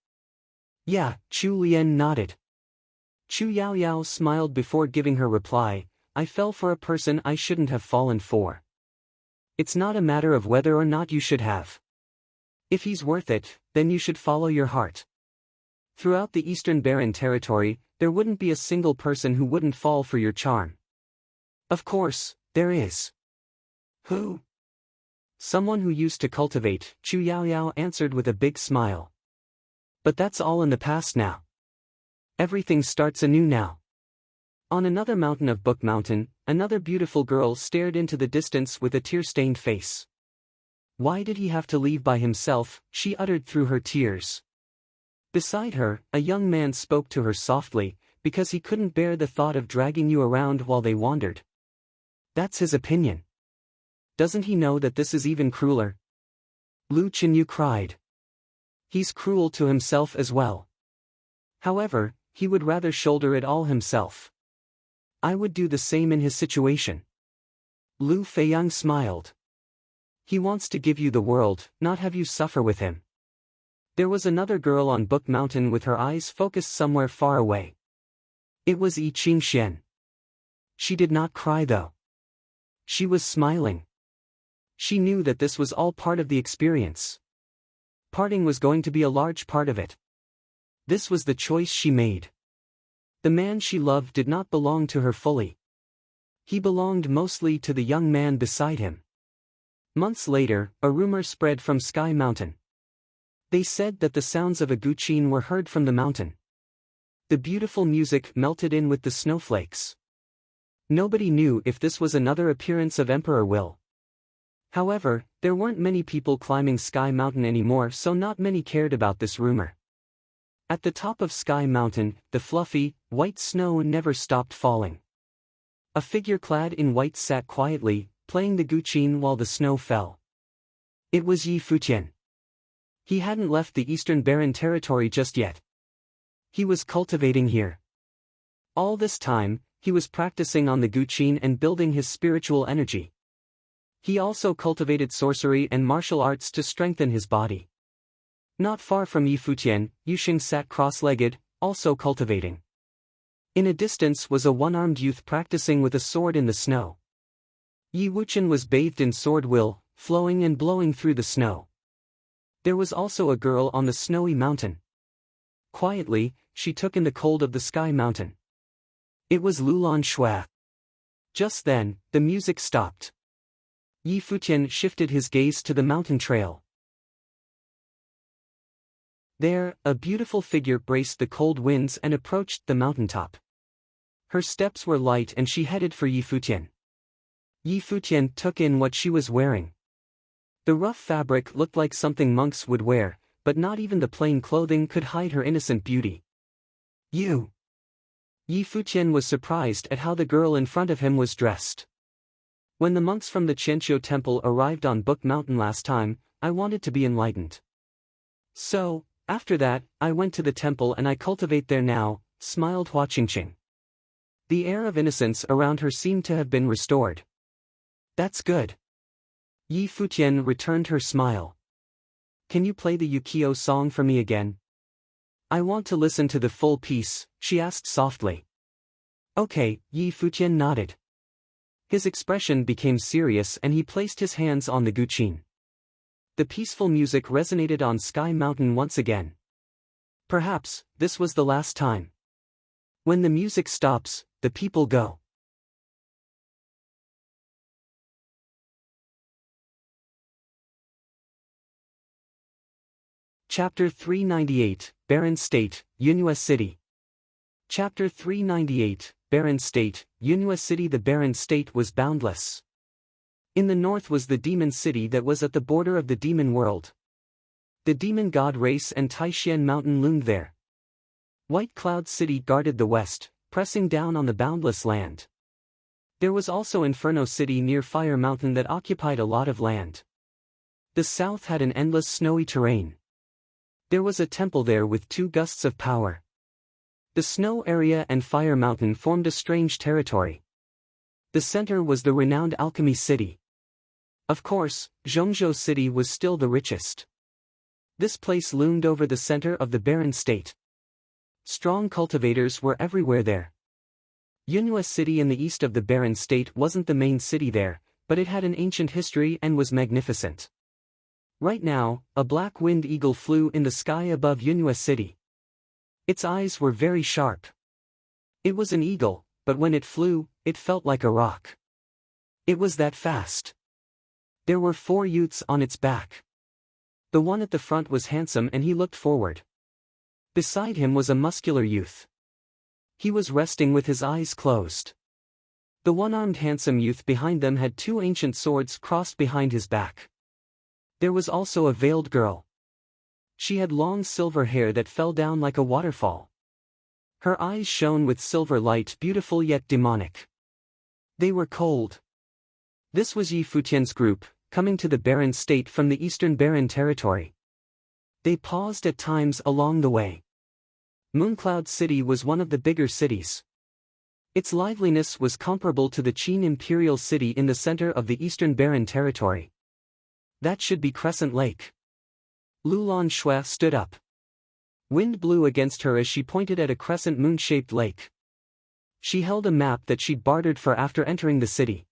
"Yeah," Chu Lian nodded. Chu Yaoyao smiled before giving her reply, "I fell for a person I shouldn't have fallen for. It's not a matter of whether or not you should have. If he's worth it, then you should follow your heart. Throughout the Eastern Barren territory, there wouldn't be a single person who wouldn't fall for your charm." "Of course, there is." "Who?" "Someone who used to cultivate," Chu Yaoyao answered with a big smile. "But that's all in the past now. Everything starts anew now." On another mountain of Book Mountain, another beautiful girl stared into the distance with a tear-stained face. "Why did he have to leave by himself?" she uttered through her tears. Beside her, a young man spoke to her softly, "Because he couldn't bear the thought of dragging you around while they wandered. That's his opinion. Doesn't he know that this is even crueler?" Lu Chenyu cried. "He's cruel to himself as well. However, he would rather shoulder it all himself. I would do the same in his situation." Lu Feiyang smiled. "He wants to give you the world, not have you suffer with him." There was another girl on Book Mountain with her eyes focused somewhere far away. It was Yi Qingxian. She did not cry though. She was smiling. She knew that this was all part of the experience. Parting was going to be a large part of it. This was the choice she made. The man she loved did not belong to her fully. He belonged mostly to the young man beside him. Months later, a rumor spread from Sky Mountain. They said that the sounds of a guqin were heard from the mountain. The beautiful music melted in with the snowflakes. Nobody knew if this was another appearance of Emperor Will. However, there weren't many people climbing Sky Mountain anymore, so not many cared about this rumor. At the top of Sky Mountain, the fluffy, white snow never stopped falling. A figure clad in white sat quietly, playing the guqin while the snow fell. It was Yi Futian. He hadn't left the Eastern Barren territory just yet. He was cultivating here. All this time, he was practicing on the guqin and building his spiritual energy. He also cultivated sorcery and martial arts to strengthen his body. Not far from Yi Futian, Yuxing sat cross-legged, also cultivating. In a distance was a one-armed youth practicing with a sword in the snow. Yi Wuchen was bathed in sword will, flowing and blowing through the snow. There was also a girl on the snowy mountain. Quietly, she took in the cold of the Sky Mountain. It was Lulan Shui. Just then, the music stopped. Yi Futian shifted his gaze to the mountain trail. There, a beautiful figure braced the cold winds and approached the mountaintop. Her steps were light and she headed for Yi Futian. Yi Futian took in what she was wearing. The rough fabric looked like something monks would wear, but not even the plain clothing could hide her innocent beauty. "You!" Yi Futian was surprised at how the girl in front of him was dressed. "When the monks from the Qianqiu temple arrived on Book Mountain last time, I wanted to be enlightened. So, after that, I went to the temple and I cultivate there now," smiled Hua Qingqing. The air of innocence around her seemed to have been restored. "That's good." Yi Futian returned her smile. "Can you play the Yukio song for me again? I want to listen to the full piece," she asked softly. "Okay," Yi Futian nodded. His expression became serious and he placed his hands on the guqin. The peaceful music resonated on Sky Mountain once again. Perhaps, this was the last time. When the music stops, the people go. Chapter 398, Barren State, Yunhua City. Chapter 398, Barren State, Yunhua City. The Barren State was boundless. In the north was the demon city that was at the border of the demon world. The demon god race and Taishan Mountain loomed there. White Cloud City guarded the west, pressing down on the boundless land. There was also Inferno City near Fire Mountain that occupied a lot of land. The south had an endless snowy terrain. There was a temple there with 2 gusts of power. The snow area and Fire Mountain formed a strange territory. The center was the renowned Alchemy City. Of course, Zhongzhou City was still the richest. This place loomed over the center of the barren state. Strong cultivators were everywhere there. Yunhua City in the east of the barren state wasn't the main city there, but it had an ancient history and was magnificent. Right now, a black winged eagle flew in the sky above Yunhua City. Its eyes were very sharp. It was an eagle, but when it flew, it felt like a rock. It was that fast. There were 4 youths on its back. The one at the front was handsome and he looked forward. Beside him was a muscular youth. He was resting with his eyes closed. The one-armed handsome youth behind them had 2 ancient swords crossed behind his back. There was also a veiled girl. She had long silver hair that fell down like a waterfall. Her eyes shone with silver light, beautiful yet demonic. They were cold. This was Yi Futian's group, coming to the barren state from the eastern barren territory. They paused at times along the way. Mooncloud City was one of the bigger cities. Its liveliness was comparable to the Qin Imperial City in the center of the eastern barren territory. That should be Crescent Lake. Lulan Shui stood up. Wind blew against her as she pointed at a crescent moon-shaped lake. She held a map that she'd bartered for after entering the city.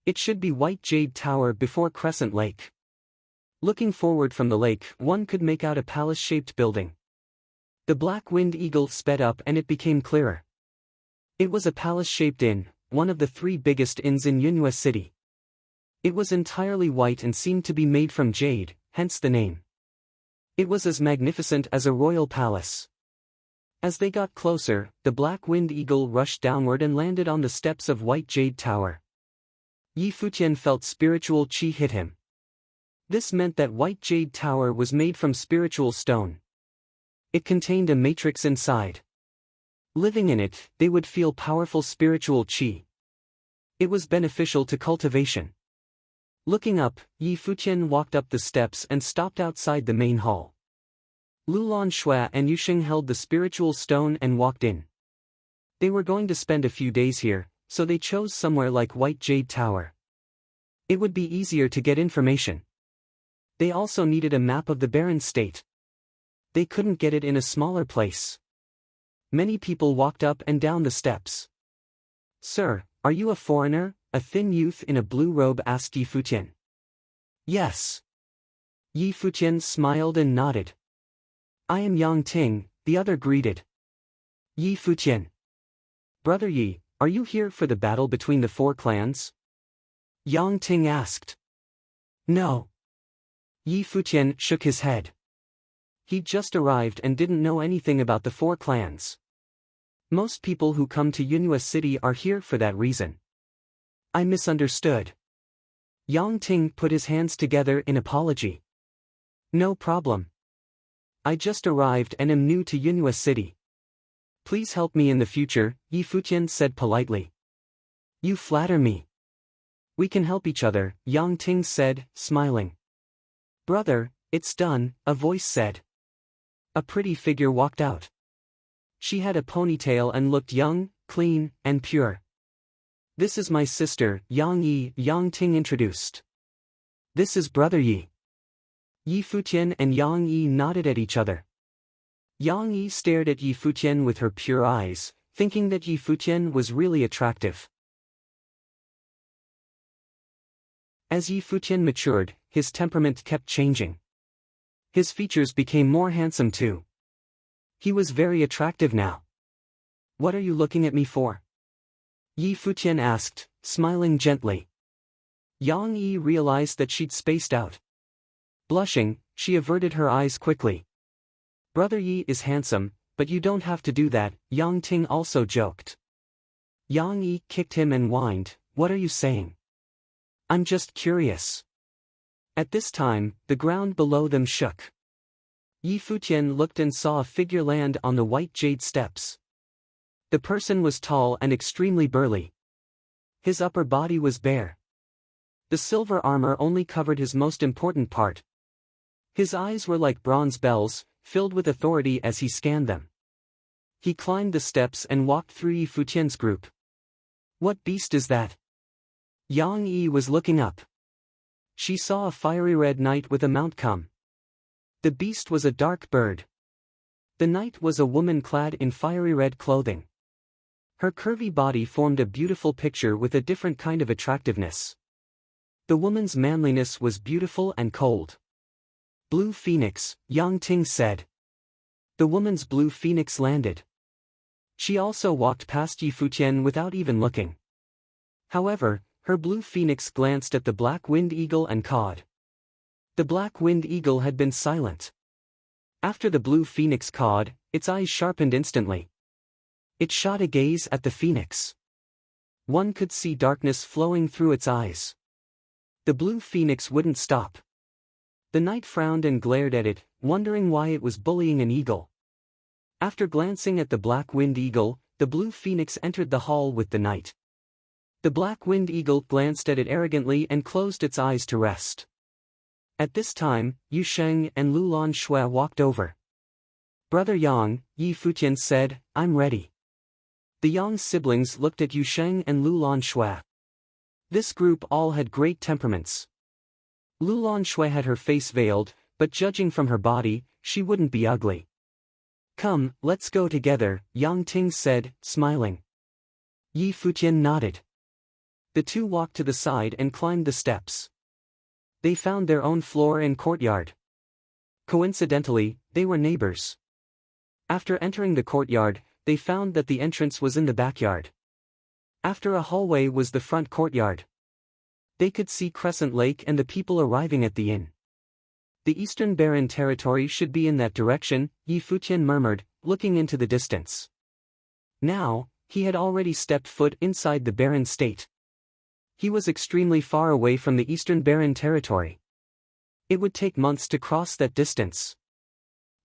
It should be White Jade Tower before Crescent Lake. Looking forward from the lake, one could make out a palace-shaped building. The black winged eagle sped up and it became clearer. It was a palace-shaped inn, one of the 3 biggest inns in Yunhua City. It was entirely white and seemed to be made from jade, hence the name. It was as magnificent as a royal palace. As they got closer, the black winged eagle rushed downward and landed on the steps of White Jade Tower. Yi Futian felt spiritual qi hit him. This meant that White Jade Tower was made from spiritual stone. It contained a matrix inside. Living in it, they would feel powerful spiritual qi. It was beneficial to cultivation. Looking up, Yi Futian walked up the steps and stopped outside the main hall. Lulan Shui and Yusheng held the spiritual stone and walked in. They were going to spend a few days here, so they chose somewhere like White Jade Tower. It would be easier to get information. They also needed a map of the barren state. They couldn't get it in a smaller place. Many people walked up and down the steps. "Sir, are you a foreigner?" a thin youth in a blue robe asked Yi Futian. "Yes." Yi Futian smiled and nodded. "I am Yang Ting," the other greeted. Yi Futian. "Brother Yi, are you here for the battle between the 4 clans?" Yang Ting asked. "No." Yi Futian shook his head. He'd just arrived and didn't know anything about the 4 clans. Most people who come to Yunhua City are here for that reason. "I misunderstood." Yang Ting put his hands together in apology. "No problem. I just arrived and am new to Yunhua City. Please help me in the future," Yi Futian said politely. "You flatter me. We can help each other," Yang Ting said, smiling. "Brother, it's done," a voice said. A pretty figure walked out. She had a ponytail and looked young, clean, and pure. "This is my sister, Yang Yi," Yang Ting introduced. "This is Brother Yi." Yi Futian and Yang Yi nodded at each other. Yang Yi stared at Yi Futian with her pure eyes, thinking that Yi Futian was really attractive. As Yi Futian matured, his temperament kept changing. His features became more handsome too. He was very attractive now. What are you looking at me for? Yi Futian asked, smiling gently. Yang Yi realized that she'd spaced out. Blushing, she averted her eyes quickly. Brother Yi is handsome, but you don't have to do that, Yang Ting also joked. Yang Yi kicked him and whined, what are you saying? I'm just curious. At this time, the ground below them shook. Yi Futian looked and saw a figure land on the white jade steps. The person was tall and extremely burly. His upper body was bare. The silver armor only covered his most important part. His eyes were like bronze bells, filled with authority as he scanned them. He climbed the steps and walked through Yi Futian's group. What beast is that? Yang Yi was looking up. She saw a fiery red knight with a mount come. The beast was a dark bird. The knight was a woman clad in fiery red clothing. Her curvy body formed a beautiful picture with a different kind of attractiveness. The woman's manliness was beautiful and cold. Blue Phoenix, Yang Ting said. The woman's blue phoenix landed. She also walked past Yi Futian without even looking. However, her blue phoenix glanced at the black winged eagle and cawed. The black winged eagle had been silent. After the blue phoenix cawed, its eyes sharpened instantly. It shot a gaze at the phoenix. One could see darkness flowing through its eyes. The blue phoenix wouldn't stop. The knight frowned and glared at it, wondering why it was bullying an eagle. After glancing at the black-winged eagle, the blue phoenix entered the hall with the knight. The black-winged eagle glanced at it arrogantly and closed its eyes to rest. At this time, Yu Sheng and Lulan Shui walked over. Brother Yang, Yi Futian said, I'm ready. The Yang siblings looked at Yu Sheng and Lulan Shui. This group all had great temperaments. Lulan Shui had her face veiled, but judging from her body, she wouldn't be ugly. Come, let's go together, Yang Ting said, smiling. Yi Futian nodded. The two walked to the side and climbed the steps. They found their own floor and courtyard. Coincidentally, they were neighbors. After entering the courtyard, they found that the entrance was in the backyard. After a hallway was the front courtyard. They could see Crescent Lake and the people arriving at the inn. The Eastern Barren territory should be in that direction, Yi Futian murmured, looking into the distance. Now, he had already stepped foot inside the Barren state. He was extremely far away from the Eastern Barren territory. It would take months to cross that distance.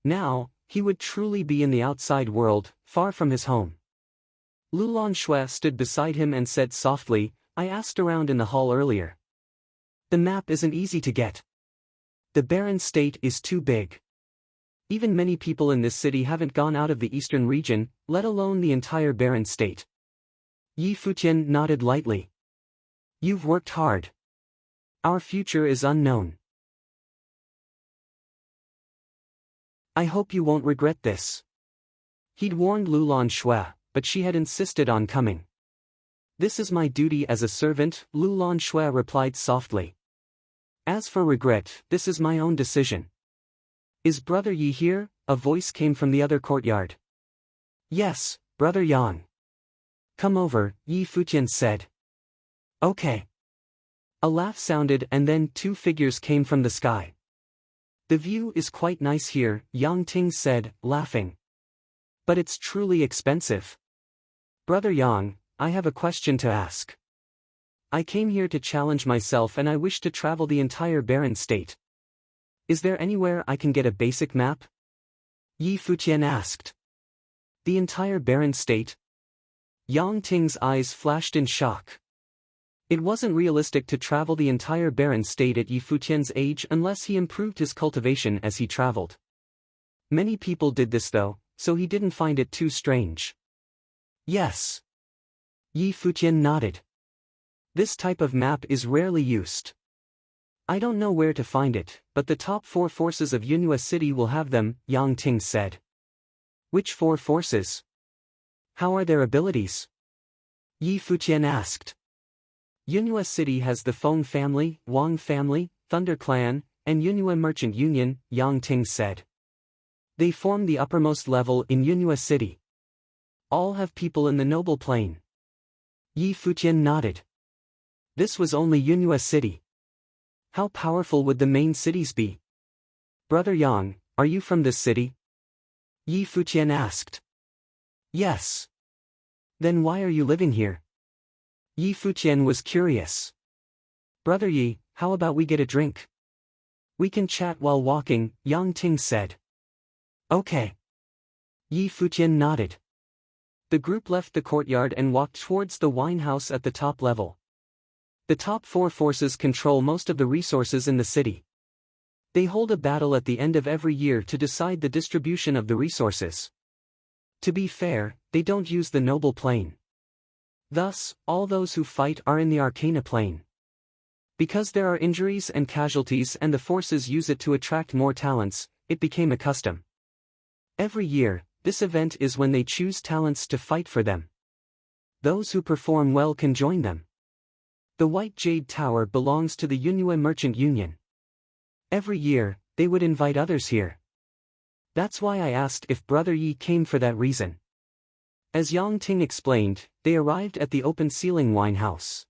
Now, he would truly be in the outside world, far from his home. Lulan Shui stood beside him and said softly, I asked around in the hall earlier. The map isn't easy to get. The Barren state is too big. Even many people in this city haven't gone out of the eastern region, let alone the entire Barren state. Yi Futian nodded lightly. You've worked hard. Our future is unknown. I hope you won't regret this. He'd warned Lulan Shui, but she had insisted on coming. This is my duty as a servant, Lulan Shui replied softly. As for regret, this is my own decision. Is Brother Yi here? A voice came from the other courtyard. Yes, Brother Yang. Come over, Yi Futian said. Okay. A laugh sounded and then two figures came from the sky. The view is quite nice here, Yang Ting said, laughing. But it's truly expensive. Brother Yang, I have a question to ask. I came here to challenge myself and I wish to travel the entire Barren state. Is there anywhere I can get a basic map? Yi Futian asked. The entire Barren state? Yang Ting's eyes flashed in shock. It wasn't realistic to travel the entire Barren state at Yi Futian's age unless he improved his cultivation as he traveled. Many people did this though, so he didn't find it too strange. Yes. Yi Futian nodded. This type of map is rarely used. I don't know where to find it, but the top 4 forces of Yunhua City will have them, Yang Ting said. Which 4 forces? How are their abilities? Yi Futian asked. Yunhua City has the Feng family, Wang family, Thunder Clan, and Yunhua Merchant Union, Yang Ting said. They form the uppermost level in Yunhua City. All have people in the noble plane. Yi Futian nodded. This was only Yunhua City. How powerful would the main cities be? Brother Yang, are you from this city? Yi Futian asked. Yes. Then why are you living here? Yi Futian was curious. Brother Yi, how about we get a drink? We can chat while walking, Yang Ting said. Okay. Yi Futian nodded. The group left the courtyard and walked towards the wine house at the top level. The top four forces control most of the resources in the city. They hold a battle at the end of every year to decide the distribution of the resources. To be fair, they don't use the noble plane. Thus, all those who fight are in the Arcana plane. Because there are injuries and casualties and the forces use it to attract more talents, it became a custom. Every year, this event is when they choose talents to fight for them. Those who perform well can join them. The White Jade Tower belongs to the Yunhua Merchant Union. Every year, they would invite others here. That's why I asked if Brother Yi came for that reason. As Yang Ting explained, they arrived at the open ceiling wine house.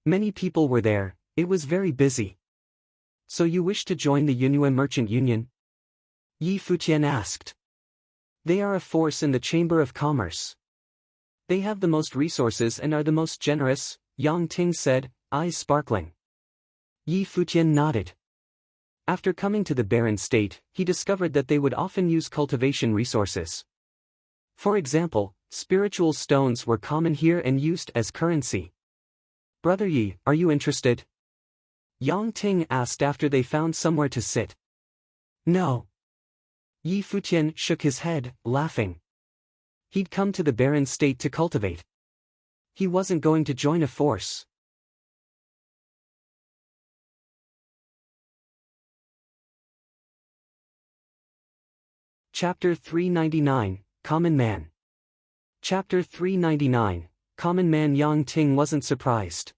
Many people were there, it was very busy. So you wish to join the Yunhua Merchant Union? Yi Futian asked. They are a force in the Chamber of Commerce. They have the most resources and are the most generous, Yang Ting said, eyes sparkling. Yi Futian nodded. After coming to the barren state, he discovered that they would often use cultivation resources. For example, spiritual stones were common here and used as currency. Brother Yi, are you interested? Yang Ting asked after they found somewhere to sit. No. Yi Futian shook his head, laughing. He'd come to the barren state to cultivate. He wasn't going to join a force. Chapter 399, Common Man. Chapter 399, Common Man. Yang Ting wasn't surprised.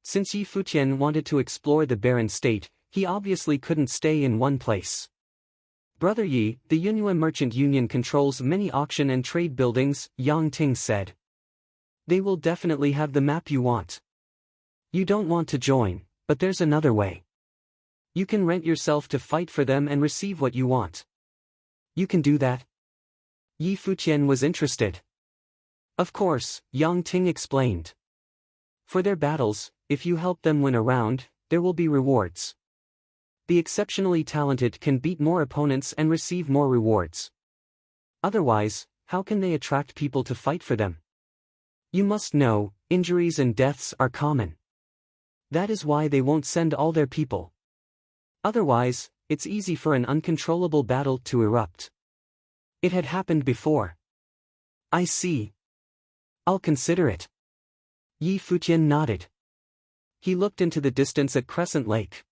Since Yi Futian wanted to explore the barren state, he obviously couldn't stay in one place. Brother Yi, the Yunhua Merchant Union controls many auction and trade buildings, Yang Ting said. They will definitely have the map you want. You don't want to join, but there's another way. You can rent yourself to fight for them and receive what you want. You can do that? Yi Futian was interested. Of course, Yang Ting explained. For their battles, if you help them win a round, there will be rewards. The exceptionally talented can beat more opponents and receive more rewards. Otherwise, how can they attract people to fight for them? You must know, injuries and deaths are common. That is why they won't send all their people. Otherwise, it's easy for an uncontrollable battle to erupt. It had happened before. I see. I'll consider it. Yi Futian nodded. He looked into the distance at Crescent Lake.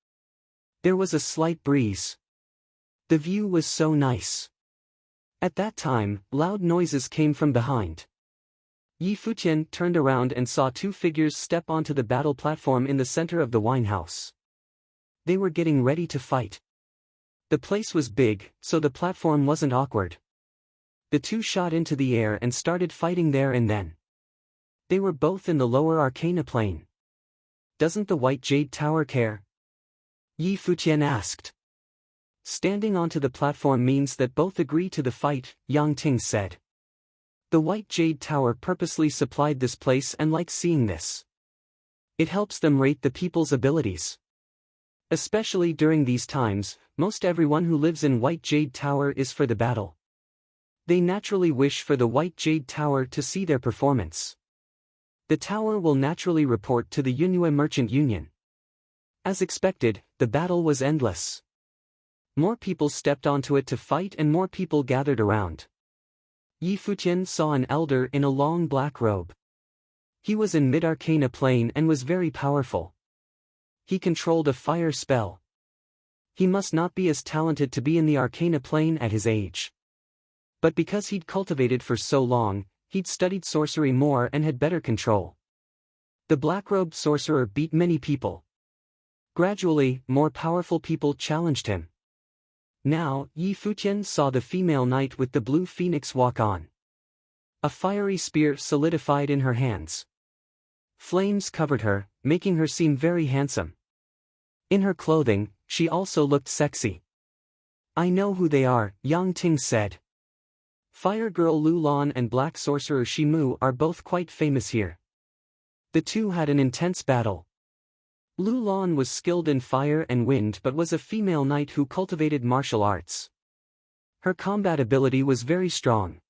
There was a slight breeze. The view was so nice. At that time, loud noises came from behind. Yi Futian turned around and saw two figures step onto the battle platform in the center of the wine house. They were getting ready to fight. The place was big, so the platform wasn't awkward. The two shot into the air and started fighting there and then. They were both in the lower Arcana plane. Doesn't the White Jade Tower care? Yi Futian asked. Standing onto the platform means that both agree to the fight, Yang Ting said. The White Jade Tower purposely supplied this place and likes seeing this. It helps them rate the people's abilities. Especially during these times, most everyone who lives in White Jade Tower is for the battle. They naturally wish for the White Jade Tower to see their performance. The tower will naturally report to the Yunhua Merchant Union. As expected, the battle was endless. More people stepped onto it to fight and more people gathered around. Yi Futian saw an elder in a long black robe. He was in mid-Arcana plane and was very powerful. He controlled a fire spell. He must not be as talented to be in the Arcana plane at his age. But because he'd cultivated for so long, he'd studied sorcery more and had better control. The black-robed sorcerer beat many people. Gradually, more powerful people challenged him. Now, Yi Futian saw the female knight with the blue phoenix walk on. A fiery spear solidified in her hands. Flames covered her, making her seem very handsome. In her clothing, she also looked sexy. I know who they are, Yang Ting said. Fire Girl Lu Lan and Black Sorcerer Shi Mu are both quite famous here. The two had an intense battle. Lu Lan was skilled in fire and wind but was a female knight who cultivated martial arts. Her combat ability was very strong.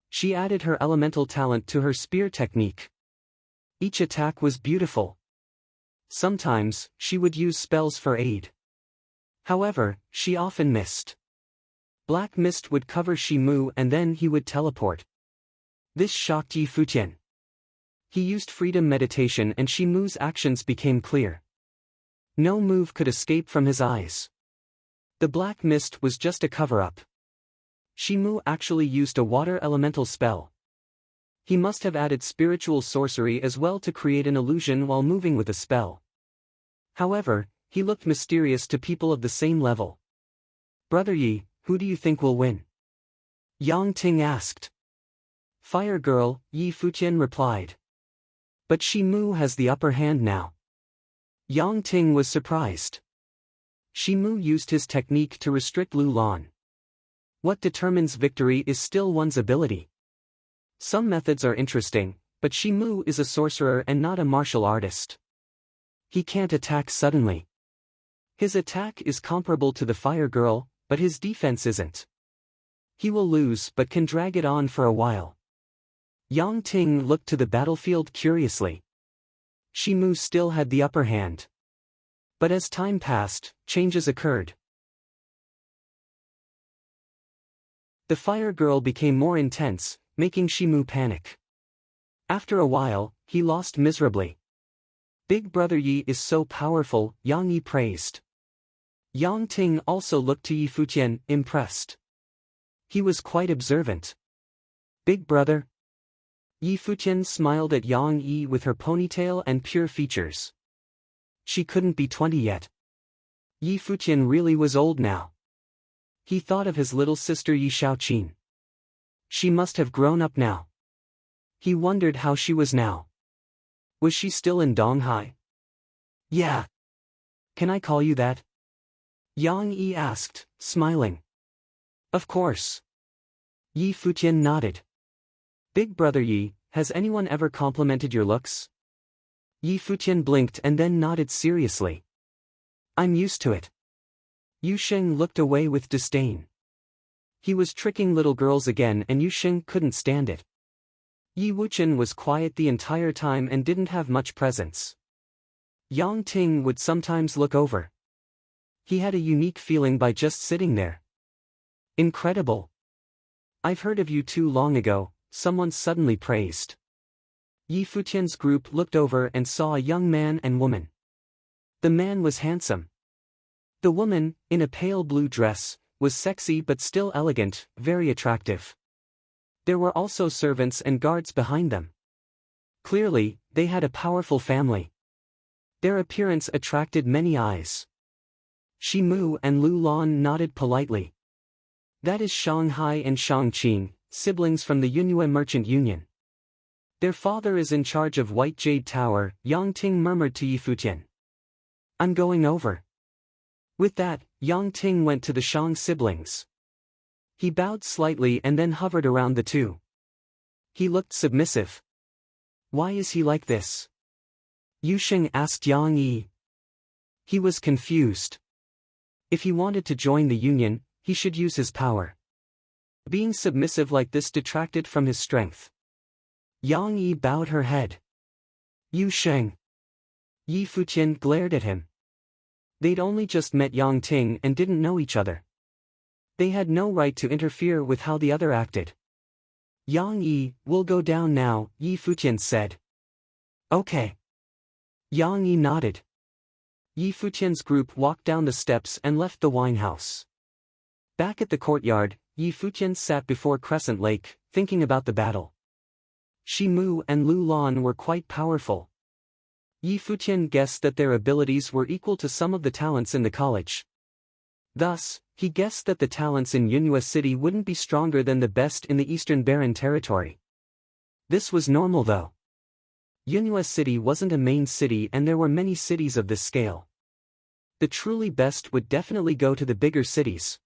She added her elemental talent to her spear technique. Each attack was beautiful. Sometimes, she would use spells for aid. However, she often missed. Black mist would cover Shi Mu and then he would teleport. This shocked Yi Futian. He used freedom meditation and Shi Mu's actions became clear. No move could escape from his eyes. The black mist was just a cover-up. Shi Mu actually used a water elemental spell. He must have added spiritual sorcery as well to create an illusion while moving with a spell. However, he looked mysterious to people of the same level. Brother Yi, who do you think will win? Yang Ting asked. Fire Girl, Yi Futian replied. But Shi Mu has the upper hand now. Yang Ting was surprised. Shi Mu used his technique to restrict Lu Lan. What determines victory is still one's ability. Some methods are interesting, but Shi Mu is a sorcerer and not a martial artist. He can't attack suddenly. His attack is comparable to the Fire Girl, but his defense isn't. He will lose but can drag it on for a while. Yang Ting looked to the battlefield curiously. Shi Mu still had the upper hand. But as time passed, changes occurred. The Fire Girl became more intense, making Shi Mu panic. After a while, he lost miserably. Big Brother Yi is so powerful, Yang Yi praised. Yang Ting also looked to Yi Futian, impressed. He was quite observant. Big brother? Yi Futian smiled at Yang Yi with her ponytail and pure features. She couldn't be 20 yet. Yi Futian really was old now. He thought of his little sister Yi Shaoqin. She must have grown up now. He wondered how she was now. Was she still in Donghai? Yeah. Can I call you that? Yang Yi asked, smiling. Of course. Yi Futian nodded. Big Brother Yi, has anyone ever complimented your looks? Yi Futian blinked and then nodded seriously. I'm used to it. Yu Sheng looked away with disdain. He was tricking little girls again and Yu Sheng couldn't stand it. Yi Wuchen was quiet the entire time and didn't have much presence. Yang Ting would sometimes look over. He had a unique feeling by just sitting there. Incredible. I've heard of you too long ago, someone suddenly praised. Yi Futian's group looked over and saw a young man and woman. The man was handsome. The woman, in a pale blue dress, was sexy but still elegant, very attractive. There were also servants and guards behind them. Clearly, they had a powerful family. Their appearance attracted many eyes. Shi Mu and Lu Lan nodded politely. That is Shanghai and Shangqing, siblings from the Yunhua Merchant Union. Their father is in charge of White Jade Tower, Yang Ting murmured to Yi Futian. I'm going over. With that, Yang Ting went to the Shang siblings. He bowed slightly and then hovered around the two. He looked submissive. Why is he like this? Yu Sheng asked Yang Yi. He was confused. If he wanted to join the union, he should use his power. Being submissive like this detracted from his strength. Yang Yi bowed her head. Yu Sheng. Yi Futian glared at him. They'd only just met Yang Ting and didn't know each other. They had no right to interfere with how the other acted. Yang Yi, we'll go down now, Yi Futian said. Okay. Yang Yi nodded. Yi Futian's group walked down the steps and left the wine house. Back at the courtyard, Yi Futian sat before Crescent Lake, thinking about the battle. Shi Mu and Lu Lan were quite powerful. Yi Futian guessed that their abilities were equal to some of the talents in the college. Thus, he guessed that the talents in Yunhua City wouldn't be stronger than the best in the Eastern Barren Territory. This was normal though. Yunhua City wasn't a main city and there were many cities of this scale. The truly best would definitely go to the bigger cities.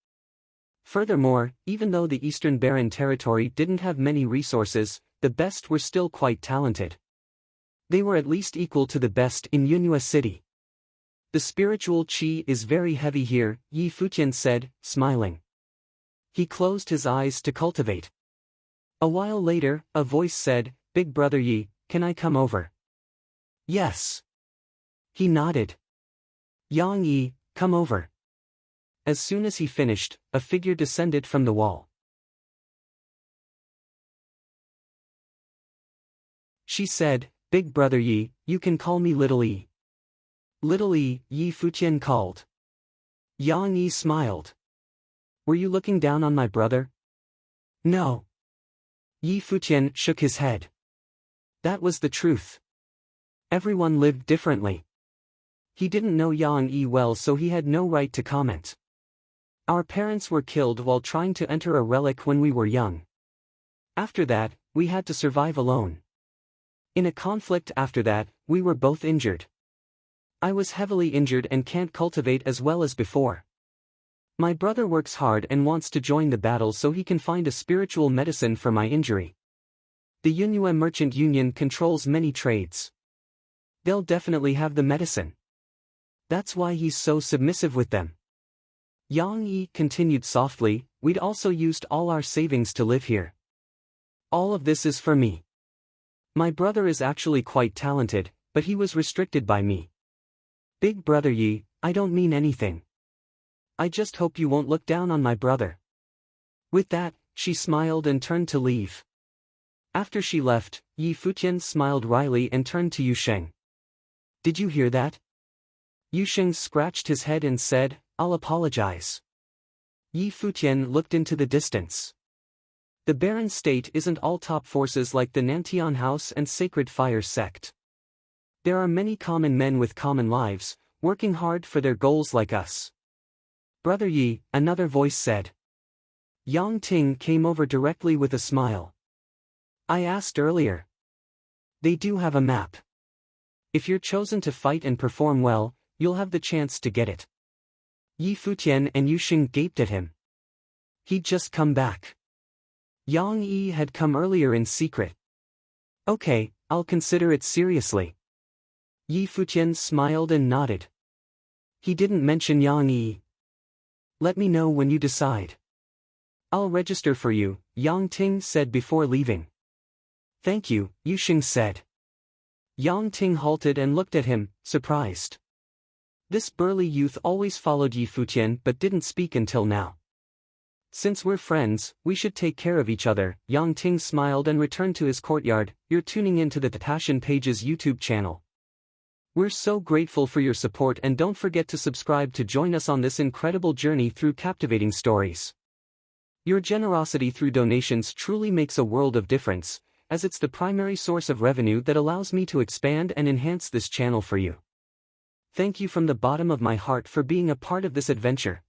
Furthermore, even though the Eastern Barren Territory didn't have many resources, the best were still quite talented. They were at least equal to the best in Yunhua City. The spiritual qi is very heavy here, Yi Futian said, smiling. He closed his eyes to cultivate. A while later, a voice said, "Big brother Yi, can I come over?" "Yes." He nodded. "Yang Yi, come over." As soon as he finished, a figure descended from the wall. She said, "Big brother Yi, you can call me Little Yi." "Little Yi," Yi Futian called. Yang Yi smiled. "Were you looking down on my brother?" "No." Yi Futian shook his head. That was the truth. Everyone lived differently. He didn't know Yang Yi well, so he had no right to comment. Our parents were killed while trying to enter a relic when we were young. After that, we had to survive alone. In a conflict after that, we were both injured. I was heavily injured and can't cultivate as well as before. My brother works hard and wants to join the battle so he can find a spiritual medicine for my injury. The Yunhua Merchant Union controls many trades. They'll definitely have the medicine. That's why he's so submissive with them. Yang Yi continued softly, "We'd also used all our savings to live here. All of this is for me. My brother is actually quite talented, but he was restricted by me. Big brother Yi, I don't mean anything. I just hope you won't look down on my brother." With that, she smiled and turned to leave. After she left, Yi Futian smiled wryly and turned to Yusheng. "Did you hear that?" Yusheng scratched his head and said, "I'll apologize." Yi Futian looked into the distance. The Barren State isn't all top forces like the Nantian House and Sacred Fire sect. There are many common men with common lives, working hard for their goals like us. "Brother Yi," another voice said. Yang Ting came over directly with a smile. "I asked earlier. They do have a map. If you're chosen to fight and perform well, you'll have the chance to get it." Yi Futian and Yusheng gaped at him. He'd just come back. Yang Yi had come earlier in secret. "Okay, I'll consider it seriously." Yi Futian smiled and nodded. He didn't mention Yang Yi. "Let me know when you decide." "I'll register for you," Yang Ting said before leaving. "Thank you," Yusheng said. Yang Ting halted and looked at him, surprised. This burly youth always followed Yi Futian but didn't speak until now. "Since we're friends, we should take care of each other," Yang Ting smiled and returned to his courtyard. "You're tuning in to the Passion Pages YouTube channel. We're so grateful for your support and don't forget to subscribe to join us on this incredible journey through captivating stories. Your generosity through donations truly makes a world of difference, as it's the primary source of revenue that allows me to expand and enhance this channel for you. Thank you from the bottom of my heart for being a part of this adventure.